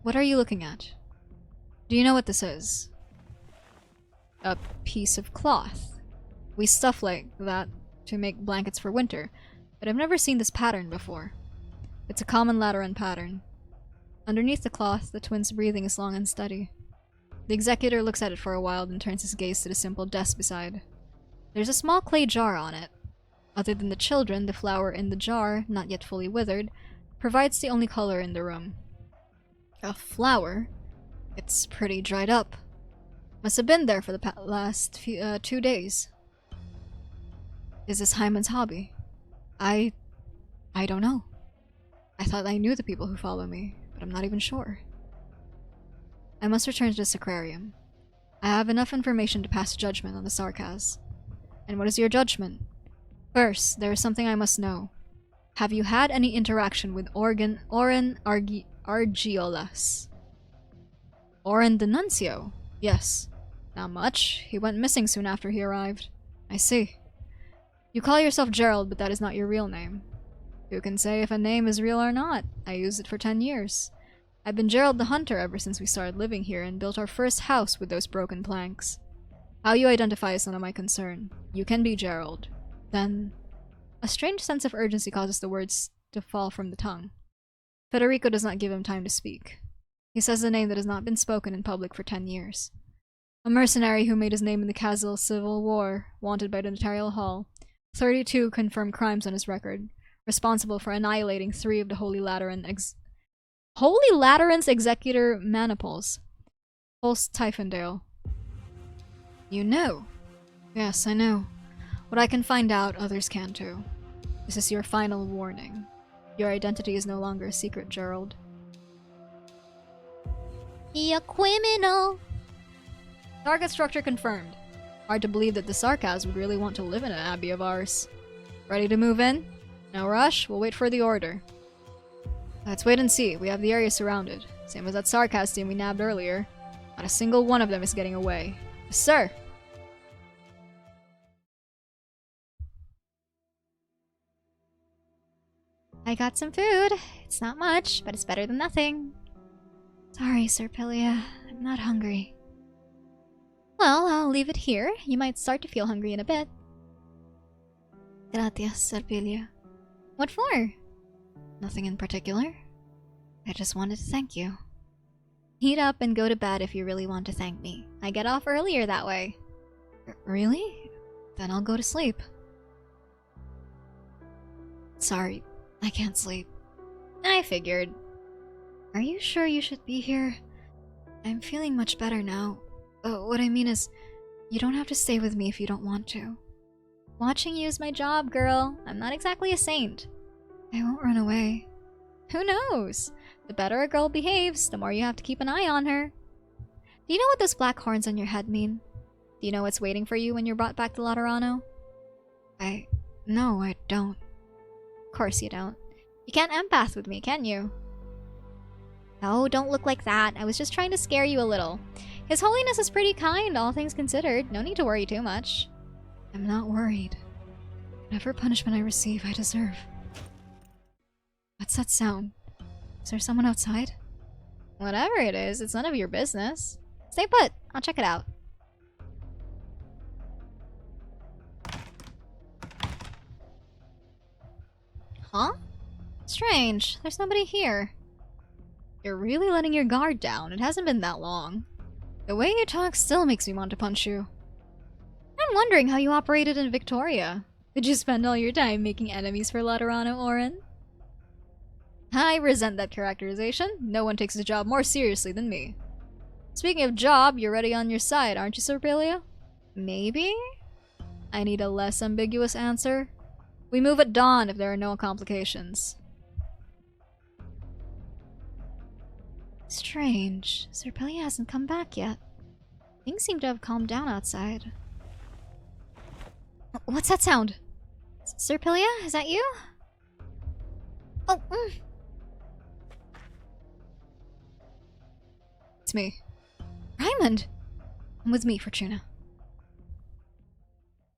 What are you looking at? Do you know what this is? A piece of cloth. We stuff like that to make blankets for winter, but I've never seen this pattern before. It's a common Lateran pattern. Underneath the cloth, the twins' breathing is long and steady. The Executor looks at it for a while, then turns his gaze to the simple desk beside. There's a small clay jar on it. Other than the children, the flower in the jar, not yet fully withered, provides the only color in the room. A flower? It's pretty dried up. Must have been there for the last 2 days. Is this Hyman's hobby? I don't know. I thought I knew the people who follow me, but I'm not even sure. I must return to this aquarium. I have enough information to pass judgment on the Sarkaz. And what is your judgment? First, there is something I must know. Have you had any interaction with Oren Argiolas? Oren the Nuncio? Yes. Not much. He went missing soon after he arrived. I see. You call yourself Gerald, but that is not your real name. Who can say if a name is real or not? I used it for 10 years. I've been Gerald the Hunter ever since we started living here and built our first house with those broken planks. How you identify is none of my concern. You can be Gerald. Then... A strange sense of urgency causes the words to fall from the tongue. Federico does not give him time to speak. He says a name that has not been spoken in public for 10 years. A mercenary who made his name in the Khazal Civil War, wanted by the Notarial Hall. 32 confirmed crimes on his record, responsible for annihilating 3 of the Holy Lateran's executor maniples. Holst Typhondale. You know? Yes, I know. What I can find out, others can too. This is your final warning. Your identity is no longer a secret, Gerald. A criminal. Target structure confirmed. Hard to believe that the Sarkas would really want to live in an abbey of ours. Ready to move in? No rush, we'll wait for the order. Let's wait and see. We have the area surrounded. Same as that Sarkas team we nabbed earlier. Not a single one of them is getting away. Yes, sir! I got some food. It's not much, but it's better than nothing. Sorry, Serpilia. I'm not hungry. Well, I'll leave it here. You might start to feel hungry in a bit. Gracias, Serpilia. What for? Nothing in particular. I just wanted to thank you. Eat up and go to bed if you really want to thank me. I get off earlier that way. Really? Then I'll go to sleep. Sorry, I can't sleep. I figured. Are you sure you should be here? I'm feeling much better now. What I mean is, you don't have to stay with me if you don't want to. Watching you is my job, girl. I'm not exactly a saint. I won't run away. Who knows? The better a girl behaves, the more you have to keep an eye on her. Do you know what those black horns on your head mean? Do you know what's waiting for you when you're brought back to Laterano? No, I don't. Of course you don't. You can't empath with me, can you? No, don't look like that. I was just trying to scare you a little. His Holiness is pretty kind, all things considered. No need to worry too much. I'm not worried. Whatever punishment I receive, I deserve. What's that sound? Is there someone outside? Whatever it is, it's none of your business. Stay put. I'll check it out. Huh? Strange. There's nobody here. You're really letting your guard down. It hasn't been that long. The way you talk still makes me want to punch you. I'm wondering how you operated in Victoria. Did you spend all your time making enemies for Laterano, Orin? I resent that characterization. No one takes his job more seriously than me. Speaking of job, you're ready on your side, aren't you, Serpilia? Maybe? I need a less ambiguous answer. We move at dawn if there are no complications. Strange. Serpilia hasn't come back yet. Things seem to have calmed down outside. What's that sound? Serpilia, is that you? Oh, It's me. Raymond! Come with me, Fortuna.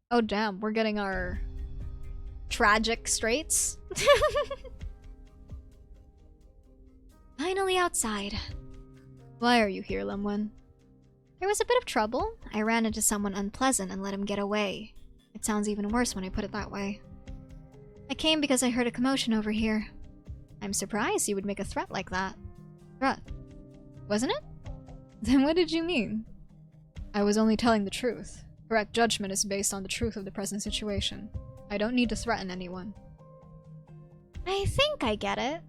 Oh damn, we're getting our tragic straights. Finally outside. Why are you here, Lemwen? There was a bit of trouble. I ran into someone unpleasant and let him get away. It sounds even worse when I put it that way. I came because I heard a commotion over here. I'm surprised you would make a threat like that. Threat? Wasn't it? Then what did you mean? I was only telling the truth. Correct judgment is based on the truth of the present situation. I don't need to threaten anyone. I think I get it.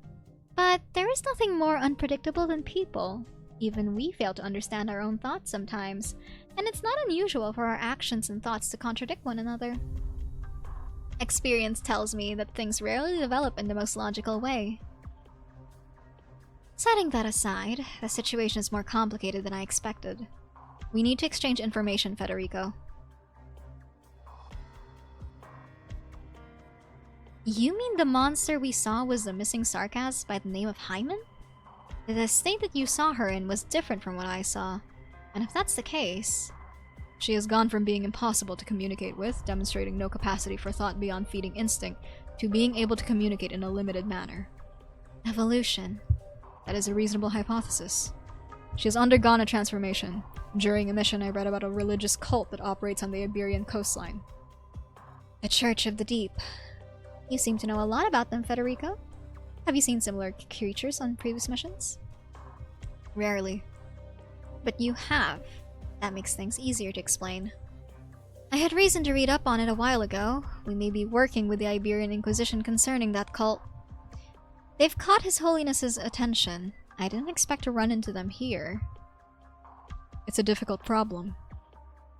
But there is nothing more unpredictable than people. Even we fail to understand our own thoughts sometimes, and it's not unusual for our actions and thoughts to contradict one another. Experience tells me that things rarely develop in the most logical way. Setting that aside, the situation is more complicated than I expected. We need to exchange information, Federico. You mean the monster we saw was the missing Sarkas by the name of Hyman? The state that you saw her in was different from what I saw. And if that's the case... She has gone from being impossible to communicate with, demonstrating no capacity for thought beyond feeding instinct, to being able to communicate in a limited manner. Evolution. That is a reasonable hypothesis. She has undergone a transformation. During a mission I read about a religious cult that operates on the Iberian coastline. The Church of the Deep. You seem to know a lot about them, Federico. Have you seen similar creatures on previous missions? Rarely. But you have. That makes things easier to explain. I had reason to read up on it a while ago. We may be working with the Iberian Inquisition concerning that cult. They've caught His Holiness's attention. I didn't expect to run into them here. It's a difficult problem.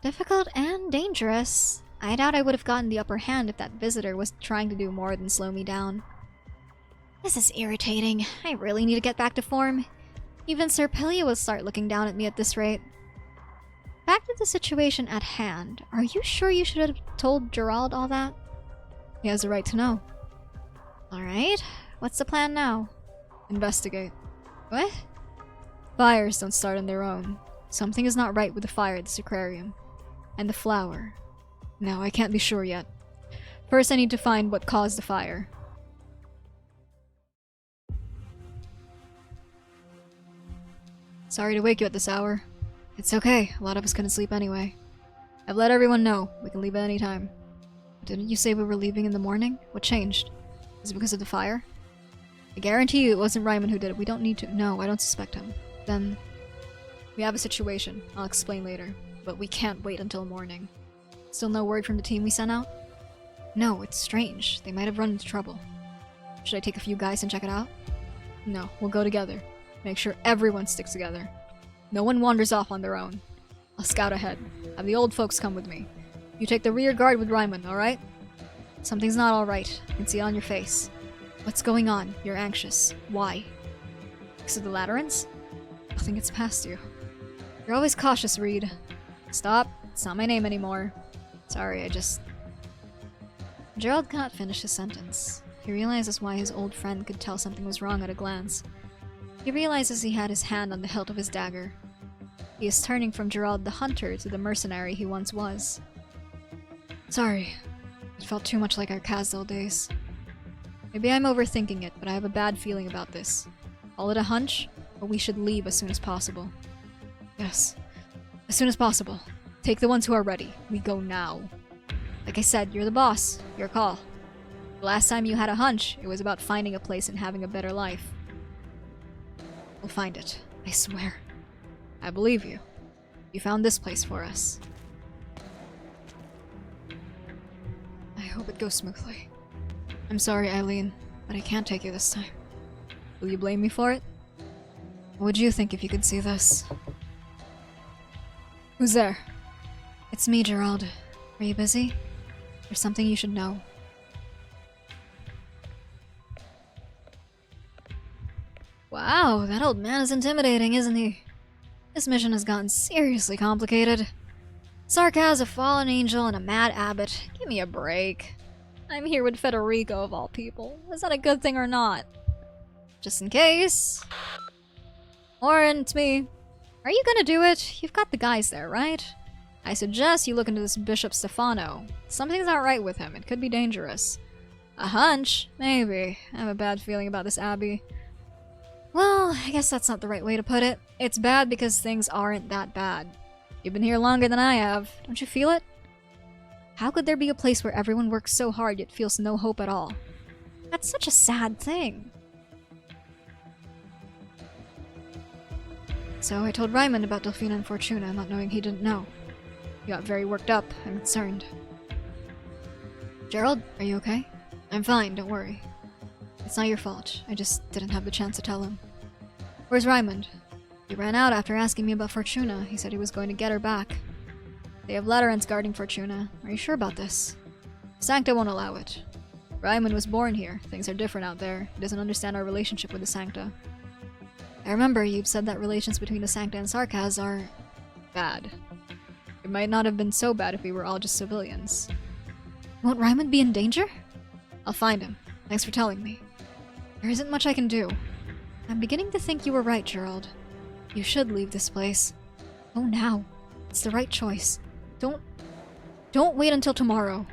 Difficult and dangerous. I doubt I would have gotten the upper hand if that visitor was trying to do more than slow me down. This is irritating. I really need to get back to form. Even Sir Pelia will start looking down at me at this rate. Back to the situation at hand. Are you sure you should have told Gerald all that? He has a right to know. Alright, what's the plan now? Investigate. What? Fires don't start on their own. Something is not right with the fire at the aquarium. And the flower. No, I can't be sure yet. First I need to find what caused the fire. Sorry to wake you at this hour. It's okay, a lot of us couldn't sleep anyway. I've let everyone know, we can leave at any time. Didn't you say we were leaving in the morning? What changed? Is it because of the fire? I guarantee you it wasn't Ryman who did it. We don't need to. No, I don't suspect him. Then we have a situation. I'll explain later. But we can't wait until morning. Still no word from the team we sent out? No, it's strange. They might have run into trouble. Should I take a few guys and check it out? No, we'll go together. Make sure everyone sticks together. No one wanders off on their own. I'll scout ahead. Have the old folks come with me. You take the rear guard with Ryman, alright? Something's not alright. I can see it on your face. What's going on? You're anxious. Why? Because of the Laterans? Nothing gets past you. You're always cautious, Reed. Stop. It's not my name anymore. Sorry, I just... Gerald cannot finish his sentence. He realizes why his old friend could tell something was wrong at a glance. He realizes he had his hand on the hilt of his dagger. He is turning from Gerald the hunter to the mercenary he once was. Sorry. It felt too much like our Casdell days. Maybe I'm overthinking it, but I have a bad feeling about this. Call it a hunch, but we should leave as soon as possible. Yes. As soon as possible. Take the ones who are ready. We go now. Like I said, you're the boss. Your call. The last time you had a hunch, it was about finding a place and having a better life. We'll find it. I swear. I believe you. You found this place for us. I hope it goes smoothly. I'm sorry, Eileen, but I can't take you this time. Will you blame me for it? What would you think if you could see this? Who's there? It's me, Gerald. Are you busy? There's something you should know. Wow, that old man is intimidating, isn't he? This mission has gotten seriously complicated. Sarkaz, a fallen angel, and a mad abbot. Give me a break. I'm here with Federico, of all people. Is that a good thing or not? Just in case. Orin, it's me. Are you gonna do it? You've got the guys there, right? I suggest you look into this Bishop Stefano. Something's not right with him. It could be dangerous. A hunch? Maybe. I have a bad feeling about this abbey. Well, I guess that's not the right way to put it. It's bad because things aren't that bad. You've been here longer than I have. Don't you feel it? How could there be a place where everyone works so hard yet feels no hope at all? That's such a sad thing. So I told Ryman about Delphina and Fortuna, not knowing he didn't know. He got very worked up. I'm concerned. Gerald, are you okay? I'm fine, don't worry. It's not your fault. I just didn't have the chance to tell him. Where's Raymond? He ran out after asking me about Fortuna. He said he was going to get her back. They have Laterans guarding Fortuna. Are you sure about this? Sancta won't allow it. Raymond was born here. Things are different out there. He doesn't understand our relationship with the Sancta. I remember you've said that relations between the Sancta and Sarkaz are... bad. It might not have been so bad if we were all just civilians. Won't Raymond be in danger? I'll find him. Thanks for telling me. There isn't much I can do. I'm beginning to think you were right, Gerald. You should leave this place. Go now. It's the right choice. Don't wait until tomorrow.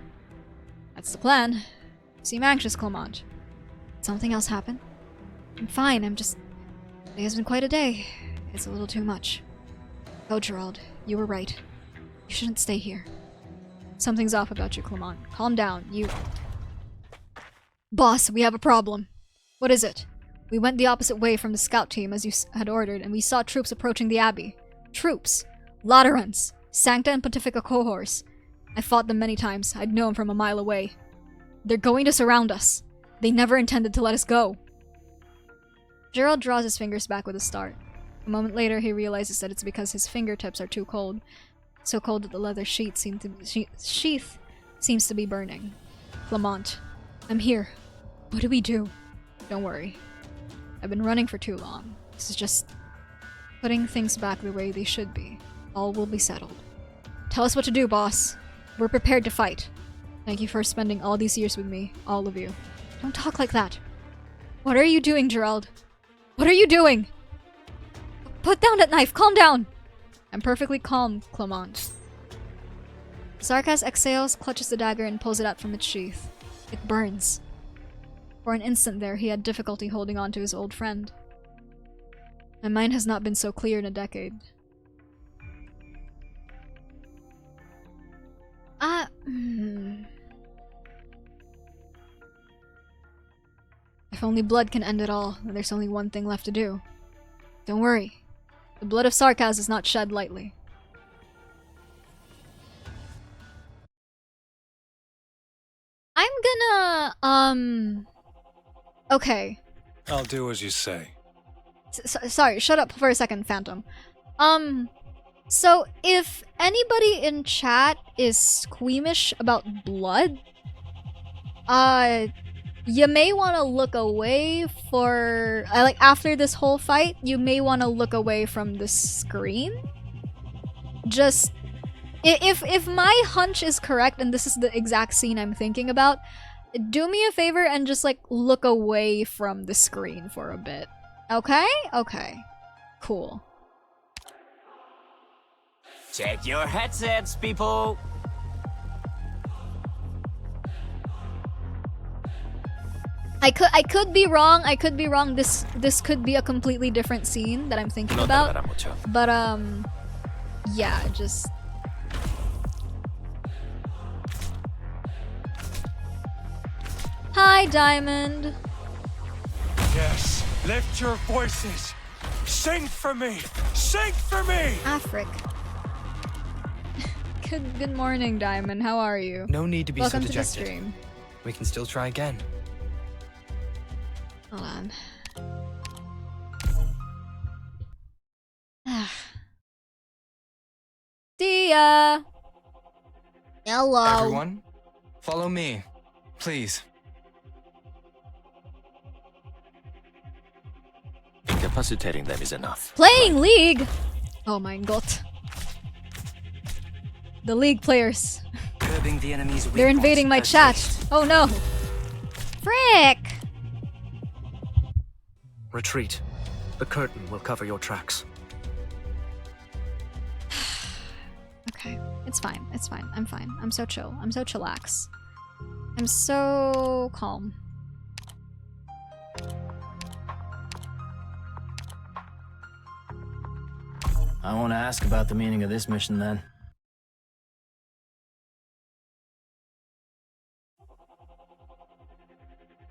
That's the plan. You seem anxious, Clement. Did something else happen? I'm fine, Today has been quite a day. It's a little too much. Go, Gerald. You were right. You shouldn't stay here. Something's off about you, Clement. Calm down. Boss, we have a problem. What is it? We went the opposite way from the scout team as you had ordered, and we saw troops approaching the abbey. Troops! Laterans! Sancta and Pontifica cohorts. I fought them many times. I'd know them from a mile away. They're going to surround us. They never intended to let us go. Gerald draws his fingers back with a start. A moment later, he realizes that it's because his fingertips are too cold. So cold that the leather sheath seems to be burning. Clement, I'm here. What do we do? Don't worry. I've been running for too long. This is just Putting things back the way they should be. All will be settled. Tell us what to do, boss. We're prepared to fight. Thank you for spending all these years with me, all of you. Don't talk like that. What are you doing, Gerald? What are you doing? Put down that knife, calm down! I'm perfectly calm, Clement. Sarkas exhales, clutches the dagger, and pulls it out from its sheath. It burns. For an instant there, he had difficulty holding on to his old friend. My mind has not been so clear in a decade. If only blood can end it all, then there's only one thing left to do. Don't worry. The blood of Sarkas is not shed lightly. I'm gonna, okay. I'll do as you say. Sorry, shut up for a second, Phantom. So if anybody in chat is squeamish about blood, you may want to look away for, like, after this whole fight, you may want to look away from the screen. Just, if my hunch is correct and this is the exact scene I'm thinking about, do me a favor and just, like, look away from the screen for a bit. Okay? Okay. Cool. Check your headsets, people! I could be wrong. I could be wrong. This could be a completely different scene that I'm thinking about. But yeah, just Hi, Diamond. Yes, lift your voices. Sing for me. Sing for me. Afric. Good morning, Diamond. How are you? No need to be Welcome so dejected. to the stream. We can still try again. Hold on. See ya. Hello. Everyone, follow me, please. Incapacitating them is enough. Playing League. Oh my god. The League players. Curbing the enemy's weak They're invading my points chat. first. Oh no. Frick. Retreat. The curtain will cover your tracks. Okay. It's fine. It's fine. I'm fine. I'm so chill. I'm so chillax. I'm so calm. I want to ask about the meaning of this mission then.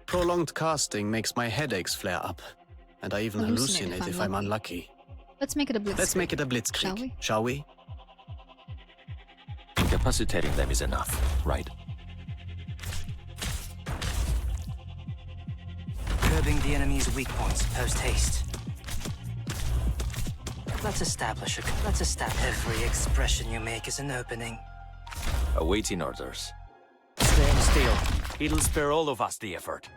Prolonged casting makes my headaches flare up, and I even hallucinate if I'm unlucky. Let's make it a blitzkrieg. Let's make it a blitzkrieg, shall we? Incapacitating them is enough, right? Curbing the enemy's weak points post haste. Let's establish every expression you make is an opening. Awaiting orders. Stand still. It'll spare all of us the effort.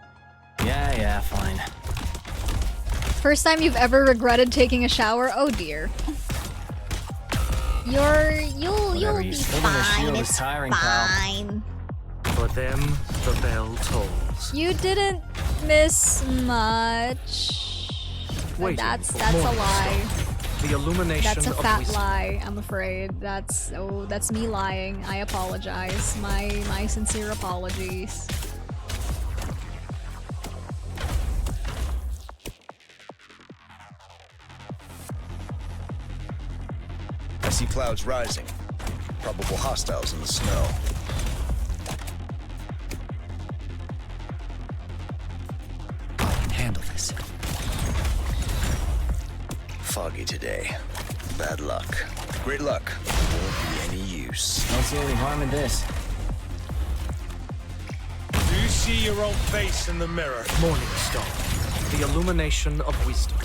Yeah, fine. First time you've ever regretted taking a shower? Oh dear. You'll be fine. It's fine. For them, the bell tolls. You didn't miss much. Waiting That's for a morning lie. star. The illumination That's a of fat wisdom. lie, I'm afraid. That's me lying. I apologize. My sincere apologies. I see clouds rising. Probable hostiles in the snow. I can handle this. Foggy today. Bad luck. Great luck. Won't be any use. Don't see any harm in this. Do you see your own face in the mirror? Morning star. The illumination of wisdom.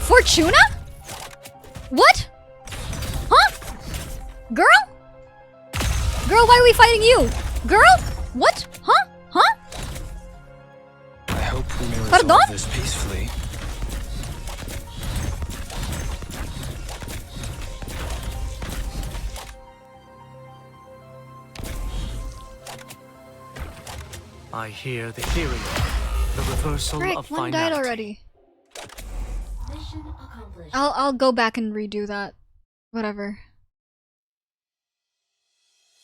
Fortuna? What? Huh? Girl? Girl, why are we fighting you? Girl? What? Huh? Huh? I hope we Pardon? resolve this peacefully. I hear the period, the reversal Frick, of one finality. died already. I'll go back and redo that. Whatever.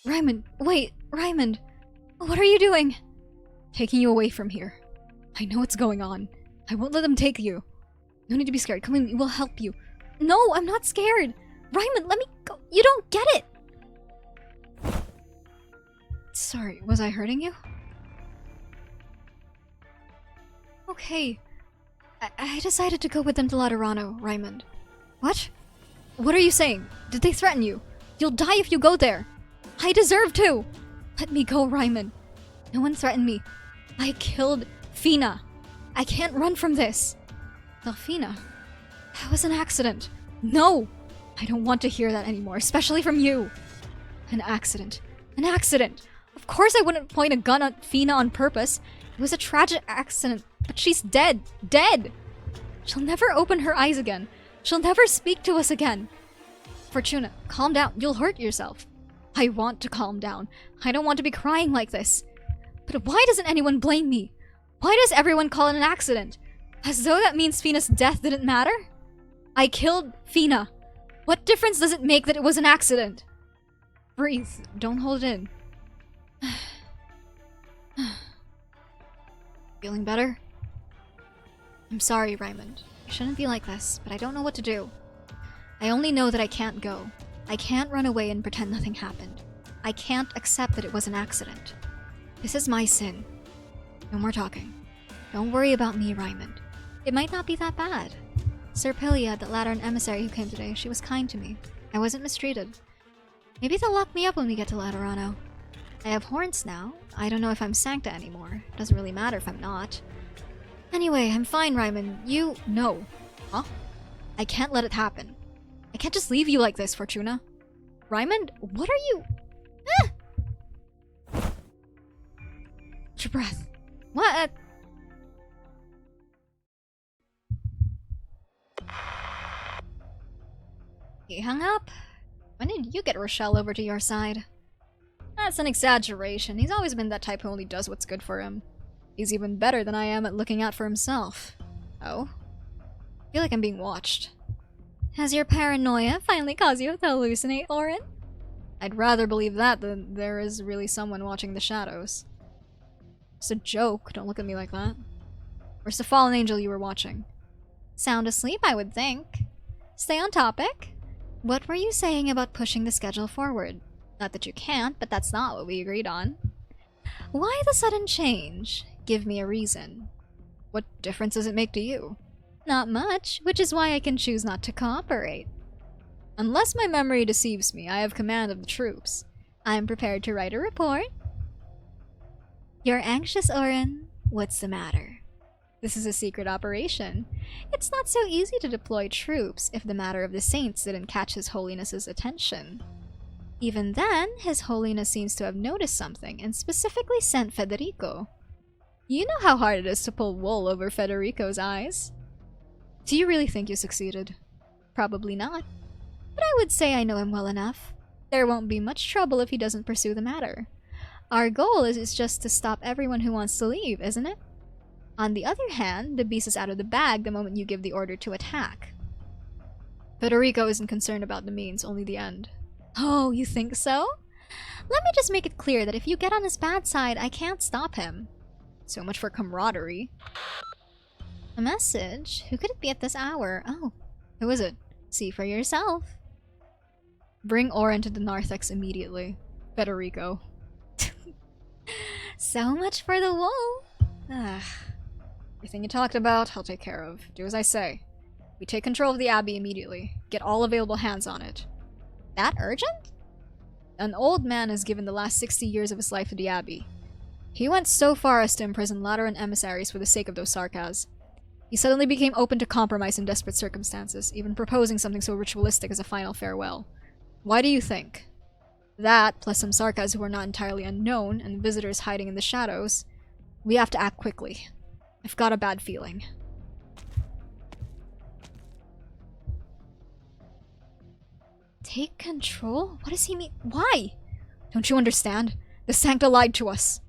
Raymond, wait, Raymond, what are you doing? Taking you away from here. I know what's going on. I won't let them take you. No need to be scared. Come in, we'll help you. No, I'm not scared. Raymond, let me go. You don't get it. Sorry, was I hurting you? Okay. I decided to go with them to Laterano, Raymond. What? What are you saying? Did they threaten you? You'll die if you go there. I deserve to. Let me go, Raymond. No one threatened me. I killed Fina. I can't run from this. Delphina? That was an accident. No! I don't want to hear that anymore, especially from you. An accident. An accident! Of course I wouldn't point a gun at Fina on purpose. It was a tragic accident, but she's dead. Dead! She'll never open her eyes again. She'll never speak to us again. Fortuna, calm down. You'll hurt yourself. I want to calm down. I don't want to be crying like this. But why doesn't anyone blame me? Why does everyone call it an accident? As though that means Fina's death didn't matter? I killed Fina. What difference does it make that it was an accident? Breathe. Don't hold it in. Feeling better? I'm sorry, Raymond. I shouldn't be like this, but I don't know what to do. I only know that I can't go. I can't run away and pretend nothing happened. I can't accept that it was an accident. This is my sin. No more talking. Don't worry about me, Raymond. It might not be that bad. Sir Pilia, the Lateran emissary who came today, she was kind to me. I wasn't mistreated. Maybe they'll lock me up when we get to Laterano. I have horns now. I don't know if I'm Sancta anymore. Doesn't really matter if I'm not. Anyway, I'm fine, Raymond. You... No. Huh? I can't let it happen. I can't just leave you like this, Fortuna. Raymond, what are you... Ah! Hold your breath. What? He hung up? When did you get Richele over to your side? That's an exaggeration. He's always been that type who only does what's good for him. He's even better than I am at looking out for himself. Oh? I feel like I'm being watched. Has your paranoia finally caused you to hallucinate, Orin? I'd rather believe that than there is really someone watching the shadows. It's a joke. Don't look at me like that. Where's the fallen angel you were watching? Sound asleep, I would think. Stay on topic. What were you saying about pushing the schedule forward? Not that you can't, but that's not what we agreed on. Why the sudden change? Give me a reason. What difference does it make to you? Not much, which is why I can choose not to cooperate. Unless my memory deceives me, I have command of the troops. I am prepared to write a report. You're anxious, Orin. What's the matter? This is a secret operation. It's not so easy to deploy troops if the matter of the saints didn't catch His Holiness's attention. Even then, His Holiness seems to have noticed something and specifically sent Federico. You know how hard it is to pull wool over Federico's eyes. Do you really think you succeeded? Probably not. But I would say I know him well enough. There won't be much trouble if he doesn't pursue the matter. Our goal is just to stop everyone who wants to leave, isn't it? On the other hand, the beast is out of the bag the moment you give the order to attack. Federico isn't concerned about the means, only the end. Oh, you think so? Let me just make it clear that if you get on his bad side, I can't stop him. So much for camaraderie. A message? Who could it be at this hour? Oh, who is it? See for yourself. Bring Orin to the narthex immediately. Federico. So much for the wool. Everything you talked about, I'll take care of. Do as I say. We take control of the Abbey immediately. Get all available hands on it. That urgent? An old man has given the last 60 years of his life to the Abbey. He went so far as to imprison Lateran emissaries for the sake of those Sarkas. He suddenly became open to compromise in desperate circumstances, even proposing something so ritualistic as a final farewell. Why do you think? That, plus some Sarkas who are not entirely unknown, and visitors hiding in the shadows, we have to act quickly. I've got a bad feeling. Take control? What does he mean? Why? Don't you understand? The Sancta lied to us.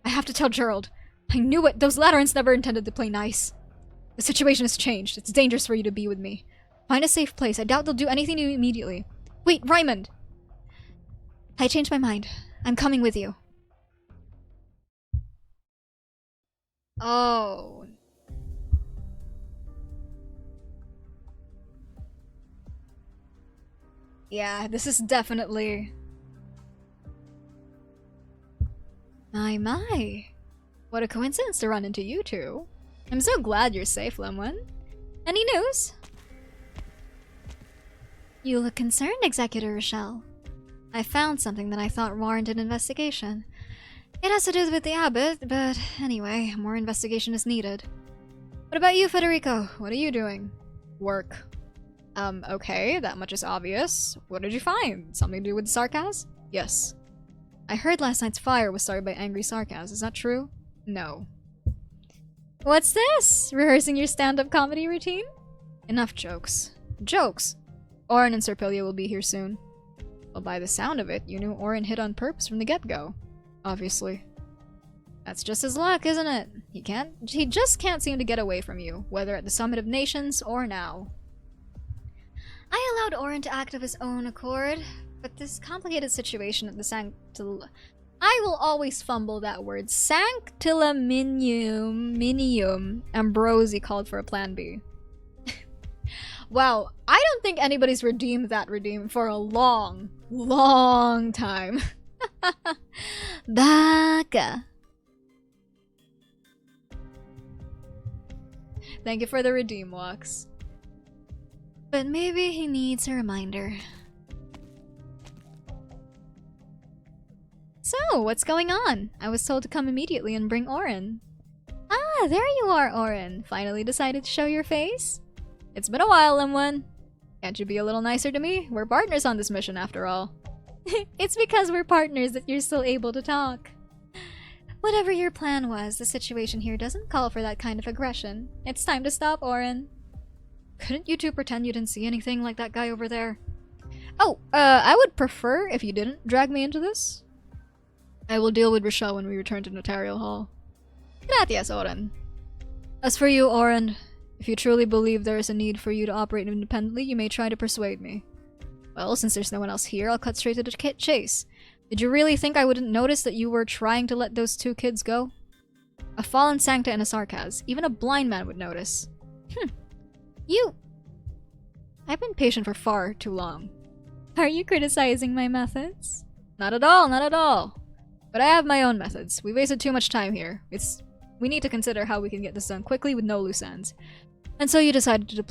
I have to tell Gerald. I knew it. Those Laterans never intended to play nice. The situation has changed. It's dangerous for you to be with me. Find a safe place. I doubt they'll do anything to you immediately. Wait, Raymond! I changed my mind. I'm coming with you. Oh. Yeah, this is definitely... My. What a coincidence to run into you two. I'm so glad you're safe, Lemwin. Any news? You look concerned, Executor Richele. I found something that I thought warranted investigation. It has to do with the abbot, but anyway, more investigation is needed. What about you, Federico? What are you doing? Work. Okay, that much is obvious. What did you find? Something to do with Sarkaz? Yes. I heard last night's fire was started by angry Sarkaz. Is that true? No. What's this? Rehearsing your stand-up comedy routine? Enough jokes. Jokes! Orin and Serpilia will be here soon. Well, by the sound of it, you knew Orin hid on purpose from the get-go. Obviously. That's just his luck, isn't it? He just can't seem to get away from you, whether at the Summit of Nations or now. I allowed Orin to act of his own accord, but this complicated situation at the I will always fumble that word. Sanctilaminium Ambrosi called for a plan B. Wow, I don't think anybody's redeemed that redeem for a long time. Baka. Thank you for the redeem walks. But maybe he needs a reminder. So, what's going on? I was told to come immediately and bring Orin. Ah, there you are, Orin. Finally decided to show your face? It's been a while, Lemwin. Can't you be a little nicer to me? We're partners on this mission, after all. It's because we're partners that you're still able to talk. Whatever your plan was, the situation here doesn't call for that kind of aggression. It's time to stop, Orin. Couldn't you two pretend you didn't see anything like that guy over there? Oh, I would prefer if you didn't drag me into this. I will deal with Richele when we return to Notarial Hall. Gracias, Orin. As for you, Orin, if you truly believe there is a need for you to operate independently, you may try to persuade me. Well, since there's no one else here, I'll cut straight to the chase. Did you really think I wouldn't notice that you were trying to let those two kids go? A fallen Sancta and a Sarkaz. Even a blind man would notice. I've been patient for far too long. Are you criticizing my methods? Not at all, not at all. But I have my own methods. We wasted too much time here. We need to consider how we can get this done quickly with no loose ends. And so you decided to deploy